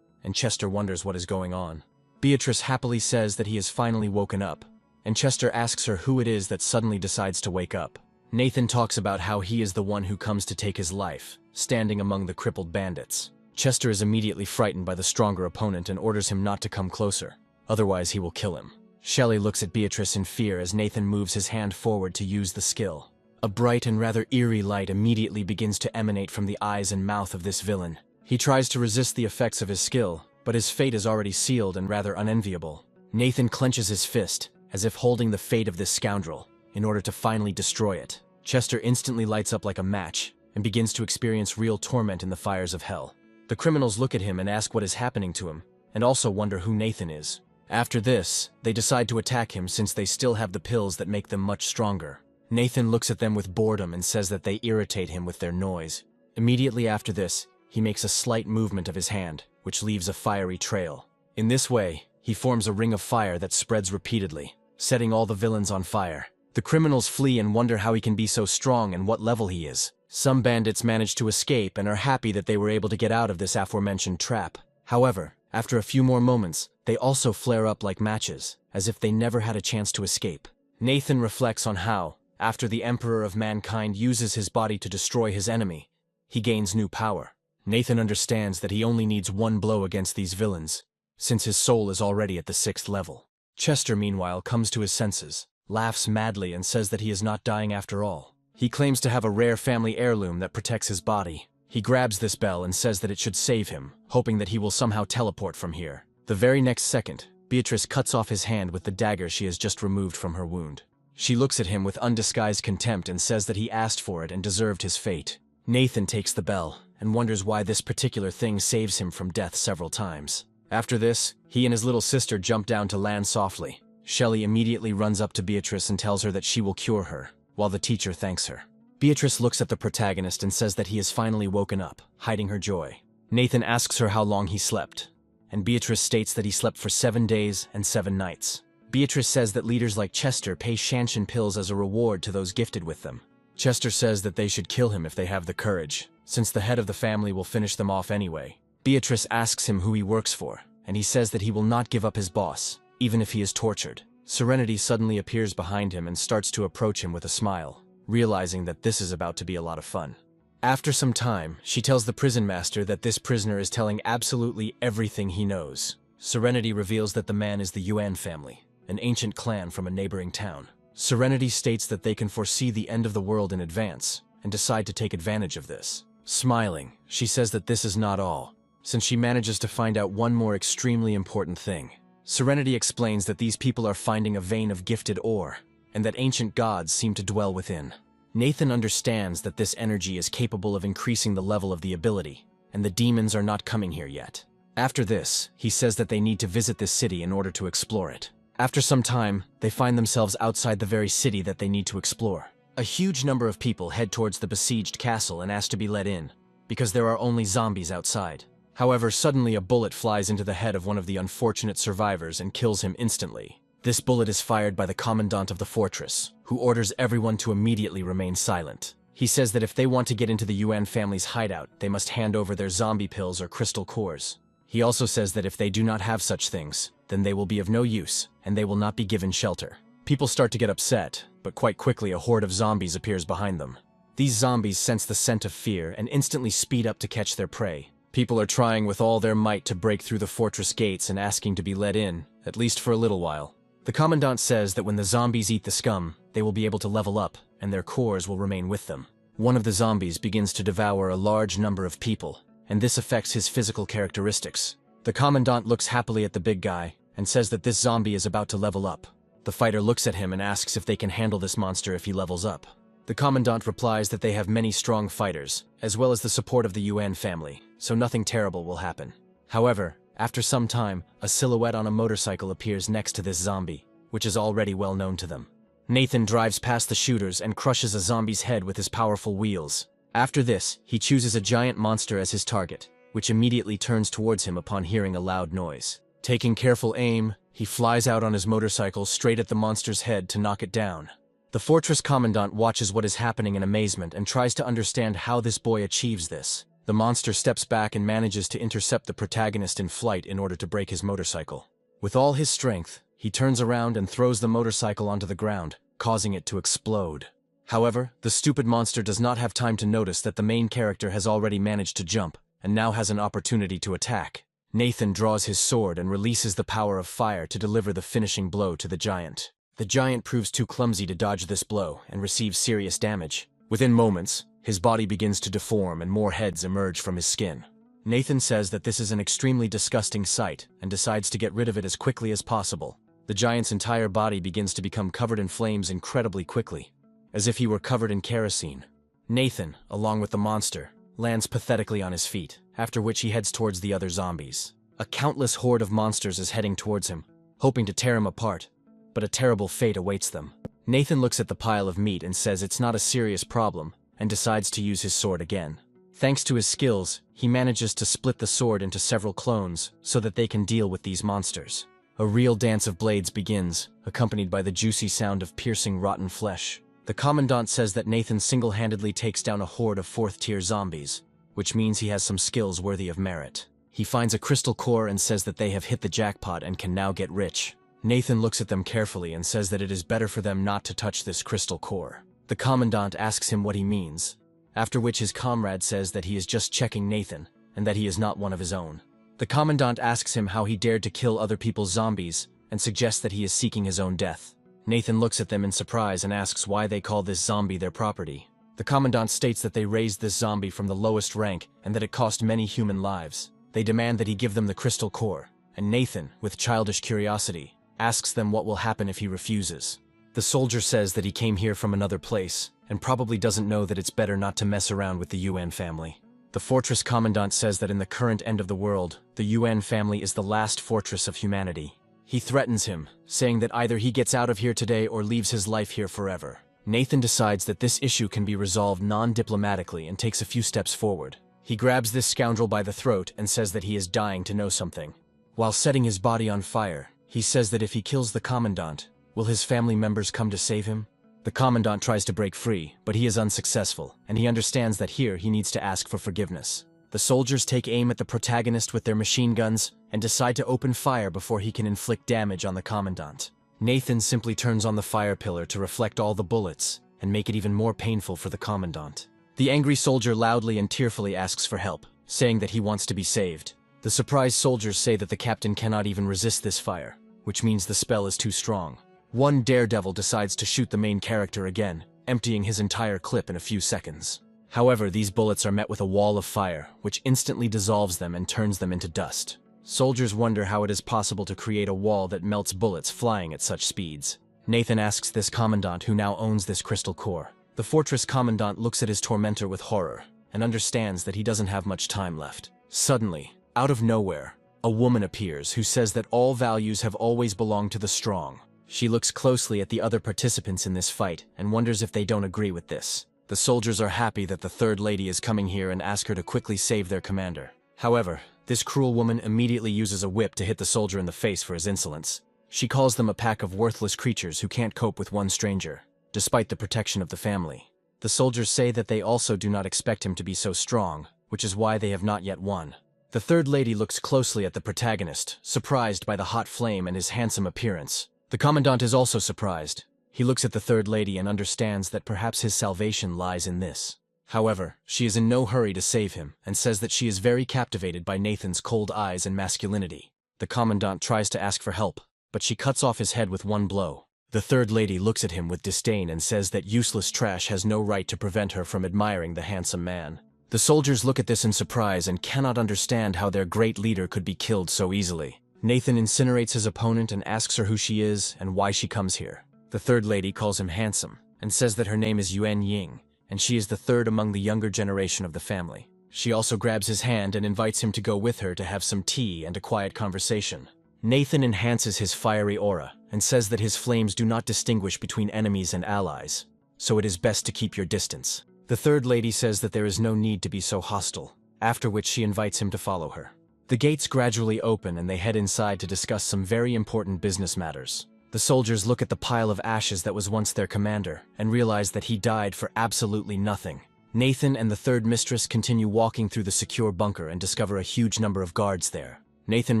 and Chester wonders what is going on. Beatrice happily says that he has finally woken up, and Chester asks her who it is that suddenly decides to wake up. Nathan talks about how he is the one who comes to take his life, standing among the crippled bandits. Chester is immediately frightened by the stronger opponent and orders him not to come closer, otherwise he will kill him. Shelley looks at Beatrice in fear as Nathan moves his hand forward to use the skill. A bright and rather eerie light immediately begins to emanate from the eyes and mouth of this villain. He tries to resist the effects of his skill, but his fate is already sealed and rather unenviable. Nathan clenches his fist, as if holding the fate of this scoundrel, in order to finally destroy it. Chester instantly lights up like a match, and begins to experience real torment in the fires of hell. The criminals look at him and ask what is happening to him, and also wonder who Nathan is. After this, they decide to attack him since they still have the pills that make them much stronger. Nathan looks at them with boredom and says that they irritate him with their noise. Immediately after this, he makes a slight movement of his hand, which leaves a fiery trail. In this way, he forms a ring of fire that spreads repeatedly, setting all the villains on fire. The criminals flee and wonder how he can be so strong and what level he is. Some bandits manage to escape and are happy that they were able to get out of this aforementioned trap. However, after a few more moments, they also flare up like matches, as if they never had a chance to escape. Nathan reflects on how, after the Emperor of Mankind uses his body to destroy his enemy, he gains new power. Nathan understands that he only needs one blow against these villains, since his soul is already at the 6th level. Chester, meanwhile, comes to his senses, laughs madly and says that he is not dying after all. He claims to have a rare family heirloom that protects his body. He grabs this bell and says that it should save him, hoping that he will somehow teleport from here. The very next second, Beatrice cuts off his hand with the dagger she has just removed from her wound. She looks at him with undisguised contempt and says that he asked for it and deserved his fate. Nathan takes the bell and wonders why this particular thing saves him from death several times. After this, he and his little sister jump down to land softly. Shelley immediately runs up to Beatrice and tells her that she will cure her, while the teacher thanks her. Beatrice looks at the protagonist and says that he has finally woken up, hiding her joy. Nathan asks her how long he slept, and Beatrice states that he slept for 7 days and 7 nights. Beatrice says that leaders like Chester pay Shanshan pills as a reward to those gifted with them. Chester says that they should kill him if they have the courage, since the head of the family will finish them off anyway. Beatrice asks him who he works for, and he says that he will not give up his boss, even if he is tortured. Serenity suddenly appears behind him and starts to approach him with a smile, realizing that this is about to be a lot of fun. After some time, she tells the prison master that this prisoner is telling absolutely everything he knows. Serenity reveals that the man is the Yuan family, an ancient clan from a neighboring town. Serenity states that they can foresee the end of the world in advance and decide to take advantage of this. Smiling, she says that this is not all, since she manages to find out one more extremely important thing. Serenity explains that these people are finding a vein of gifted ore, and that ancient gods seem to dwell within. Nathan understands that this energy is capable of increasing the level of the ability, and the demons are not coming here yet. After this, he says that they need to visit this city in order to explore it. After some time, they find themselves outside the very city that they need to explore. A huge number of people head towards the besieged castle and ask to be let in, because there are only zombies outside. However, suddenly a bullet flies into the head of one of the unfortunate survivors and kills him instantly. This bullet is fired by the commandant of the fortress, who orders everyone to immediately remain silent. He says that if they want to get into the Yuan family's hideout, they must hand over their zombie pills or crystal cores. He also says that if they do not have such things, then they will be of no use, and they will not be given shelter. People start to get upset, but quite quickly a horde of zombies appears behind them. These zombies sense the scent of fear and instantly speed up to catch their prey. People are trying with all their might to break through the fortress gates and asking to be let in, at least for a little while. The commandant says that when the zombies eat the scum, they will be able to level up, and their cores will remain with them. One of the zombies begins to devour a large number of people, and this affects his physical characteristics. The commandant looks happily at the big guy, and says that this zombie is about to level up. The fighter looks at him and asks if they can handle this monster if he levels up. The commandant replies that they have many strong fighters, as well as the support of the Yuan family, so nothing terrible will happen. However, after some time, a silhouette on a motorcycle appears next to this zombie, which is already well known to them. Nathan drives past the shooters and crushes a zombie's head with his powerful wheels. After this, he chooses a giant monster as his target, which immediately turns towards him upon hearing a loud noise. Taking careful aim, he flies out on his motorcycle straight at the monster's head to knock it down. The fortress commandant watches what is happening in amazement and tries to understand how this boy achieves this. The monster steps back and manages to intercept the protagonist in flight in order to break his motorcycle. With all his strength, he turns around and throws the motorcycle onto the ground, causing it to explode. However, the stupid monster does not have time to notice that the main character has already managed to jump, and now has an opportunity to attack. Nathan draws his sword and releases the power of fire to deliver the finishing blow to the giant. The giant proves too clumsy to dodge this blow and receives serious damage. Within moments, his body begins to deform and more heads emerge from his skin. Nathan says that this is an extremely disgusting sight and decides to get rid of it as quickly as possible. The giant's entire body begins to become covered in flames incredibly quickly, as if he were covered in kerosene. Nathan, along with the monster, lands pathetically on his feet, after which he heads towards the other zombies. A countless horde of monsters is heading towards him, hoping to tear him apart, but a terrible fate awaits them. Nathan looks at the pile of meat and says it's not a serious problem, and decides to use his sword again. Thanks to his skills, he manages to split the sword into several clones so that they can deal with these monsters. A real dance of blades begins, accompanied by the juicy sound of piercing rotten flesh. The commandant says that Nathan single-handedly takes down a horde of 4th-tier zombies, which means he has some skills worthy of merit. He finds a crystal core and says that they have hit the jackpot and can now get rich. Nathan looks at them carefully and says that it is better for them not to touch this crystal core. The commandant asks him what he means, after which his comrade says that he is just checking Nathan, and that he is not one of his own. The commandant asks him how he dared to kill other people's zombies, and suggests that he is seeking his own death. Nathan looks at them in surprise and asks why they call this zombie their property. The commandant states that they raised this zombie from the lowest rank and that it cost many human lives. They demand that he give them the crystal core, and Nathan, with childish curiosity, asks them what will happen if he refuses. The soldier says that he came here from another place, and probably doesn't know that it's better not to mess around with the UN family. The fortress commandant says that in the current end of the world, the UN family is the last fortress of humanity. He threatens him, saying that either he gets out of here today or leaves his life here forever. Nathan decides that this issue can be resolved non-diplomatically and takes a few steps forward. He grabs this scoundrel by the throat and says that he is dying to know something. While setting his body on fire, he says that if he kills the commandant, will his family members come to save him? The commandant tries to break free, but he is unsuccessful, and he understands that here he needs to ask for forgiveness. The soldiers take aim at the protagonist with their machine guns and decide to open fire before he can inflict damage on the commandant. Nathan simply turns on the fire pillar to reflect all the bullets and make it even more painful for the commandant. The angry soldier loudly and tearfully asks for help, saying that he wants to be saved. The surprised soldiers say that the captain cannot even resist this fire, which means the spell is too strong. One daredevil decides to shoot the main character again, emptying his entire clip in a few seconds. However, these bullets are met with a wall of fire, which instantly dissolves them and turns them into dust. Soldiers wonder how it is possible to create a wall that melts bullets flying at such speeds. Nathan asks this commandant who now owns this crystal core. The fortress commandant looks at his tormentor with horror, and understands that he doesn't have much time left. Suddenly, out of nowhere, a woman appears who says that all values have always belonged to the strong. She looks closely at the other participants in this fight and wonders if they don't agree with this. The soldiers are happy that the third lady is coming here and ask her to quickly save their commander. However, this cruel woman immediately uses a whip to hit the soldier in the face for his insolence. She calls them a pack of worthless creatures who can't cope with one stranger, despite the protection of the family. The soldiers say that they also do not expect him to be so strong, which is why they have not yet won. The third lady looks closely at the protagonist, surprised by the hot flame and his handsome appearance. The commandant is also surprised. He looks at the third lady and understands that perhaps his salvation lies in this. However, she is in no hurry to save him and says that she is very captivated by Nathan's cold eyes and masculinity. The commandant tries to ask for help, but she cuts off his head with one blow. The third lady looks at him with disdain and says that useless trash has no right to prevent her from admiring the handsome man. The soldiers look at this in surprise and cannot understand how their great leader could be killed so easily. Nathan incinerates his opponent and asks her who she is and why she comes here. The third lady calls him handsome and says that her name is Yuan Ying, and she is the third among the younger generation of the family. She also grabs his hand and invites him to go with her to have some tea and a quiet conversation. Nathan enhances his fiery aura and says that his flames do not distinguish between enemies and allies, so it is best to keep your distance. The third lady says that there is no need to be so hostile, after which she invites him to follow her. The gates gradually open and they head inside to discuss some very important business matters. The soldiers look at the pile of ashes that was once their commander and realize that he died for absolutely nothing. Nathan and the third mistress continue walking through the secure bunker and discover a huge number of guards there. Nathan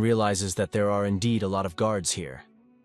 realizes that there are indeed a lot of guards here,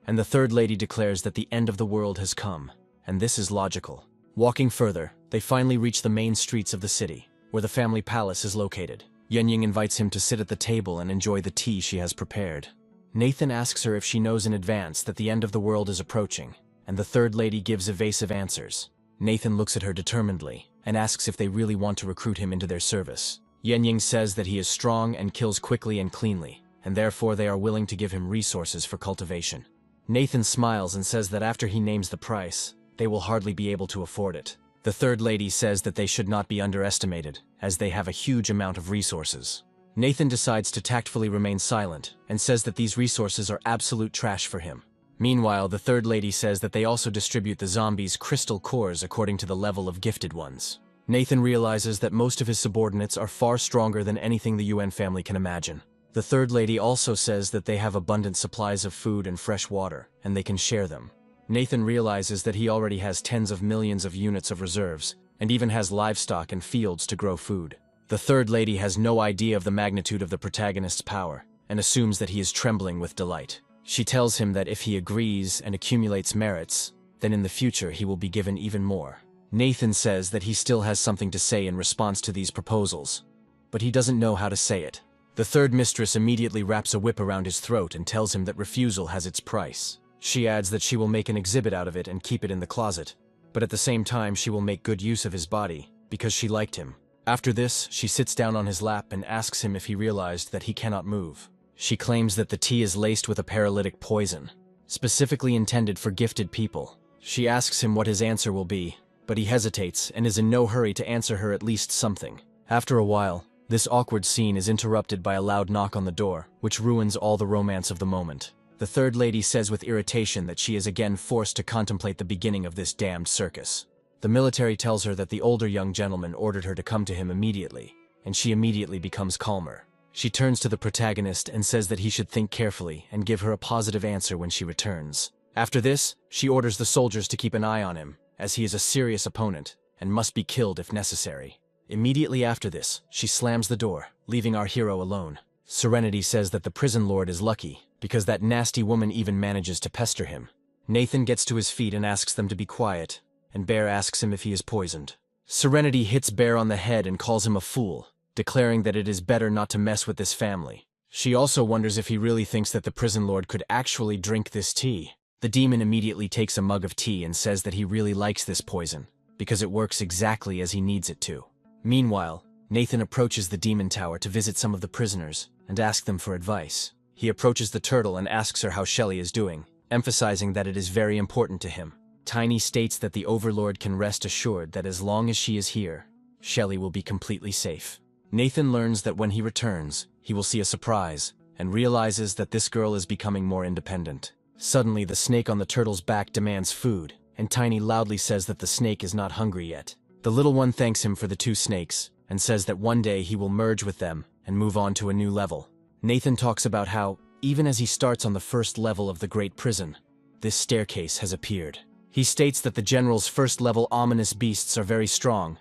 and the third lady declares that the end of the world has come, and this is logical. Walking further, they finally reach the main streets of the city, where the family palace is located. Yuanying invites him to sit at the table and enjoy the tea she has prepared. Nathan asks her if she knows in advance that the end of the world is approaching, and the third lady gives evasive answers. Nathan looks at her determinedly and asks if they really want to recruit him into their service. Yuanying says that he is strong and kills quickly and cleanly, and therefore they are willing to give him resources for cultivation. Nathan smiles and says that after he names the price, they will hardly be able to afford it. The third lady says that they should not be underestimated, as they have a huge amount of resources. Nathan decides to tactfully remain silent and says that these resources are absolute trash for him. Meanwhile, the third lady says that they also distribute the zombies' crystal cores according to the level of gifted ones. Nathan realizes that most of his subordinates are far stronger than anything the UN family can imagine. The third lady also says that they have abundant supplies of food and fresh water, and they can share them. Nathan realizes that he already has tens of millions of units of reserves, and even has livestock and fields to grow food. The third lady has no idea of the magnitude of the protagonist's power, and assumes that he is trembling with delight. She tells him that if he agrees and accumulates merits, then in the future he will be given even more. Nathan says that he still has something to say in response to these proposals, but he doesn't know how to say it. The third mistress immediately wraps a whip around his throat and tells him that refusal has its price. She adds that she will make an exhibit out of it and keep it in the closet, but at the same time she will make good use of his body, because she liked him. After this, she sits down on his lap and asks him if he realized that he cannot move. She claims that the tea is laced with a paralytic poison, specifically intended for gifted people. She asks him what his answer will be, but he hesitates and is in no hurry to answer her at least something. After a while, this awkward scene is interrupted by a loud knock on the door, which ruins all the romance of the moment. The third lady says with irritation that she is again forced to contemplate the beginning of this damned circus. The military tells her that the older young gentleman ordered her to come to him immediately, and she immediately becomes calmer. She turns to the protagonist and says that he should think carefully and give her a positive answer when she returns. After this, she orders the soldiers to keep an eye on him, as he is a serious opponent and must be killed if necessary. Immediately after this, she slams the door, leaving our hero alone. Serenity says that the prison lord is lucky, because that nasty woman even manages to pester him. Nathan gets to his feet and asks them to be quiet, and Bear asks him if he is poisoned. Serenity hits Bear on the head and calls him a fool, declaring that it is better not to mess with this family. She also wonders if he really thinks that the prison lord could actually drink this tea. The demon immediately takes a mug of tea and says that he really likes this poison, because it works exactly as he needs it to. Meanwhile, Nathan approaches the demon tower to visit some of the prisoners and ask them for advice. He approaches the turtle and asks her how Shelly is doing, emphasizing that it is very important to him. Tiny states that the Overlord can rest assured that as long as she is here, Shelly will be completely safe. Nathan learns that when he returns, he will see a surprise, and realizes that this girl is becoming more independent. Suddenly, the snake on the turtle's back demands food, and Tiny loudly says that the snake is not hungry yet. The little one thanks him for the two snakes, and says that one day he will merge with them and move on to a new level. Nathan talks about how, even as he starts on the first level of the Great Prison, this staircase has appeared. He states that the general's first-level ominous beasts are very strong,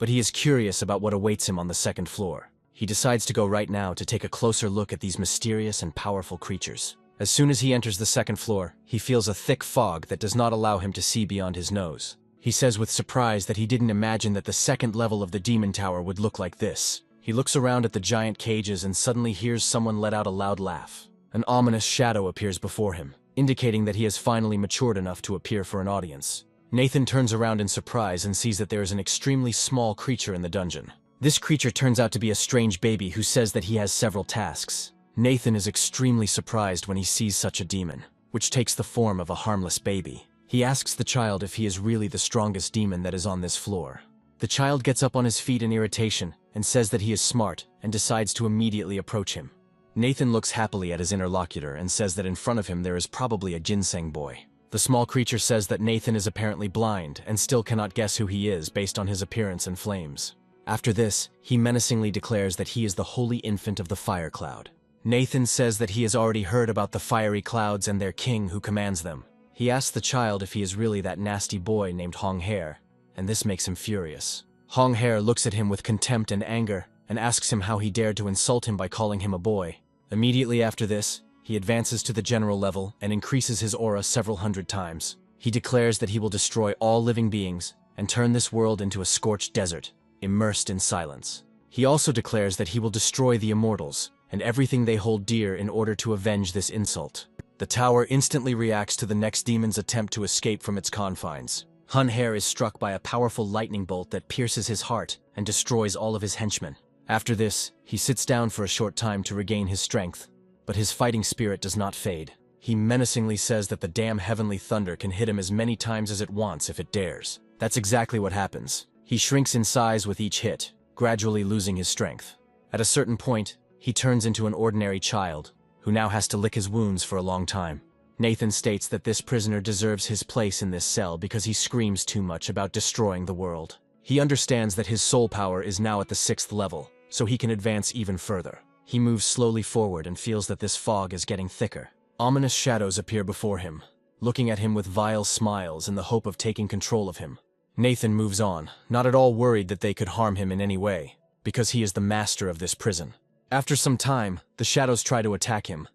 but he is curious about what awaits him on the second floor. He decides to go right now to take a closer look at these mysterious and powerful creatures. As soon as he enters the second floor, he feels a thick fog that does not allow him to see beyond his nose. He says with surprise that he didn't imagine that the second level of the demon tower would look like this. He looks around at the giant cages and suddenly hears someone let out a loud laugh. An ominous shadow appears before him, indicating that he has finally matured enough to appear for an audience. Nathan turns around in surprise and sees that there is an extremely small creature in the dungeon. This creature turns out to be a strange baby who says that he has several tasks. Nathan is extremely surprised when he sees such a demon, which takes the form of a harmless baby. He asks the child if he is really the strongest demon that is on this floor. The child gets up on his feet in irritation and says that he is smart and decides to immediately approach him. Nathan looks happily at his interlocutor and says that in front of him there is probably a ginseng boy. The small creature says that Nathan is apparently blind and still cannot guess who he is based on his appearance and flames. After this, he menacingly declares that he is the holy infant of the fire cloud. Nathan says that he has already heard about the fiery clouds and their king who commands them. He asks the child if he is really that nasty boy named Hong Hair, and this makes him furious. Hong Hair looks at him with contempt and anger and asks him how he dared to insult him by calling him a boy. Immediately after this, he advances to the general level and increases his aura several hundred times. He declares that he will destroy all living beings and turn this world into a scorched desert, immersed in silence. He also declares that he will destroy the immortals and everything they hold dear in order to avenge this insult. The tower instantly reacts to the next demon's attempt to escape from its confines. Hun Hair is struck by a powerful lightning bolt that pierces his heart and destroys all of his henchmen. After this, he sits down for a short time to regain his strength, but his fighting spirit does not fade. He menacingly says that the damn heavenly thunder can hit him as many times as it wants if it dares. That's exactly what happens. He shrinks in size with each hit, gradually losing his strength. At a certain point, he turns into an ordinary child, who now has to lick his wounds for a long time. Nathan states that this prisoner deserves his place in this cell because he screams too much about destroying the world. He understands that his soul power is now at the 6th level, so he can advance even further. He moves slowly forward and feels that this fog is getting thicker. Ominous shadows appear before him, looking at him with vile smiles in the hope of taking control of him. Nathan moves on, not at all worried that they could harm him in any way, because he is the master of this prison. After some time, the shadows try to attack him,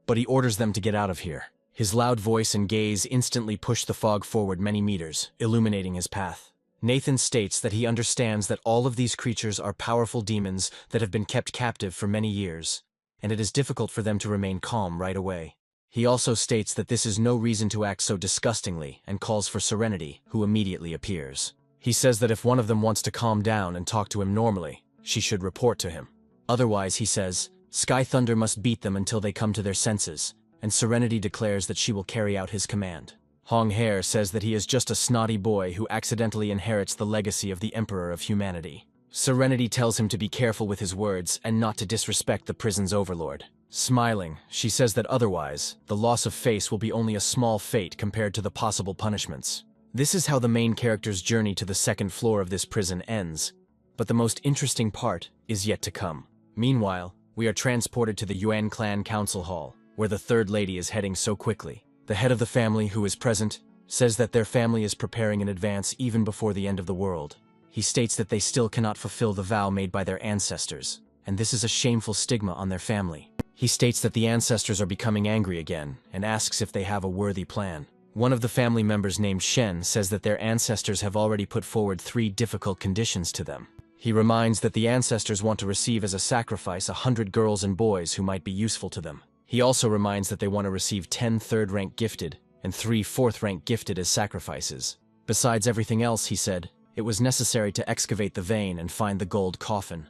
but he orders them to get out of here. His loud voice and gaze instantly push the fog forward many meters, illuminating his path. Nathan states that he understands that all of these creatures are powerful demons that have been kept captive for many years, and it is difficult for them to remain calm right away. He also states that this is no reason to act so disgustingly and calls for Serenity, who immediately appears. He says that if one of them wants to calm down and talk to him normally, she should report to him. Otherwise, he says, Sky Thunder must beat them until they come to their senses, and Serenity declares that she will carry out his command. Hong Hair says that he is just a snotty boy who accidentally inherits the legacy of the Emperor of Humanity. Serenity tells him to be careful with his words and not to disrespect the prison's overlord. Smiling, she says that otherwise, the loss of face will be only a small fate compared to the possible punishments. This is how the main character's journey to the second floor of this prison ends, but the most interesting part is yet to come. Meanwhile, we are transported to the Yuan Clan Council Hall, where the third lady is heading so quickly. The head of the family, who is present, says that their family is preparing in advance even before the end of the world. He states that they still cannot fulfill the vow made by their ancestors, and this is a shameful stigma on their family. He states that the ancestors are becoming angry again and asks if they have a worthy plan. One of the family members named Shen says that their ancestors have already put forward 3 difficult conditions to them. He reminds that the ancestors want to receive as a sacrifice 100 girls and boys who might be useful to them. He also reminds that they want to receive 10 third-rank gifted and 3 fourth-rank gifted as sacrifices. Besides everything else, he said, it was necessary to excavate the vein and find the gold coffin,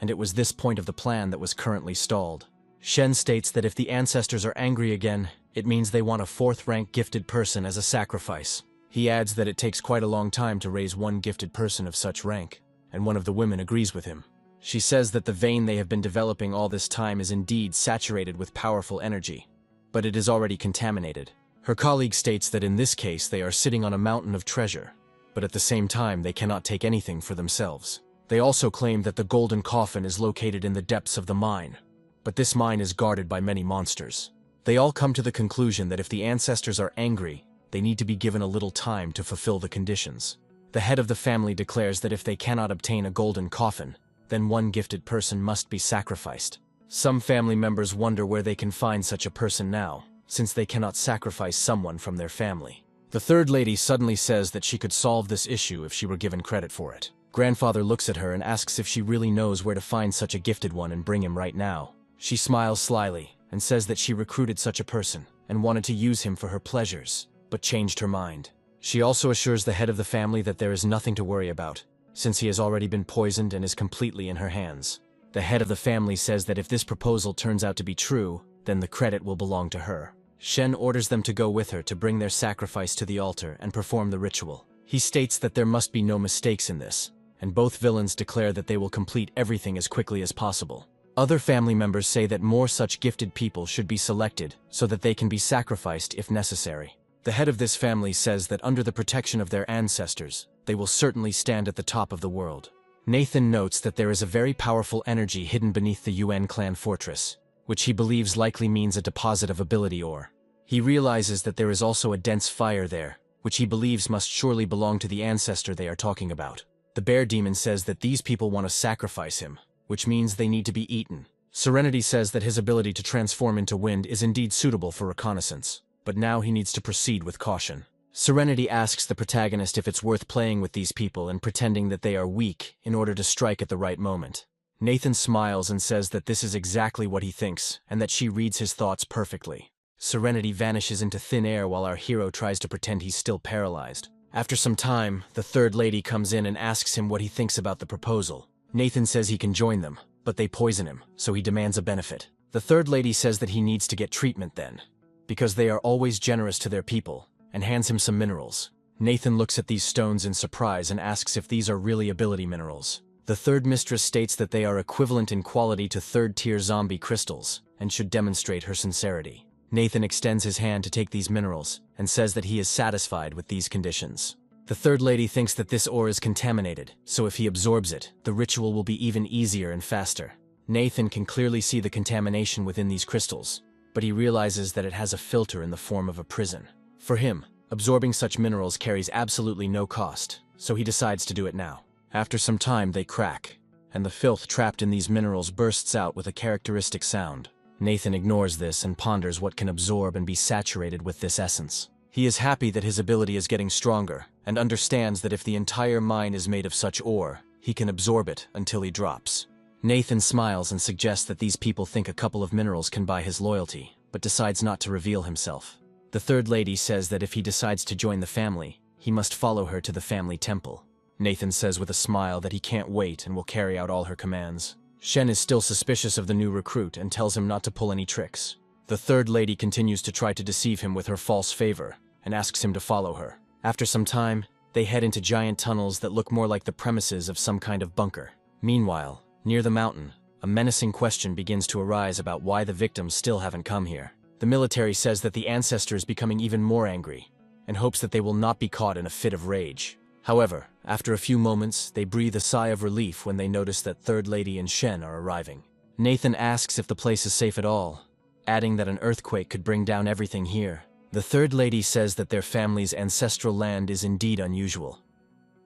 and it was this point of the plan that was currently stalled. Shen states that if the ancestors are angry again, it means they want a 4th-rank gifted person as a sacrifice. He adds that it takes quite a long time to raise one gifted person of such rank, and one of the women agrees with him. She says that the vein they have been developing all this time is indeed saturated with powerful energy, but it is already contaminated. Her colleague states that in this case they are sitting on a mountain of treasure, but at the same time they cannot take anything for themselves. They also claim that the golden coffin is located in the depths of the mine, but this mine is guarded by many monsters. They all come to the conclusion that if the ancestors are angry, they need to be given a little time to fulfill the conditions. The head of the family declares that if they cannot obtain a golden coffin, then one gifted person must be sacrificed. Some family members wonder where they can find such a person now, since they cannot sacrifice someone from their family. The third lady suddenly says that she could solve this issue if she were given credit for it. Grandfather looks at her and asks if she really knows where to find such a gifted one and bring him right now. She smiles slyly and says that she recruited such a person and wanted to use him for her pleasures, but changed her mind. She also assures the head of the family that there is nothing to worry about, since he has already been poisoned and is completely in her hands. The head of the family says that if this proposal turns out to be true, then the credit will belong to her. Shen orders them to go with her to bring their sacrifice to the altar and perform the ritual. He states that there must be no mistakes in this, and both villains declare that they will complete everything as quickly as possible. Other family members say that more such gifted people should be selected so that they can be sacrificed if necessary. The head of this family says that under the protection of their ancestors, they will certainly stand at the top of the world. Nathan notes that there is a very powerful energy hidden beneath the Yuan clan fortress, which he believes likely means a deposit of ability ore. He realizes that there is also a dense fire there, which he believes must surely belong to the ancestor they are talking about. The bear demon says that these people want to sacrifice him, which means they need to be eaten. Serenity says that his ability to transform into wind is indeed suitable for reconnaissance, but now he needs to proceed with caution. Serenity asks the protagonist if it's worth playing with these people and pretending that they are weak in order to strike at the right moment. Nathan smiles and says that this is exactly what he thinks and that she reads his thoughts perfectly. Serenity vanishes into thin air while our hero tries to pretend he's still paralyzed. After some time, the third lady comes in and asks him what he thinks about the proposal. Nathan says he can join them, but they poison him, so he demands a benefit. The third lady says that he needs to get treatment then, because they are always generous to their people, and hands him some minerals. Nathan looks at these stones in surprise and asks if these are really ability minerals. The third mistress states that they are equivalent in quality to third-tier zombie crystals, and should demonstrate her sincerity. Nathan extends his hand to take these minerals, and says that he is satisfied with these conditions. The third lady thinks that this ore is contaminated, so if he absorbs it, the ritual will be even easier and faster. Nathan can clearly see the contamination within these crystals, but he realizes that it has a filter in the form of a prison. For him, absorbing such minerals carries absolutely no cost, so he decides to do it now. After some time, they crack, and the filth trapped in these minerals bursts out with a characteristic sound. Nathan ignores this and ponders what can absorb and be saturated with this essence. He is happy that his ability is getting stronger, and understands that if the entire mine is made of such ore, he can absorb it until he drops. Nathan smiles and suggests that these people think a couple of minerals can buy his loyalty, but decides not to reveal himself. The third lady says that if he decides to join the family, he must follow her to the family temple. Nathan says with a smile that he can't wait and will carry out all her commands. Shen is still suspicious of the new recruit and tells him not to pull any tricks. The third lady continues to try to deceive him with her false favor and asks him to follow her. After some time, they head into giant tunnels that look more like the premises of some kind of bunker. Meanwhile, near the mountain, a menacing question begins to arise about why the victims still haven't come here. The military says that the ancestor is becoming even more angry and hopes that they will not be caught in a fit of rage. However, after a few moments, they breathe a sigh of relief when they notice that Third Lady and Shen are arriving. Nathan asks if the place is safe at all, adding that an earthquake could bring down everything here. The third lady says that their family's ancestral land is indeed unusual,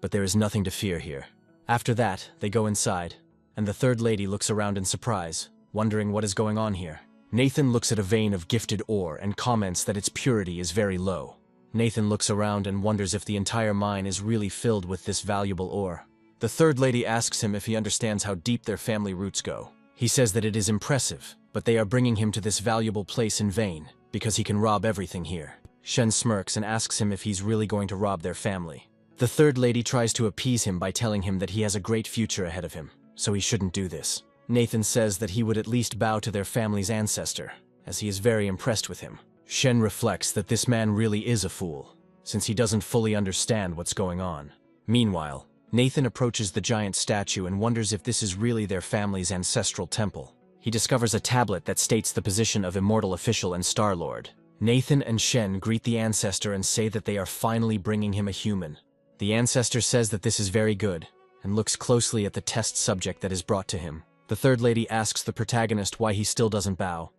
but there is nothing to fear here. After that, they go inside, and the third lady looks around in surprise, wondering what is going on here. Nathan looks at a vein of gifted ore and comments that its purity is very low. Nathan looks around and wonders if the entire mine is really filled with this valuable ore. The third lady asks him if he understands how deep their family roots go. He says that it is impressive, but they are bringing him to this valuable place in vain, because he can rob everything here. Shen smirks and asks him if he's really going to rob their family. The third lady tries to appease him by telling him that he has a great future ahead of him, so he shouldn't do this. Nathan says that he would at least bow to their family's ancestor, as he is very impressed with him. Shen reflects that this man really is a fool, since he doesn't fully understand what's going on. Meanwhile, Nathan approaches the giant statue and wonders if this is really their family's ancestral temple. He discovers a tablet that states the position of Immortal Official and Star-Lord. Nathan and Shen greet the ancestor and say that they are finally bringing him a human. The ancestor says that this is very good, and looks closely at the test subject that is brought to him. The third lady asks the protagonist why he still doesn't bow,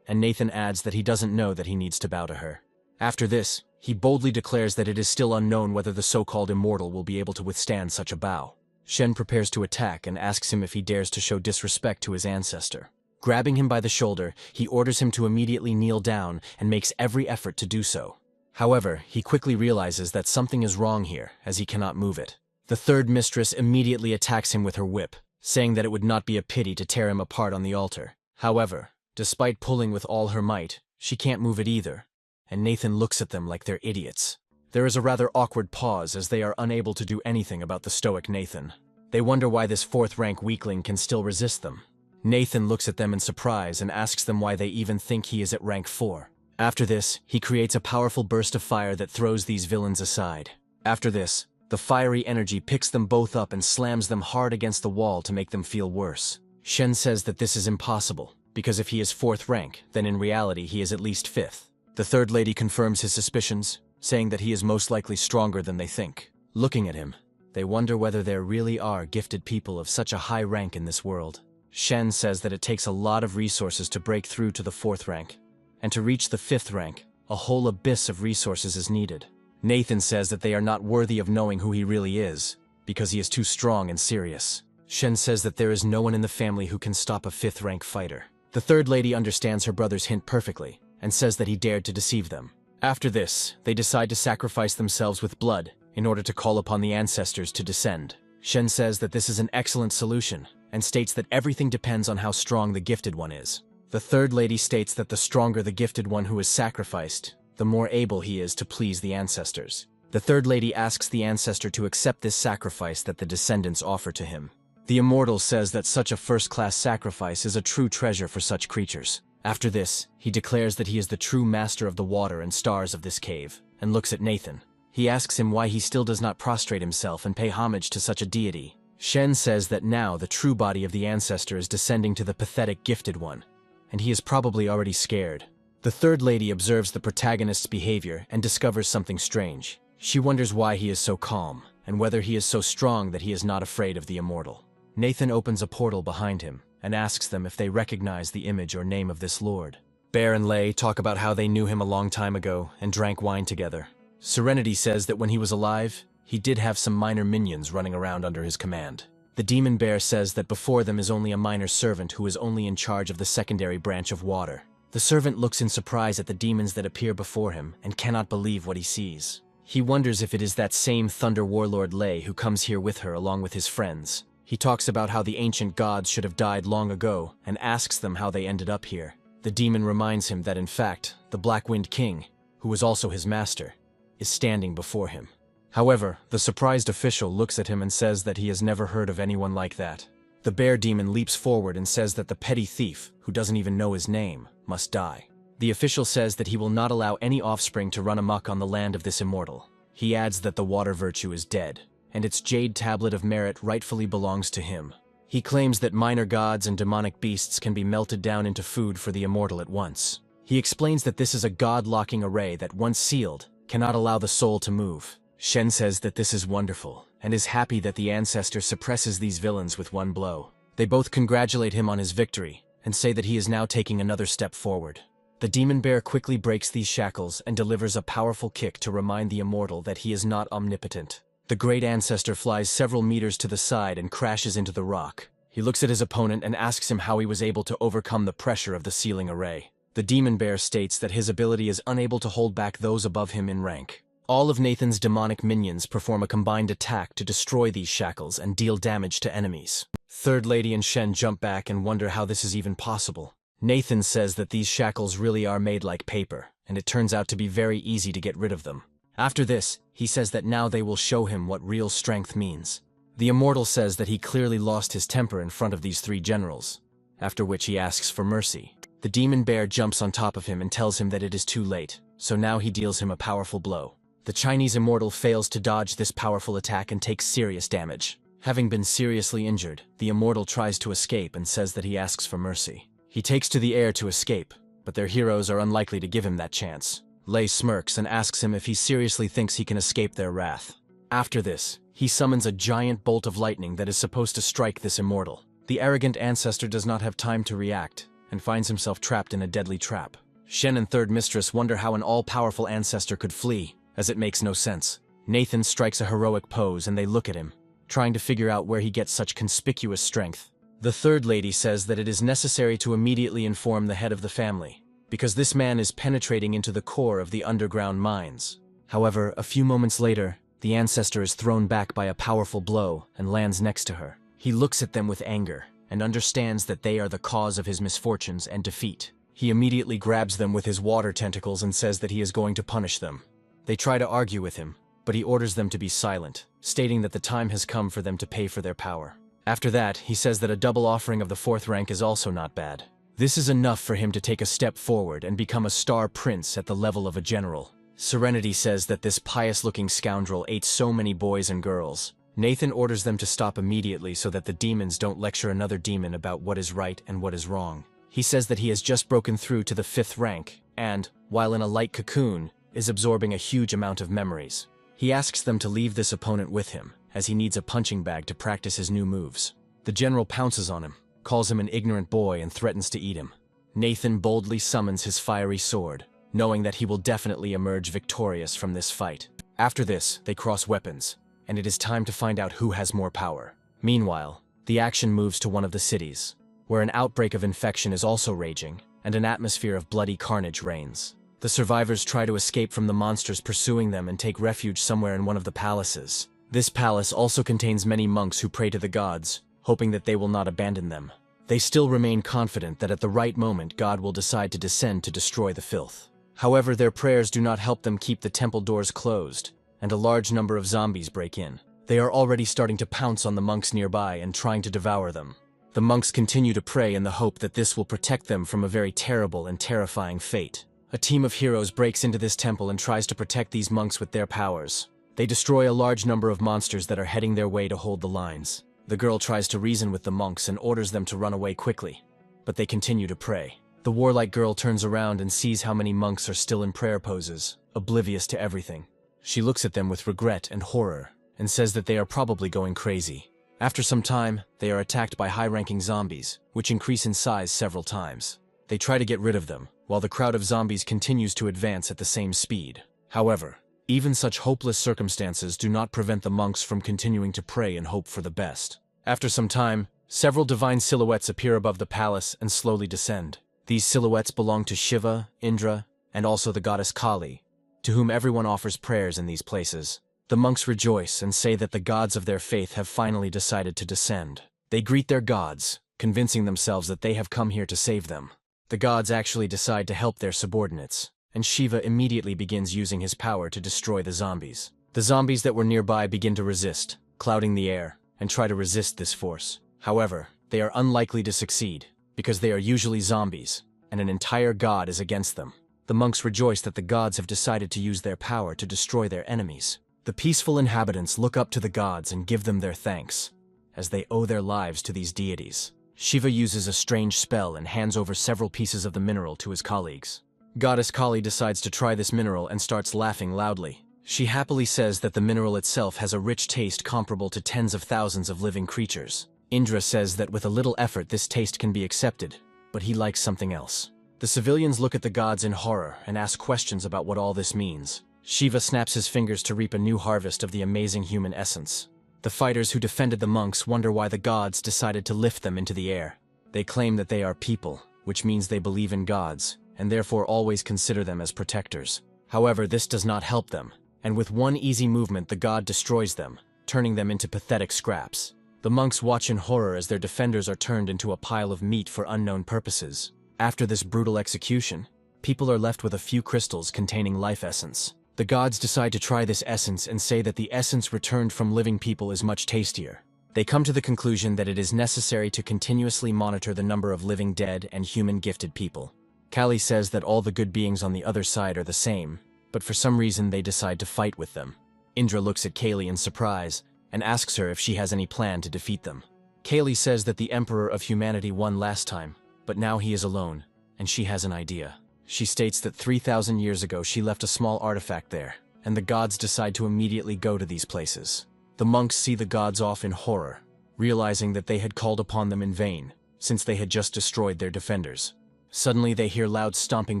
and Nathan adds that he doesn't know that he needs to bow to her. After this, he boldly declares that it is still unknown whether the so-called immortal will be able to withstand such a bow. Shen prepares to attack and asks him if he dares to show disrespect to his ancestor. Grabbing him by the shoulder, he orders him to immediately kneel down and makes every effort to do so. However, he quickly realizes that something is wrong here, as he cannot move it. The third mistress immediately attacks him with her whip, saying that it would not be a pity to tear him apart on the altar. However, despite pulling with all her might, she can't move it either, and Nathan looks at them like they're idiots. There is a rather awkward pause as they are unable to do anything about the stoic Nathan. They wonder why this fourth-rank weakling can still resist them. Nathan looks at them in surprise and asks them why they even think he is at rank 4. After this, he creates a powerful burst of fire that throws these villains aside. After this, the fiery energy picks them both up and slams them hard against the wall to make them feel worse. Shen says that this is impossible, because if he is 4th rank, then in reality he is at least 5th. The third lady confirms his suspicions, saying that he is most likely stronger than they think. Looking at him, they wonder whether there really are gifted people of such a high rank in this world. Shen says that it takes a lot of resources to break through to the 4th rank, and to reach the 5th rank, a whole abyss of resources is needed. Nathan says that they are not worthy of knowing who he really is, because he is too strong and serious. Shen says that there is no one in the family who can stop a 5th rank fighter. The third lady understands her brother's hint perfectly, and says that he dared to deceive them. After this, they decide to sacrifice themselves with blood in order to call upon the ancestors to descend. Shen says that this is an excellent solution, and states that everything depends on how strong the gifted one is. The third lady states that the stronger the gifted one who is sacrificed, the more able he is to please the ancestors. The third lady asks the ancestor to accept this sacrifice that the descendants offer to him. The immortal says that such a first-class sacrifice is a true treasure for such creatures. After this, he declares that he is the true master of the water and stars of this cave, and looks at Nathan. He asks him why he still does not prostrate himself and pay homage to such a deity. Shen says that now the true body of the ancestor is descending to the pathetic gifted one, and he is probably already scared. The third lady observes the protagonist's behavior and discovers something strange. She wonders why he is so calm, and whether he is so strong that he is not afraid of the immortal. Nathan opens a portal behind him, and asks them if they recognize the image or name of this lord. Bear and Lei talk about how they knew him a long time ago and drank wine together. Serenity says that when he was alive, he did have some minor minions running around under his command. The demon bear says that before them is only a minor servant who is only in charge of the secondary branch of water. The servant looks in surprise at the demons that appear before him and cannot believe what he sees. He wonders if it is that same Thunder Warlord Lei who comes here with her along with his friends. He talks about how the ancient gods should have died long ago and asks them how they ended up here. The demon reminds him that in fact, the Black Wind King, who was also his master, is standing before him. However, the surprised official looks at him and says that he has never heard of anyone like that. The bear demon leaps forward and says that the petty thief, who doesn't even know his name, must die. The official says that he will not allow any offspring to run amok on the land of this immortal. He adds that the water virtue is dead, and its jade tablet of merit rightfully belongs to him. He claims that minor gods and demonic beasts can be melted down into food for the immortal at once. He explains that this is a god-locking array that, once sealed, cannot allow the soul to move. Shen says that this is wonderful, and is happy that the ancestor suppresses these villains with one blow. They both congratulate him on his victory, and say that he is now taking another step forward. The demon bear quickly breaks these shackles and delivers a powerful kick to remind the immortal that he is not omnipotent. The great ancestor flies several meters to the side and crashes into the rock. He looks at his opponent and asks him how he was able to overcome the pressure of the sealing array. The demon bear states that his ability is unable to hold back those above him in rank. All of Nathan's demonic minions perform a combined attack to destroy these shackles and deal damage to enemies. Third Lady and Shen jump back and wonder how this is even possible. Nathan says that these shackles really are made like paper, and it turns out to be very easy to get rid of them. After this, he says that now they will show him what real strength means. The immortal says that he clearly lost his temper in front of these three generals, after which he asks for mercy. The demon bear jumps on top of him and tells him that it is too late, so now he deals him a powerful blow. The Chinese immortal fails to dodge this powerful attack and takes serious damage. Having been seriously injured, the immortal tries to escape and says that he asks for mercy. He takes to the air to escape, but their heroes are unlikely to give him that chance. Lei smirks and asks him if he seriously thinks he can escape their wrath. After this, he summons a giant bolt of lightning that is supposed to strike this immortal. The arrogant ancestor does not have time to react, and finds himself trapped in a deadly trap. Shen and Third Mistress wonder how an all-powerful ancestor could flee, as it makes no sense. Nathan strikes a heroic pose and they look at him, trying to figure out where he gets such conspicuous strength. The Third Lady says that it is necessary to immediately inform the head of the family, because this man is penetrating into the core of the underground mines. However, a few moments later, the ancestor is thrown back by a powerful blow and lands next to her. He looks at them with anger and understands that they are the cause of his misfortunes and defeat. He immediately grabs them with his water tentacles and says that he is going to punish them. They try to argue with him, but he orders them to be silent, stating that the time has come for them to pay for their power. After that, he says that a double offering of the 4th rank is also not bad. This is enough for him to take a step forward and become a star prince at the level of a general. Serenity says that this pious-looking scoundrel ate so many boys and girls. Nathan orders them to stop immediately so that the demons don't lecture another demon about what is right and what is wrong. He says that he has just broken through to the 5th rank and, while in a light cocoon, is absorbing a huge amount of memories. He asks them to leave this opponent with him, as he needs a punching bag to practice his new moves. The general pounces on him, calls him an ignorant boy and threatens to eat him. Nathan boldly summons his fiery sword, knowing that he will definitely emerge victorious from this fight. After this, they cross weapons, and it is time to find out who has more power. Meanwhile, the action moves to one of the cities, where an outbreak of infection is also raging, and an atmosphere of bloody carnage reigns. The survivors try to escape from the monsters pursuing them and take refuge somewhere in one of the palaces. This palace also contains many monks who pray to the gods, hoping that they will not abandon them. They still remain confident that at the right moment God will decide to descend to destroy the filth. However, their prayers do not help them keep the temple doors closed, and a large number of zombies break in. They are already starting to pounce on the monks nearby and trying to devour them. The monks continue to pray in the hope that this will protect them from a very terrible and terrifying fate. A team of heroes breaks into this temple and tries to protect these monks with their powers. They destroy a large number of monsters that are heading their way to hold the lines. The girl tries to reason with the monks and orders them to run away quickly, but they continue to pray. The warlike girl turns around and sees how many monks are still in prayer poses, oblivious to everything. She looks at them with regret and horror, and says that they are probably going crazy. After some time, they are attacked by high-ranking zombies, which increase in size several times. They try to get rid of them, while the crowd of zombies continues to advance at the same speed. However, even such hopeless circumstances do not prevent the monks from continuing to pray and hope for the best. After some time, several divine silhouettes appear above the palace and slowly descend. These silhouettes belong to Shiva, Indra, and also the goddess Kali, to whom everyone offers prayers in these places. The monks rejoice and say that the gods of their faith have finally decided to descend. They greet their gods, convincing themselves that they have come here to save them. The gods actually decide to help their subordinates, and Shiva immediately begins using his power to destroy the zombies. The zombies that were nearby begin to resist, clouding the air, and try to resist this force. However, they are unlikely to succeed, because they are usually zombies, and an entire god is against them. The monks rejoice that the gods have decided to use their power to destroy their enemies. The peaceful inhabitants look up to the gods and give them their thanks, as they owe their lives to these deities. Shiva uses a strange spell and hands over several pieces of the mineral to his colleagues. Goddess Kali decides to try this mineral and starts laughing loudly. She happily says that the mineral itself has a rich taste comparable to tens of thousands of living creatures. Indra says that with a little effort this taste can be accepted, but he likes something else. The civilians look at the gods in horror and ask questions about what all this means. Shiva snaps his fingers to reap a new harvest of the amazing human essence. The fighters who defended the monks wonder why the gods decided to lift them into the air. They claim that they are people, which means they believe in gods, and therefore always consider them as protectors. However, this does not help them, and with one easy movement the god destroys them, turning them into pathetic scraps. The monks watch in horror as their defenders are turned into a pile of meat for unknown purposes. After this brutal execution, people are left with a few crystals containing life essence. The gods decide to try this essence and say that the essence returned from living people is much tastier. They come to the conclusion that it is necessary to continuously monitor the number of living dead and human gifted people. Kali says that all the good beings on the other side are the same, but for some reason they decide to fight with them. Indra looks at Kali in surprise and asks her if she has any plan to defeat them. Kali says that the Emperor of Humanity won last time, but now he is alone, and she has an idea. She states that 3,000 years ago she left a small artifact there, and the gods decide to immediately go to these places. The monks see the gods off in horror, realizing that they had called upon them in vain, since they had just destroyed their defenders. Suddenly they hear loud stomping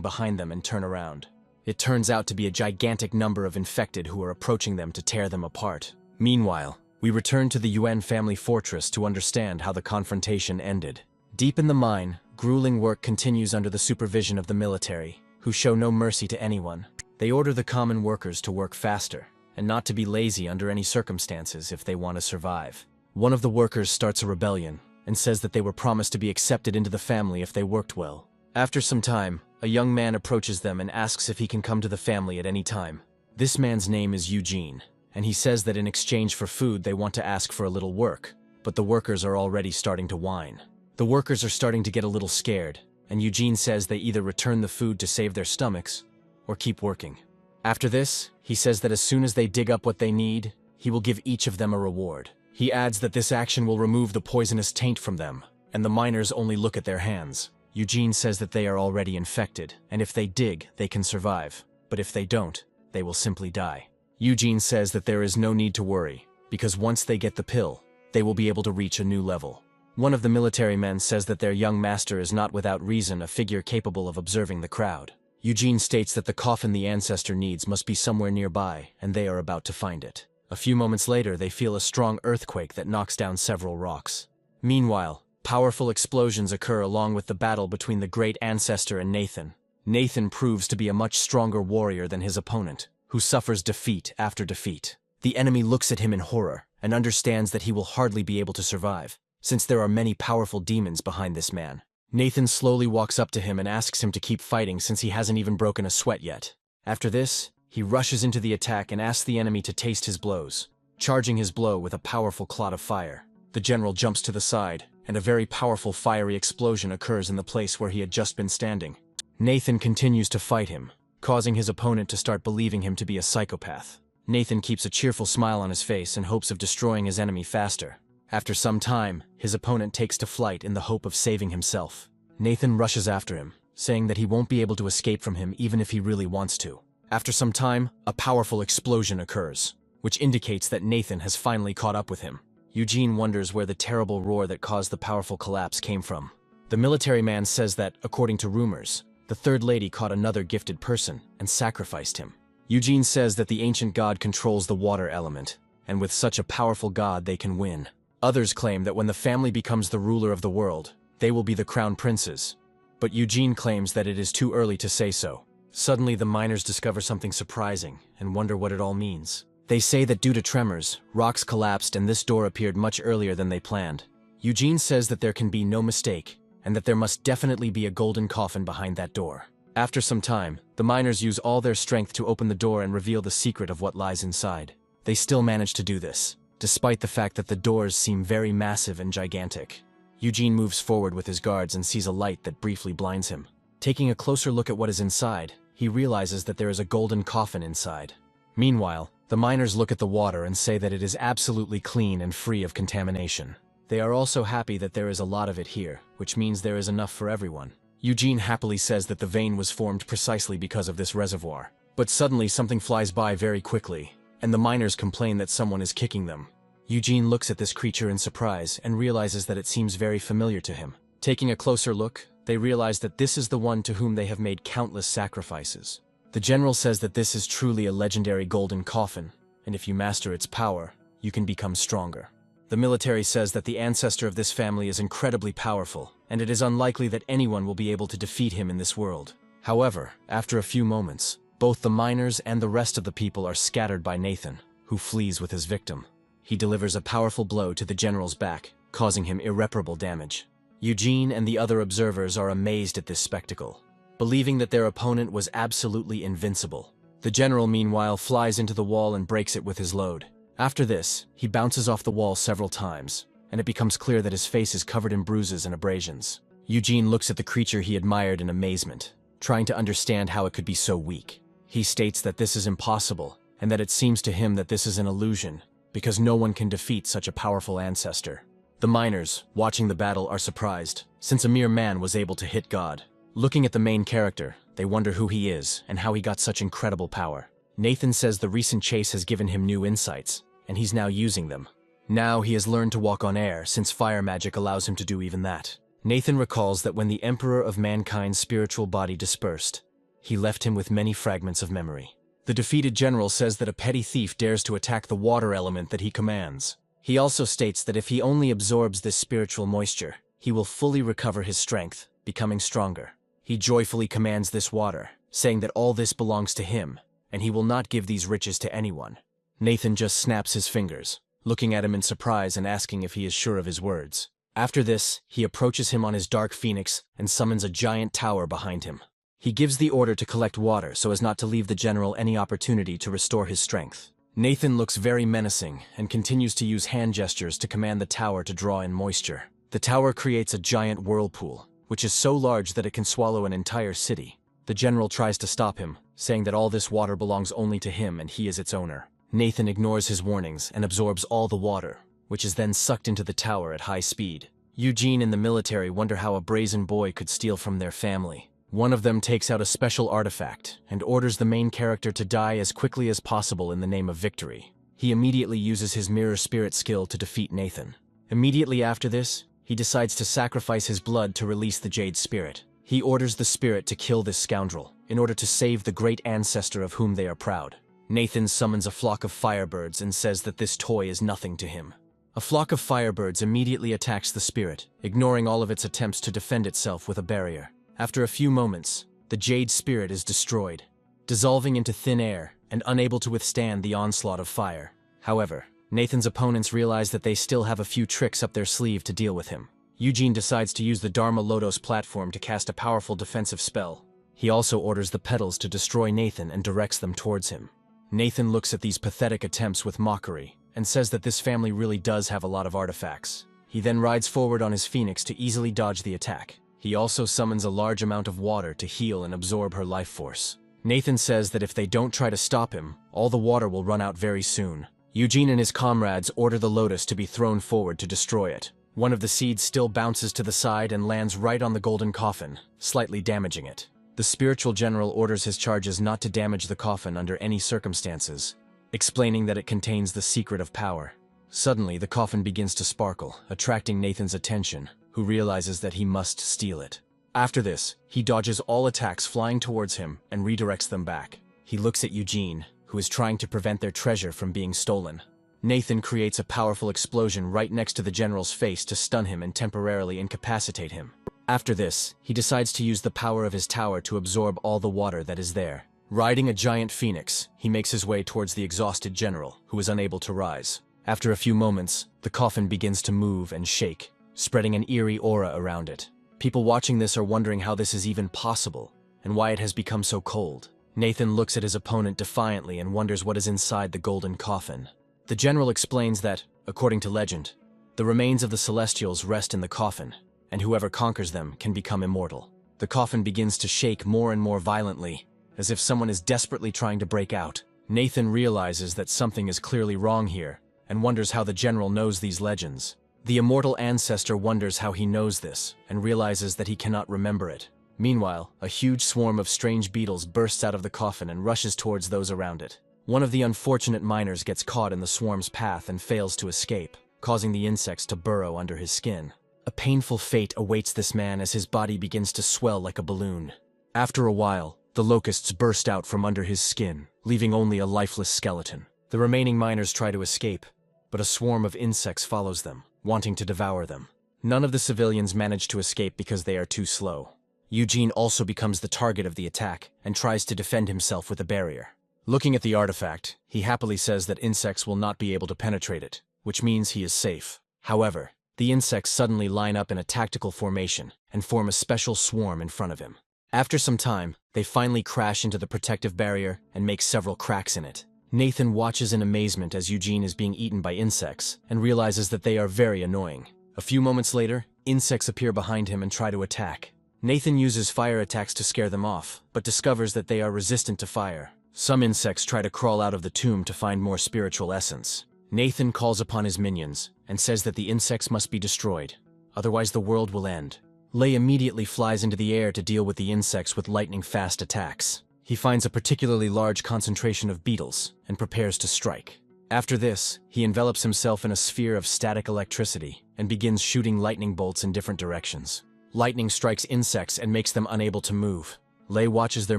behind them and turn around. It turns out to be a gigantic number of infected who are approaching them to tear them apart. Meanwhile, we return to the Yuan family fortress to understand how the confrontation ended. Deep in the mine, grueling work continues under the supervision of the military, who show no mercy to anyone. They order the common workers to work faster, and not to be lazy under any circumstances if they want to survive. One of the workers starts a rebellion, and says that they were promised to be accepted into the family if they worked well. After some time, a young man approaches them and asks if he can come to the family at any time. This man's name is Eugene, and he says that in exchange for food they want to ask for a little work, but the workers are already starting to whine. The workers are starting to get a little scared, and Eugene says they either return the food to save their stomachs, or keep working. After this, he says that as soon as they dig up what they need, he will give each of them a reward. He adds that this action will remove the poisonous taint from them, and the miners only look at their hands. Eugene says that they are already infected, and if they dig, they can survive, but if they don't, they will simply die. Eugene says that there is no need to worry, because once they get the pill, they will be able to reach a new level. One of the military men says that their young master is not without reason a figure capable of observing the crowd. Eugene states that the coffin the ancestor needs must be somewhere nearby, and they are about to find it. A few moments later, they feel a strong earthquake that knocks down several rocks. Meanwhile, powerful explosions occur along with the battle between the great ancestor and Nathan. Nathan proves to be a much stronger warrior than his opponent, who suffers defeat after defeat. The enemy looks at him in horror and understands that he will hardly be able to survive, since there are many powerful demons behind this man. Nathan slowly walks up to him and asks him to keep fighting since he hasn't even broken a sweat yet. After this, he rushes into the attack and asks the enemy to taste his blows, charging his blow with a powerful clot of fire. The general jumps to the side, and a very powerful fiery explosion occurs in the place where he had just been standing. Nathan continues to fight him, causing his opponent to start believing him to be a psychopath. Nathan keeps a cheerful smile on his face in hopes of destroying his enemy faster. After some time, his opponent takes to flight in the hope of saving himself. Nathan rushes after him, saying that he won't be able to escape from him even if he really wants to. After some time, a powerful explosion occurs, which indicates that Nathan has finally caught up with him. Eugene wonders where the terrible roar that caused the powerful collapse came from. The military man says that, according to rumors, the third lady caught another gifted person and sacrificed him. Eugene says that the ancient god controls the water element, and with such a powerful god they can win. Others claim that when the family becomes the ruler of the world, they will be the crown princes, but Eugene claims that it is too early to say so. Suddenly, the miners discover something surprising and wonder what it all means. They say that due to tremors, rocks collapsed and this door appeared much earlier than they planned. Eugene says that there can be no mistake, and that there must definitely be a golden coffin behind that door. After some time, the miners use all their strength to open the door and reveal the secret of what lies inside. They still manage to do this, despite the fact that the doors seem very massive and gigantic. Eugene moves forward with his guards and sees a light that briefly blinds him. Taking a closer look at what is inside, he realizes that there is a golden coffin inside. Meanwhile, the miners look at the water and say that it is absolutely clean and free of contamination. They are also happy that there is a lot of it here, which means there is enough for everyone. Eugene happily says that the vein was formed precisely because of this reservoir. But suddenly something flies by very quickly, and the miners complain that someone is kicking them. Eugene looks at this creature in surprise and realizes that it seems very familiar to him. Taking a closer look, they realize that this is the one to whom they have made countless sacrifices. The general says that this is truly a legendary golden coffin, and if you master its power, you can become stronger. The military says that the ancestor of this family is incredibly powerful, and it is unlikely that anyone will be able to defeat him in this world. However, after a few moments, both the miners and the rest of the people are scattered by Nathan, who flees with his victim. He delivers a powerful blow to the general's back, causing him irreparable damage. Eugene and the other observers are amazed at this spectacle, believing that their opponent was absolutely invincible. The general, meanwhile, flies into the wall and breaks it with his load. After this, he bounces off the wall several times, and it becomes clear that his face is covered in bruises and abrasions. Eugene looks at the creature he admired in amazement, trying to understand how it could be so weak. He states that this is impossible, and that it seems to him that this is an illusion, because no one can defeat such a powerful ancestor. The miners, watching the battle, are surprised, since a mere man was able to hit God. Looking at the main character, they wonder who he is and how he got such incredible power. Nathan says the recent chase has given him new insights, and he's now using them. Now he has learned to walk on air, since fire magic allows him to do even that. Nathan recalls that when the Emperor of Mankind's spiritual body dispersed, he left him with many fragments of memory. The defeated general says that a petty thief dares to attack the water element that he commands. He also states that if he only absorbs this spiritual moisture, he will fully recover his strength, becoming stronger. He joyfully commands this water, saying that all this belongs to him, and he will not give these riches to anyone. Nathan just snaps his fingers, looking at him in surprise and asking if he is sure of his words. After this, he approaches him on his dark phoenix and summons a giant tower behind him. He gives the order to collect water so as not to leave the general any opportunity to restore his strength. Nathan looks very menacing and continues to use hand gestures to command the tower to draw in moisture. The tower creates a giant whirlpool, which is so large that it can swallow an entire city. The general tries to stop him, saying that all this water belongs only to him and he is its owner. Nathan ignores his warnings and absorbs all the water, which is then sucked into the tower at high speed. Eugene and the military wonder how a brazen boy could steal from their family. One of them takes out a special artifact and orders the main character to die as quickly as possible in the name of victory. He immediately uses his mirror spirit skill to defeat Nathan. Immediately after this, he decides to sacrifice his blood to release the Jade Spirit. He orders the spirit to kill this scoundrel in order to save the great ancestor of whom they are proud. Nathan summons a flock of firebirds and says that this toy is nothing to him. A flock of firebirds immediately attacks the spirit, ignoring all of its attempts to defend itself with a barrier. After a few moments, the Jade Spirit is destroyed, dissolving into thin air and unable to withstand the onslaught of fire. However, Nathan's opponents realize that they still have a few tricks up their sleeve to deal with him. Eugene decides to use the Dharma Lotos platform to cast a powerful defensive spell. He also orders the petals to destroy Nathan and directs them towards him. Nathan looks at these pathetic attempts with mockery and says that this family really does have a lot of artifacts. He then rides forward on his phoenix to easily dodge the attack. He also summons a large amount of water to heal and absorb her life force. Nathan says that if they don't try to stop him, all the water will run out very soon. Eugene and his comrades order the lotus to be thrown forward to destroy it. One of the seeds still bounces to the side and lands right on the golden coffin, slightly damaging it. The spiritual general orders his charges not to damage the coffin under any circumstances, explaining that it contains the secret of power. Suddenly, the coffin begins to sparkle, attracting Nathan's attention, who realizes that he must steal it. After this, he dodges all attacks flying towards him and redirects them back. He looks at Eugene, who is trying to prevent their treasure from being stolen. Nathan creates a powerful explosion right next to the general's face to stun him and temporarily incapacitate him. After this, he decides to use the power of his tower to absorb all the water that is there. Riding a giant phoenix, he makes his way towards the exhausted general, who is unable to rise. After a few moments, the coffin begins to move and shake, spreading an eerie aura around it. People watching this are wondering how this is even possible, and why it has become so cold. Nathan looks at his opponent defiantly and wonders what is inside the golden coffin. The general explains that, according to legend, the remains of the Celestials rest in the coffin, and whoever conquers them can become immortal. The coffin begins to shake more and more violently, as if someone is desperately trying to break out. Nathan realizes that something is clearly wrong here, and wonders how the general knows these legends. The immortal ancestor wonders how he knows this, and realizes that he cannot remember it. Meanwhile, a huge swarm of strange beetles bursts out of the coffin and rushes towards those around it. One of the unfortunate miners gets caught in the swarm's path and fails to escape, causing the insects to burrow under his skin. A painful fate awaits this man as his body begins to swell like a balloon. After a while, the locusts burst out from under his skin, leaving only a lifeless skeleton. The remaining miners try to escape, but a swarm of insects follows them, wanting to devour them. None of the civilians manage to escape because they are too slow. Eugene also becomes the target of the attack and tries to defend himself with a barrier. Looking at the artifact, he happily says that insects will not be able to penetrate it, which means he is safe. However, the insects suddenly line up in a tactical formation and form a special swarm in front of him. After some time, they finally crash into the protective barrier and make several cracks in it. Nathan watches in amazement as Eugene is being eaten by insects and realizes that they are very annoying. A few moments later, insects appear behind him and try to attack. Nathan uses fire attacks to scare them off, but discovers that they are resistant to fire. Some insects try to crawl out of the tomb to find more spiritual essence. Nathan calls upon his minions and says that the insects must be destroyed, otherwise the world will end. Lei immediately flies into the air to deal with the insects with lightning-fast attacks. He finds a particularly large concentration of beetles and prepares to strike. After this, he envelops himself in a sphere of static electricity and begins shooting lightning bolts in different directions. Lightning strikes insects and makes them unable to move. Lei watches their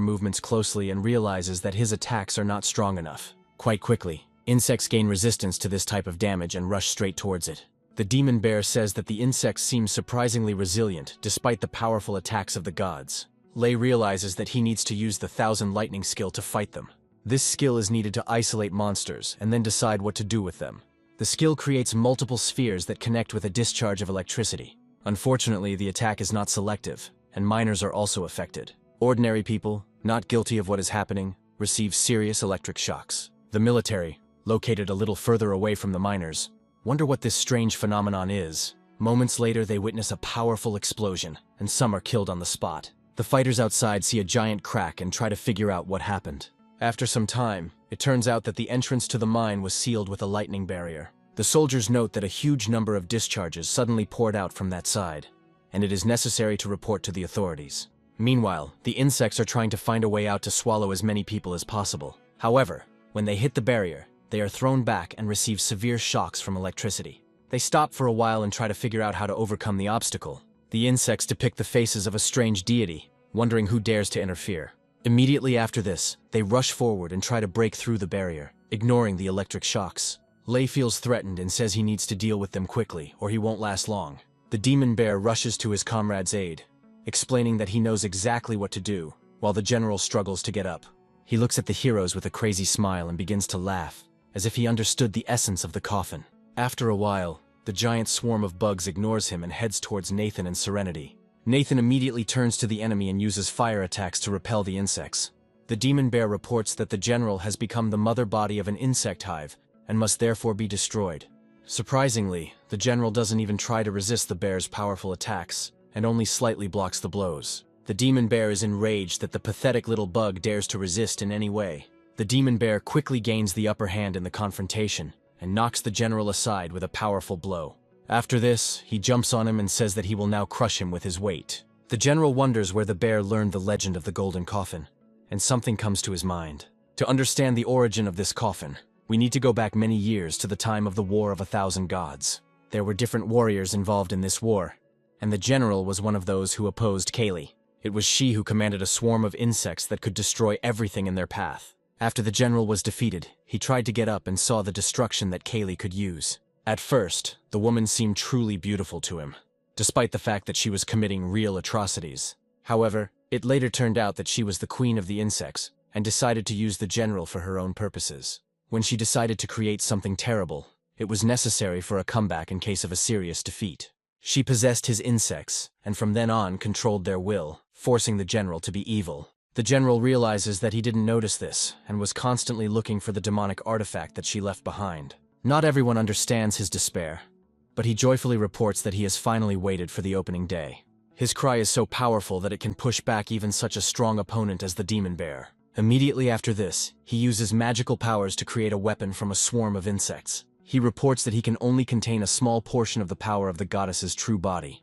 movements closely and realizes that his attacks are not strong enough. Quite quickly, insects gain resistance to this type of damage and rush straight towards it. The demon bear says that the insects seem surprisingly resilient despite the powerful attacks of the gods. Lei realizes that he needs to use the 1000 lightning skill to fight them. This skill is needed to isolate monsters and then decide what to do with them. The skill creates multiple spheres that connect with a discharge of electricity. Unfortunately, the attack is not selective, and miners are also affected. Ordinary people, not guilty of what is happening, receive serious electric shocks. The military, located a little further away from the miners, wonder what this strange phenomenon is. Moments later, they witness a powerful explosion, and some are killed on the spot. The fighters outside see a giant crack and try to figure out what happened. After some time, it turns out that the entrance to the mine was sealed with a lightning barrier. The soldiers note that a huge number of discharges suddenly poured out from that side, and it is necessary to report to the authorities. Meanwhile, the insects are trying to find a way out to swallow as many people as possible. However, when they hit the barrier, they are thrown back and receive severe shocks from electricity. They stop for a while and try to figure out how to overcome the obstacle. The insects depict the faces of a strange deity, wondering who dares to interfere. Immediately after this, they rush forward and try to break through the barrier, ignoring the electric shocks. Lei feels threatened and says he needs to deal with them quickly, or he won't last long. The demon bear rushes to his comrade's aid, explaining that he knows exactly what to do, while the general struggles to get up. He looks at the heroes with a crazy smile and begins to laugh, as if he understood the essence of the coffin. After a while, the giant swarm of bugs ignores him and heads towards Nathan and Serenity. Nathan immediately turns to the enemy and uses fire attacks to repel the insects. The demon bear reports that the general has become the mother body of an insect hive and must therefore be destroyed. Surprisingly, the general doesn't even try to resist the bear's powerful attacks and only slightly blocks the blows. The demon bear is enraged that the pathetic little bug dares to resist in any way. The demon bear quickly gains the upper hand in the confrontation and knocks the general aside with a powerful blow. After this, he jumps on him and says that he will now crush him with his weight. The general wonders where the bear learned the legend of the golden coffin, and something comes to his mind. To understand the origin of this coffin, we need to go back many years to the time of the War of 1,000 Gods. There were different warriors involved in this war, and the general was one of those who opposed Kaylee. It was she who commanded a swarm of insects that could destroy everything in their path. After the general was defeated, he tried to get up and saw the destruction that Kaylee could use. At first, the woman seemed truly beautiful to him. despite the fact that she was committing real atrocities. However, it later turned out that she was the queen of the insects, and decided to use the general for her own purposes. When she decided to create something terrible, it was necessary for a comeback in case of a serious defeat. She possessed his insects, and from then on controlled their will, forcing the general to be evil. The general realizes that he didn't notice this, and was constantly looking for the demonic artifact that she left behind. Not everyone understands his despair, but he joyfully reports that he has finally waited for the opening day. His cry is so powerful that it can push back even such a strong opponent as the demon bear. Immediately after this, he uses magical powers to create a weapon from a swarm of insects. He reports that he can only contain a small portion of the power of the goddess's true body.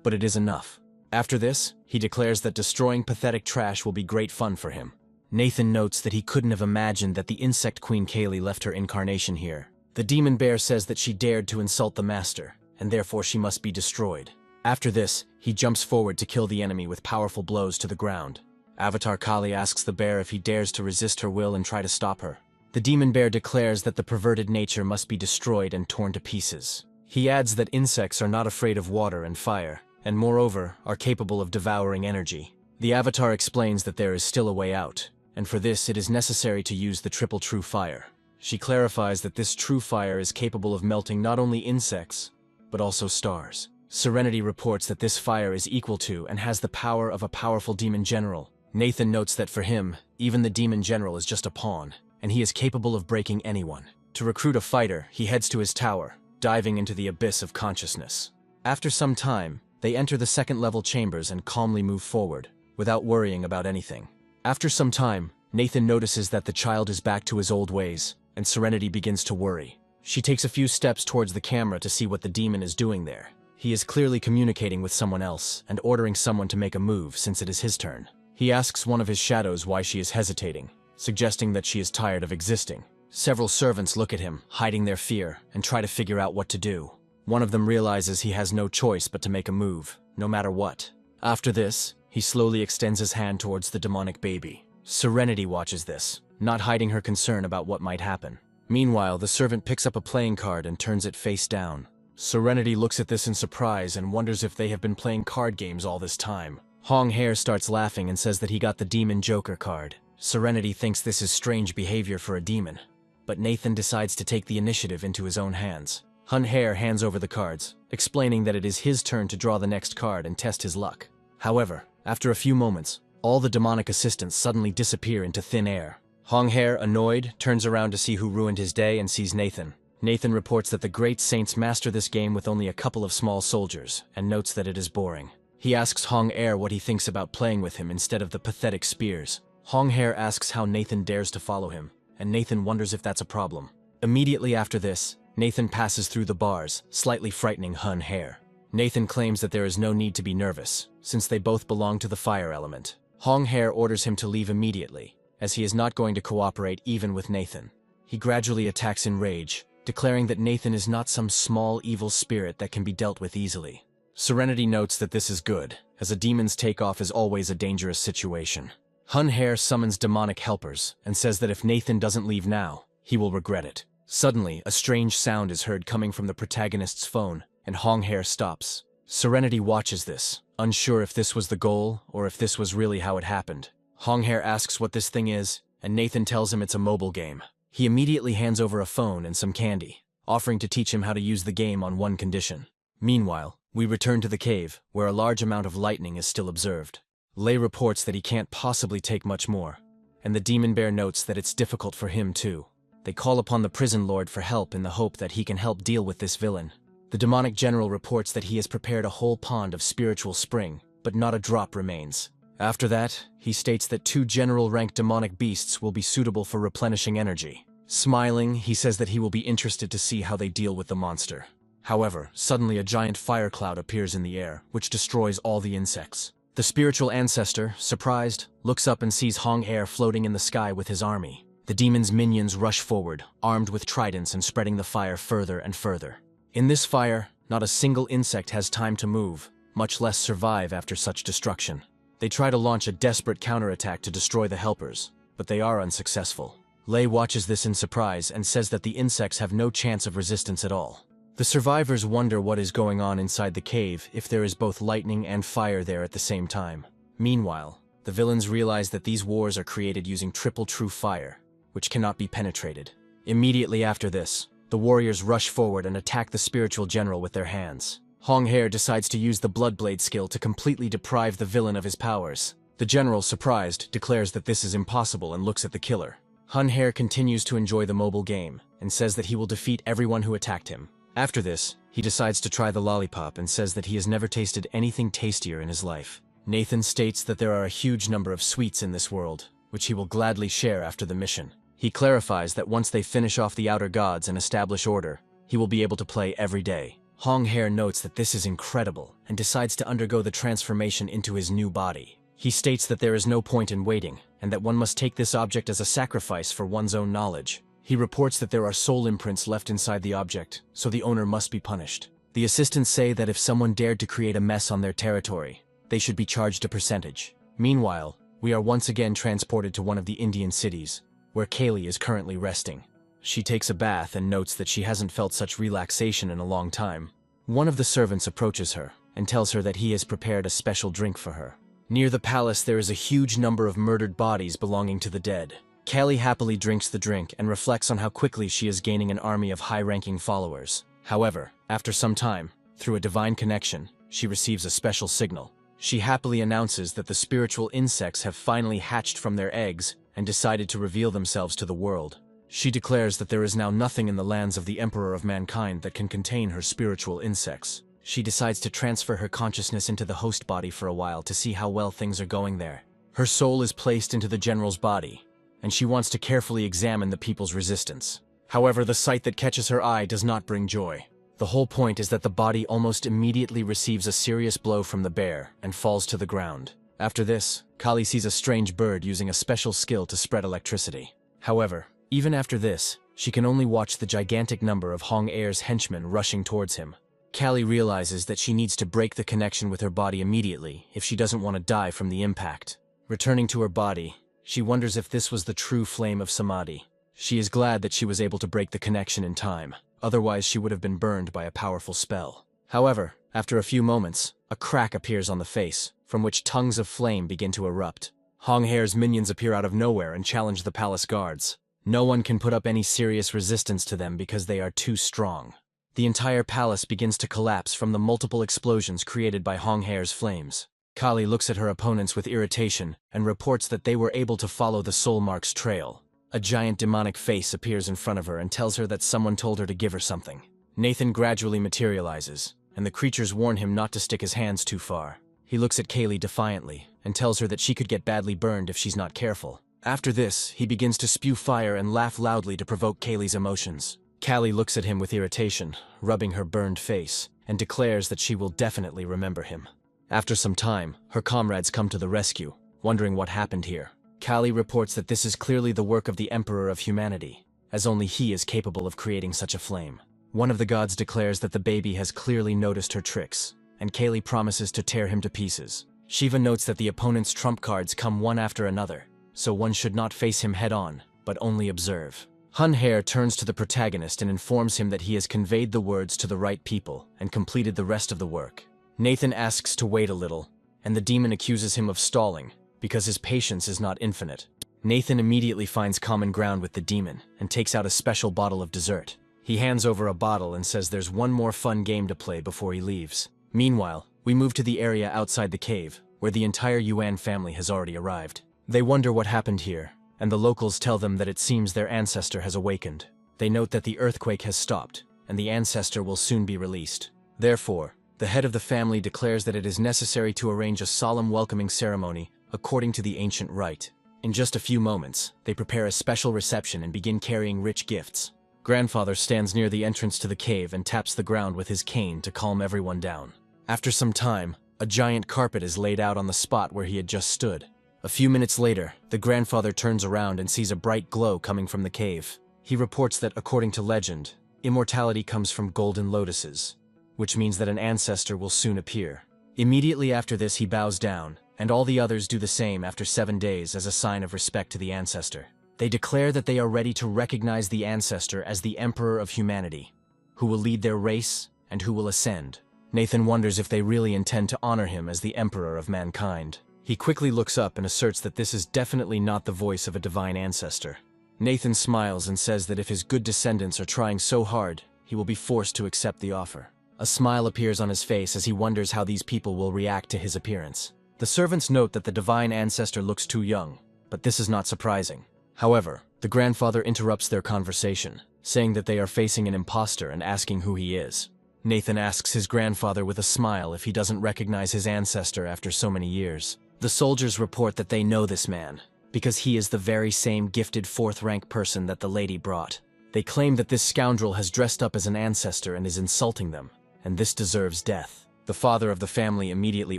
But it is enough. After this, he declares that destroying pathetic trash will be great fun for him. Nathan notes that he couldn't have imagined that the insect queen Kaylee left her incarnation here. The demon bear says that she dared to insult the master, and therefore she must be destroyed. After this, he jumps forward to kill the enemy with powerful blows to the ground. Avatar Kali asks the bear if he dares to resist her will and try to stop her. The demon bear declares that the perverted nature must be destroyed and torn to pieces. He adds that insects are not afraid of water and fire, and moreover, are capable of devouring energy. The avatar explains that there is still a way out, and for this it is necessary to use the triple true fire. She clarifies that this true fire is capable of melting not only insects, but also stars. Serenity reports that this fire is equal to and has the power of a powerful demon general. Nathan notes that for him, even the demon general is just a pawn, and he is capable of breaking anyone. To recruit a fighter, he heads to his tower, diving into the abyss of consciousness. After some time, they enter the second-level chambers and calmly move forward, without worrying about anything. After some time, Nathan notices that the child is back to his old ways, and Serenity begins to worry. She takes a few steps towards the camera to see what the demon is doing there. He is clearly communicating with someone else, and ordering someone to make a move since it is his turn. He asks one of his shadows why she is hesitating, suggesting that she is tired of existing. Several servants look at him, hiding their fear, and try to figure out what to do. One of them realizes he has no choice but to make a move, no matter what. After this, he slowly extends his hand towards the demonic baby. Serenity watches this, not hiding her concern about what might happen. Meanwhile, the servant picks up a playing card and turns it face down. Serenity looks at this in surprise and wonders if they have been playing card games all this time. Hong Hair starts laughing and says that he got the Demon Joker card. Serenity thinks this is strange behavior for a demon, but Nathan decides to take the initiative into his own hands. Hun Hair hands over the cards, explaining that it is his turn to draw the next card and test his luck. However, after a few moments, all the demonic assistants suddenly disappear into thin air. Hong Hair, annoyed, turns around to see who ruined his day and sees Nathan. Nathan reports that the great saints master this game with only a couple of small soldiers, and notes that it is boring. He asks Hong Hair what he thinks about playing with him instead of the pathetic spears. Hong Hair asks how Nathan dares to follow him, and Nathan wonders if that's a problem. Immediately after this, Nathan passes through the bars, slightly frightening Hun Hair. Nathan claims that there is no need to be nervous, since they both belong to the fire element. Hong Hair orders him to leave immediately, as he is not going to cooperate even with Nathan. He gradually attacks in rage, declaring that Nathan is not some small evil spirit that can be dealt with easily. Serenity notes that this is good, as a demon's takeoff is always a dangerous situation. Hun Hair summons demonic helpers and says that if Nathan doesn't leave now, he will regret it. Suddenly, a strange sound is heard coming from the protagonist's phone, and Hong Hair stops. Serenity watches this, unsure if this was the goal or if this was really how it happened. Hong Hair asks what this thing is, and Nathan tells him it's a mobile game. He immediately hands over a phone and some candy, offering to teach him how to use the game on one condition. Meanwhile, we return to the cave, where a large amount of lightning is still observed. Lei reports that he can't possibly take much more, and the demon bear notes that it's difficult for him too. They call upon the prison lord for help in the hope that he can help deal with this villain. The demonic general reports that he has prepared a whole pond of spiritual spring, but not a drop remains. After that, he states that 2 general-rank demonic beasts will be suitable for replenishing energy. Smiling, he says that he will be interested to see how they deal with the monster. However, suddenly a giant fire cloud appears in the air, which destroys all the insects. The spiritual ancestor, surprised, looks up and sees Hong Hair floating in the sky with his army. The demon's minions rush forward, armed with tridents and spreading the fire further and further. In this fire, not a single insect has time to move, much less survive after such destruction. They try to launch a desperate counterattack to destroy the helpers, but they are unsuccessful. Lei watches this in surprise and says that the insects have no chance of resistance at all. The survivors wonder what is going on inside the cave if there is both lightning and fire there at the same time. Meanwhile, the villains realize that these wars are created using triple true fire, which cannot be penetrated. Immediately after this, the warriors rush forward and attack the spiritual general with their hands. Hong Hair decides to use the Bloodblade skill to completely deprive the villain of his powers. The general, surprised, declares that this is impossible and looks at the killer. Hun Hair continues to enjoy the mobile game and says that he will defeat everyone who attacked him. After this, he decides to try the lollipop and says that he has never tasted anything tastier in his life. Nathan states that there are a huge number of sweets in this world, which he will gladly share after the mission. He clarifies that once they finish off the outer gods and establish order, he will be able to play every day. Hong Hair notes that this is incredible and decides to undergo the transformation into his new body. He states that there is no point in waiting and that one must take this object as a sacrifice for one's own knowledge. He reports that there are soul imprints left inside the object, so the owner must be punished. The assistants say that if someone dared to create a mess on their territory, they should be charged a percentage. Meanwhile, we are once again transported to one of the Indian cities, where Kaylee is currently resting. She takes a bath and notes that she hasn't felt such relaxation in a long time. One of the servants approaches her and tells her that he has prepared a special drink for her. Near the palace there is a huge number of murdered bodies belonging to the dead. Callie happily drinks the drink and reflects on how quickly she is gaining an army of high-ranking followers. However, after some time, through a divine connection, she receives a special signal. She happily announces that the spiritual insects have finally hatched from their eggs and decided to reveal themselves to the world. She declares that there is now nothing in the lands of the Emperor of Mankind that can contain her spiritual insects. She decides to transfer her consciousness into the host body for a while to see how well things are going there. Her soul is placed into the general's body, and she wants to carefully examine the people's resistance. However, the sight that catches her eye does not bring joy. The whole point is that the body almost immediately receives a serious blow from the bear and falls to the ground. After this, Kali sees a strange bird using a special skill to spread electricity. However, even after this, she can only watch the gigantic number of Hong Hair's henchmen rushing towards him. Kali realizes that she needs to break the connection with her body immediately if she doesn't want to die from the impact. Returning to her body, she wonders if this was the true flame of Samadhi. She is glad that she was able to break the connection in time, otherwise she would have been burned by a powerful spell. However, after a few moments, a crack appears on the face, from which tongues of flame begin to erupt. Hong Hair's minions appear out of nowhere and challenge the palace guards. No one can put up any serious resistance to them because they are too strong. The entire palace begins to collapse from the multiple explosions created by Hong Hair's flames. Kali looks at her opponents with irritation and reports that they were able to follow the soul mark's trail. A giant demonic face appears in front of her and tells her that someone told her to give her something. Nathan gradually materializes, and the creatures warn him not to stick his hands too far. He looks at Kaylee defiantly and tells her that she could get badly burned if she's not careful. After this, he begins to spew fire and laugh loudly to provoke Kaylee's emotions. Callie looks at him with irritation, rubbing her burned face, and declares that she will definitely remember him. After some time, her comrades come to the rescue, wondering what happened here. Callie reports that this is clearly the work of the Emperor of Humanity, as only he is capable of creating such a flame. One of the gods declares that the baby has clearly noticed her tricks, and Kaylee promises to tear him to pieces. Shiva notes that the opponent's trump cards come one after another, so one should not face him head-on, but only observe. Hun Hair turns to the protagonist and informs him that he has conveyed the words to the right people and completed the rest of the work. Nathan asks to wait a little, and the demon accuses him of stalling, because his patience is not infinite. Nathan immediately finds common ground with the demon and takes out a special bottle of dessert. He hands over a bottle and says there's one more fun game to play before he leaves. Meanwhile, we move to the area outside the cave, where the entire Yuan family has already arrived. They wonder what happened here, and the locals tell them that it seems their ancestor has awakened. They note that the earthquake has stopped, and the ancestor will soon be released. Therefore, the head of the family declares that it is necessary to arrange a solemn welcoming ceremony according to the ancient rite. In just a few moments, they prepare a special reception and begin carrying rich gifts. Grandfather stands near the entrance to the cave and taps the ground with his cane to calm everyone down. After some time, a giant carpet is laid out on the spot where he had just stood. A few minutes later, the grandfather turns around and sees a bright glow coming from the cave. He reports that, according to legend, immortality comes from golden lotuses, which means that an ancestor will soon appear. Immediately after this, he bows down, and all the others do the same after 7 days as a sign of respect to the ancestor. They declare that they are ready to recognize the ancestor as the Emperor of Humanity. who will lead their race, and who will ascend. Nathan wonders if they really intend to honor him as the emperor of mankind. He quickly looks up and asserts that this is definitely not the voice of a divine ancestor. Nathan smiles and says that if his good descendants are trying so hard, he will be forced to accept the offer. A smile appears on his face as he wonders how these people will react to his appearance. The servants note that the divine ancestor looks too young, but this is not surprising. However, the grandfather interrupts their conversation, saying that they are facing an imposter and asking who he is. Nathan asks his grandfather with a smile if he doesn't recognize his ancestor after so many years. The soldiers report that they know this man, because he is the very same gifted fourth-rank person that the lady brought. They claim that this scoundrel has dressed up as an ancestor and is insulting them, and this deserves death. The father of the family immediately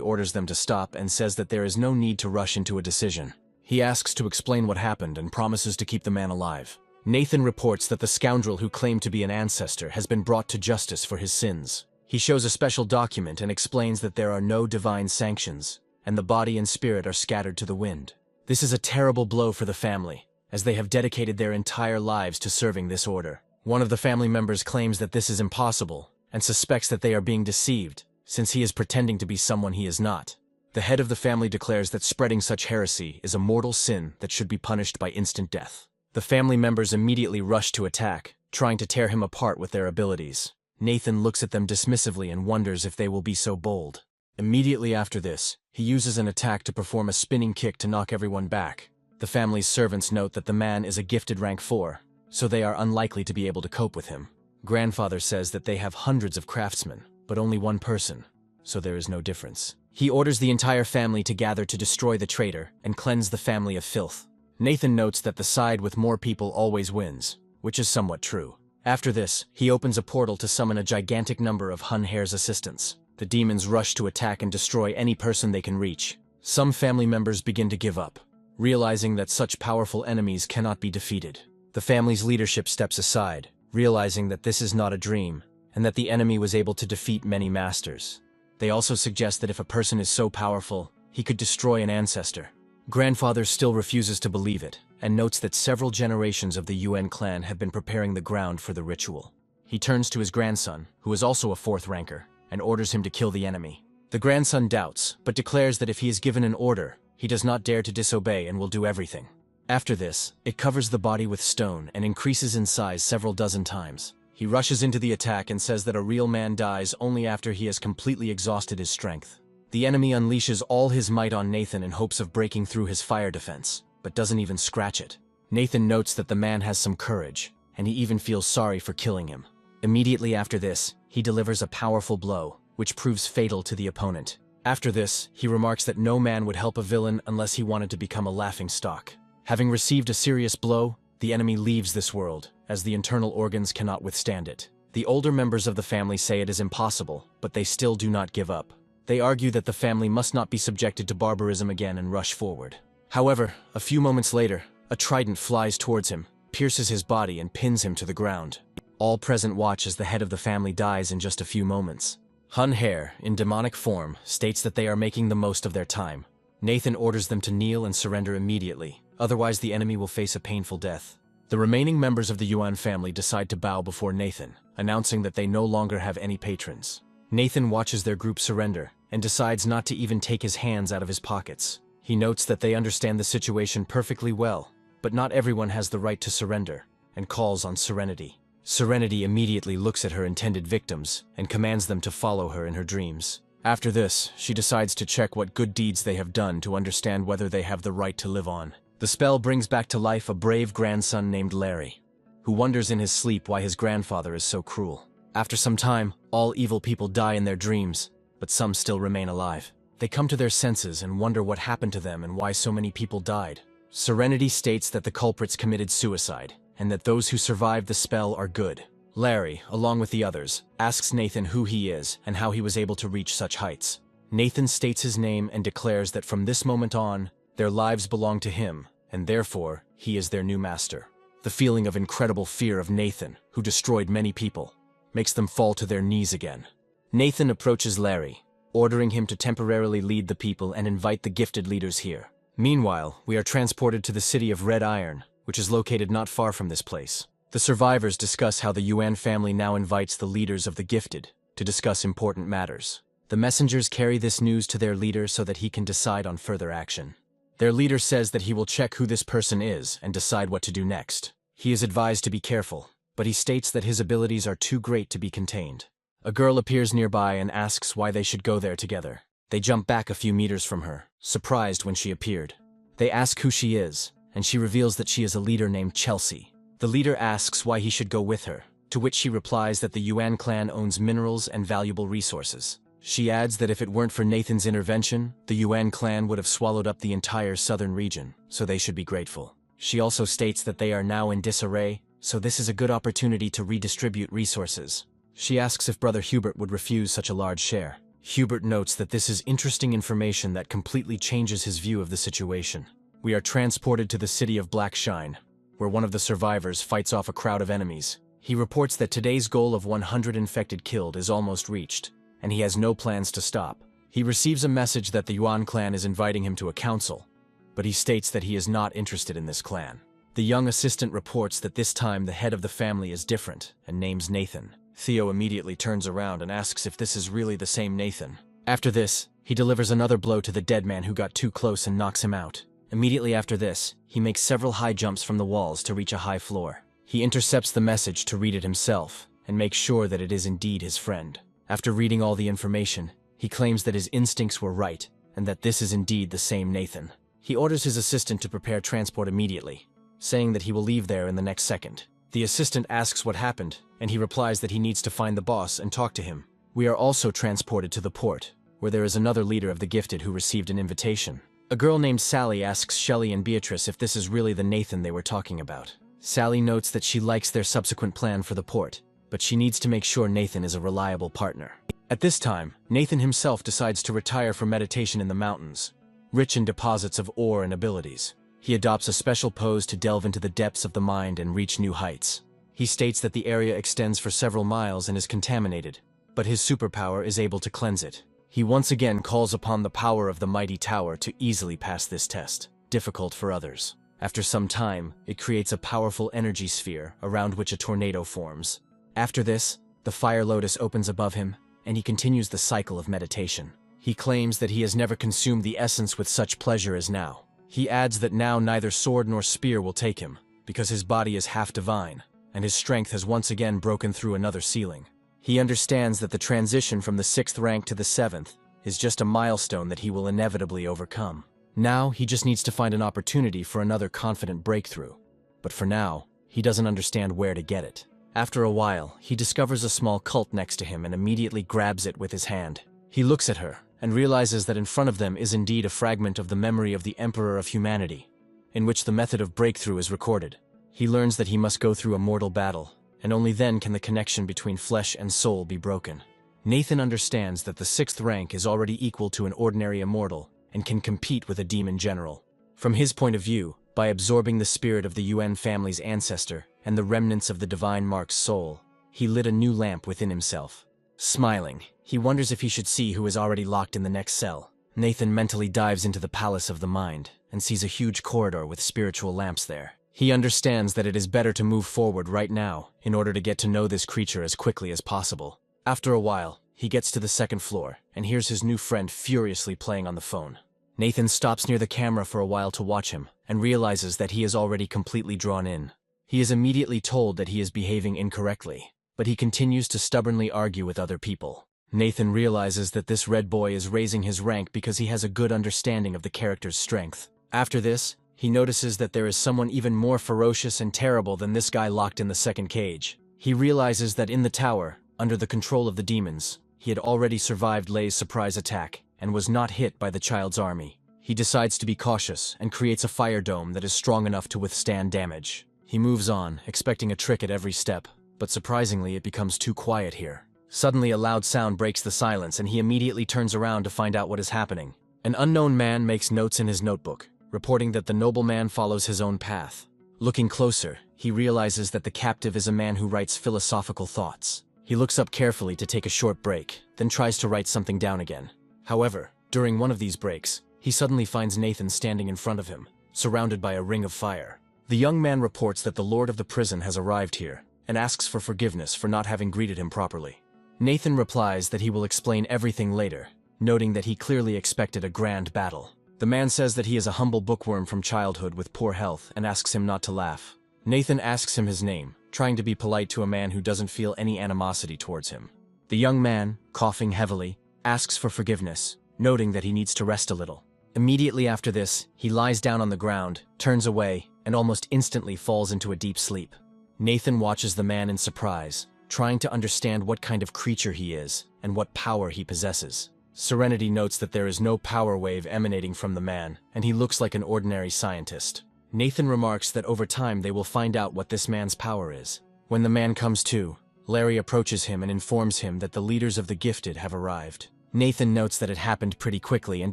orders them to stop and says that there is no need to rush into a decision. He asks to explain what happened and promises to keep the man alive. Nathan reports that the scoundrel who claimed to be an ancestor has been brought to justice for his sins. He shows a special document and explains that there are no divine sanctions, and the body and spirit are scattered to the wind. This is a terrible blow for the family, as they have dedicated their entire lives to serving this order. One of the family members claims that this is impossible, and suspects that they are being deceived, since he is pretending to be someone he is not. The head of the family declares that spreading such heresy is a mortal sin that should be punished by instant death. The family members immediately rush to attack, trying to tear him apart with their abilities. Nathan looks at them dismissively and wonders if they will be so bold. Immediately after this, he uses an attack to perform a spinning kick to knock everyone back. The family's servants note that the man is a gifted rank 4, so they are unlikely to be able to cope with him. Grandfather says that they have hundreds of craftsmen, but only one person, so there is no difference. He orders the entire family to gather to destroy the traitor and cleanse the family of filth. Nathan notes that the side with more people always wins, which is somewhat true. After this, he opens a portal to summon a gigantic number of Hun Hare's assistants. The demons rush to attack and destroy any person they can reach. Some family members begin to give up, realizing that such powerful enemies cannot be defeated. The family's leadership steps aside, realizing that this is not a dream, and that the enemy was able to defeat many masters. They also suggest that if a person is so powerful, he could destroy an ancestor. Grandfather still refuses to believe it, and notes that several generations of the UN clan have been preparing the ground for the ritual. He turns to his grandson, who is also a 4th ranker, and orders him to kill the enemy. The grandson doubts, but declares that if he is given an order, he does not dare to disobey and will do everything. After this, it covers the body with stone and increases in size several dozen times. He rushes into the attack and says that a real man dies only after he has completely exhausted his strength. The enemy unleashes all his might on Nathan in hopes of breaking through his fire defense, but doesn't even scratch it. Nathan notes that the man has some courage, and he even feels sorry for killing him. Immediately after this, he delivers a powerful blow, which proves fatal to the opponent. After this, he remarks that no man would help a villain unless he wanted to become a laughingstock. Having received a serious blow, the enemy leaves this world, as the internal organs cannot withstand it. The older members of the family say it is impossible, but they still do not give up. They argue that the family must not be subjected to barbarism again and rush forward. However, a few moments later, a trident flies towards him, pierces his body and pins him to the ground. All present watch as the head of the family dies in just a few moments. Hun Hare, in demonic form, states that they are making the most of their time. Nathan orders them to kneel and surrender immediately, otherwise the enemy will face a painful death. The remaining members of the Yuan family decide to bow before Nathan, announcing that they no longer have any patrons. Nathan watches their group surrender, and decides not to even take his hands out of his pockets. He notes that they understand the situation perfectly well, but not everyone has the right to surrender, and calls on Serenity. Serenity immediately looks at her intended victims, and commands them to follow her in her dreams. After this, she decides to check what good deeds they have done to understand whether they have the right to live on. The spell brings back to life a brave grandson named Larry, who wonders in his sleep why his grandfather is so cruel. After some time, all evil people die in their dreams, but some still remain alive. They come to their senses and wonder what happened to them and why so many people died. Serenity states that the culprits committed suicide, and that those who survived the spell are good. Larry, along with the others, asks Nathan who he is and how he was able to reach such heights. Nathan states his name and declares that from this moment on, their lives belong to him, and therefore, he is their new master. The feeling of incredible fear of Nathan, who destroyed many people, makes them fall to their knees again. Nathan approaches Larry, ordering him to temporarily lead the people and invite the gifted leaders here. Meanwhile, we are transported to the city of Red Iron, which is located not far from this place. The survivors discuss how the Yuan family now invites the leaders of the gifted to discuss important matters. The messengers carry this news to their leader so that he can decide on further action. Their leader says that he will check who this person is and decide what to do next. He is advised to be careful, but he states that his abilities are too great to be contained. A girl appears nearby and asks why they should go there together. They jump back a few meters from her, surprised when she appeared. They ask who she is, and she reveals that she is a leader named Chelsea. The leader asks why he should go with her, to which she replies that the Yuan clan owns minerals and valuable resources. She adds that if it weren't for Nathan's intervention, the Yuan clan would have swallowed up the entire southern region, so they should be grateful. She also states that they are now in disarray, so this is a good opportunity to redistribute resources. She asks if Brother Hubert would refuse such a large share. Hubert notes that this is interesting information that completely changes his view of the situation. We are transported to the city of Blackshine, where one of the survivors fights off a crowd of enemies. He reports that today's goal of 100 infected killed is almost reached, and he has no plans to stop. He receives a message that the Yuan clan is inviting him to a council, but he states that he is not interested in this clan. The young assistant reports that this time the head of the family is different and names Nathan. Theo immediately turns around and asks if this is really the same Nathan. After this, he delivers another blow to the dead man who got too close and knocks him out. Immediately after this, he makes several high jumps from the walls to reach a high floor. He intercepts the message to read it himself and makes sure that it is indeed his friend. After reading all the information, he claims that his instincts were right and that this is indeed the same Nathan. He orders his assistant to prepare transport immediately, saying that he will leave there in the next second. The assistant asks what happened, and he replies that he needs to find the boss and talk to him. We are also transported to the port, where there is another leader of the gifted who received an invitation. A girl named Sally asks Shelley and Beatrice if this is really the Nathan they were talking about. Sally notes that she likes their subsequent plan for the port, but she needs to make sure Nathan is a reliable partner. At this time, Nathan himself decides to retire from meditation in the mountains, rich in deposits of ore and abilities. He adopts a special pose to delve into the depths of the mind and reach new heights. He states that the area extends for several miles and is contaminated, but his superpower is able to cleanse it. He once again calls upon the power of the mighty tower to easily pass this test, difficult for others. After some time, it creates a powerful energy sphere around which a tornado forms. After this, the fire lotus opens above him, and he continues the cycle of meditation. He claims that he has never consumed the essence with such pleasure as now. He adds that now neither sword nor spear will take him, because his body is half divine, and his strength has once again broken through another ceiling. He understands that the transition from the 6th rank to the 7th is just a milestone that he will inevitably overcome. Now, he just needs to find an opportunity for another confident breakthrough. But for now, he doesn't understand where to get it. After a while, he discovers a small cult next to him and immediately grabs it with his hand. He looks at her and realizes that in front of them is indeed a fragment of the memory of the Emperor of Humanity, in which the method of breakthrough is recorded. He learns that he must go through a mortal battle, and only then can the connection between flesh and soul be broken. Nathan understands that the 6th rank is already equal to an ordinary immortal and can compete with a demon general. From his point of view, by absorbing the spirit of the Yuan family's ancestor and the remnants of the divine mark's soul, he lit a new lamp within himself. Smiling, he wonders if he should see who is already locked in the next cell. Nathan mentally dives into the palace of the mind and sees a huge corridor with spiritual lamps there. He understands that it is better to move forward right now in order to get to know this creature as quickly as possible. After a while, he gets to the 2nd floor and hears his new friend furiously playing on the phone. Nathan stops near the camera for a while to watch him and realizes that he is already completely drawn in. He is immediately told that he is behaving incorrectly, but he continues to stubbornly argue with other people. Nathan realizes that this red boy is raising his rank because he has a good understanding of the character's strength. After this, he notices that there is someone even more ferocious and terrible than this guy locked in the 2nd cage. He realizes that in the tower, under the control of the demons, he had already survived Lei's surprise attack and was not hit by the child's army. He decides to be cautious and creates a fire dome that is strong enough to withstand damage. He moves on, expecting a trick at every step, but surprisingly it becomes too quiet here. Suddenly a loud sound breaks the silence and he immediately turns around to find out what is happening. An unknown man makes notes in his notebook, reporting that the nobleman follows his own path. Looking closer, he realizes that the captive is a man who writes philosophical thoughts. He looks up carefully to take a short break, then tries to write something down again. However, during one of these breaks, he suddenly finds Nathan standing in front of him, surrounded by a ring of fire. The young man reports that the lord of the prison has arrived here and asks for forgiveness for not having greeted him properly. Nathan replies that he will explain everything later, noting that he clearly expected a grand battle. The man says that he is a humble bookworm from childhood with poor health and asks him not to laugh. Nathan asks him his name, trying to be polite to a man who doesn't feel any animosity towards him. The young man, coughing heavily, asks for forgiveness, noting that he needs to rest a little. Immediately after this, he lies down on the ground, turns away, and almost instantly falls into a deep sleep. Nathan watches the man in surprise, trying to understand what kind of creature he is and what power he possesses. Serenity notes that there is no power wave emanating from the man, and he looks like an ordinary scientist. Nathan remarks that over time they will find out what this man's power is. When the man comes to, Larry approaches him and informs him that the leaders of the gifted have arrived. Nathan notes that it happened pretty quickly and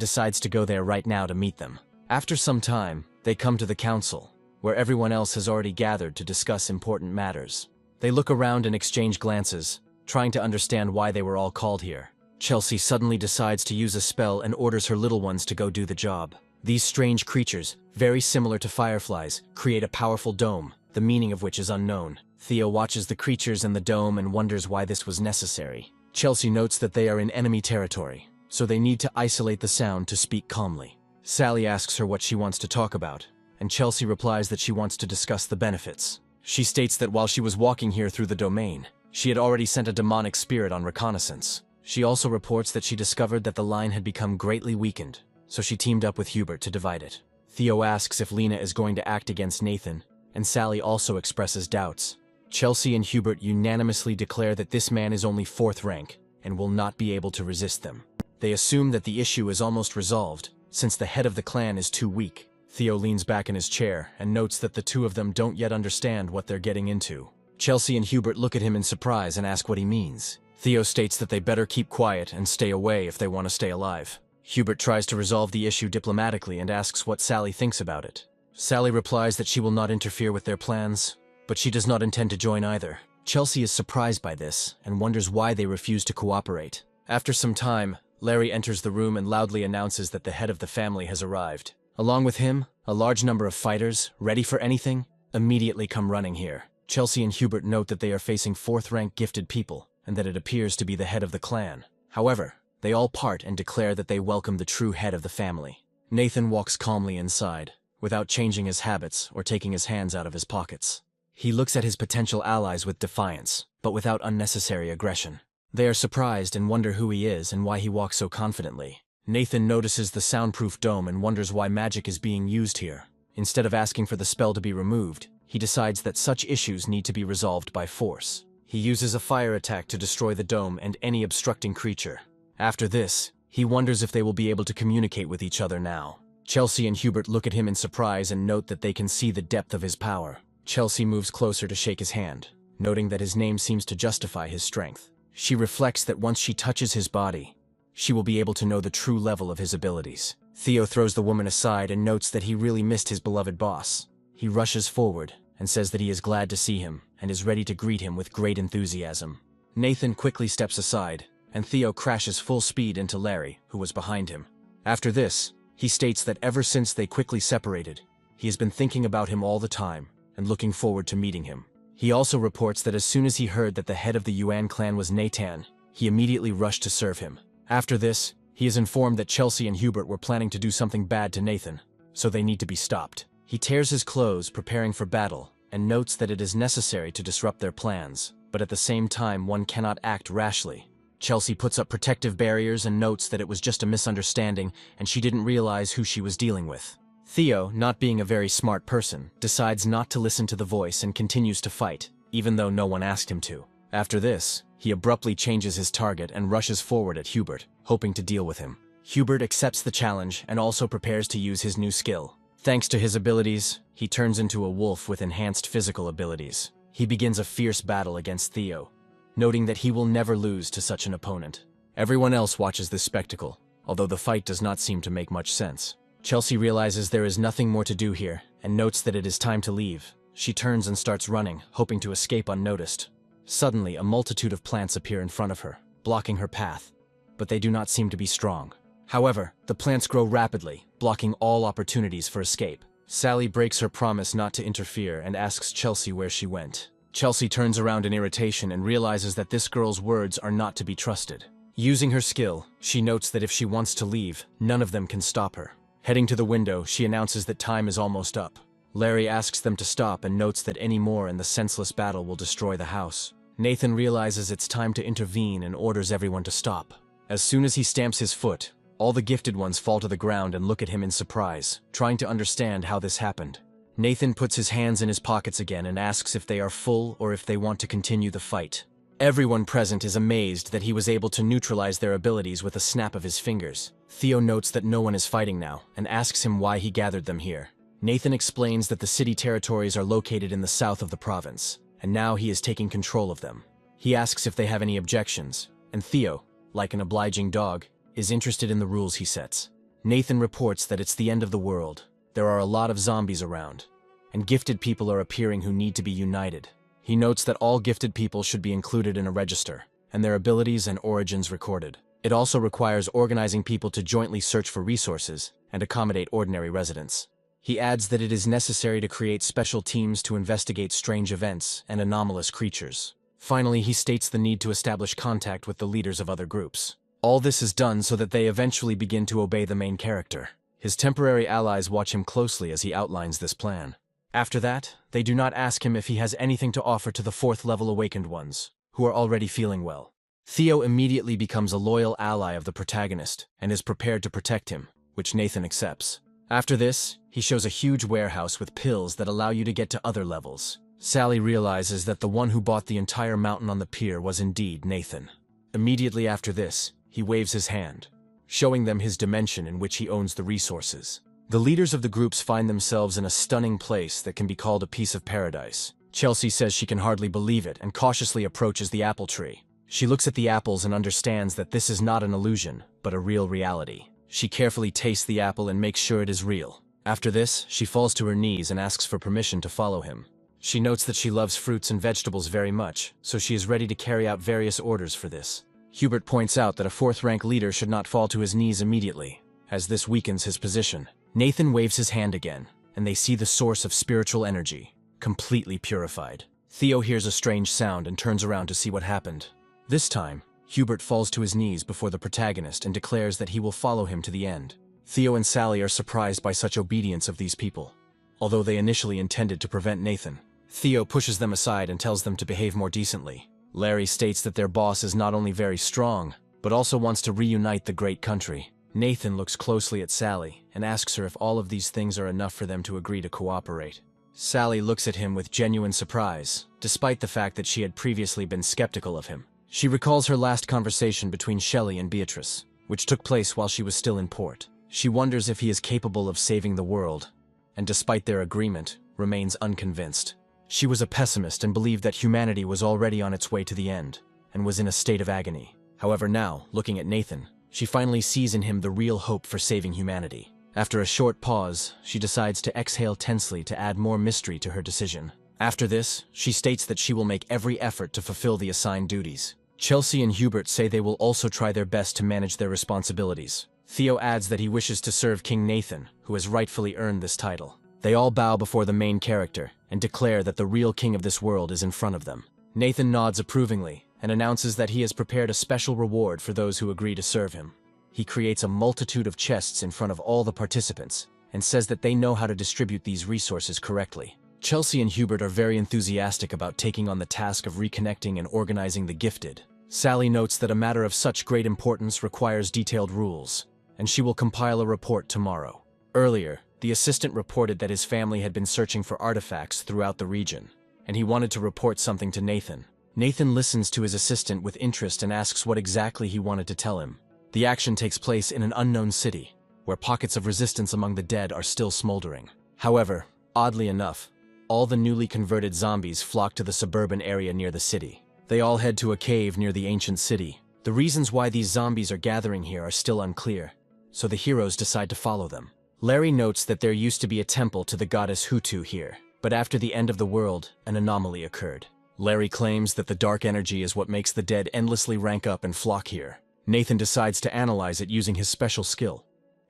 decides to go there right now to meet them. After some time, they come to the council, where everyone else has already gathered to discuss important matters. They look around and exchange glances, trying to understand why they were all called here. Chelsea suddenly decides to use a spell and orders her little ones to go do the job. These strange creatures, very similar to fireflies, create a powerful dome, the meaning of which is unknown. Theo watches the creatures in the dome and wonders why this was necessary. Chelsea notes that they are in enemy territory, so they need to isolate the sound to speak calmly. Sally asks her what she wants to talk about, and Chelsea replies that she wants to discuss the benefits. She states that while she was walking here through the domain, she had already sent a demonic spirit on reconnaissance. She also reports that she discovered that the line had become greatly weakened, so she teamed up with Hubert to divide it. Theo asks if Lena is going to act against Nathan, and Sally also expresses doubts. Chelsea and Hubert unanimously declare that this man is only 4th rank and will not be able to resist them. They assume that the issue is almost resolved, since the head of the clan is too weak. Theo leans back in his chair and notes that the two of them don't yet understand what they're getting into. Chelsea and Hubert look at him in surprise and ask what he means. Theo states that they better keep quiet and stay away if they want to stay alive. Hubert tries to resolve the issue diplomatically and asks what Sally thinks about it. Sally replies that she will not interfere with their plans, but she does not intend to join either. Chelsea is surprised by this and wonders why they refuse to cooperate. After some time, Larry enters the room and loudly announces that the head of the family has arrived. Along with him, a large number of fighters, ready for anything, immediately come running here. Chelsea and Hubert note that they are facing 4th rank gifted people, and that it appears to be the head of the clan. However, they all part and declare that they welcome the true head of the family. Nathan walks calmly inside, without changing his habits or taking his hands out of his pockets. He looks at his potential allies with defiance, but without unnecessary aggression. They are surprised and wonder who he is and why he walks so confidently. Nathan notices the soundproof dome and wonders why magic is being used here. Instead of asking for the spell to be removed, he decides that such issues need to be resolved by force. He uses a fire attack to destroy the dome and any obstructing creature. After this, he wonders if they will be able to communicate with each other now. Chelsea and Hubert look at him in surprise and note that they can see the depth of his power. Chelsea moves closer to shake his hand, noting that his name seems to justify his strength. She reflects that once she touches his body, she will be able to know the true level of his abilities. Theo throws the woman aside and notes that he really missed his beloved boss. He rushes forward and says that he is glad to see him and is ready to greet him with great enthusiasm. Nathan quickly steps aside, and Theo crashes full speed into Larry, who was behind him. After this, he states that ever since they quickly separated, he has been thinking about him all the time and looking forward to meeting him. He also reports that as soon as he heard that the head of the Yuan clan was Nathan, he immediately rushed to serve him. After this, he is informed that Chelsea and Hubert were planning to do something bad to Nathan, so they need to be stopped. He tears his clothes, preparing for battle, and notes that it is necessary to disrupt their plans, but at the same time one cannot act rashly. Chelsea puts up protective barriers and notes that it was just a misunderstanding and she didn't realize who she was dealing with. Theo, not being a very smart person, decides not to listen to the voice and continues to fight, even though no one asked him to. After this, he abruptly changes his target and rushes forward at Hubert, hoping to deal with him. Hubert accepts the challenge and also prepares to use his new skill. Thanks to his abilities, he turns into a wolf with enhanced physical abilities. He begins a fierce battle against Theo, noting that he will never lose to such an opponent. Everyone else watches this spectacle, although the fight does not seem to make much sense. Chelsea realizes there is nothing more to do here and notes that it is time to leave. She turns and starts running, hoping to escape unnoticed. Suddenly, a multitude of plants appear in front of her, blocking her path, but they do not seem to be strong. However, the plants grow rapidly, blocking all opportunities for escape. Sally breaks her promise not to interfere and asks Chelsea where she went. Chelsea turns around in irritation and realizes that this girl's words are not to be trusted. Using her skill, she notes that if she wants to leave, none of them can stop her. Heading to the window, she announces that time is almost up. Larry asks them to stop and notes that any more and the senseless battle will destroy the house. Nathan realizes it's time to intervene and orders everyone to stop. As soon as he stamps his foot, all the gifted ones fall to the ground and look at him in surprise, trying to understand how this happened. Nathan puts his hands in his pockets again and asks if they are full or if they want to continue the fight. Everyone present is amazed that he was able to neutralize their abilities with a snap of his fingers. Theo notes that no one is fighting now and asks him why he gathered them here. Nathan explains that the city territories are located in the south of the province, and now he is taking control of them. He asks if they have any objections, and Theo, like an obliging dog, is interested in the rules he sets. Nathan reports that it's the end of the world. There are a lot of zombies around, and gifted people are appearing who need to be united. He notes that all gifted people should be included in a register, and their abilities and origins recorded. It also requires organizing people to jointly search for resources and accommodate ordinary residents. He adds that it is necessary to create special teams to investigate strange events and anomalous creatures. Finally, he states the need to establish contact with the leaders of other groups. All this is done so that they eventually begin to obey the main character. His temporary allies watch him closely as he outlines this plan. After that, they do not ask him if he has anything to offer to the fourth-level awakened ones, who are already feeling well. Theo immediately becomes a loyal ally of the protagonist and is prepared to protect him, which Nathan accepts. After this, he shows a huge warehouse with pills that allow you to get to other levels. Sally realizes that the one who bought the entire mountain on the pier was indeed Nathan. Immediately after this, he waves his hand, showing them his dimension in which he owns the resources. The leaders of the groups find themselves in a stunning place that can be called a piece of paradise. Chelsea says she can hardly believe it and cautiously approaches the apple tree. She looks at the apples and understands that this is not an illusion, but a real reality. She carefully tastes the apple and makes sure it is real. After this, she falls to her knees and asks for permission to follow him. She notes that she loves fruits and vegetables very much, so she is ready to carry out various orders for this. Hubert points out that a fourth-rank leader should not fall to his knees immediately, as this weakens his position. Nathan waves his hand again, and they see the source of spiritual energy, completely purified. Theo hears a strange sound and turns around to see what happened. This time, Hubert falls to his knees before the protagonist and declares that he will follow him to the end. Theo and Sally are surprised by such obedience of these people, although they initially intended to prevent Nathan. Theo pushes them aside and tells them to behave more decently. Larry states that their boss is not only very strong, but also wants to reunite the great country. Nathan looks closely at Sally and asks her if all of these things are enough for them to agree to cooperate. Sally looks at him with genuine surprise, despite the fact that she had previously been skeptical of him. She recalls her last conversation between Shelley and Beatrice, which took place while she was still in port. She wonders if he is capable of saving the world, and despite their agreement, remains unconvinced. She was a pessimist and believed that humanity was already on its way to the end, and was in a state of agony. However, now, looking at Nathan, she finally sees in him the real hope for saving humanity. After a short pause, she decides to exhale tensely to add more mystery to her decision. After this, she states that she will make every effort to fulfill the assigned duties. Chelsea and Hubert say they will also try their best to manage their responsibilities. Theo adds that he wishes to serve King Nathan, who has rightfully earned this title. They all bow before the main character and declare that the real king of this world is in front of them. Nathan nods approvingly and announces that he has prepared a special reward for those who agree to serve him. He creates a multitude of chests in front of all the participants and says that they know how to distribute these resources correctly. Chelsea and Hubert are very enthusiastic about taking on the task of reconnecting and organizing the gifted. Sally notes that a matter of such great importance requires detailed rules, and she will compile a report tomorrow. Earlier, the assistant reported that his family had been searching for artifacts throughout the region, and he wanted to report something to Nathan. Nathan listens to his assistant with interest and asks what exactly he wanted to tell him. The action takes place in an unknown city, where pockets of resistance among the dead are still smoldering. However, oddly enough, all the newly converted zombies flock to the suburban area near the city. They all head to a cave near the ancient city. The reasons why these zombies are gathering here are still unclear, so the heroes decide to follow them. Larry notes that there used to be a temple to the goddess Hutu here, but after the end of the world, an anomaly occurred. Larry claims that the dark energy is what makes the dead endlessly rank up and flock here. Nathan decides to analyze it using his special skill,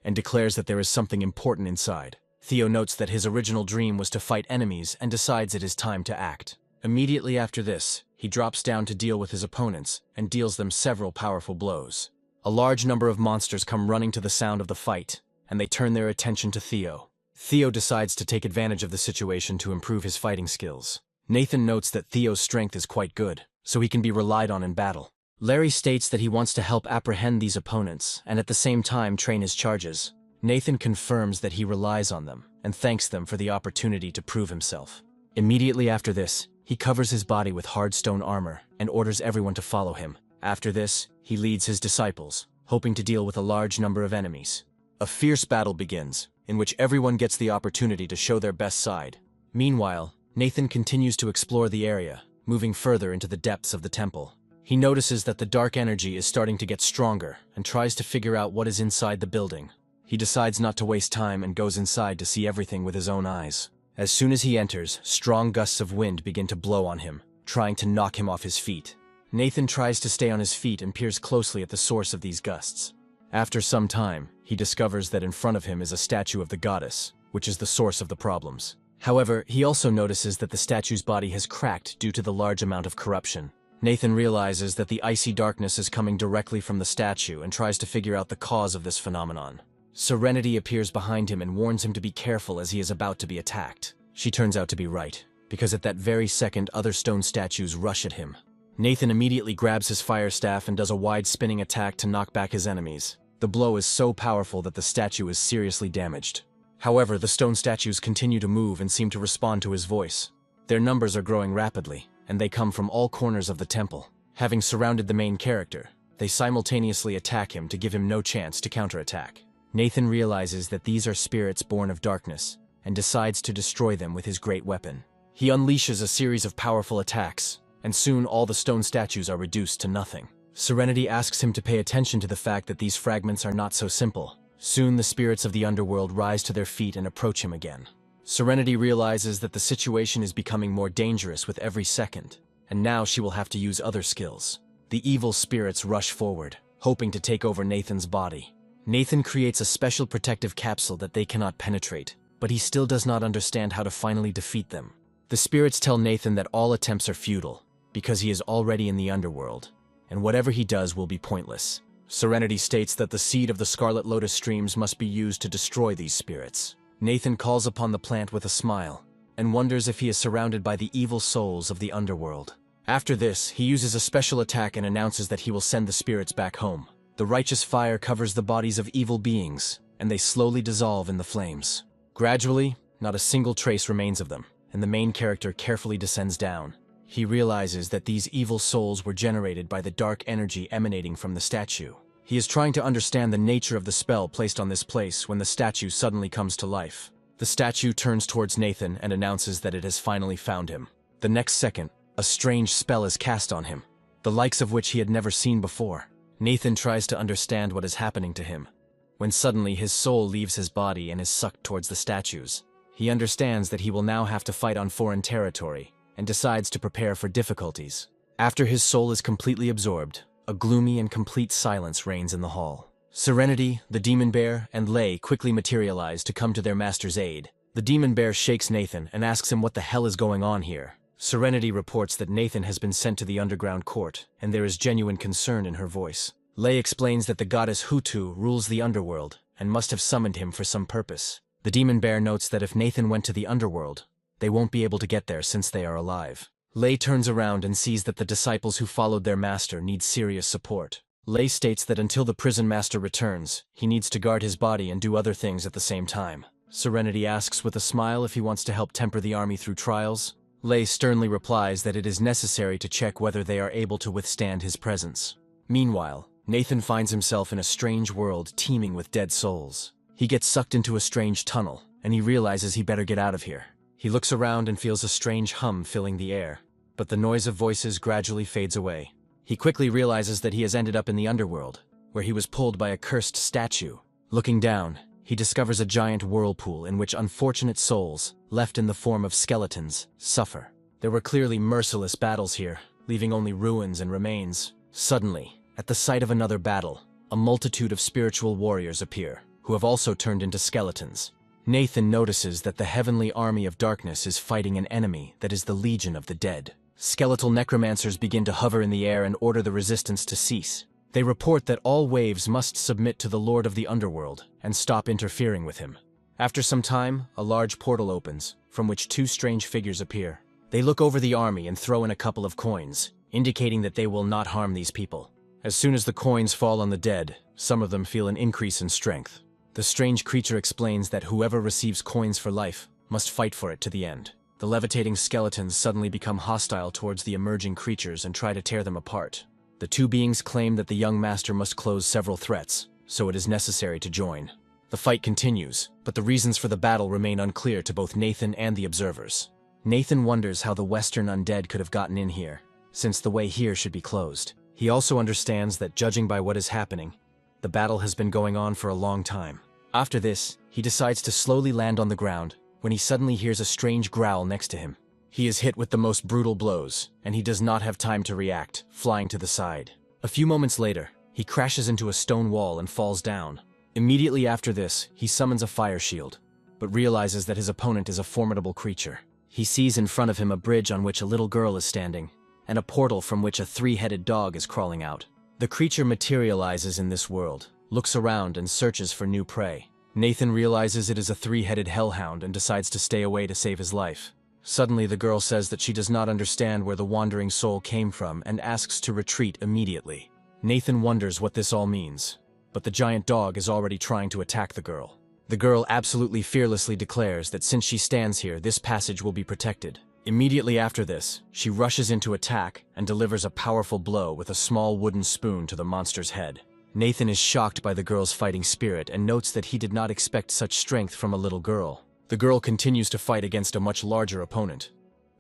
and declares that there is something important inside. Theo notes that his original dream was to fight enemies and decides it is time to act. Immediately after this, he drops down to deal with his opponents and deals them several powerful blows. A large number of monsters come running to the sound of the fight, and they turn their attention to Theo. Theo decides to take advantage of the situation to improve his fighting skills. Nathan notes that Theo's strength is quite good, so he can be relied on in battle. Larry states that he wants to help apprehend these opponents and at the same time train his charges. Nathan confirms that he relies on them and thanks them for the opportunity to prove himself. Immediately after this, he covers his body with hard stone armor and orders everyone to follow him. After this, he leads his disciples, hoping to deal with a large number of enemies. A fierce battle begins, in which everyone gets the opportunity to show their best side. Meanwhile, Nathan continues to explore the area, moving further into the depths of the temple. He notices that the dark energy is starting to get stronger and tries to figure out what is inside the building. He decides not to waste time and goes inside to see everything with his own eyes. As soon as he enters, strong gusts of wind begin to blow on him, trying to knock him off his feet. Nathan tries to stay on his feet and peers closely at the source of these gusts. After some time, he discovers that in front of him is a statue of the goddess, which is the source of the problems. However, he also notices that the statue's body has cracked due to the large amount of corruption. Nathan realizes that the icy darkness is coming directly from the statue and tries to figure out the cause of this phenomenon. Serenity appears behind him and warns him to be careful as he is about to be attacked. She turns out to be right, because at that very second other stone statues rush at him. Nathan immediately grabs his fire staff and does a wide spinning attack to knock back his enemies. The blow is so powerful that the statue is seriously damaged. However, the stone statues continue to move and seem to respond to his voice. Their numbers are growing rapidly, and they come from all corners of the temple. Having surrounded the main character, they simultaneously attack him to give him no chance to counterattack. Nathan realizes that these are spirits born of darkness, and decides to destroy them with his great weapon. He unleashes a series of powerful attacks, and soon all the stone statues are reduced to nothing. Serenity asks him to pay attention to the fact that these fragments are not so simple. Soon the spirits of the underworld rise to their feet and approach him again. Serenity realizes that the situation is becoming more dangerous with every second, and now she will have to use other skills. The evil spirits rush forward, hoping to take over Nathan's body. Nathan creates a special protective capsule that they cannot penetrate, but he still does not understand how to finally defeat them. The spirits tell Nathan that all attempts are futile, because he is already in the underworld, and whatever he does will be pointless. Serenity states that the seed of the Scarlet Lotus streams must be used to destroy these spirits. Nathan calls upon the plant with a smile, and wonders if he is surrounded by the evil souls of the underworld. After this, he uses a special attack and announces that he will send the spirits back home. The righteous fire covers the bodies of evil beings, and they slowly dissolve in the flames. Gradually, not a single trace remains of them, and the main character carefully descends down. He realizes that these evil souls were generated by the dark energy emanating from the statue. He is trying to understand the nature of the spell placed on this place when the statue suddenly comes to life. The statue turns towards Nathan and announces that it has finally found him. The next second, a strange spell is cast on him, the likes of which he had never seen before. Nathan tries to understand what is happening to him, when suddenly his soul leaves his body and is sucked towards the statues. He understands that he will now have to fight on foreign territory, and decides to prepare for difficulties. After his soul is completely absorbed, a gloomy and complete silence reigns in the hall. Serenity, the demon bear, and Lei quickly materialize to come to their master's aid. The demon bear shakes Nathan and asks him what the hell is going on here. Serenity reports that Nathan has been sent to the underground court, and there is genuine concern in her voice. Lei explains that the goddess Hutu rules the underworld, and must have summoned him for some purpose. The demon bear notes that if Nathan went to the underworld, they won't be able to get there since they are alive. Lei turns around and sees that the disciples who followed their master need serious support. Lei states that until the prison master returns, he needs to guard his body and do other things at the same time. Serenity asks with a smile if he wants to help temper the army through trials. Lei sternly replies that it is necessary to check whether they are able to withstand his presence. Meanwhile, Nathan finds himself in a strange world teeming with dead souls. He gets sucked into a strange tunnel, and he realizes he better get out of here. He looks around and feels a strange hum filling the air, but the noise of voices gradually fades away. He quickly realizes that he has ended up in the underworld, where he was pulled by a cursed statue. Looking down, he discovers a giant whirlpool in which unfortunate souls, left in the form of skeletons, suffer. There were clearly merciless battles here, leaving only ruins and remains. Suddenly, at the site of another battle, a multitude of spiritual warriors appear, who have also turned into skeletons. Nathan notices that the heavenly army of darkness is fighting an enemy that is the Legion of the Dead. Skeletal necromancers begin to hover in the air and order the resistance to cease. They report that all waves must submit to the Lord of the Underworld and stop interfering with him. After some time, a large portal opens, from which two strange figures appear. They look over the army and throw in a couple of coins, indicating that they will not harm these people. As soon as the coins fall on the dead, some of them feel an increase in strength. The strange creature explains that whoever receives coins for life must fight for it to the end. The levitating skeletons suddenly become hostile towards the emerging creatures and try to tear them apart. The two beings claim that the young master must close several threats, so it is necessary to join. The fight continues, but the reasons for the battle remain unclear to both Nathan and the observers. Nathan wonders how the Western undead could have gotten in here, since the way here should be closed. He also understands that, judging by what is happening, the battle has been going on for a long time. After this, he decides to slowly land on the ground when he suddenly hears a strange growl next to him. He is hit with the most brutal blows, and he does not have time to react, flying to the side. A few moments later, he crashes into a stone wall and falls down. Immediately after this, he summons a fire shield, but realizes that his opponent is a formidable creature. He sees in front of him a bridge on which a little girl is standing, and a portal from which a three-headed dog is crawling out. The creature materializes in this world, looks around and searches for new prey. Nathan realizes it is a three-headed hellhound and decides to stay away to save his life. Suddenly, the girl says that she does not understand where the wandering soul came from and asks to retreat immediately. Nathan wonders what this all means, but the giant dog is already trying to attack the girl. The girl absolutely fearlessly declares that since she stands here, this passage will be protected. Immediately after this, she rushes into attack and delivers a powerful blow with a small wooden spoon to the monster's head. Nathan is shocked by the girl's fighting spirit and notes that he did not expect such strength from a little girl. The girl continues to fight against a much larger opponent,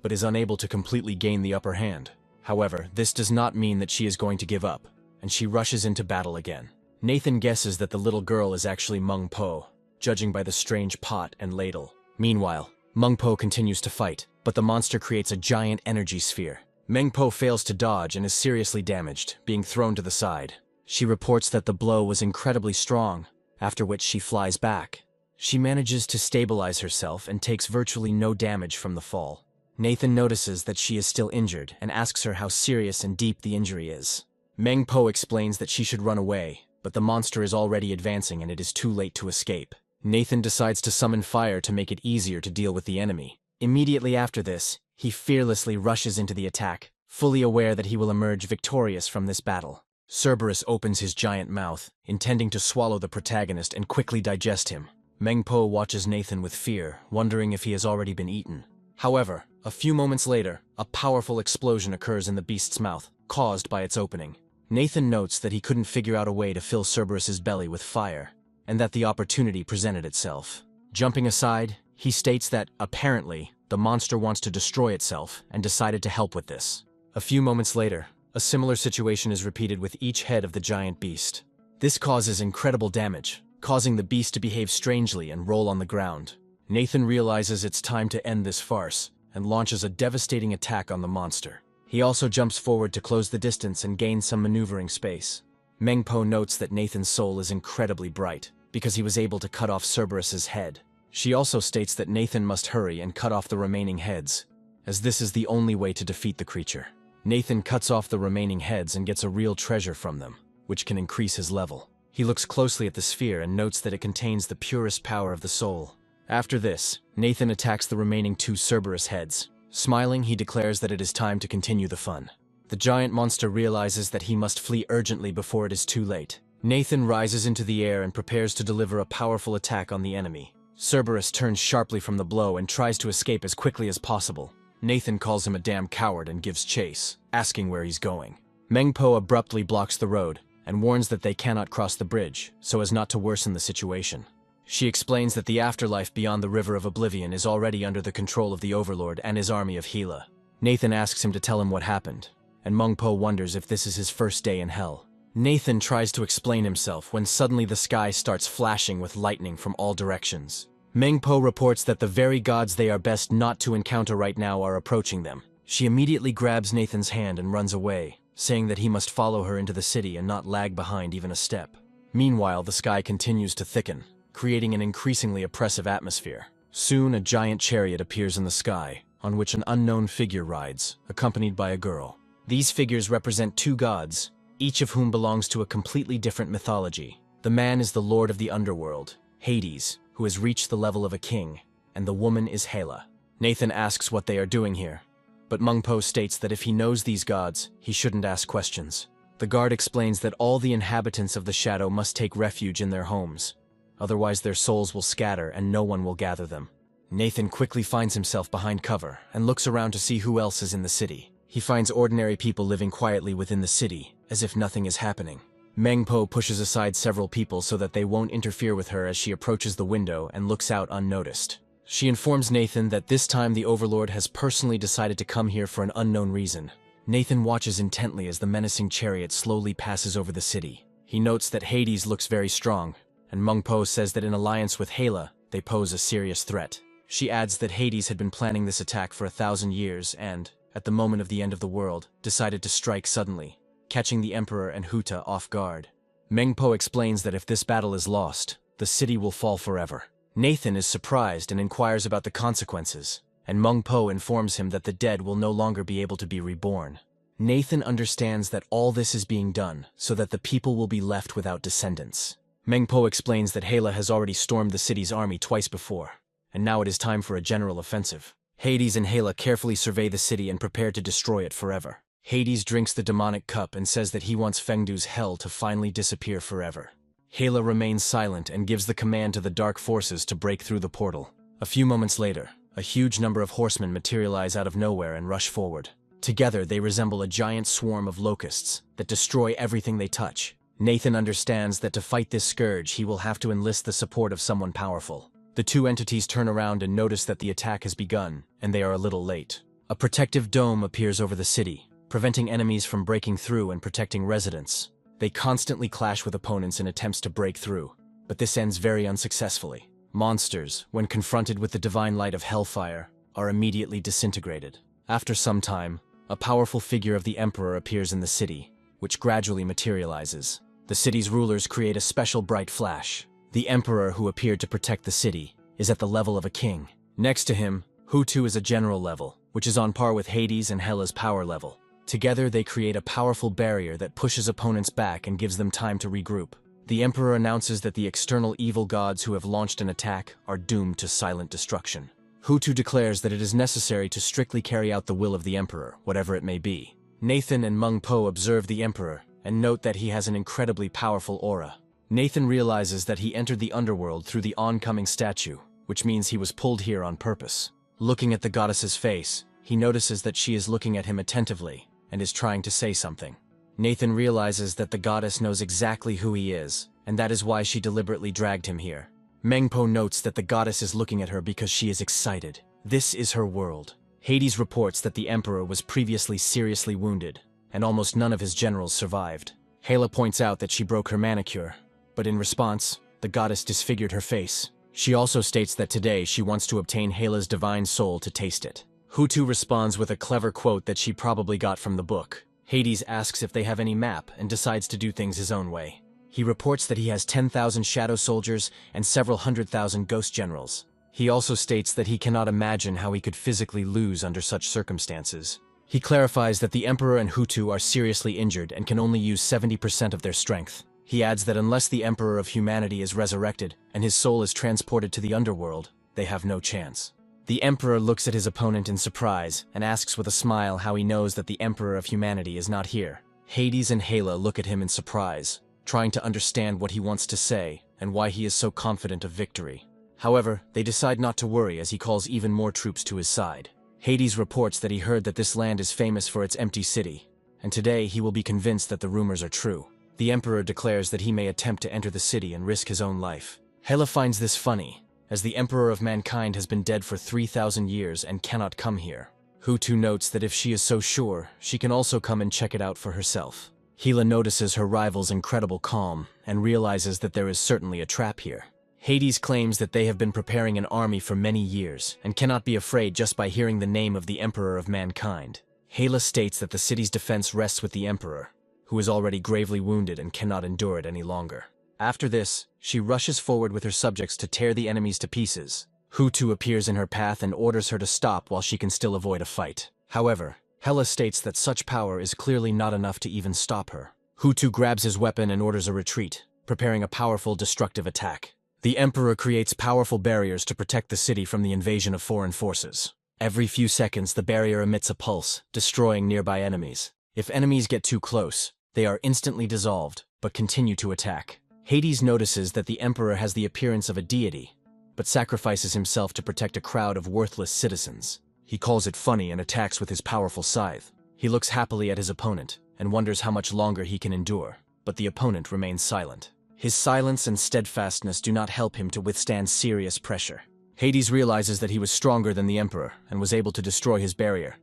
but is unable to completely gain the upper hand. However, this does not mean that she is going to give up, and she rushes into battle again. Nathan guesses that the little girl is actually Meng Po, judging by the strange pot and ladle. Meanwhile, Meng Po continues to fight, but the monster creates a giant energy sphere. Meng Po fails to dodge and is seriously damaged, being thrown to the side. She reports that the blow was incredibly strong, after which she flies back. She manages to stabilize herself and takes virtually no damage from the fall. Nathan notices that she is still injured and asks her how serious and deep the injury is. Meng Po explains that she should run away, but the monster is already advancing and it is too late to escape. Nathan decides to summon fire to make it easier to deal with the enemy. Immediately after this, he fearlessly rushes into the attack, fully aware that he will emerge victorious from this battle. Cerberus opens his giant mouth, intending to swallow the protagonist and quickly digest him. Meng Po watches Nathan with fear, wondering if he has already been eaten. However, a few moments later, a powerful explosion occurs in the beast's mouth, caused by its opening. Nathan notes that he couldn't figure out a way to fill Cerberus's belly with fire, and that the opportunity presented itself. Jumping aside, he states that, apparently, the monster wants to destroy itself and decided to help with this. A few moments later, a similar situation is repeated with each head of the giant beast. This causes incredible damage, causing the beast to behave strangely and roll on the ground. Nathan realizes it's time to end this farce and launches a devastating attack on the monster. He also jumps forward to close the distance and gain some maneuvering space. Meng Po notes that Nathan's soul is incredibly bright because he was able to cut off Cerberus's head. She also states that Nathan must hurry and cut off the remaining heads, as this is the only way to defeat the creature. Nathan cuts off the remaining heads and gets a real treasure from them, which can increase his level. He looks closely at the sphere and notes that it contains the purest power of the soul. After this, Nathan attacks the remaining two Cerberus heads. Smiling, he declares that it is time to continue the fun. The giant monster realizes that he must flee urgently before it is too late. Nathan rises into the air and prepares to deliver a powerful attack on the enemy. Cerberus turns sharply from the blow and tries to escape as quickly as possible. Nathan calls him a damn coward and gives chase, asking where he's going. Meng Po abruptly blocks the road and warns that they cannot cross the bridge, so as not to worsen the situation. She explains that the afterlife beyond the River of Oblivion is already under the control of the Overlord and his army of Gila. Nathan asks him to tell him what happened, and Meng Po wonders if this is his first day in hell. Nathan tries to explain himself when suddenly the sky starts flashing with lightning from all directions. Meng Po reports that the very gods they are best not to encounter right now are approaching them. She immediately grabs Nathan's hand and runs away, saying that he must follow her into the city and not lag behind even a step. Meanwhile, the sky continues to thicken, creating an increasingly oppressive atmosphere. Soon, a giant chariot appears in the sky, on which an unknown figure rides, accompanied by a girl. These figures represent two gods, each of whom belongs to a completely different mythology. The man is the lord of the underworld, Hades, who has reached the level of a king, and the woman is Yahello. Nathan asks what they are doing here, but Mungpo states that if he knows these gods, he shouldn't ask questions. The guard explains that all the inhabitants of the shadow must take refuge in their homes, otherwise their souls will scatter and no one will gather them. Nathan quickly finds himself behind cover and looks around to see who else is in the city. He finds ordinary people living quietly within the city, as if nothing is happening. Mengpo pushes aside several people so that they won't interfere with her as she approaches the window and looks out unnoticed. She informs Nathan that this time the Overlord has personally decided to come here for an unknown reason. Nathan watches intently as the menacing chariot slowly passes over the city. He notes that Hades looks very strong, and Mengpo says that in alliance with Yahello, they pose a serious threat. She adds that Hades had been planning this attack for 1,000 years and, at the moment of the end of the world, decided to strike suddenly, catching the Emperor and Huta off guard. Mengpo explains that if this battle is lost, the city will fall forever. Nathan is surprised and inquires about the consequences, and Mengpo informs him that the dead will no longer be able to be reborn. Nathan understands that all this is being done so that the people will be left without descendants. Mengpo explains that Yahello has already stormed the city's army twice before, and now it is time for a general offensive. Hades and Yahello carefully survey the city and prepare to destroy it forever. Hades drinks the demonic cup and says that he wants Fengdu's hell to finally disappear forever. Yahello remains silent and gives the command to the dark forces to break through the portal. A few moments later, a huge number of horsemen materialize out of nowhere and rush forward. Together, they resemble a giant swarm of locusts that destroy everything they touch. Nathan understands that to fight this scourge, he will have to enlist the support of someone powerful. The two entities turn around and notice that the attack has begun, and they are a little late. A protective dome appears over the city, preventing enemies from breaking through and protecting residents. They constantly clash with opponents in attempts to break through, but this ends very unsuccessfully. Monsters, when confronted with the divine light of hellfire, are immediately disintegrated. After some time, a powerful figure of the Emperor appears in the city, which gradually materializes. The city's rulers create a special bright flash. The Emperor, who appeared to protect the city, is at the level of a king. Next to him, Hutu is a general level, which is on par with Hades and Hela's power level. Together, they create a powerful barrier that pushes opponents back and gives them time to regroup. The Emperor announces that the external evil gods who have launched an attack are doomed to silent destruction. Hutu declares that it is necessary to strictly carry out the will of the Emperor, whatever it may be. Nathan and Mengpo observe the Emperor and note that he has an incredibly powerful aura. Nathan realizes that he entered the underworld through the oncoming statue, which means he was pulled here on purpose. Looking at the goddess's face, he notices that she is looking at him attentively and is trying to say something. Nathan realizes that the goddess knows exactly who he is, and that is why she deliberately dragged him here. Mengpo notes that the goddess is looking at her because she is excited. This is her world. Hades reports that the Emperor was previously seriously wounded, and almost none of his generals survived. Yahello points out that she broke her manicure, but in response, the goddess disfigured her face. She also states that today she wants to obtain Yahello's divine soul to taste it. Hutu responds with a clever quote that she probably got from the book. Hades asks if they have any map and decides to do things his own way. He reports that he has 10,000 shadow soldiers and several 100,000 ghost generals. He also states that he cannot imagine how he could physically lose under such circumstances. He clarifies that the Emperor and Hutu are seriously injured and can only use 70% of their strength. He adds that unless the Emperor of Humanity is resurrected and his soul is transported to the underworld, they have no chance. The Emperor looks at his opponent in surprise and asks with a smile how he knows that the Emperor of Humanity is not here. Hades and Yahello look at him in surprise, trying to understand what he wants to say and why he is so confident of victory. However, they decide not to worry as he calls even more troops to his side. Hades reports that he heard that this land is famous for its empty city, and today he will be convinced that the rumors are true. The Emperor declares that he may attempt to enter the city and risk his own life. Yahello finds this funny, as the Emperor of Mankind has been dead for 3,000 years and cannot come here. Hutu notes that if she is so sure, she can also come and check it out for herself. Yahello notices her rival's incredible calm and realizes that there is certainly a trap here. Hades claims that they have been preparing an army for many years and cannot be afraid just by hearing the name of the Emperor of Mankind. Yahello states that the city's defense rests with the Emperor, who is already gravely wounded and cannot endure it any longer. After this, she rushes forward with her subjects to tear the enemies to pieces. Hutu appears in her path and orders her to stop while she can still avoid a fight. However, Hela states that such power is clearly not enough to even stop her. Hutu grabs his weapon and orders a retreat, preparing a powerful destructive attack. The Emperor creates powerful barriers to protect the city from the invasion of foreign forces. Every few seconds, the barrier emits a pulse, destroying nearby enemies. If enemies get too close, they are instantly dissolved, but continue to attack. Hades notices that the Emperor has the appearance of a deity, but sacrifices himself to protect a crowd of worthless citizens. He calls it funny and attacks with his powerful scythe. He looks happily at his opponent and wonders how much longer he can endure, but the opponent remains silent. His silence and steadfastness do not help him to withstand serious pressure. Hades realizes that he was stronger than the Emperor and was able to destroy his barrier,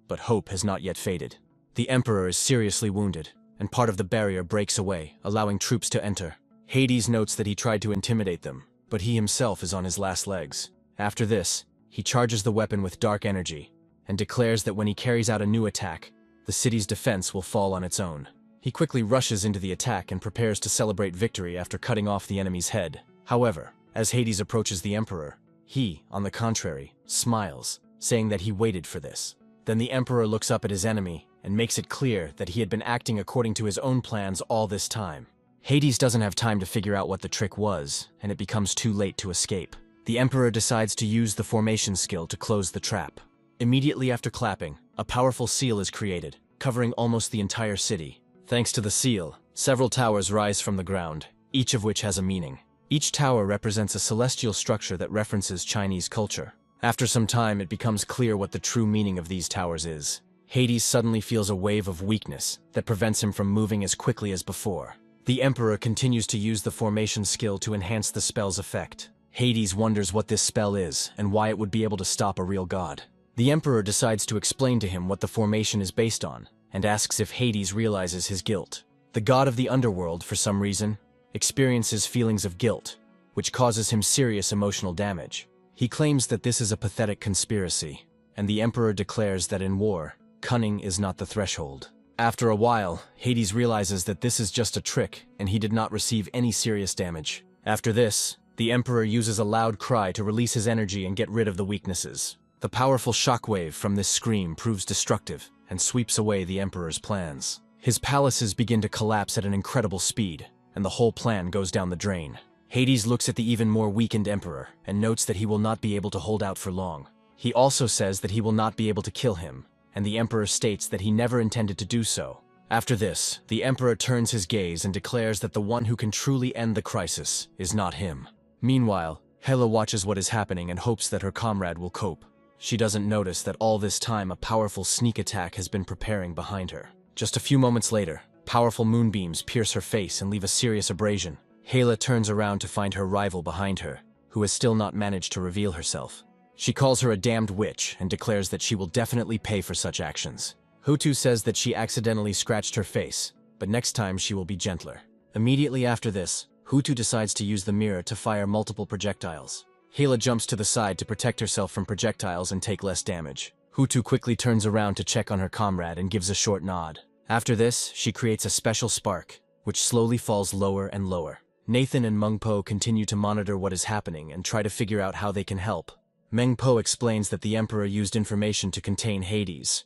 but hope has not yet faded. The Emperor is seriously wounded, and part of the barrier breaks away, allowing troops to enter. Hades notes that he tried to intimidate them, but he himself is on his last legs. After this, he charges the weapon with dark energy, and declares that when he carries out a new attack, the city's defense will fall on its own. He quickly rushes into the attack and prepares to celebrate victory after cutting off the enemy's head. However, as Hades approaches the Emperor, he, on the contrary, smiles, saying that he waited for this. Then the Emperor looks up at his enemy and makes it clear that he had been acting according to his own plans all this time. Hades doesn't have time to figure out what the trick was, and it becomes too late to escape. The Emperor decides to use the formation skill to close the trap. Immediately after clapping, a powerful seal is created, covering almost the entire city. Thanks to the seal, several towers rise from the ground, each of which has a meaning. Each tower represents a celestial structure that references Chinese culture. After some time, it becomes clear what the true meaning of these towers is. Hades suddenly feels a wave of weakness that prevents him from moving as quickly as before. The Emperor continues to use the formation skill to enhance the spell's effect. Hades wonders what this spell is and why it would be able to stop a real god. The Emperor decides to explain to him what the formation is based on, and asks if Hades realizes his guilt. The god of the underworld, for some reason, experiences feelings of guilt, which causes him serious emotional damage. He claims that this is a pathetic conspiracy, and the Emperor declares that in war, cunning is not the threshold. After a while, Hades realizes that this is just a trick, and he did not receive any serious damage. After this, the Emperor uses a loud cry to release his energy and get rid of the weaknesses. The powerful shockwave from this scream proves destructive and sweeps away the Emperor's plans. His palaces begin to collapse at an incredible speed, and the whole plan goes down the drain. Hades looks at the even more weakened Emperor and notes that he will not be able to hold out for long. He also says that he will not be able to kill him, and the Emperor states that he never intended to do so. After this, the Emperor turns his gaze and declares that the one who can truly end the crisis is not him. Meanwhile, Hela watches what is happening and hopes that her comrade will cope. She doesn't notice that all this time a powerful sneak attack has been preparing behind her. Just a few moments later, powerful moonbeams pierce her face and leave a serious abrasion. Hela turns around to find her rival behind her, who has still not managed to reveal herself. She calls her a damned witch and declares that she will definitely pay for such actions. Hutu says that she accidentally scratched her face, but next time she will be gentler. Immediately after this, Hutu decides to use the mirror to fire multiple projectiles. Hela jumps to the side to protect herself from projectiles and take less damage. Hutu quickly turns around to check on her comrade and gives a short nod. After this, she creates a special spark, which slowly falls lower and lower. Nathan and Mengpo continue to monitor what is happening and try to figure out how they can help. Mengpo explains that the Emperor used information to contain Hades,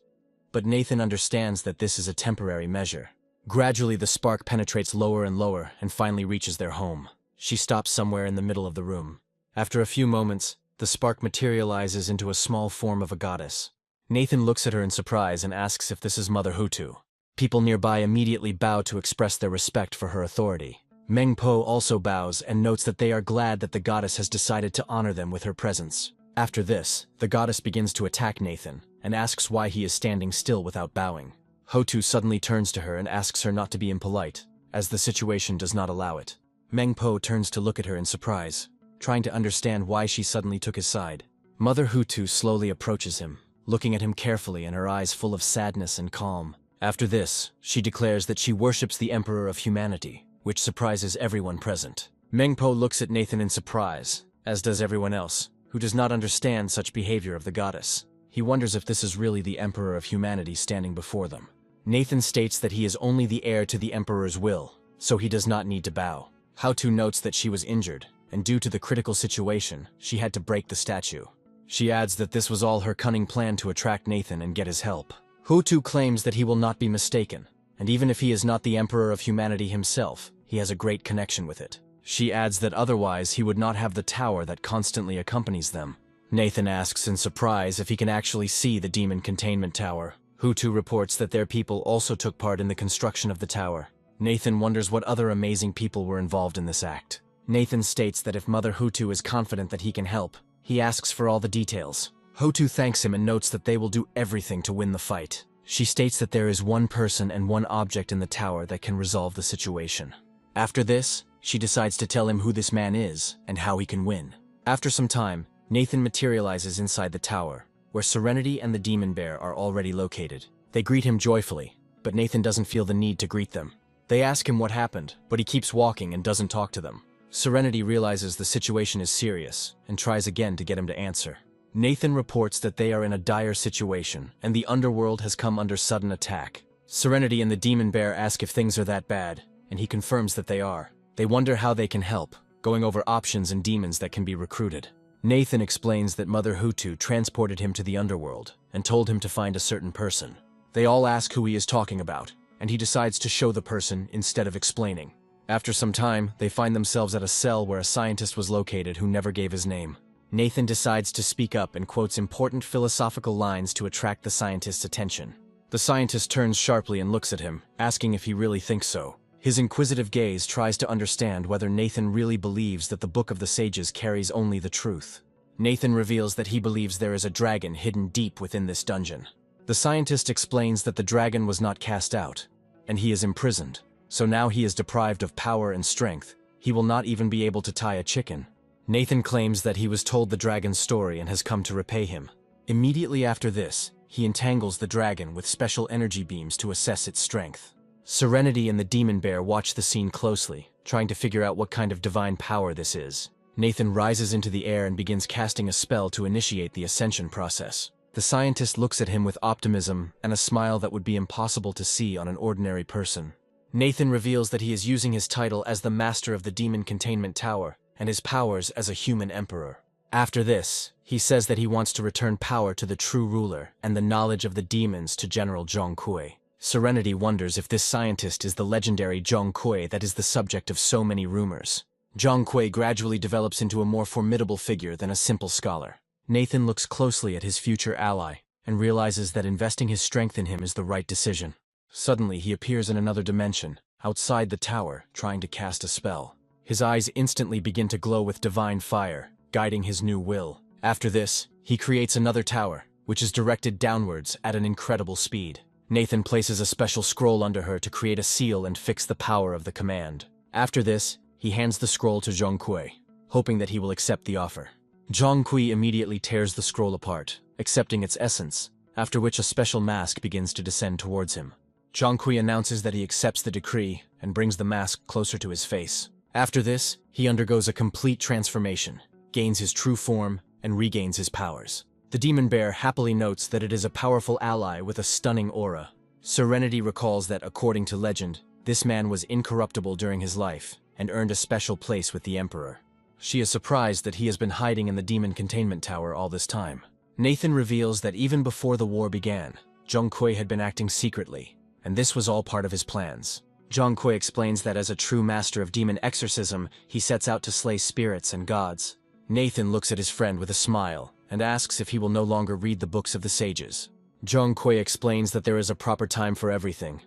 but Nathan understands that this is a temporary measure. Gradually, the spark penetrates lower and lower and finally reaches their home. She stops somewhere in the middle of the room. After a few moments, the spark materializes into a small form of a goddess. Nathan looks at her in surprise and asks if this is Mother Hutu. People nearby immediately bow to express their respect for her authority. Mengpo also bows and notes that they are glad that the goddess has decided to honor them with her presence. After this, the goddess begins to attack Nathan and asks why he is standing still without bowing. Hutu suddenly turns to her and asks her not to be impolite, as the situation does not allow it. Mengpo turns to look at her in surprise, trying to understand why she suddenly took his side. Mother Hutu slowly approaches him, looking at him carefully and her eyes full of sadness and calm. After this, she declares that she worships the Emperor of Humanity, which surprises everyone present. Mengpo looks at Nathan in surprise, as does everyone else, who does not understand such behavior of the goddess. He wonders if this is really the Emperor of Humanity standing before them. Nathan states that he is only the heir to the Emperor's will, so he does not need to bow. How-To notes that she was injured, and due to the critical situation, she had to break the statue. She adds that this was all her cunning plan to attract Nathan and get his help. How-To claims that he will not be mistaken, and even if he is not the Emperor of Humanity himself, he has a great connection with it. She adds that otherwise he would not have the tower that constantly accompanies them. Nathan asks in surprise if he can actually see the demon containment tower. How-To reports that their people also took part in the construction of the tower. Nathan wonders what other amazing people were involved in this act. Nathan states that if Mother How-To is confident that he can help, he asks for all the details. How-To thanks him and notes that they will do everything to win the fight. She states that there is one person and one object in the tower that can resolve the situation. After this, she decides to tell him who this man is and how he can win. After some time, Nathan materializes inside the tower, where Serenity and the demon bear are already located. They greet him joyfully, but Nathan doesn't feel the need to greet them. They ask him what happened, but he keeps walking and doesn't talk to them. Serenity realizes the situation is serious and tries again to get him to answer. Nathan reports that they are in a dire situation and the underworld has come under sudden attack. Serenity and the demon bear ask if things are that bad, and he confirms that they are. They wonder how they can help, going over options and demons that can be recruited. Nathan explains that Mother How-To transported him to the underworld and told him to find a certain person. They all ask who he is talking about, and he decides to show the person instead of explaining. After some time, they find themselves at a cell where a scientist was located who never gave his name. Nathan decides to speak up and quotes important philosophical lines to attract the scientist's attention. The scientist turns sharply and looks at him, asking if he really thinks so. His inquisitive gaze tries to understand whether Nathan really believes that the Book of the Sages carries only the truth. Nathan reveals that he believes there is a dragon hidden deep within this dungeon. The scientist explains that the dragon was not cast out, and he is imprisoned. So now he is deprived of power and strength. He will not even be able to tie a chicken. Nathan claims that he was told the dragon's story and has come to repay him. Immediately after this, he entangles the dragon with special energy beams to assess its strength. Serenity and the demon bear watch the scene closely, trying to figure out what kind of divine power this is. Nathan rises into the air and begins casting a spell to initiate the ascension process. The scientist looks at him with optimism and a smile that would be impossible to see on an ordinary person. Nathan reveals that he is using his title as the Master of the Demon Containment Tower and his powers as a human emperor. After this, he says that he wants to return power to the true ruler and the knowledge of the demons to General Zhong Kui. Serenity wonders if this scientist is the legendary Zhong Kui that is the subject of so many rumors. Zhong Kui gradually develops into a more formidable figure than a simple scholar. Nathan looks closely at his future ally and realizes that investing his strength in him is the right decision. Suddenly, he appears in another dimension, outside the tower, trying to cast a spell. His eyes instantly begin to glow with divine fire, guiding his new will. After this, he creates another tower, which is directed downwards at an incredible speed. Nathan places a special scroll under her to create a seal and fix the power of the command. After this, he hands the scroll to Zhong Kui, hoping that he will accept the offer. Zhong Kui immediately tears the scroll apart, accepting its essence, after which a special mask begins to descend towards him. Zhong Kui announces that he accepts the decree and brings the mask closer to his face. After this, he undergoes a complete transformation, gains his true form, and regains his powers. The demon bear happily notes that it is a powerful ally with a stunning aura. Serenity recalls that, according to legend, this man was incorruptible during his life and earned a special place with the Emperor. She is surprised that he has been hiding in the demon containment tower all this time. Nathan reveals that even before the war began, Zhong Kui had been acting secretly, and this was all part of his plans. Zhong Kui explains that as a true master of demon exorcism, he sets out to slay spirits and gods. Nathan looks at his friend with a smile and asks if he will no longer read the books of the sages. Zhong Kui explains that there is a proper time for everything,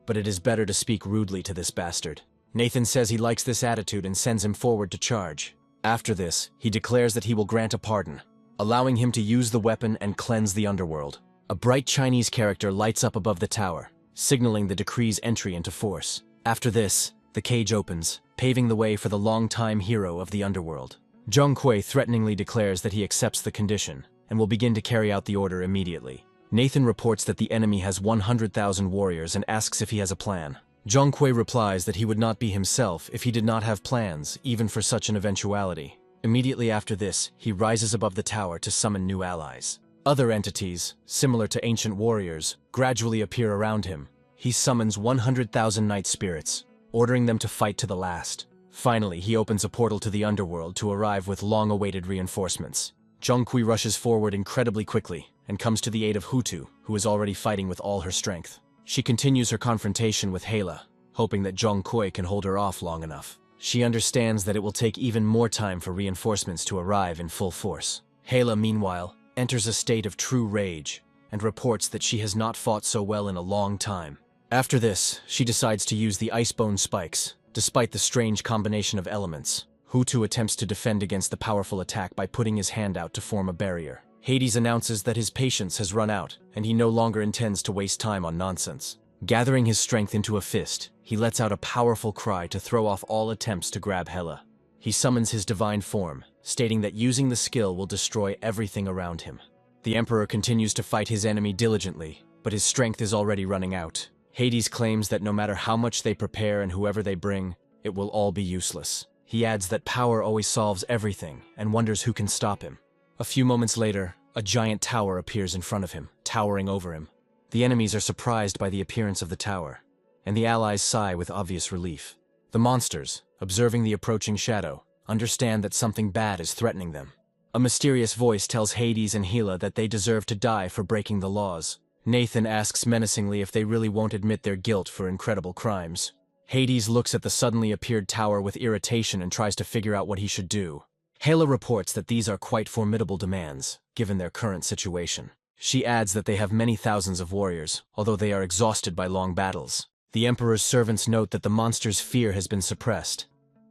but it is better to speak rudely to this bastard. Nathan says he likes this attitude and sends him forward to charge. After this, he declares that he will grant a pardon, allowing him to use the weapon and cleanse the underworld. A bright Chinese character lights up above the tower, signaling the decree's entry into force. After this, the cage opens, paving the way for the long-time hero of the underworld. Zhong Kui threateningly declares that he accepts the condition and will begin to carry out the order immediately. Nathan reports that the enemy has 100,000 warriors and asks if he has a plan. Zhong Kui replies that he would not be himself if he did not have plans, even for such an eventuality. Immediately after this, he rises above the tower to summon new allies. Other entities, similar to ancient warriors, gradually appear around him. He summons 100,000 night spirits, ordering them to fight to the last. Finally, he opens a portal to the underworld to arrive with long-awaited reinforcements. Zhongkui rushes forward incredibly quickly and comes to the aid of Hutu, who is already fighting with all her strength. She continues her confrontation with Yahello, hoping that Zhongkui can hold her off long enough. She understands that it will take even more time for reinforcements to arrive in full force. Yahello, meanwhile, enters a state of true rage and reports that she has not fought so well in a long time. After this, she decides to use the icebone spikes, despite the strange combination of elements. Hutu attempts to defend against the powerful attack by putting his hand out to form a barrier. Hades announces that his patience has run out, and he no longer intends to waste time on nonsense. Gathering his strength into a fist, he lets out a powerful cry to throw off all attempts to grab Yahello. He summons his divine form, stating that using the skill will destroy everything around him. The Emperor continues to fight his enemy diligently, but his strength is already running out. Hades claims that no matter how much they prepare and whoever they bring, it will all be useless. He adds that power always solves everything, and wonders who can stop him. A few moments later, a giant tower appears in front of him, towering over him. The enemies are surprised by the appearance of the tower, and the allies sigh with obvious relief. The monsters, observing the approaching shadow, understand that something bad is threatening them. A mysterious voice tells Hades and Yahello that they deserve to die for breaking the laws. Nathan asks menacingly if they really won't admit their guilt for incredible crimes. Hades looks at the suddenly appeared tower with irritation and tries to figure out what he should do. Yahello reports that these are quite formidable demands, given their current situation. She adds that they have many thousands of warriors, although they are exhausted by long battles. The Emperor's servants note that the monster's fear has been suppressed,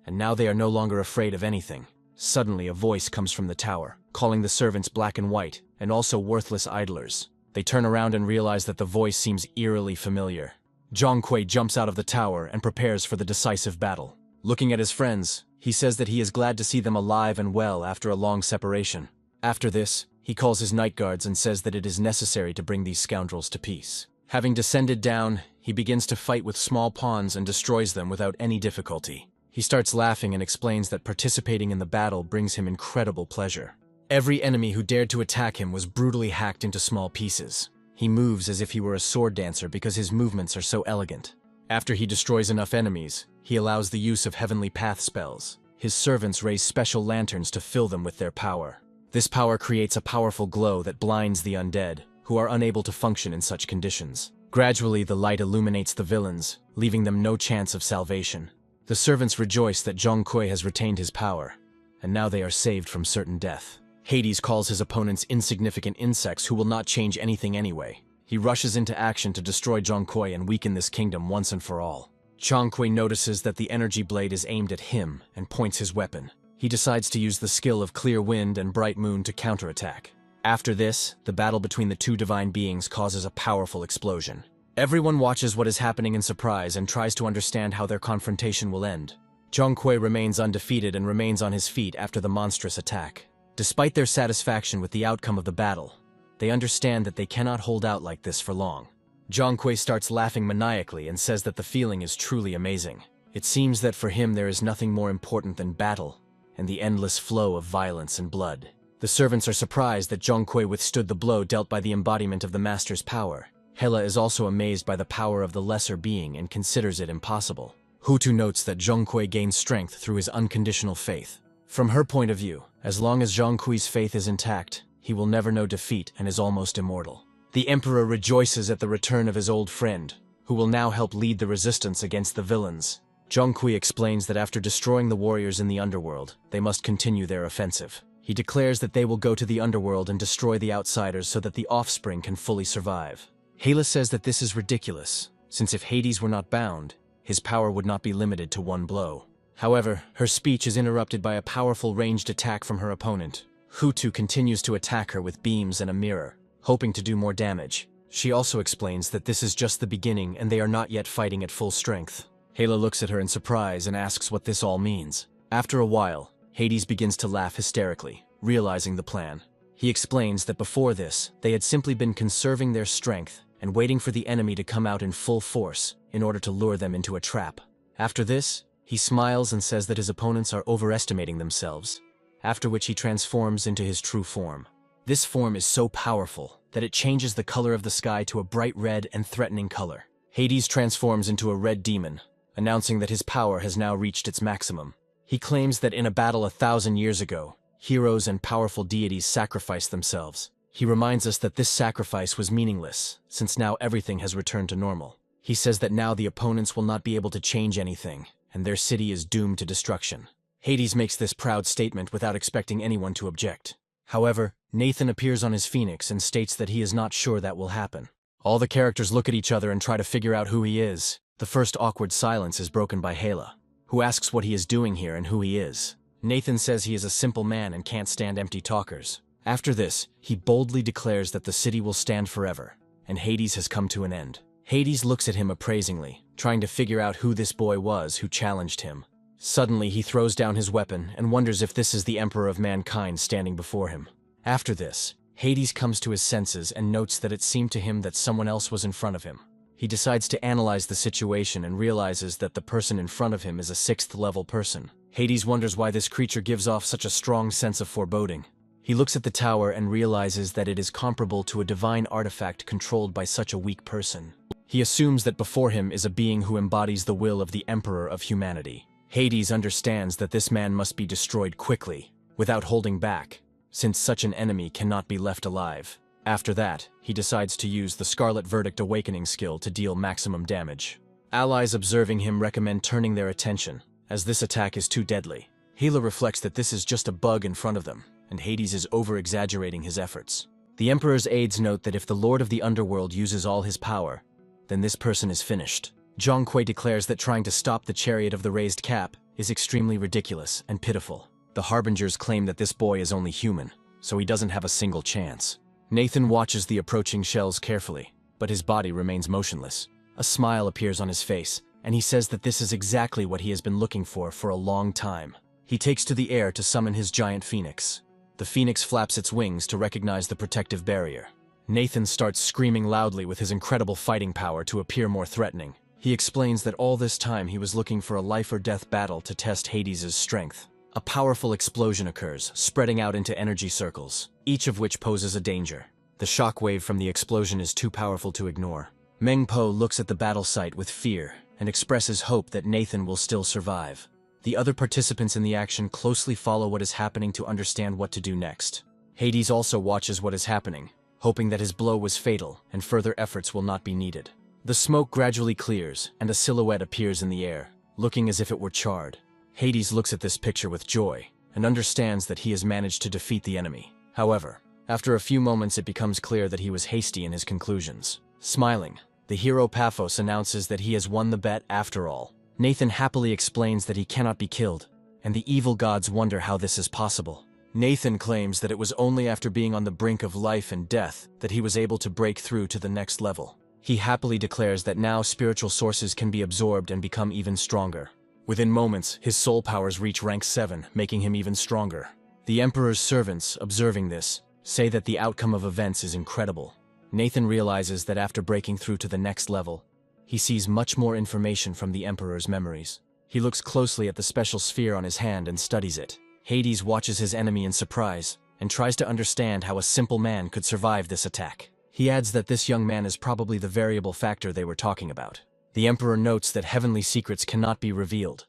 and now they are no longer afraid of anything. Suddenly, a voice comes from the tower, calling the servants black and white, and also worthless idlers. They turn around and realize that the voice seems eerily familiar. Zhongkui jumps out of the tower and prepares for the decisive battle. Looking at his friends, he says that he is glad to see them alive and well after a long separation. After this, he calls his night guards and says that it is necessary to bring these scoundrels to peace. Having descended down, he begins to fight with small pawns and destroys them without any difficulty. He starts laughing and explains that participating in the battle brings him incredible pleasure. Every enemy who dared to attack him was brutally hacked into small pieces. He moves as if he were a sword dancer because his movements are so elegant. After he destroys enough enemies, he allows the use of heavenly path spells. His servants raise special lanterns to fill them with their power. This power creates a powerful glow that blinds the undead, who are unable to function in such conditions. Gradually, the light illuminates the villains, leaving them no chance of salvation. The servants rejoice that Zhongkui has retained his power, and now they are saved from certain death. Hades calls his opponents insignificant insects who will not change anything anyway. He rushes into action to destroy Zhongkui and weaken this kingdom once and for all. Zhongkui notices that the energy blade is aimed at him and points his weapon. He decides to use the skill of Clear Wind and Bright Moon to counterattack. After this, the battle between the two divine beings causes a powerful explosion. Everyone watches what is happening in surprise and tries to understand how their confrontation will end. Zhongkui remains undefeated and remains on his feet after the monstrous attack. Despite their satisfaction with the outcome of the battle, they understand that they cannot hold out like this for long. Zhongkui starts laughing maniacally and says that the feeling is truly amazing. It seems that for him there is nothing more important than battle and the endless flow of violence and blood. The servants are surprised that Zhongkui withstood the blow dealt by the embodiment of the master's power. Yahello is also amazed by the power of the lesser being and considers it impossible. Hutu notes that Zhongkui gains strength through his unconditional faith. From her point of view, as long as Zhongkui's faith is intact, he will never know defeat and is almost immortal. The Emperor rejoices at the return of his old friend, who will now help lead the resistance against the villains. Zhongkui explains that after destroying the warriors in the underworld, they must continue their offensive. He declares that they will go to the underworld and destroy the outsiders so that the offspring can fully survive. Yahello says that this is ridiculous, since if Hades were not bound, his power would not be limited to one blow. However, her speech is interrupted by a powerful ranged attack from her opponent. Hutu continues to attack her with beams and a mirror, hoping to do more damage. She also explains that this is just the beginning and they are not yet fighting at full strength. Yahello looks at her in surprise and asks what this all means. After a while, Hades begins to laugh hysterically, realizing the plan. He explains that before this, they had simply been conserving their strength and waiting for the enemy to come out in full force in order to lure them into a trap. After this, he smiles and says that his opponents are overestimating themselves, after which he transforms into his true form. This form is so powerful that it changes the color of the sky to a bright red and threatening color. Hades transforms into a red demon, announcing that his power has now reached its maximum. He claims that in a battle 1,000 years ago, heroes and powerful deities sacrificed themselves. He reminds us that this sacrifice was meaningless, since now everything has returned to normal. He says that now the opponents will not be able to change anything, and their city is doomed to destruction. Hades makes this proud statement without expecting anyone to object. However, Nathan appears on his phoenix and states that he is not sure that will happen. All the characters look at each other and try to figure out who he is. The first awkward silence is broken by Yahello, who asks what he is doing here and who he is. Nathan says he is a simple man and can't stand empty talkers. After this, he boldly declares that the city will stand forever, and Hades has come to an end. Hades looks at him appraisingly, trying to figure out who this boy was who challenged him. Suddenly, he throws down his weapon and wonders if this is the Emperor of Mankind standing before him. After this, Hades comes to his senses and notes that it seemed to him that someone else was in front of him. He decides to analyze the situation and realizes that the person in front of him is a 6th-level person. Hades wonders why this creature gives off such a strong sense of foreboding. He looks at the tower and realizes that it is comparable to a divine artifact controlled by such a weak person. He assumes that before him is a being who embodies the will of the Emperor of humanity. Hades understands that this man must be destroyed quickly, without holding back, since such an enemy cannot be left alive. After that, he decides to use the Scarlet Verdict Awakening skill to deal maximum damage. Allies observing him recommend turning their attention, as this attack is too deadly. Yahello reflects that this is just a bug in front of them, and Hades is over-exaggerating his efforts. The Emperor's aides note that if the Lord of the Underworld uses all his power, then this person is finished. Zhonghui declares that trying to stop the chariot of the raised cap is extremely ridiculous and pitiful. The Harbingers claim that this boy is only human, so he doesn't have a single chance. Nathan watches the approaching shells carefully, but his body remains motionless. A smile appears on his face, and he says that this is exactly what he has been looking for a long time. He takes to the air to summon his giant phoenix. The phoenix flaps its wings to recognize the protective barrier. Nathan starts screaming loudly with his incredible fighting power to appear more threatening. He explains that all this time he was looking for a life-or-death battle to test Hades' strength. A powerful explosion occurs, spreading out into energy circles, each of which poses a danger. The shockwave from the explosion is too powerful to ignore. Meng Po looks at the battle site with fear and expresses hope that Nathan will still survive. The other participants in the action closely follow what is happening to understand what to do next. Hades also watches what is happening, hoping that his blow was fatal and further efforts will not be needed. The smoke gradually clears, and a silhouette appears in the air, looking as if it were charred. Hades looks at this picture with joy, and understands that he has managed to defeat the enemy. However, after a few moments it becomes clear that he was hasty in his conclusions. Smiling, the hero Paphos announces that he has won the bet after all. Nathan happily explains that he cannot be killed, and the evil gods wonder how this is possible. Nathan claims that it was only after being on the brink of life and death that he was able to break through to the next level. He happily declares that now spiritual sources can be absorbed and become even stronger. Within moments, his soul powers reach rank 7, making him even stronger. The Emperor's servants, observing this, say that the outcome of events is incredible. Nathan realizes that after breaking through to the next level, he sees much more information from the Emperor's memories. He looks closely at the special sphere on his hand and studies it. Hades watches his enemy in surprise, and tries to understand how a simple man could survive this attack. He adds that this young man is probably the variable factor they were talking about. The Emperor notes that heavenly secrets cannot be revealed,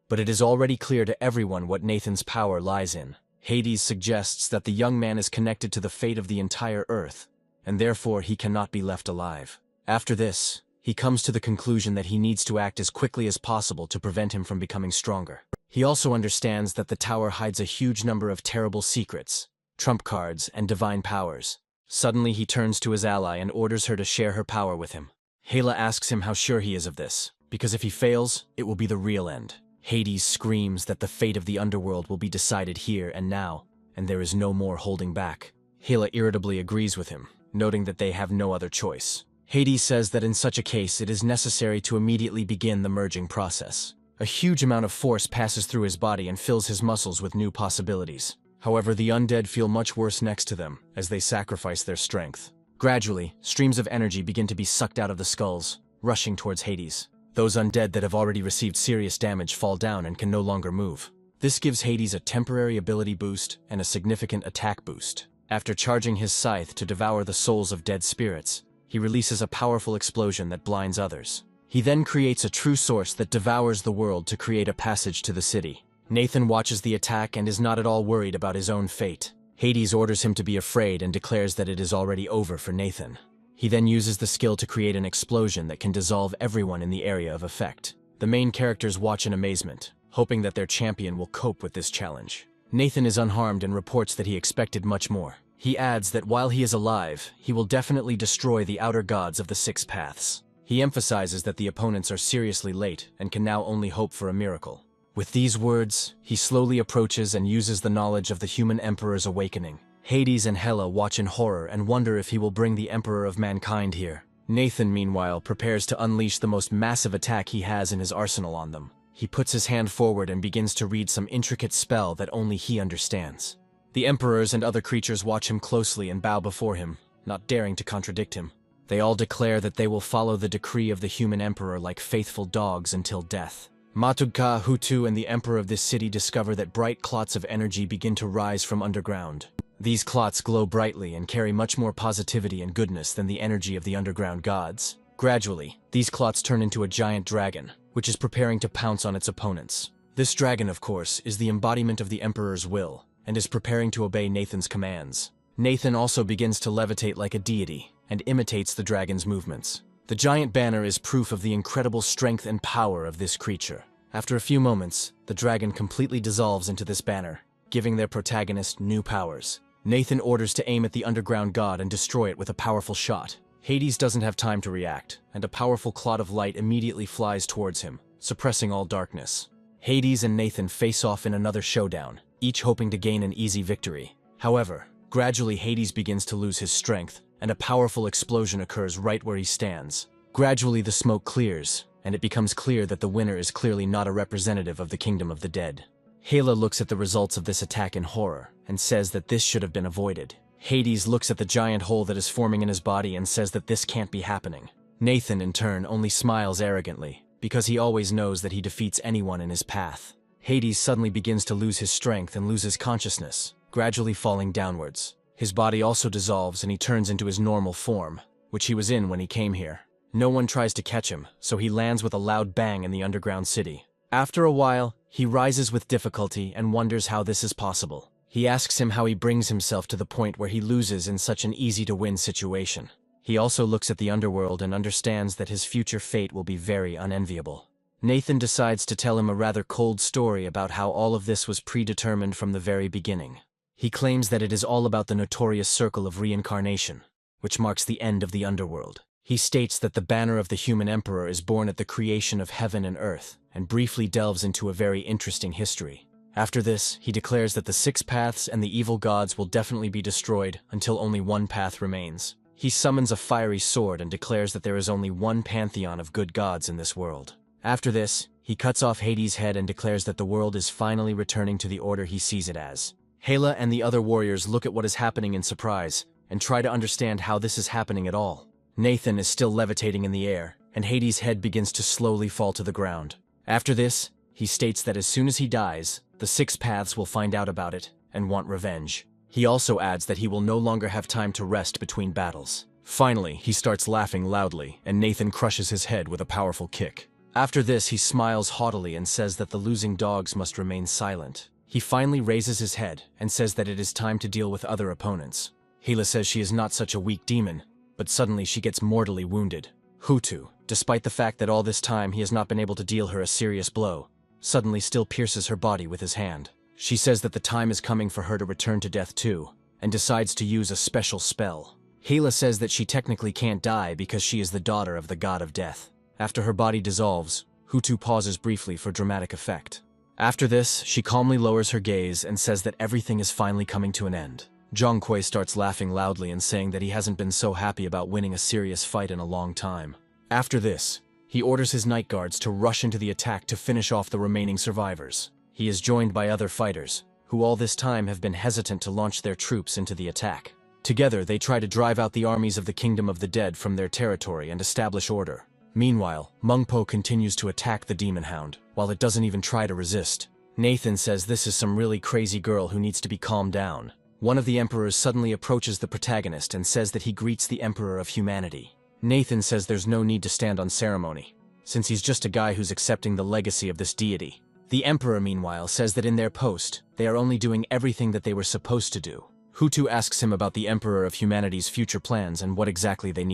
but it is already clear to everyone what Nathan's power lies in. Hades suggests that the young man is connected to the fate of the entire Earth, and therefore he cannot be left alive. After this, he comes to the conclusion that he needs to act as quickly as possible to prevent him from becoming stronger. He also understands that the tower hides a huge number of terrible secrets, trump cards, and divine powers. Suddenly he turns to his ally and orders her to share her power with him. Yahello asks him how sure he is of this, because if he fails, it will be the real end. Hades screams that the fate of the underworld will be decided here and now, and there is no more holding back. Yahello irritably agrees with him, noting that they have no other choice. Hades says that in such a case it is necessary to immediately begin the merging process. A huge amount of force passes through his body and fills his muscles with new possibilities. However, the undead feel much worse next to them, as they sacrifice their strength. Gradually, streams of energy begin to be sucked out of the skulls, rushing towards Hades. Those undead that have already received serious damage fall down and can no longer move. This gives Hades a temporary ability boost and a significant attack boost. After charging his scythe to devour the souls of dead spirits, he releases a powerful explosion that blinds others. He then creates a true source that devours the world to create a passage to the city. Nathan watches the attack and is not at all worried about his own fate. Hades orders him to be afraid and declares that it is already over for Nathan. He then uses the skill to create an explosion that can dissolve everyone in the area of effect. The main characters watch in amazement, hoping that their champion will cope with this challenge. Nathan is unharmed and reports that he expected much more. He adds that while he is alive, he will definitely destroy the outer gods of the Six Paths. He emphasizes that the opponents are seriously late and can now only hope for a miracle. With these words, he slowly approaches and uses the knowledge of the human emperor's awakening. Hades and Hela watch in horror and wonder if he will bring the emperor of mankind here. Nathan, meanwhile, prepares to unleash the most massive attack he has in his arsenal on them. He puts his hand forward and begins to read some intricate spell that only he understands. The emperors and other creatures watch him closely and bow before him, not daring to contradict him. They all declare that they will follow the decree of the human emperor like faithful dogs until death. Matugka, Hutu, and the emperor of this city discover that bright clots of energy begin to rise from underground. These clots glow brightly and carry much more positivity and goodness than the energy of the underground gods. Gradually, these clots turn into a giant dragon, which is preparing to pounce on its opponents. This dragon, of course, is the embodiment of the emperor's will, and is preparing to obey Nathan's commands. Nathan also begins to levitate like a deity, and imitates the dragon's movements. The giant banner is proof of the incredible strength and power of this creature. After a few moments, the dragon completely dissolves into this banner, giving their protagonist new powers. Nathan orders to aim at the underground god and destroy it with a powerful shot. Hades doesn't have time to react, and a powerful cloud of light immediately flies towards him, suppressing all darkness. Hades and Nathan face off in another showdown, each hoping to gain an easy victory. However, gradually Hades begins to lose his strength, and a powerful explosion occurs right where he stands. Gradually the smoke clears, and it becomes clear that the winner is clearly not a representative of the kingdom of the dead. Hela looks at the results of this attack in horror, and says that this should have been avoided. Hades looks at the giant hole that is forming in his body and says that this can't be happening. Nathan, in turn, only smiles arrogantly, because he always knows that he defeats anyone in his path. Hades suddenly begins to lose his strength and loses consciousness, gradually falling downwards. His body also dissolves and he turns into his normal form, which he was in when he came here. No one tries to catch him, so he lands with a loud bang in the underground city. After a while, he rises with difficulty and wonders how this is possible. He asks him how he brings himself to the point where he loses in such an easy-to-win situation. He also looks at the underworld and understands that his future fate will be very unenviable. Nathan decides to tell him a rather cold story about how all of this was predetermined from the very beginning. He claims that it is all about the notorious circle of reincarnation, which marks the end of the underworld. He states that the banner of the human emperor is born at the creation of heaven and earth, and briefly delves into a very interesting history. After this, he declares that the Six Paths and the evil gods will definitely be destroyed until only one path remains. He summons a fiery sword and declares that there is only one pantheon of good gods in this world. After this, he cuts off Hades' head and declares that the world is finally returning to the order he sees it as. Hela and the other warriors look at what is happening in surprise, and try to understand how this is happening at all. Nathan is still levitating in the air, and Hades' head begins to slowly fall to the ground. After this, he states that as soon as he dies, the Six Paths will find out about it and want revenge. He also adds that he will no longer have time to rest between battles. Finally, he starts laughing loudly, and Nathan crushes his head with a powerful kick. After this, he smiles haughtily and says that the losing dogs must remain silent. He finally raises his head and says that it is time to deal with other opponents. Hela says she is not such a weak demon, but suddenly she gets mortally wounded. Hutu, despite the fact that all this time he has not been able to deal her a serious blow, suddenly still pierces her body with his hand. She says that the time is coming for her to return to death too, and decides to use a special spell. Hela says that she technically can't die because she is the daughter of the god of death. After her body dissolves, Hutu pauses briefly for dramatic effect. After this, she calmly lowers her gaze and says that everything is finally coming to an end. Zhongkui starts laughing loudly and saying that he hasn't been so happy about winning a serious fight in a long time. After this, he orders his night guards to rush into the attack to finish off the remaining survivors. He is joined by other fighters, who all this time have been hesitant to launch their troops into the attack. Together, they try to drive out the armies of the Kingdom of the Dead from their territory and establish order. Meanwhile, Mengpo continues to attack the Demon Hound, while it doesn't even try to resist. Nathan says this is some really crazy girl who needs to be calmed down. One of the emperors suddenly approaches the protagonist and says that he greets the Emperor of Humanity. Nathan says there's no need to stand on ceremony, since he's just a guy who's accepting the legacy of this deity. The Emperor, meanwhile, says that in their post, they are only doing everything that they were supposed to do. Hutu asks him about the Emperor of Humanity's future plans and what exactly they need